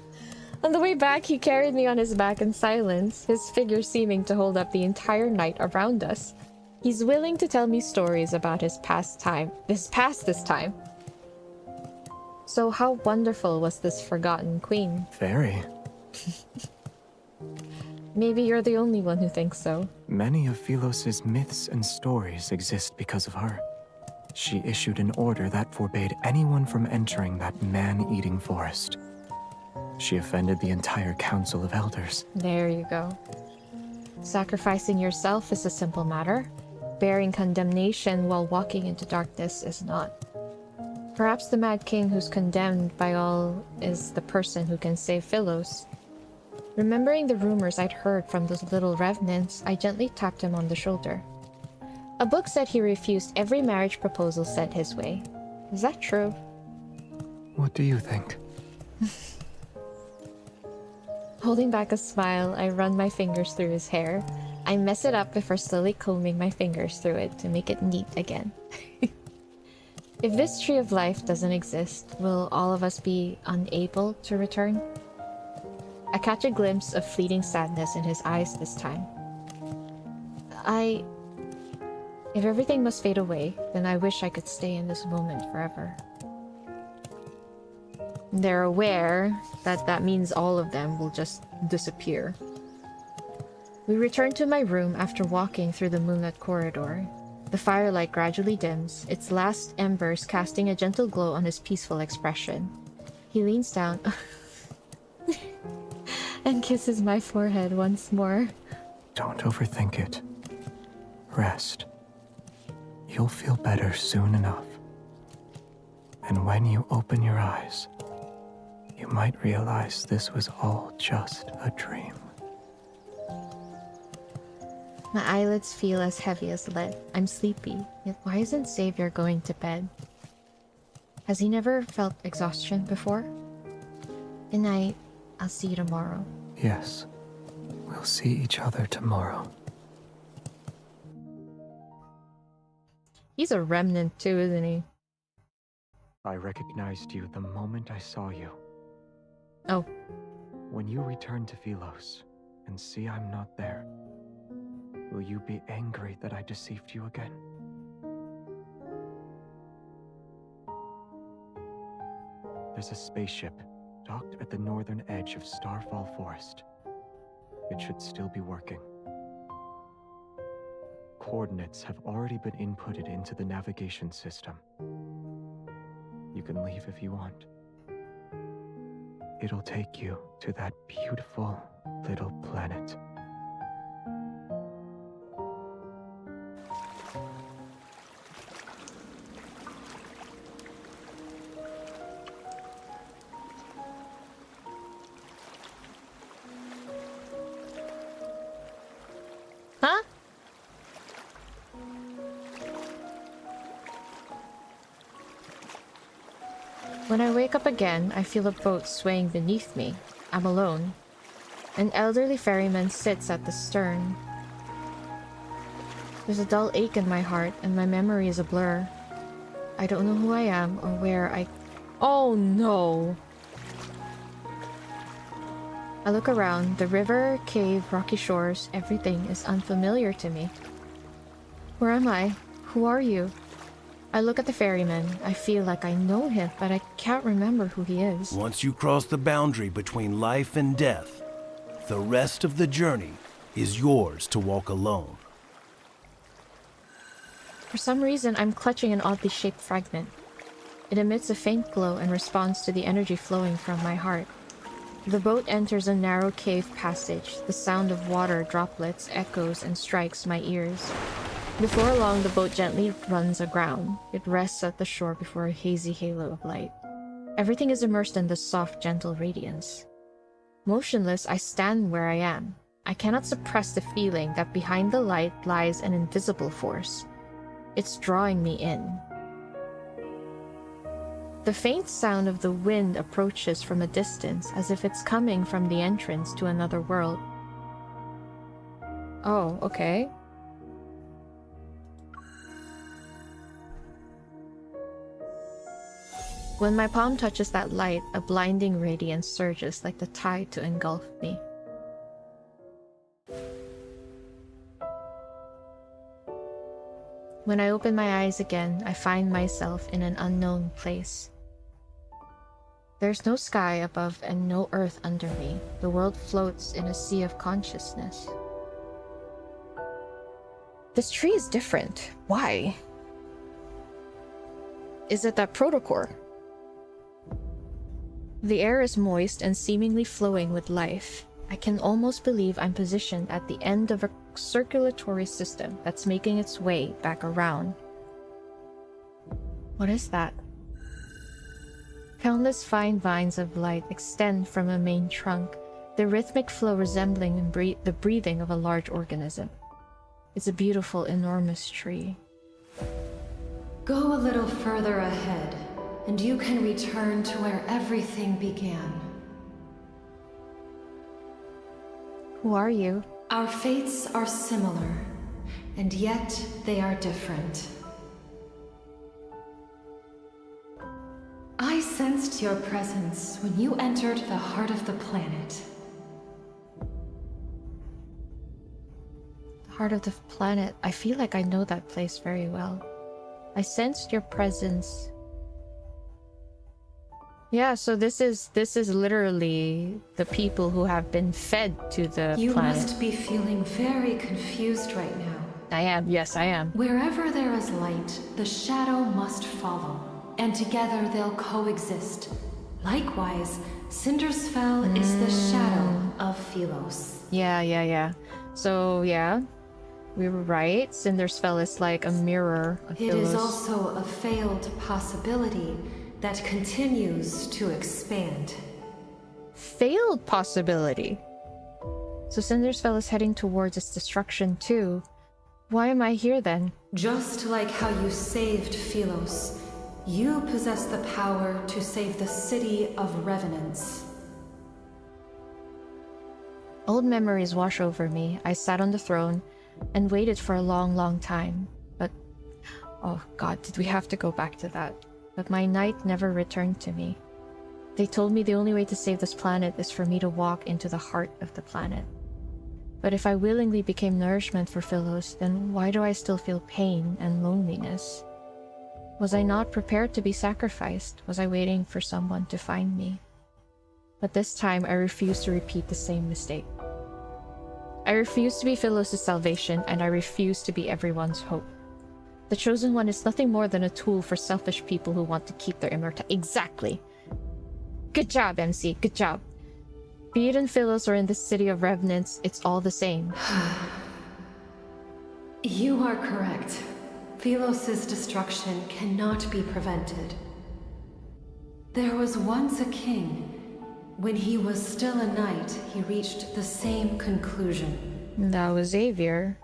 On the way back, he carried me on his back in silence, his figure seeming to hold up the entire night around us. He's willing to tell me stories about his past this time. So how wonderful was this forgotten queen? Very. Maybe you're the only one who thinks so. Many of Philos's myths and stories exist because of her. She issued an order that forbade anyone from entering that man-eating forest. She offended the entire Council of Elders. There you go. Sacrificing yourself is a simple matter. Bearing condemnation while walking into darkness is not. Perhaps the Mad King who's condemned by all is the person who can save Philos. Remembering the rumors I'd heard from those little revenants, I gently tapped him on the shoulder. A book said he refused every marriage proposal sent his way. Is that true? What do you think? Holding back a smile, I run my fingers through his hair. I mess it up before slowly combing my fingers through it to make it neat again. If this tree of life doesn't exist, will all of us be unable to return? I catch a glimpse of fleeting sadness in his eyes this time. If everything must fade away, then I wish I could stay in this moment forever. They're aware that that means all of them will just disappear. We return to my room after walking through the moonlit corridor. The firelight gradually dims, its last embers casting a gentle glow on his peaceful expression. He leans down and kisses my forehead once more. Don't overthink it. Rest. You'll feel better soon enough. And when you open your eyes, you might realize this was all just a dream. My eyelids feel as heavy as lead. I'm sleepy, yet why isn't Xavier going to bed? Has he never felt exhaustion before? Good night. I'll see you tomorrow. Yes. We'll see each other tomorrow. He's a remnant too, isn't he? I recognized you the moment I saw you. Oh. When you return to Philos and see I'm not there, will you be angry that I deceived you again? There's a spaceship docked at the northern edge of Starfall Forest. It should still be working. Coordinates have already been inputted into the navigation system. You can leave if you want. It'll take you to that beautiful little planet. Huh? When I wake up again, I feel a boat swaying beneath me. I'm alone. An elderly ferryman sits at the stern. There's a dull ache in my heart, and my memory is a blur. I don't know who I am or where I... Oh no! I look around. The river, cave, rocky shores, everything is unfamiliar to me. Where am I? Who are you? I look at the ferryman. I feel like I know him, but I can't remember who he is. Once you cross the boundary between life and death, the rest of the journey is yours to walk alone. For some reason, I'm clutching an oddly shaped fragment. It emits a faint glow and responds to the energy flowing from my heart. The boat enters a narrow cave passage. The sound of water droplets echoes and strikes my ears. Before long, the boat gently runs aground. It rests at the shore before a hazy halo of light. Everything is immersed in this soft, gentle radiance. Motionless, I stand where I am. I cannot suppress the feeling that behind the light lies an invisible force. It's drawing me in. The faint sound of the wind approaches from a distance, as if it's coming from the entrance to another world. Oh, okay. When my palm touches that light, a blinding radiance surges like the tide to engulf me. When I open my eyes again, I find myself in an unknown place. There's no sky above and no earth under me. The world floats in a sea of consciousness. This tree is different. Why? Is it that protocore? The air is moist and seemingly flowing with life. I can almost believe I'm positioned at the end of a circulatory system that's making its way back around. What is that? Countless fine vines of light extend from a main trunk, the rhythmic flow resembling the breathing of a large organism. It's a beautiful, enormous tree. Go a little further ahead. and you can return to where everything began. Who are you? Our fates are similar, and yet they are different. I sensed your presence when you entered the heart of the planet. Heart of the planet. I feel like I know that place very well. I sensed your presence. Yeah, so this is literally the people who have been fed to the You planet. must be feeling very confused right now. I am. Yes, I am. Wherever there is light, the shadow must follow, and together they'll coexist. Likewise, Cindersfell is the shadow of Philos. Yeah. So, yeah, we were right. Cindersfell is like a mirror of It is Philos. also a failed possibility that continues to expand. Failed possibility. So Cindersfell is heading towards its destruction too. Why am I here then? Just like how you saved Philos, you possess the power to save the city of revenants. Old memories wash over me. I sat on the throne and waited for a long time. But, oh god, did we have to go back to that? But my knight never returned to me. They told me the only way to save this planet is for me to walk into the heart of the planet. But if I willingly became nourishment for Philos, then why do I still feel pain and loneliness? Was I not prepared to be sacrificed? Was I waiting for someone to find me? But this time I refuse to repeat the same mistake. I refuse to be Philos' salvation, and I refuse to be everyone's hope. The Chosen One is nothing more than a tool for selfish people who want to keep their immortality. Exactly! Good job, MC. Good job. Be it in Philos or in the city of revenants, it's all the same. You are correct. Philos' destruction cannot be prevented. There was once a king. When he was still a knight, he reached the same conclusion. That was Xavier.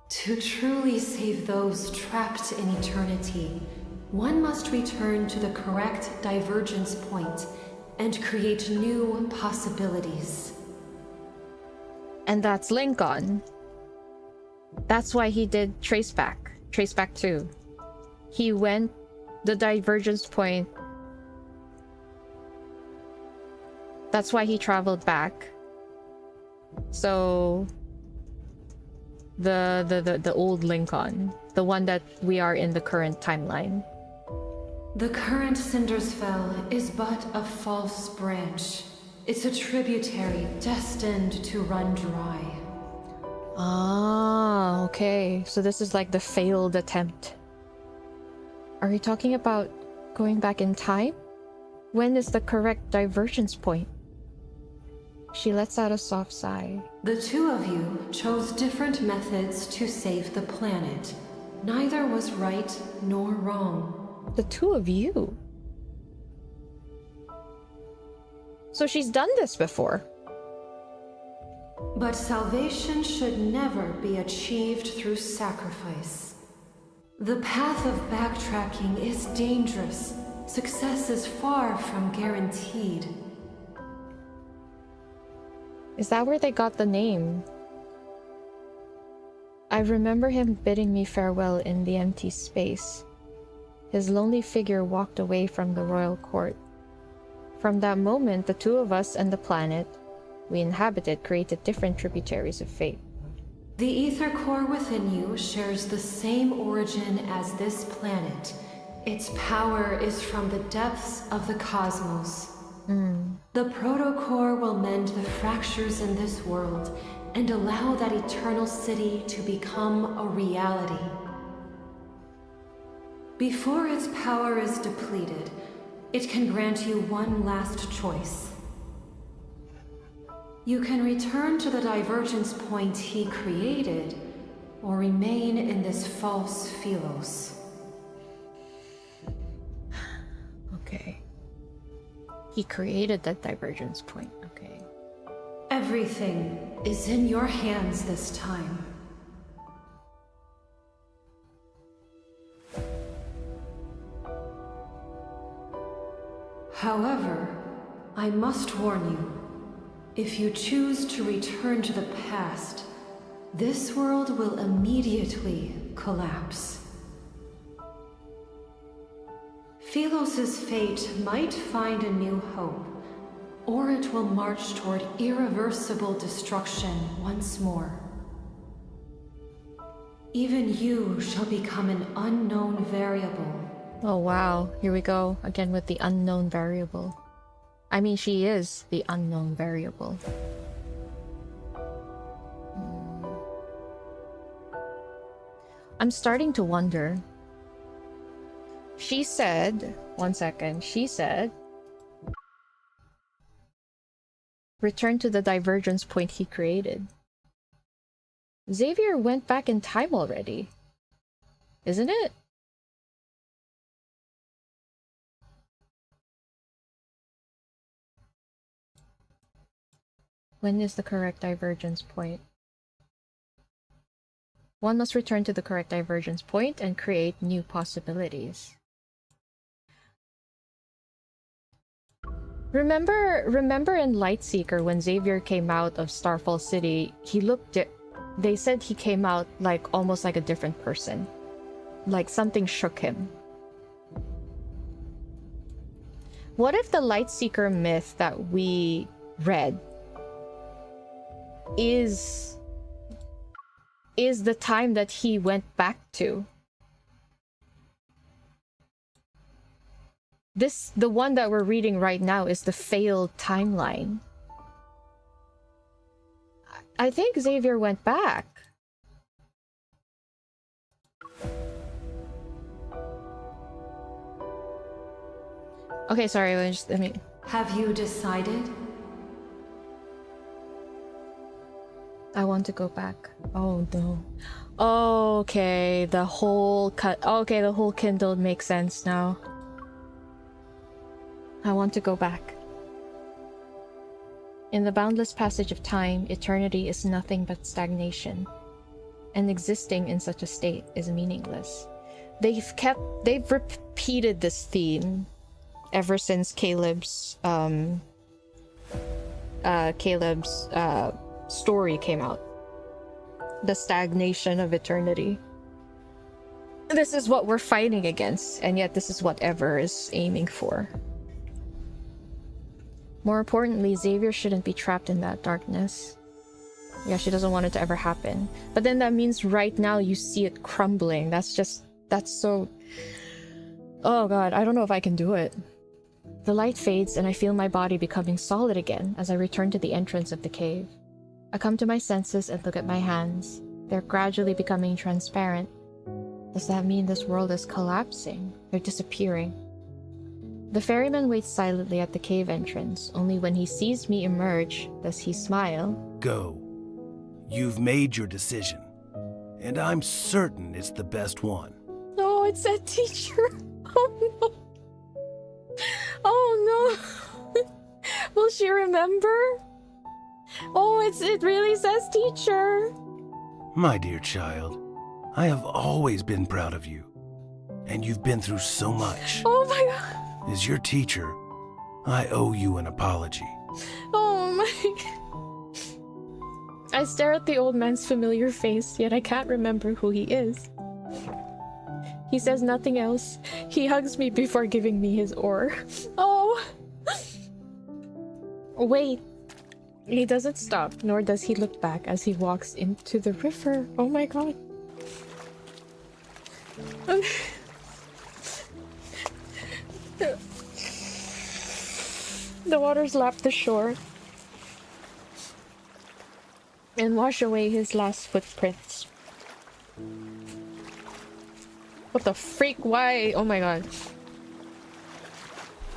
To truly save those trapped in eternity, one must return to the correct divergence point and create new possibilities. And that's Lincoln. That's why he did Traceback 2. He went the divergence point. That's why he traveled back. So the old Lincoln, the one that we are in the current timeline. The current Cindersfell is but a false branch. It's a tributary destined to run dry. Ah, okay. So this is like the failed attempt. Are you talking about going back in time? When is the correct divergence point? She lets out a soft sigh. The two of you chose different methods to save the planet. Neither was right nor wrong. The two of you? So she's done this before. But salvation should never be achieved through sacrifice. The path of backtracking is dangerous. Success is far from guaranteed. Is that where they got the name? I remember him bidding me farewell in the empty space. His lonely figure walked away from the royal court. From that moment, the two of us and the planet we inhabited created different tributaries of fate. The ether core within you shares the same origin as this planet. Its power is from the depths of the cosmos. The proto-core will mend the fractures in this world and allow that eternal city to become a reality. Before its power is depleted, it can grant you one last choice. You can return to the divergence point he created, or remain in this false Philos. Okay. He created that divergence point, okay. Everything is in your hands this time. I must warn you. If you choose to return to the past, this world will immediately collapse. Phelos's fate might find a new hope, or it will march toward irreversible destruction once more. Even you shall become an unknown variable. Oh wow, here we go again with the unknown variable. I mean, she is the unknown variable. I'm starting to wonder. She said, one second, she said, return to the divergence point he created. Xavier went back in time already, isn't it? When is the correct divergence point? One must return to the correct divergence point and create new possibilities. Remember in Lightseeker when Xavier came out of Starfall City, he looked they said he came out like almost like a different person. Like something shook him. What if the Lightseeker myth that we read is the time that he went back to? The one that we're reading right now is the failed timeline. I think Xavier went back. Okay, sorry, let me... Have you decided? I want to go back. Oh no. Okay, the whole kindled makes sense now. I want to go back. In the boundless passage of time, eternity is nothing but stagnation, and existing in such a state is meaningless. They've repeated this theme ever since Caleb's story came out. The stagnation of eternity. This is what we're fighting against, and yet this is what Ever is aiming for. More importantly, Xavier shouldn't be trapped in that darkness. Yeah, she doesn't want it to ever happen. But then that means right now you see it crumbling. That's so... Oh god, I don't know if I can do it. The light fades and I feel my body becoming solid again as I return to the entrance of the cave. I come to my senses and look at my hands. They're gradually becoming transparent. Does that mean this world is collapsing? They're disappearing. The ferryman waits silently at the cave entrance. Only when he sees me emerge does he smile. Go. You've made your decision, and I'm certain it's the best one. No, it's that teacher. Oh no. Oh no. Will she remember? Oh, it really says teacher. My dear child, I have always been proud of you, and you've been through so much. Oh my god. As your teacher, I owe you an apology. Oh my... I stare at the old man's familiar face, yet I can't remember who he is. He says nothing else. He hugs me before giving me his oar. Oh! Wait. He doesn't stop, nor does he look back as he walks into the river. Oh my god. The waters lap the shore and wash away his last footprints. What the freak? Why? Oh my god.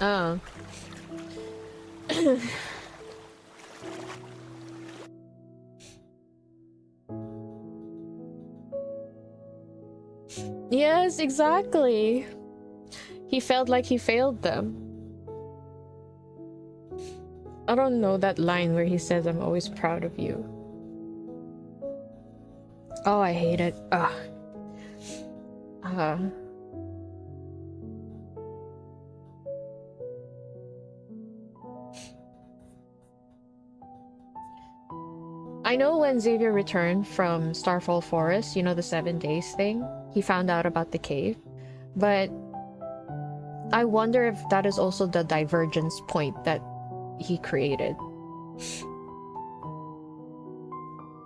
Oh. Yes, exactly. He felt like he failed them. I don't know that line where he says, I'm always proud of you. Oh, I hate it. Ugh. I know when Xavier returned from Starfall Forest, you know, the 7 days thing, he found out about the cave. But I wonder if that is also the divergence point that he created.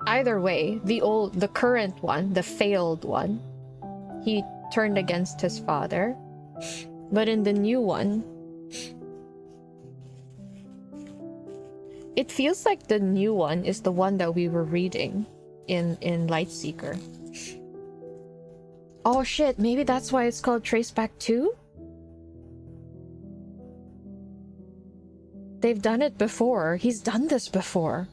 Either way, the current one, the failed one, he turned against his father. But in the new one, it feels like the new one is the one that we were reading in Lightseeker. Oh shit, maybe that's why it's called Traceback 2? They've done it before. He's done this before.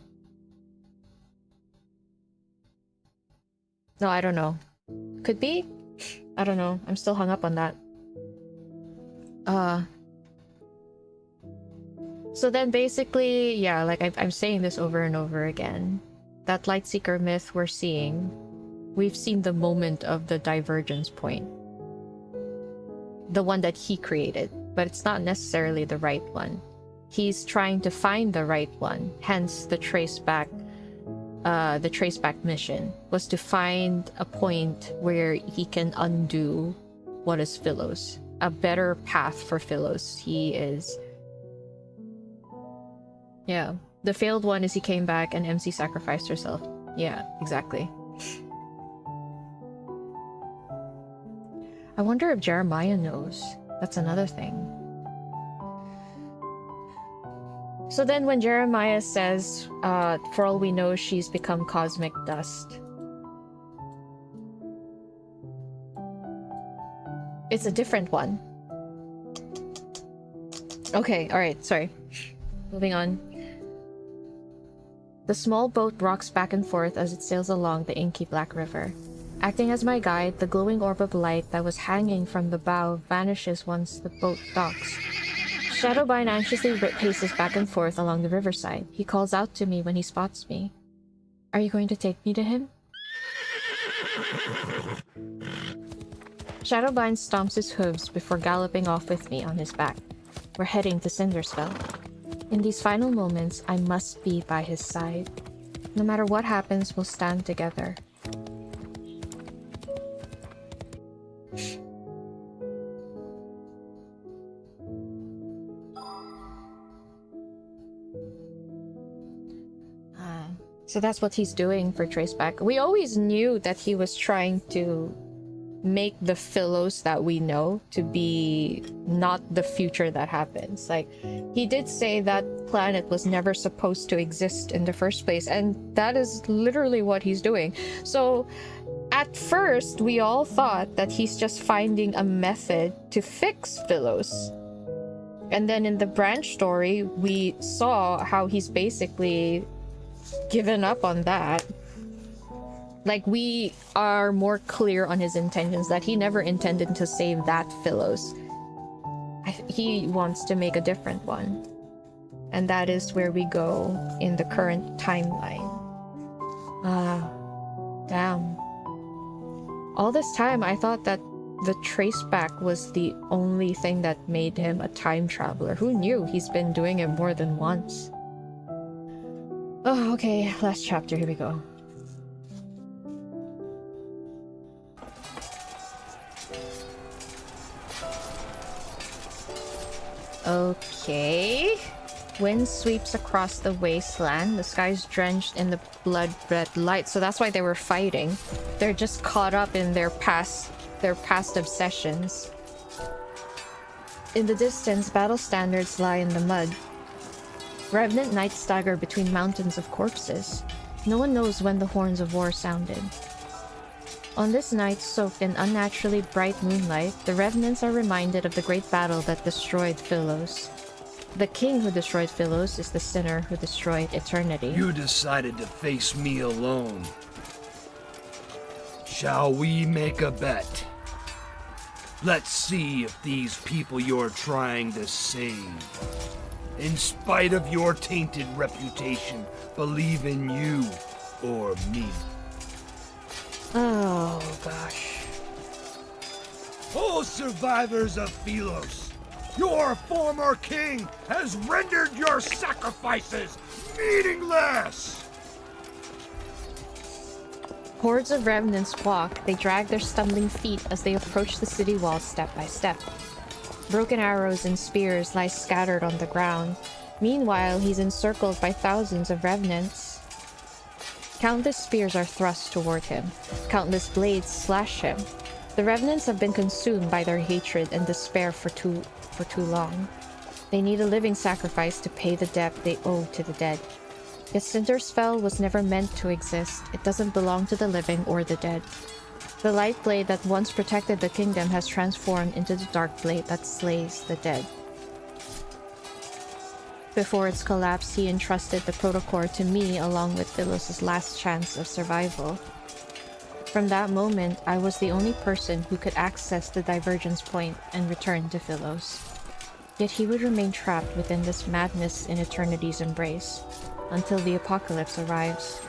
No, I don't know. Could be? I don't know. I'm still hung up on that. So then basically, yeah, like I'm saying this over and over again. That Lightseeker myth we're seeing, we've seen the moment of the divergence point. The one that he created, but it's not necessarily the right one. He's trying to find the right one, hence the traceback mission was to find a point where he can undo what is Philos. A better path for Philos. He is... Yeah. The failed one is he came back and MC sacrificed herself. Yeah, exactly. I wonder if Jeremiah knows. That's another thing. So then when Jeremiah says, for all we know, she's become cosmic dust. It's a different one. Okay, alright, sorry. Moving on. The small boat rocks back and forth as it sails along the inky black river. Acting as my guide, the glowing orb of light that was hanging from the bow vanishes once the boat docks. Shadowbind anxiously paces back and forth along the riverside. He calls out to me when he spots me. Are you going to take me to him? Shadowbind stomps his hooves before galloping off with me on his back. We're heading to Cindersfell. In these final moments, I must be by his side. No matter what happens, we'll stand together. So that's what he's doing for Traceback. We always knew that he was trying to make the Philos that we know to be not the future that happens. Like, he did say that planet was never supposed to exist in the first place, and that is literally what he's doing. So at first, we all thought that he's just finding a method to fix Philos. And then in the branch story, we saw how he's basically given up on that. Like, we are more clear on his intentions, that he never intended to save that Philos. He wants to make a different one. And that is where we go in the current timeline. Damn. All this time, I thought that the Traceback was the only thing that made him a time traveler. Who knew? He's been doing it more than once. Oh, okay. Last chapter. Here we go. Okay. Wind sweeps across the wasteland. The sky's drenched in the blood-red light. So that's why they were fighting. They're just caught up in their past obsessions. In the distance, battle standards lie in the mud. Revenant knights stagger between mountains of corpses. No one knows when the horns of war sounded. On this night, soaked in unnaturally bright moonlight, the Revenants are reminded of the great battle that destroyed Philos. The king who destroyed Philos is the sinner who destroyed eternity. You decided to face me alone. Shall we make a bet? Let's see if these people you're trying to save, in spite of your tainted reputation, believe in you or me. Oh, gosh. O survivors of Philos, your former king has rendered your sacrifices meaningless! Hordes of revenants walk. They drag their stumbling feet as they approach the city walls step by step. Broken arrows and spears lie scattered on the ground. Meanwhile, he's encircled by thousands of revenants. Countless spears are thrust toward him. Countless blades slash him. The revenants have been consumed by their hatred and despair for too long. They need a living sacrifice to pay the debt they owe to the dead. Yet Cindersfell was never meant to exist. It doesn't belong to the living or the dead. The light blade that once protected the kingdom has transformed into the dark blade that slays the dead. Before its collapse, he entrusted the protocol to me along with Philos' last chance of survival. From that moment, I was the only person who could access the divergence point and return to Philos. Yet he would remain trapped within this madness in eternity's embrace, until the apocalypse arrives.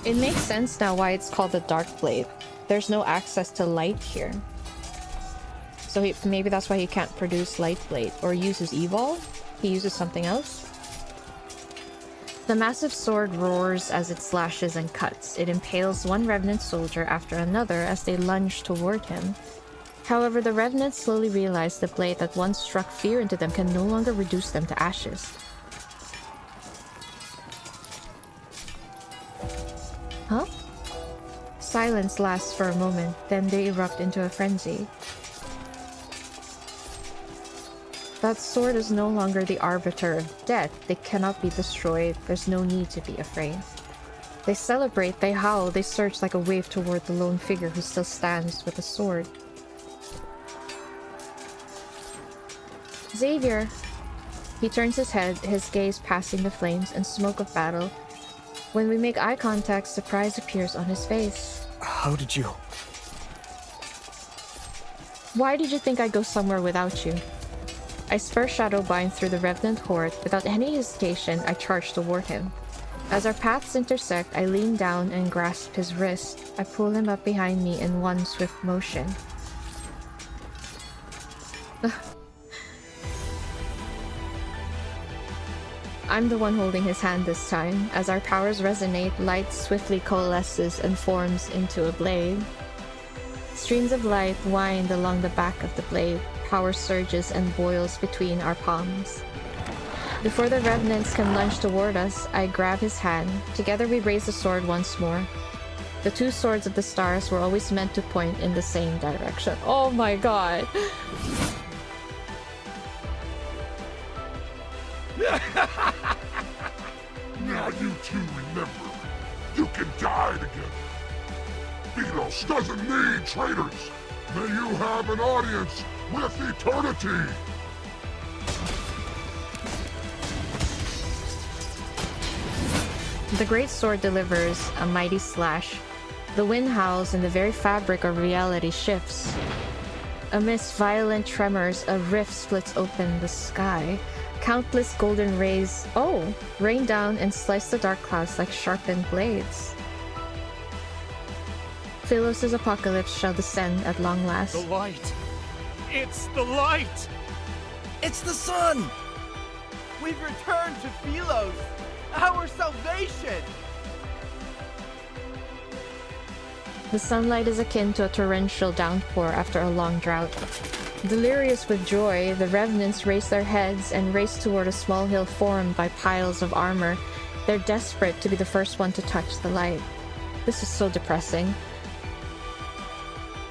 It makes sense now why it's called the Dark Blade. There's no access to light here. So maybe that's why he can't produce Light Blade, or use his Evolve? He uses something else? The massive sword roars as it slashes and cuts. It impales one revenant soldier after another as they lunge toward him. However, the revenants slowly realize the blade that once struck fear into them can no longer reduce them to ashes. Huh? Silence lasts for a moment, then they erupt into a frenzy. That sword is no longer the arbiter of death. They cannot be destroyed. There's no need to be afraid. They celebrate, they howl, they surge like a wave toward the lone figure who still stands with a sword. Xavier! He turns his head, his gaze passing the flames and smoke of battle. When we make eye contact, surprise appears on his face. How did you... Why did you think I'd go somewhere without you? I spur Shadowbind through the revenant horde. Without any hesitation, I charge toward him. As our paths intersect, I lean down and grasp his wrist. I pull him up behind me in one swift motion. I'm the one holding his hand this time. As our powers resonate, light swiftly coalesces and forms into a blade. Streams of light wind along the back of the blade. Power surges and boils between our palms. Before the revenants can lunge toward us, I grab his hand. Together we raise the sword once more. The two swords of the stars were always meant to point in the same direction. Oh my god! Now you two remember, you can die together. Philos doesn't need traitors. May you have an audience with eternity. The great sword delivers a mighty slash. The wind howls and the very fabric of reality shifts. Amidst violent tremors, a rift splits open the sky. Countless golden rays, rain down and slice the dark clouds like sharpened blades. Philos' apocalypse shall descend at long last. The light! It's the light! It's the sun! We've returned to Philos, our salvation! The sunlight is akin to a torrential downpour after a long drought. Delirious with joy, the revenants raise their heads and race toward a small hill formed by piles of armor. They're desperate to be the first one to touch the light. This is so depressing.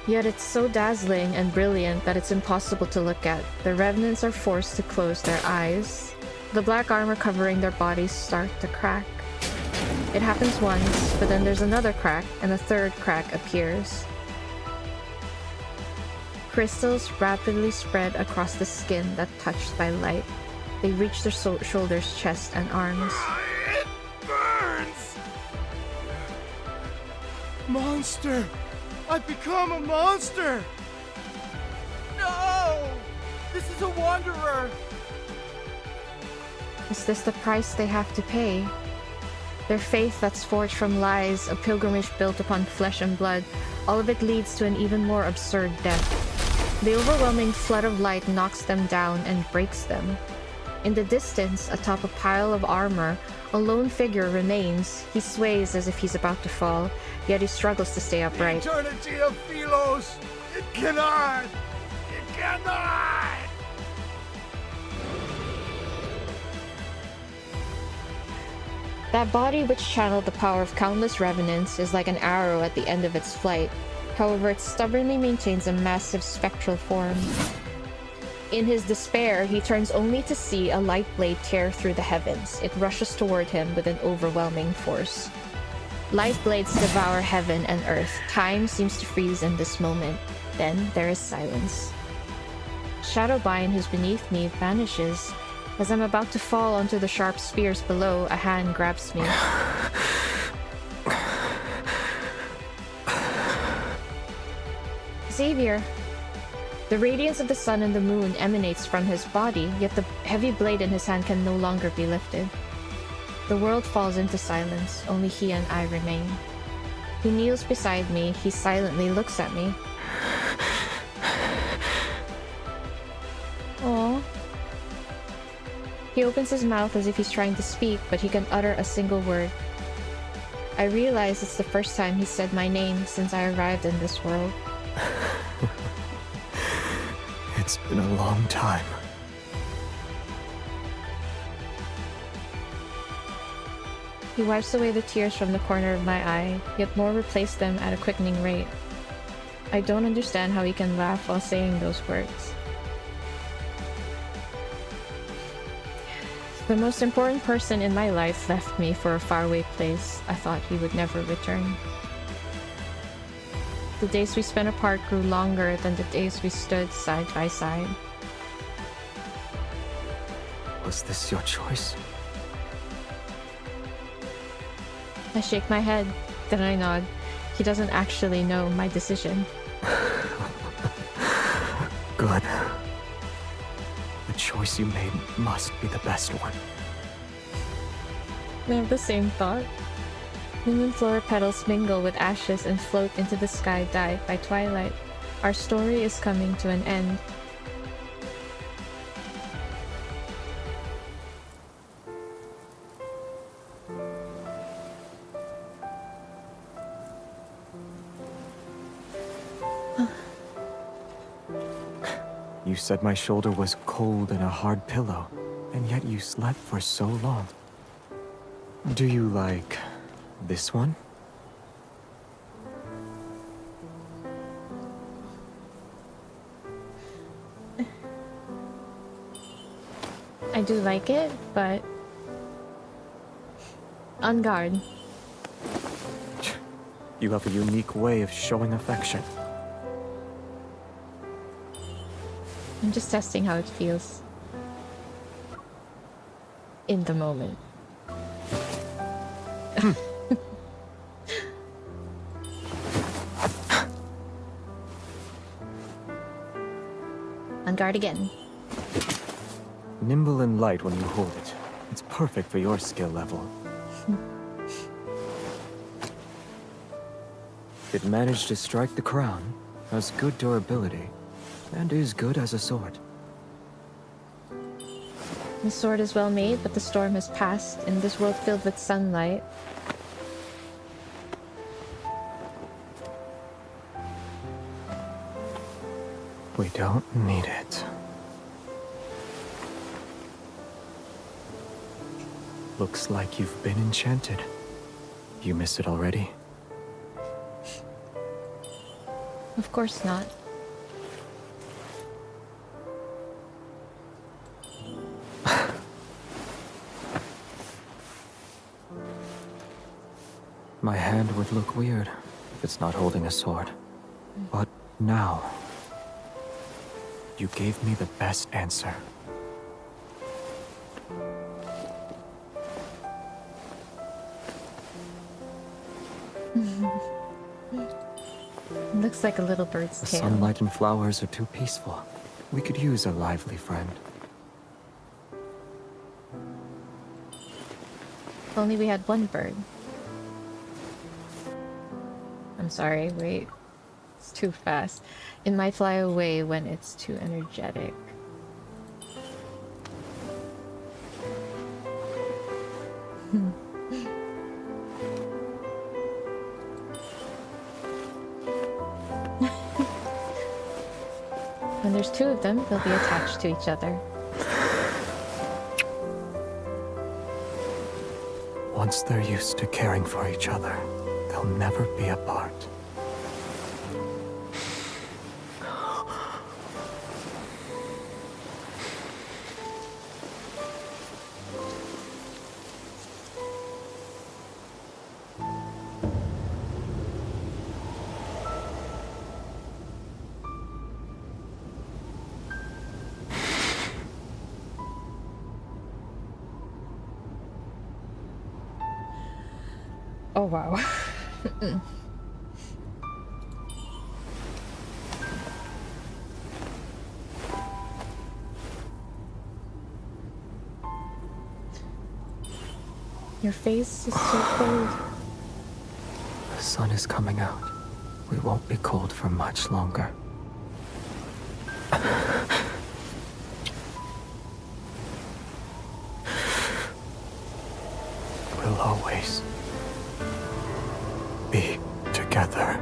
Yet it's so dazzling and brilliant that it's impossible to look at. The revenants are forced to close their eyes. The black armor covering their bodies start to crack. It happens once, but then there's another crack, and a third crack appears. Crystals rapidly spread across the skin that touched by light. They reach their shoulders, chest, and arms. It burns! Monster! I've become a monster! No! This is a wanderer! Is this the price they have to pay? Their faith that's forged from lies, a pilgrimage built upon flesh and blood, all of it leads to an even more absurd death. The overwhelming flood of light knocks them down and breaks them. In the distance, atop a pile of armor, a lone figure remains. He sways as if he's about to fall, yet he struggles to stay upright. Eternity of Philos! It cannot! It cannot! That body, which channeled the power of countless revenants, is like an arrow at the end of its flight. However, it stubbornly maintains a massive spectral form. In his despair, he turns only to see a light blade tear through the heavens. It rushes toward him with an overwhelming force. Light blades devour heaven and earth. Time seems to freeze in this moment. Then there is silence. Shadowbind, who's beneath me, vanishes. As I'm about to fall onto the sharp spears below, a hand grabs me. Xavier! The radiance of the sun and the moon emanates from his body, yet the heavy blade in his hand can no longer be lifted. The world falls into silence, only he and I remain. He kneels beside me, he silently looks at me. Aww. He opens his mouth as if he's trying to speak, but he can utter a single word. I realize it's the first time he said my name since I arrived in this world. It's been a long time. He wipes away the tears from the corner of my eye, yet more replace them at a quickening rate. I don't understand how he can laugh while saying those words. The most important person in my life left me for a faraway place. I thought he would never return. The days we spent apart grew longer than the days we stood side by side. Was this your choice? I shake my head, then I nod. He doesn't actually know my decision. Good. The choice you made must be the best one. I have the same thought. Moon flower petals mingle with ashes and float into the sky dyed by twilight. Our story is coming to an end. You said my shoulder was cold and a hard pillow, and yet you slept for so long. Do you like this one? I do like it, but on guard. You have a unique way of showing affection. I'm just testing how it feels. In the moment. On guard again. Nimble and light when you hold it. It's perfect for your skill level. It managed to strike the crown, has good durability, and is good as a sword. The sword is well made, but the storm has passed. In this world filled with sunlight, we don't need it. Looks like you've been enchanted. You miss it already? of course not. My hand would look weird if it's not holding a sword. But now, you gave me the best answer. Looks like a little bird's The tail. sunlight and flowers are too peaceful. We could use a lively friend. If only we had one bird. I'm sorry, wait. It's too fast. It might fly away when it's too energetic. When there's two of them, they'll be attached to each other. Once they're used to caring for each other, they'll never be apart. Oh wow. Your face is so cold. The sun is coming out. We won't be cold for much longer. We'll always be together.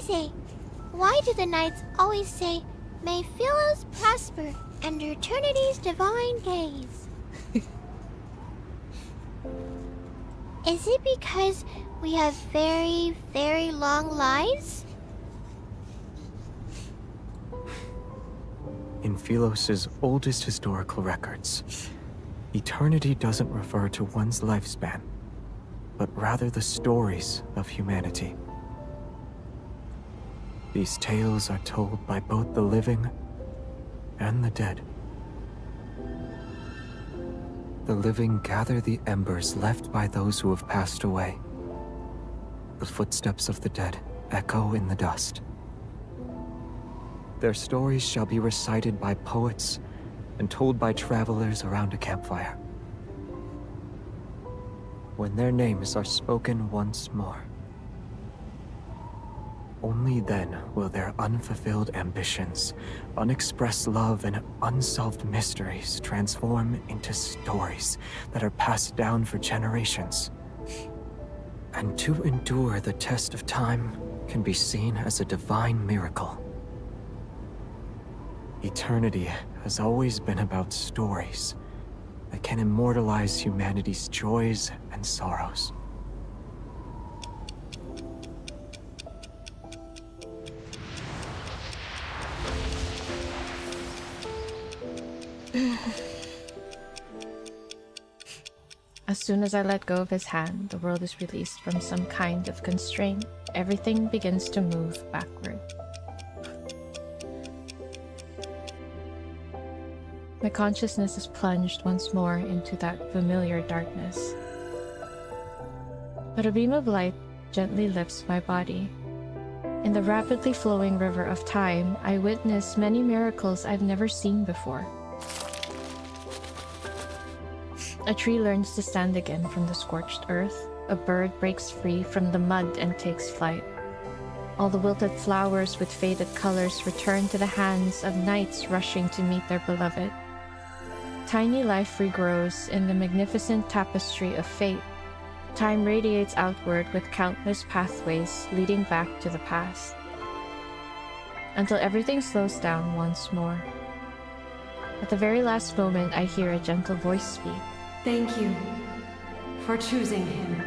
Zay, why do the knights always say, "May Philos prosper and eternity's divine gaze"? Is it because we have very, very long lives? In Philos' oldest historical records, eternity doesn't refer to one's lifespan, but rather the stories of humanity. These tales are told by both the living and the dead. The living gather the embers left by those who have passed away. The footsteps of the dead echo in the dust. Their stories shall be recited by poets and told by travelers around a campfire. When their names are spoken once more, only then will their unfulfilled ambitions, unexpressed love, and unsolved mysteries transform into stories that are passed down for generations. And to endure the test of time can be seen as a divine miracle. Eternity has always been about stories that can immortalize humanity's joys and sorrows. As soon as I let go of his hand, the world is released from some kind of constraint. Everything begins to move backward. My consciousness is plunged once more into that familiar darkness. But a beam of light gently lifts my body. In the rapidly flowing river of time, I witness many miracles I've never seen before. A tree learns to stand again from the scorched earth. A bird breaks free from the mud and takes flight. All the wilted flowers with faded colors return to the hands of knights rushing to meet their beloved. Tiny life regrows in the magnificent tapestry of fate. Time radiates outward with countless pathways leading back to the past. Until everything slows down once more. At the very last moment, I hear a gentle voice speak. Thank you for choosing him.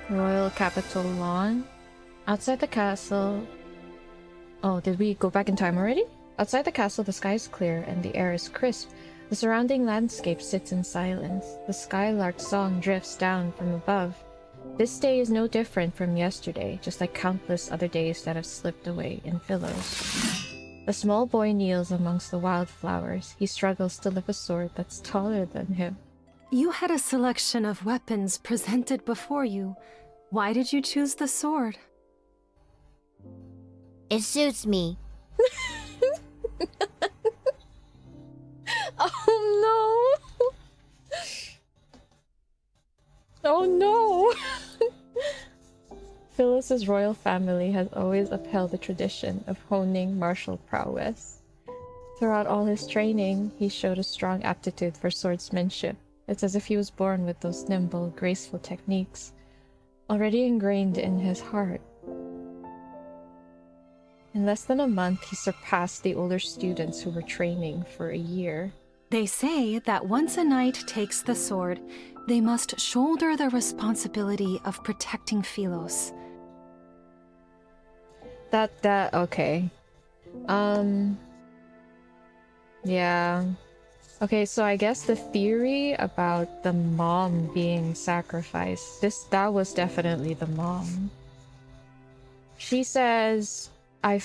Royal Capitol Lawn. Outside the castle... Oh, did we go back in time already? Outside the castle, the sky is clear and the air is crisp. The surrounding landscape sits in silence. The skylark's song drifts down from above. This day is no different from yesterday, just like countless other days that have slipped away in Philos. The small boy kneels amongst the wildflowers. He struggles to lift a sword that's taller than him. You had a selection of weapons presented before you. Why did you choose the sword? It suits me. Oh no! Oh no! Phyllis's royal family has always upheld the tradition of honing martial prowess. Throughout all his training, he showed a strong aptitude for swordsmanship. It's as if he was born with those nimble, graceful techniques, already ingrained in his heart. In less than a month, he surpassed the older students who were training for a year. They say that once a knight takes the sword, they must shoulder the responsibility of protecting Philos. Okay. Yeah. Okay, so I guess the theory about the mom being sacrificed, that was definitely the mom. She says, I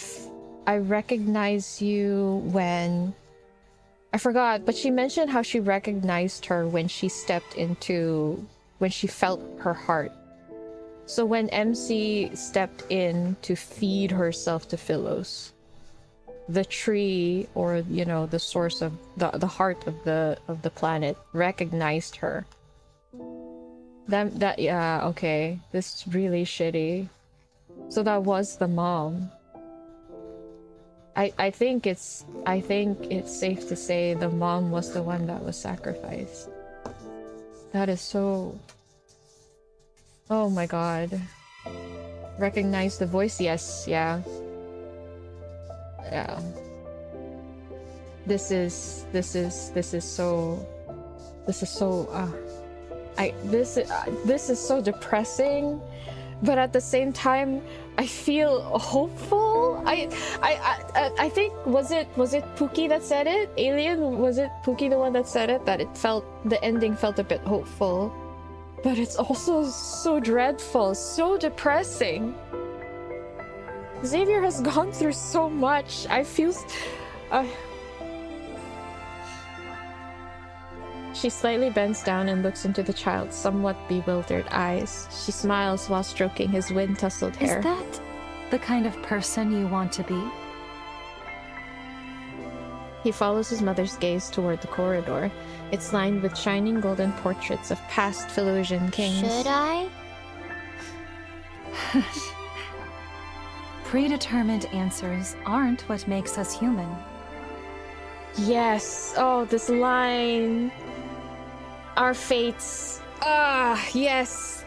recognize you when... I forgot, but she mentioned how she recognized her when she when she felt her heart. So when MC stepped in to feed herself to Philos, the tree, or you know, the source of the heart of the planet, recognized her. Yeah, okay, this is really shitty. So that was the mom. I think it's safe to say the mom was the one that was sacrificed. That is so... Oh my god. Recognize the voice? Yes, yeah. Yeah. This is so depressing, but at the same time I feel hopeful. I think was it Pookie that said it? Alien, was it Pookie the one that said it, that the ending felt a bit hopeful, but it's also so dreadful, so depressing. Xavier has gone through so much. I feel... She slightly bends down and looks into the child's somewhat bewildered eyes. She smiles while stroking his wind-tousled hair. Is that the kind of person you want to be? He follows his mother's gaze toward the corridor. It's lined with shining golden portraits of past Philosian kings. Should I? Predetermined answers aren't what makes us human. Yes. Oh, this line. Our fates. Ah, yes.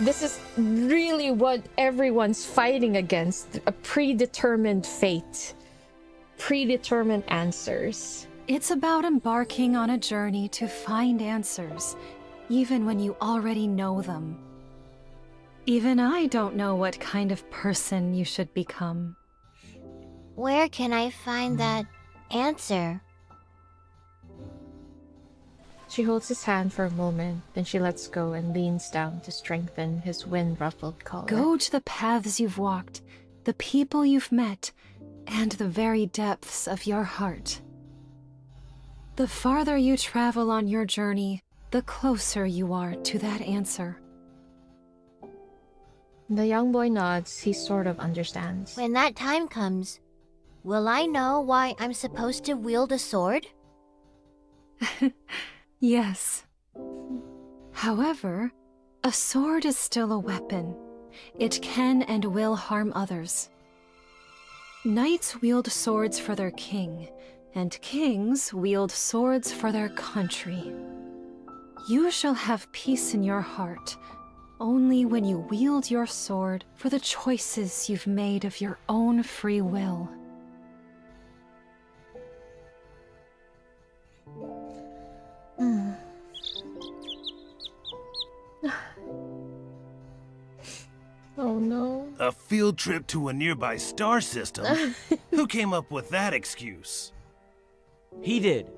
This is really what everyone's fighting against. A predetermined fate. Predetermined answers. It's about embarking on a journey to find answers, even when you already know them. Even I don't know what kind of person you should become. Where can I find that answer? She holds his hand for a moment, then she lets go and leans down to strengthen his wind-ruffled collar. Gauge the paths you've walked, the people you've met, and the very depths of your heart. The farther you travel on your journey, the closer you are to that answer. The young boy nods. He sort of understands. When that time comes, will I know why I'm supposed to wield a sword? Yes. However, a sword is still a weapon. It can and will harm others. Knights wield swords for their king, and kings wield swords for their country. You shall have peace in your heart only when you wield your sword for the choices you've made of your own free will. Oh no. A field trip to a nearby star system? Who came up with that excuse? He did.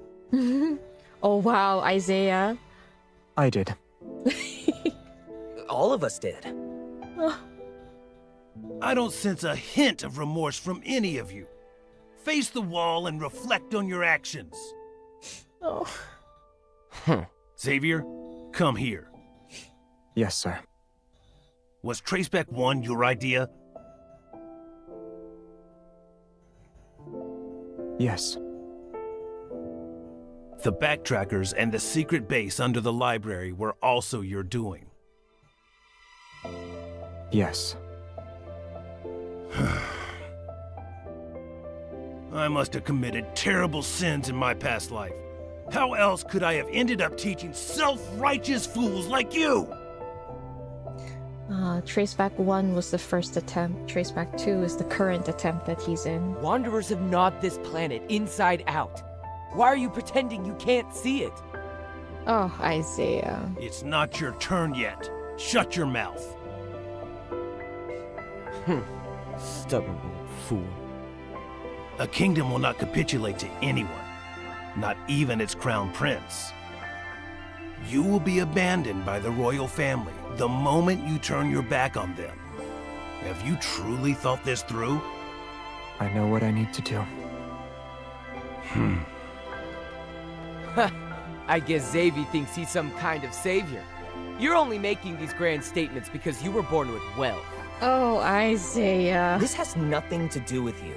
Oh wow, Isaiah. I did. All of us did. I don't sense a hint of remorse from any of you. Face the wall and reflect on your actions. Oh. Xavier, come here. Yes, sir. Was Traceback 1 your idea? Yes. The backtrackers and the secret base under the library were also your doing. Yes. I must have committed terrible sins in my past life. How else could I have ended up teaching self-righteous fools like you? Traceback 1 was the first attempt. Traceback 2 is the current attempt that he's in. Wanderers have gnawed this planet inside out. Why are you pretending you can't see it? Oh, Isaiah. It's not your turn yet. Shut your mouth. Stubborn old fool. A kingdom will not capitulate to anyone, not even its crown prince. You will be abandoned by the royal family the moment you turn your back on them. Have you truly thought this through? I know what I need to do. I guess Xavier thinks he's some kind of savior. You're only making these grand statements because you were born with wealth. Oh, Isaiah. This has nothing to do with you.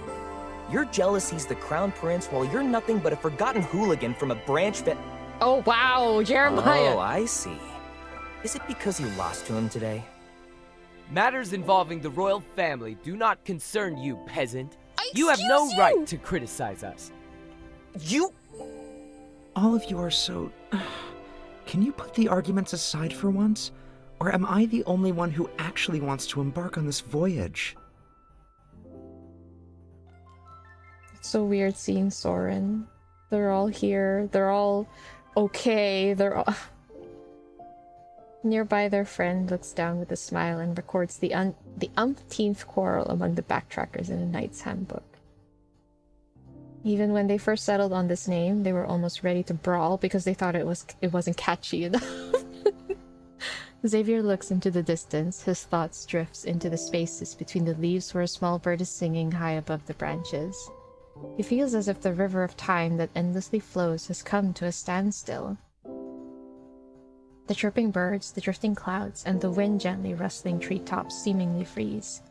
You're jealous he's the crown prince while you're nothing but a forgotten hooligan from a branch that... Oh, wow, Jeremiah. Oh, I see. Is it because you lost to him today? Matters involving the royal family do not concern you, peasant. You have no right to criticize us. You... All of you are so... Can you put the arguments aside for once? Or am I the only one who actually wants to embark on this voyage? It's so weird seeing Soren. They're all here. They're all okay. They're all... Nearby, their friend looks down with a smile and records the umpteenth quarrel among the backtrackers in a knight's handbook. Even when they first settled on this name, they were almost ready to brawl because they thought it wasn't catchy enough. Xavier looks into the distance. His thoughts drifts into the spaces between the leaves where a small bird is singing high above the branches. He feels as if the river of time that endlessly flows has come to a standstill. The chirping birds, the drifting clouds, and the wind gently rustling treetops seemingly freeze.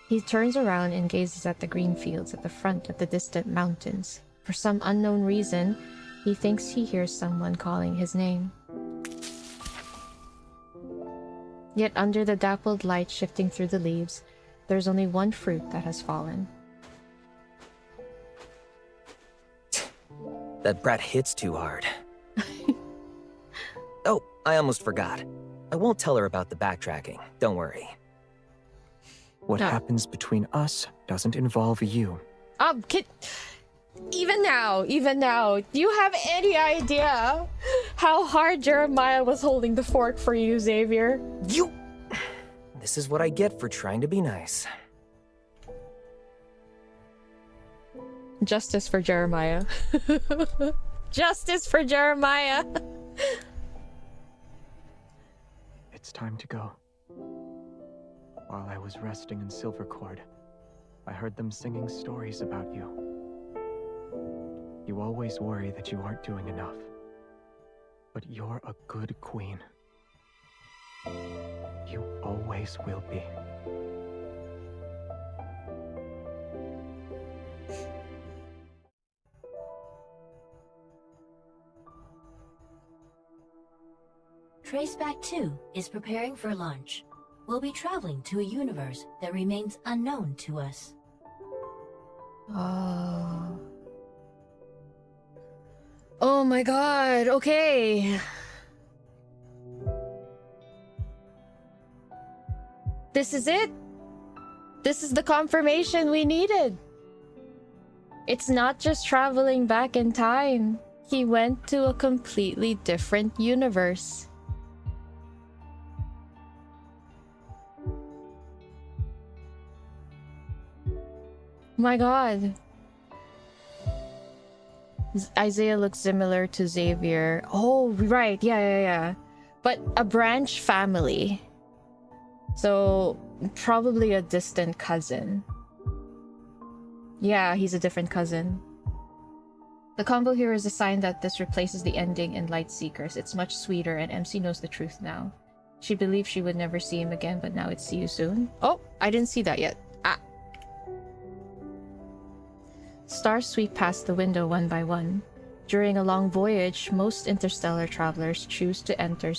He turns around and gazes at the green fields at the front of the distant mountains. For some unknown reason, he thinks he hears someone calling his name. Yet under the dappled light shifting through the leaves, there's only one fruit that has fallen. That brat hits too hard. Oh, I almost forgot. I won't tell her about the backtracking. Don't worry. What happens between us doesn't involve you. Even now, do you have any idea how hard Jeremiah was holding the fork for you, Xavier? This is what I get for trying to be nice. Justice for Jeremiah. Justice for Jeremiah. It's time to go. While I was resting in Silvercord, I heard them singing stories about you. You always worry that you aren't doing enough. But you're a good queen. You always will be. Traceback 2 is preparing for launch. We'll be traveling to a universe that remains unknown to us. Oh my god, okay. This is it. This is the confirmation we needed. It's not just traveling back in time. He went to a completely different universe. My god. Isaiah looks similar to Xavier. Oh, right. Yeah. But a branch family. So, probably a distant cousin. Yeah, he's a different cousin. The combo here is a sign that this replaces the ending in Light Seekers. It's much sweeter, and MC knows the truth now. She believed she would never see him again, but now it's see you soon. Oh, I didn't see that yet. Ah. Stars sweep past the window one by one. During a long voyage, most interstellar travelers choose to enter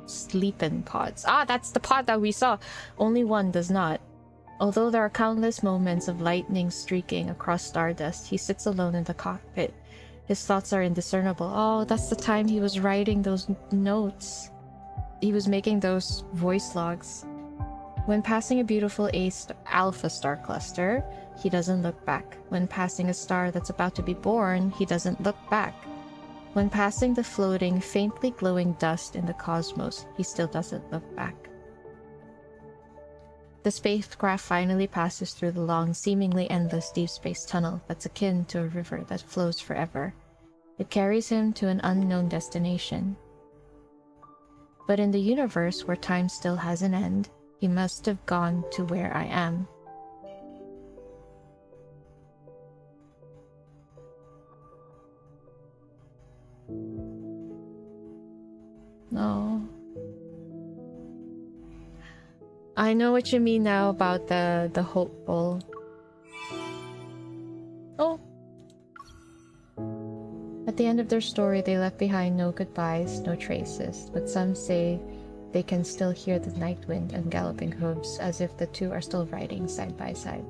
sleep-in pods. Ah, that's the pod that we saw. Only one does not. Although there are countless moments of lightning streaking across stardust, he sits alone in the cockpit. His thoughts are indiscernible. Oh, that's the time he was writing those notes. He was making those voice logs. When passing a beautiful alpha star cluster, he doesn't look back. When passing a star that's about to be born, he doesn't look back. When passing the floating, faintly glowing dust in the cosmos, he still doesn't look back. The spacecraft finally passes through the long, seemingly endless deep space tunnel that's akin to a river that flows forever. It carries him to an unknown destination. But in the universe where time still has an end, he must have gone to where I am. No. I know what you mean now about the hopeful. Oh. At the end of their story, they left behind no goodbyes, no traces, but some say they can still hear the night wind and galloping hooves, as if the two are still riding side by side.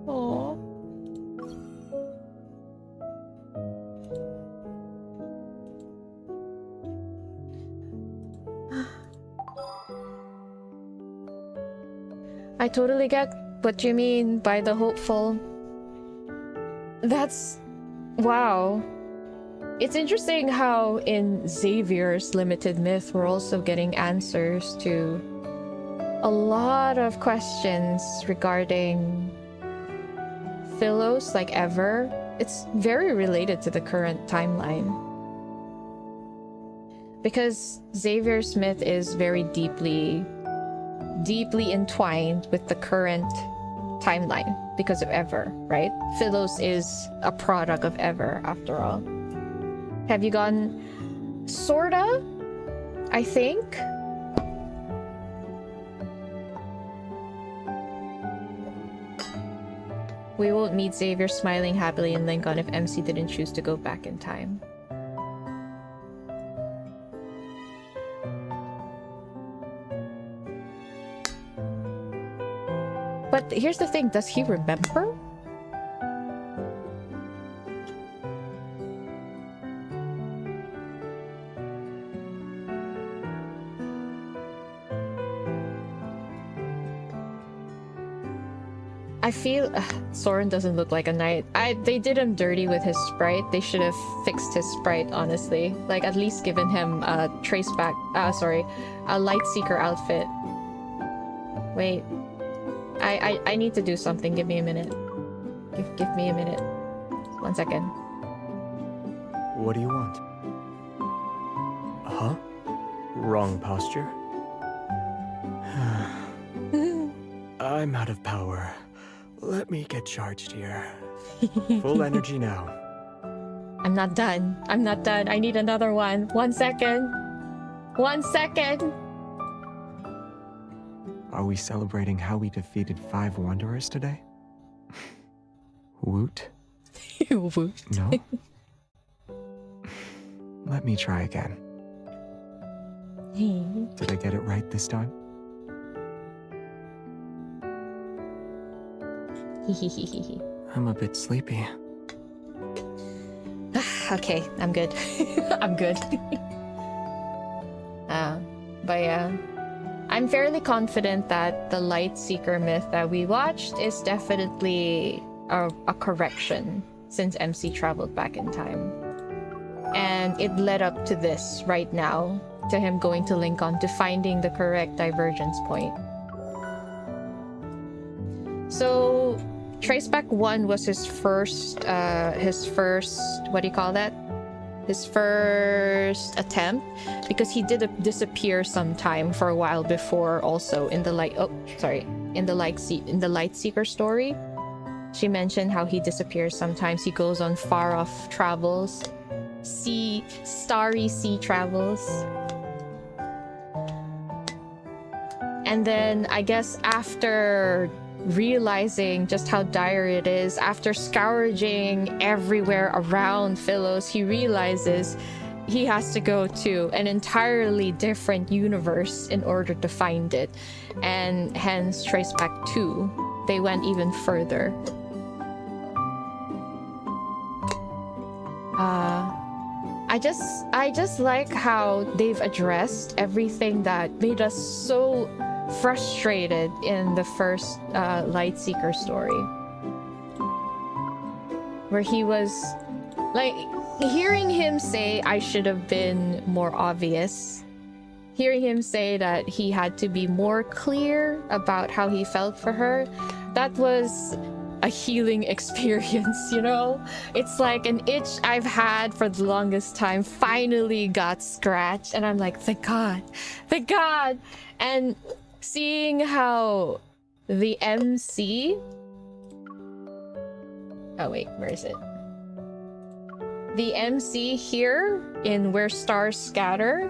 Oh. I totally get what you mean by the hopeful. That's... wow. It's interesting how in Xavier's limited myth we're also getting answers to a lot of questions regarding Philos, like Ever. It's very related to the current timeline. Because Xavier's myth is very deeply entwined with the current timeline because of Ever, right? Philos is a product of Ever, after all. Have you gone? Sorta? I think? We won't meet Xavier smiling happily in Lincoln if MC didn't choose to go back in time. But here's the thing, does he remember? I feel Soren doesn't look like a knight. They did him dirty with his sprite. They should have fixed his sprite, honestly. Like, at least given him a a light seeker outfit. Wait. I need to do something. Give me a minute. Give me a minute. 1 second. What do you want? Huh? Wrong posture? I'm out of power. Let me get charged here. Full energy now. I'm not done. I'm not done. I need another one. 1 second. 1 second. Are we celebrating how we defeated 5 wanderers today? Woot? Woot. No? Let me try again. Did I get it right this time? I'm a bit sleepy. Okay, I'm good. I'm good. But yeah. I'm fairly confident that the Light Seeker myth that we watched is definitely a correction since MC traveled back in time. And it led up to this right now, to him going to Lincoln to finding the correct divergence point. So, Traceback 1 was his first, what do you call that? His first attempt, because he did disappear sometime for a while before, also in the in the Light Seeker story. She mentioned how he disappears sometimes. He goes on far off travels, starry sea travels. And then I guess after realizing just how dire it is, after scourging everywhere around Philos, he realizes he has to go to an entirely different universe in order to find it. And hence Traceback 2, they went even further. I just like how they've addressed everything that made us so frustrated in the first Lightseeker story, where he was like, hearing him say I should have been more obvious, hearing him say that he had to be more clear about how he felt for her, that was a healing experience, you know? It's like an itch I've had for the longest time finally got scratched, and I'm like, thank God, thank God. And seeing how the MC... Oh wait, where is it? The MC here in Where Stars Scatter,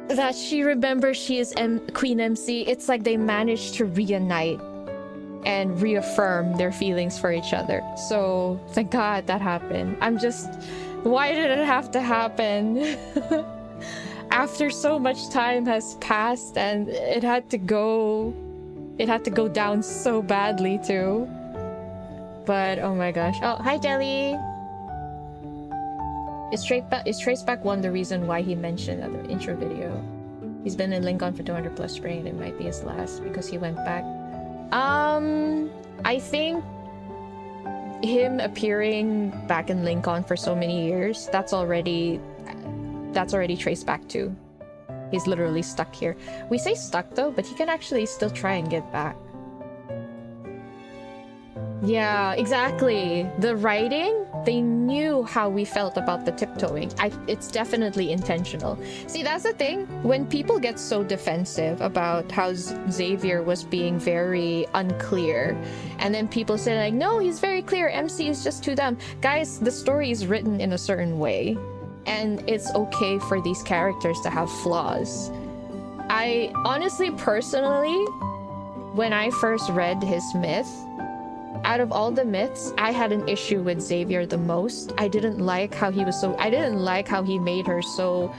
that she remembers she is Queen MC, it's like they managed to reunite and reaffirm their feelings for each other. So thank God that happened. I'm just... Why did it have to happen? After so much time has passed, and it had to go down so badly too. But oh my gosh. Oh, hi Jelly. Is Traceback 1 the reason why he mentioned the intro video? He's been in Lincoln for 200 plus spring, and it might be his last because he went back. I think him appearing back in Lincoln for so many years, that's already Traceback 2. He's literally stuck here. We say stuck though, but he can actually still try and get back. Yeah, exactly. The writing, they knew how we felt about the tiptoeing. It's definitely intentional. See, that's the thing. When people get so defensive about how Xavier was being very unclear, and then people say like, no, he's very clear, MC is just too dumb. Guys, the story is written in a certain way, and it's okay for these characters to have flaws. I honestly, personally, when I first read his myth, out of all the myths, I had an issue with Xavier the most. I didn't like how he was so... I didn't like how he made her so...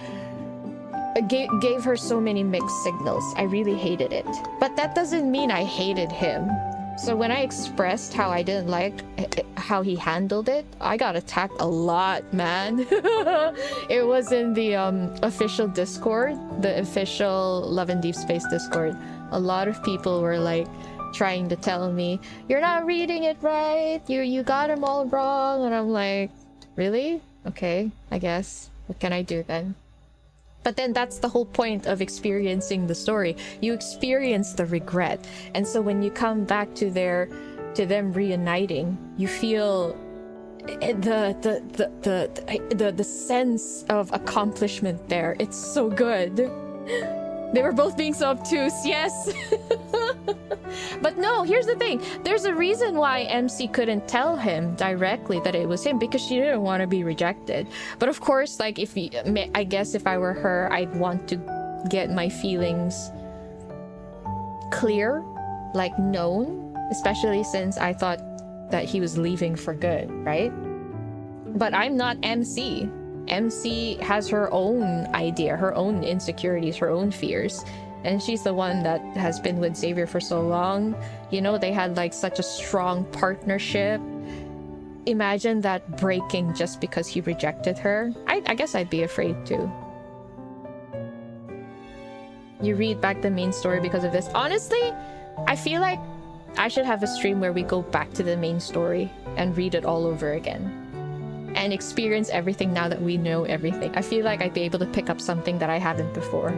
gave her so many mixed signals. I really hated it. But that doesn't mean I hated him. So when I expressed how I didn't like how he handled it, I got attacked a lot, man. It was in the official Discord, the official Love and Deepspace Discord. A lot of people were like, trying to tell me, you're not reading it right, you got him all wrong, and I'm like, really? Okay, I guess. What can I do then? But then that's the whole point of experiencing the story. You experience the regret, and so when you come back to them reuniting, you feel the sense of accomplishment there. It's so good. They were both being so obtuse, yes. But no, here's the thing. There's a reason why MC couldn't tell him directly that it was him, because she didn't want to be rejected. But of course, like, I guess if I were her, I'd want to get my feelings clear, like known, especially since I thought that he was leaving for good, right? But I'm not MC. MC has her own idea, her own insecurities, her own fears. And she's the one that has been with Xavier for so long. You know, they had like such a strong partnership. Imagine that breaking just because he rejected her. I guess I'd be afraid too. You read back the main story because of this. Honestly, I feel like I should have a stream where we go back to the main story and read it all over again. And experience everything now that we know everything. I feel like I'd be able to pick up something that I haven't before.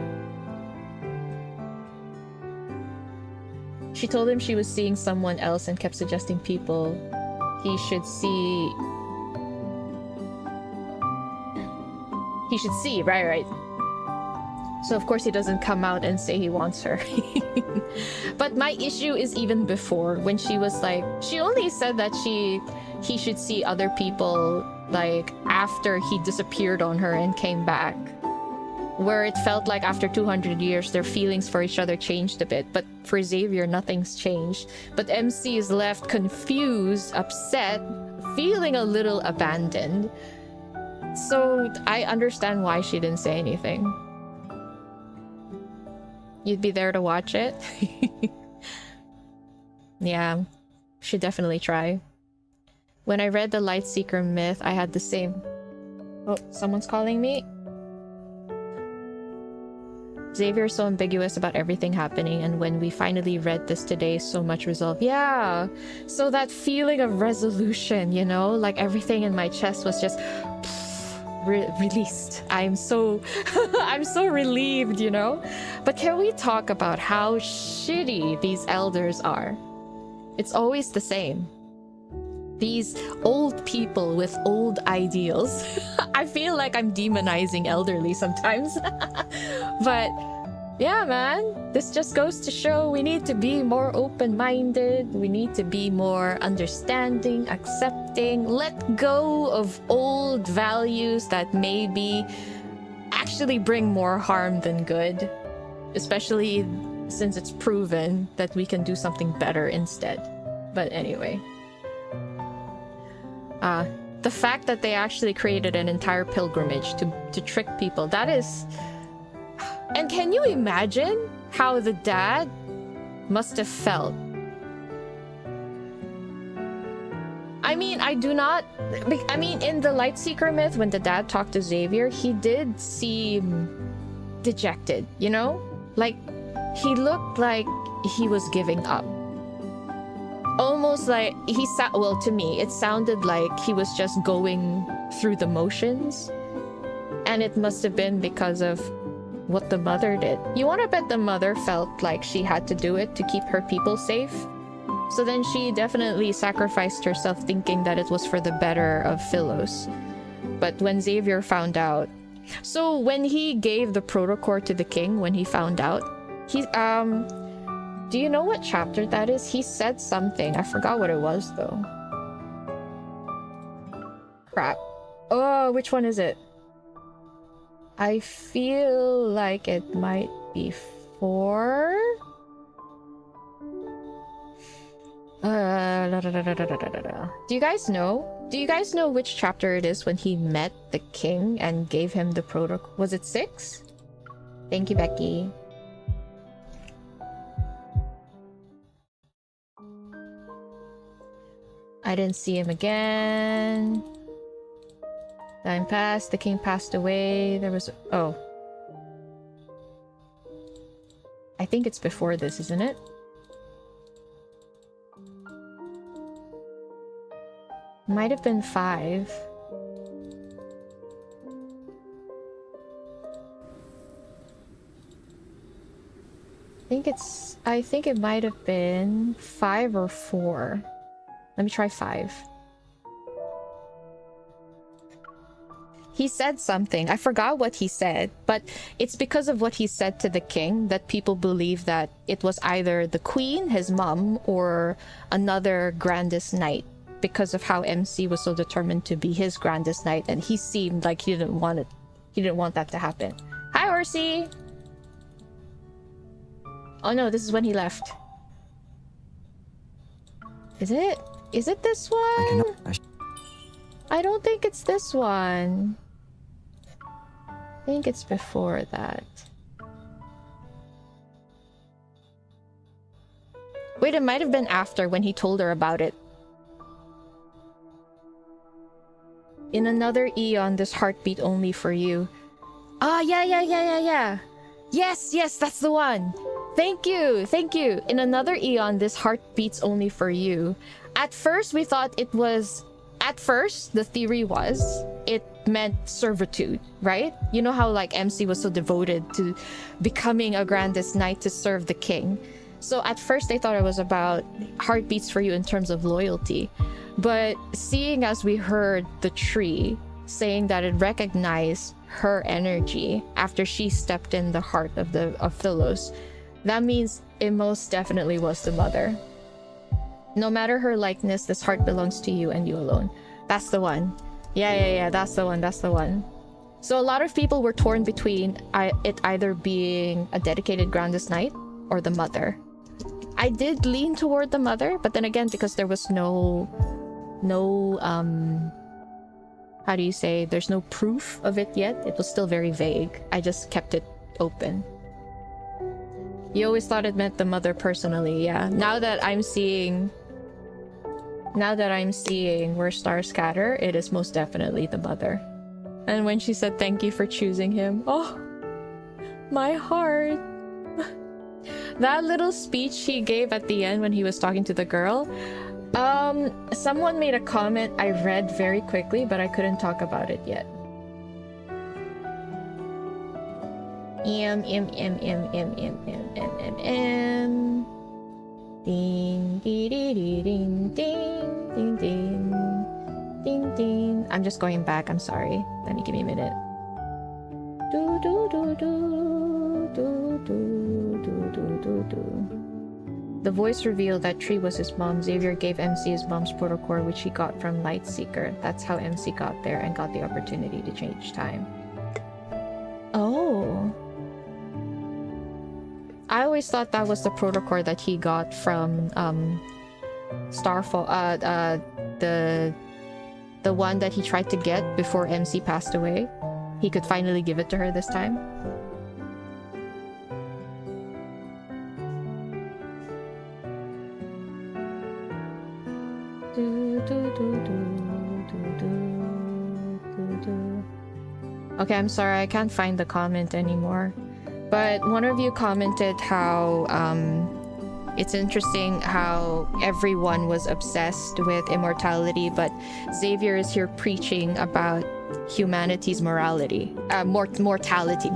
She told him she was seeing someone else and kept suggesting people he should see. He should see, right. So of course he doesn't come out and say he wants her. But my issue is even before, when she was like, she only said that he should see other people like after he disappeared on her and came back. Where it felt like after 200 years their feelings for each other changed a bit, but for Xavier nothing's changed. But MC is left confused, upset, feeling a little abandoned. So I understand why she didn't say anything. You'd be there to watch it? Yeah, should definitely try. When I read the Lightseeker myth, I had the same... Oh, someone's calling me? Xavier's so ambiguous about everything happening, and when we finally read this today, so much resolve. Yeah, so that feeling of resolution, you know, like everything in my chest was just released. I'm so I'm so relieved, you know. But can we talk about how shitty these elders are? It's always the same. These old people with old ideals. I feel like I'm demonizing elderly sometimes. But yeah, man, this just goes to show we need to be more open-minded. We need to be more understanding, accepting, let go of old values that maybe actually bring more harm than good. Especially since it's proven that we can do something better instead. But anyway. The fact that they actually created an entire pilgrimage to trick people, that is... And can you imagine how the dad must have felt? I mean, in the Lightseeker myth, when the dad talked to Xavier, he did seem dejected, you know? Like, he looked like he was giving up. Almost like well, to me, it sounded like he was just going through the motions. And it must have been because of what the mother did. You want to bet the mother felt like she had to do it to keep her people safe? So then she definitely sacrificed herself thinking that it was for the better of Philos. But when Xavier found out... So when he gave the protocore to the king, when he found out, he... Do you know what chapter that is? He said something. I forgot what it was, though. Crap. Oh, which one is it? I feel like it might be 4? Do you guys know? Do you guys know which chapter it is when he met the king and gave him the protocol? Was it 6? Thank you, Becky. I didn't see him again. Time passed. The king passed away. There was... Oh. I think it's before this, isn't it? Might have been 5. I think it might have been 5 or 4. Let me try 5. He said something. I forgot what he said, but it's because of what he said to the king that people believe that it was either the queen, his mom, or another grandest knight, because of how MC was so determined to be his grandest knight, and he seemed like he didn't want it. He didn't want that to happen. Hi, Horsey! Oh no, this is when he left. Is it? Is it this one? I don't think it's this one. I think it's before that. Wait, it might have been after, when he told her about it. In another eon, this heart beat only for you. Ah, yeah. Yes, that's the one. Thank you. In another eon, this heart beats only for you. At first, we thought it was... At first, the theory was it meant servitude, right? You know how like MC was so devoted to becoming a grandest knight to serve the king. So at first, they thought it was about heart beats for you in terms of loyalty. But seeing as we heard the tree, saying that it recognized her energy after she stepped in the heart of Philos. That means it most definitely was the mother. No matter her likeness, this heart belongs to you and you alone. That's the one. Yeah, that's the one. So a lot of people were torn between it either being a dedicated Grandest Knight or the mother. I did lean toward the mother, but then again, because there was no how do you say, there's no proof of it yet, it was still very vague. I just kept it open. You always thought it meant the mother personally, yeah. Now that I'm seeing where stars scatter, it is most definitely the mother. And when she said thank you for choosing him, oh, my heart. That little speech he gave at the end when he was talking to the girl, someone made a comment I read very quickly, but I couldn't talk about it yet. Ding, ding, ding, ding, ding, ding. I'm just going back, I'm sorry. Let me give me a minute. Do, do, do, do, do, do, do, do, do. The voice revealed that Tree was his mom. Xavier gave MC his mom's protocore, which he got from Lightseeker. That's how MC got there and got the opportunity to change time. Oh. I always thought that was the protocore that he got from Starfall, the one that he tried to get before MC passed away. He could finally give it to her this time. Okay, I'm sorry, I can't find the comment anymore. But one of you commented how it's interesting how everyone was obsessed with immortality, but Xavier is here preaching about humanity's morality, mortality,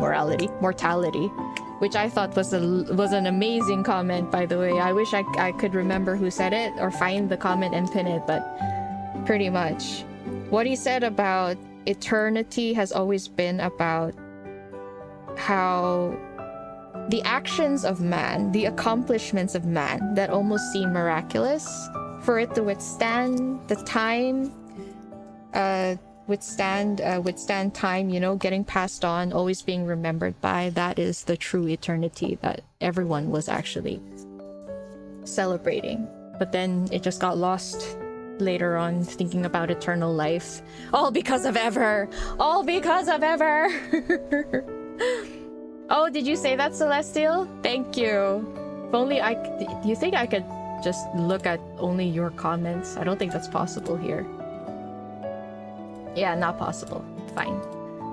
which I thought was an amazing comment, by the way. I wish I could remember who said it or find the comment and pin it, but pretty much what he said about eternity has always been about how the actions of man, the accomplishments of man that almost seem miraculous, for it to withstand the time, withstand time, you know, getting passed on, always being remembered by, that is the true eternity that everyone was actually celebrating. But then it just got lost later on, thinking about eternal life. All because of Ever! All because of Ever! Oh, did you say that, Celestial? Thank you. If only do you think I could just look at only your comments? I don't think that's possible here. Yeah, not possible. Fine.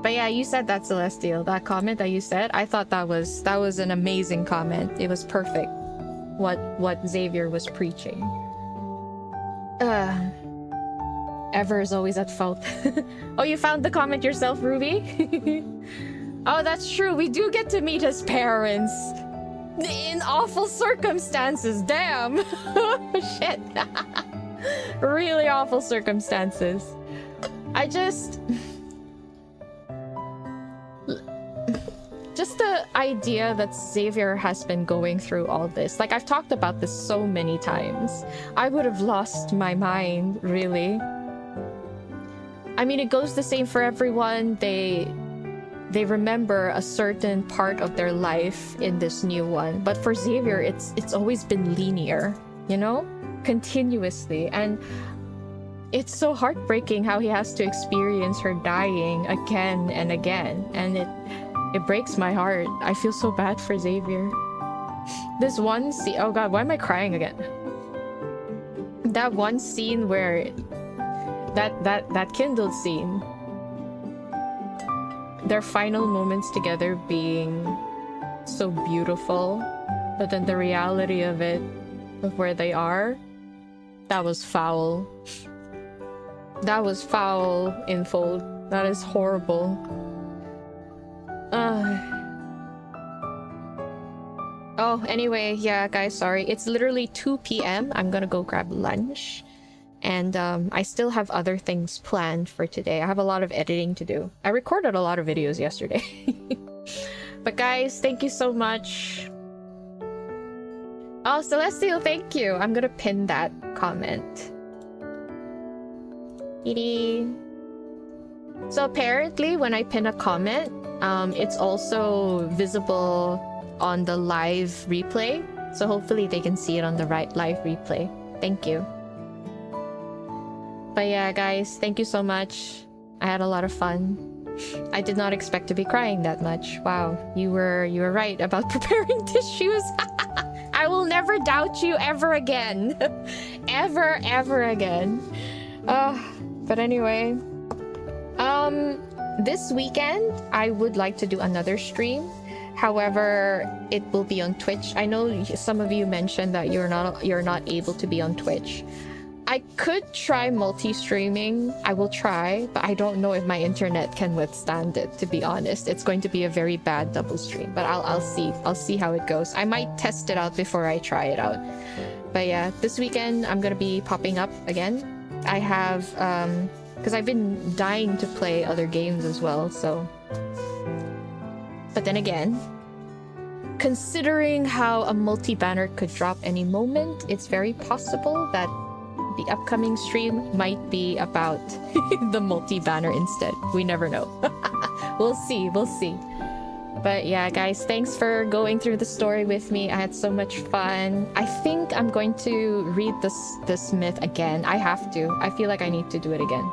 But yeah, you said that, Celestial. That comment that you said, I thought that was an amazing comment. It was perfect. What Xavier was preaching. Ever is always at fault. Oh, you found the comment yourself, Ruby? Oh, that's true. We do get to meet his parents. In awful circumstances. Damn. Shit. Really awful circumstances. Just the idea that Xavier has been going through all this. Like, I've talked about this so many times. I would have lost my mind, really. I mean, it goes the same for everyone. They remember a certain part of their life in this new one. But for Xavier, it's always been linear, you know? Continuously. And it's so heartbreaking how he has to experience her dying again and again. And it breaks my heart. I feel so bad for Xavier. This one scene... Oh god, why am I crying again? That one scene where... That kindled scene. Their final moments together being so beautiful. But then the reality of it, of where they are, that was foul. That was foul in full. That is horrible. Oh, anyway, yeah, guys, sorry. It's literally 2 p.m. I'm gonna go grab lunch. And I still have other things planned for today. I have a lot of editing to do. I recorded a lot of videos yesterday. But guys, thank you so much. Oh, Celestial, thank you. I'm gonna pin that comment. So apparently when I pin a comment, it's also visible on the live replay. So hopefully they can see it on the live replay. Thank you. But yeah, guys, thank you so much. I had a lot of fun. I did not expect to be crying that much. Wow, you were right about preparing tissues. I will never doubt you ever again. ever again. But anyway, this weekend I would like to do another stream. However, it will be on Twitch. I know some of you mentioned that you're not able to be on Twitch. I could try multi-streaming. I will try, but I don't know if my internet can withstand it, to be honest. It's going to be a very bad double stream, but I'll see. I'll see how it goes. I might test it out before I try it out. But yeah, this weekend I'm gonna be popping up again. I have because I've been dying to play other games as well, so. But then again, considering how a multi-banner could drop any moment, it's very possible that the upcoming stream might be about the multi-banner instead. We never know. We'll see. But yeah, guys, thanks for going through the story with me. I had so much fun. I think I'm going to read this myth again. I have to. I feel like I need to do it again,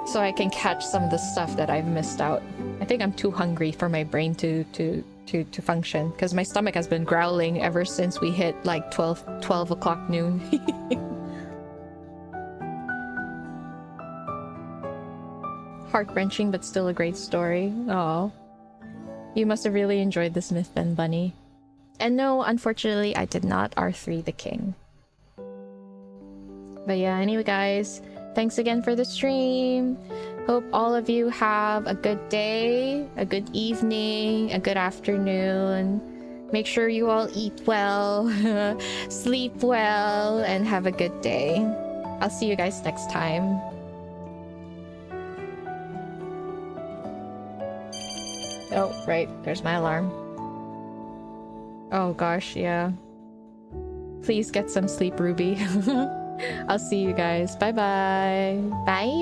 so I can catch some of the stuff that I've missed out. I think I'm too hungry for my brain to function, because my stomach has been growling ever since we hit like 12 o'clock noon. Heart-wrenching, but still a great story. Oh, you must have really enjoyed this myth then, Bunny. And no, unfortunately, I did not R3 the king. But yeah, anyway, guys, thanks again for the stream. Hope all of you have a good day, a good evening, a good afternoon. Make sure you all eat well, sleep well, and have a good day. I'll see you guys next time. Oh, right. There's my alarm. Oh gosh, yeah. Please get some sleep, Ruby. I'll see you guys. Bye-bye. Bye-bye.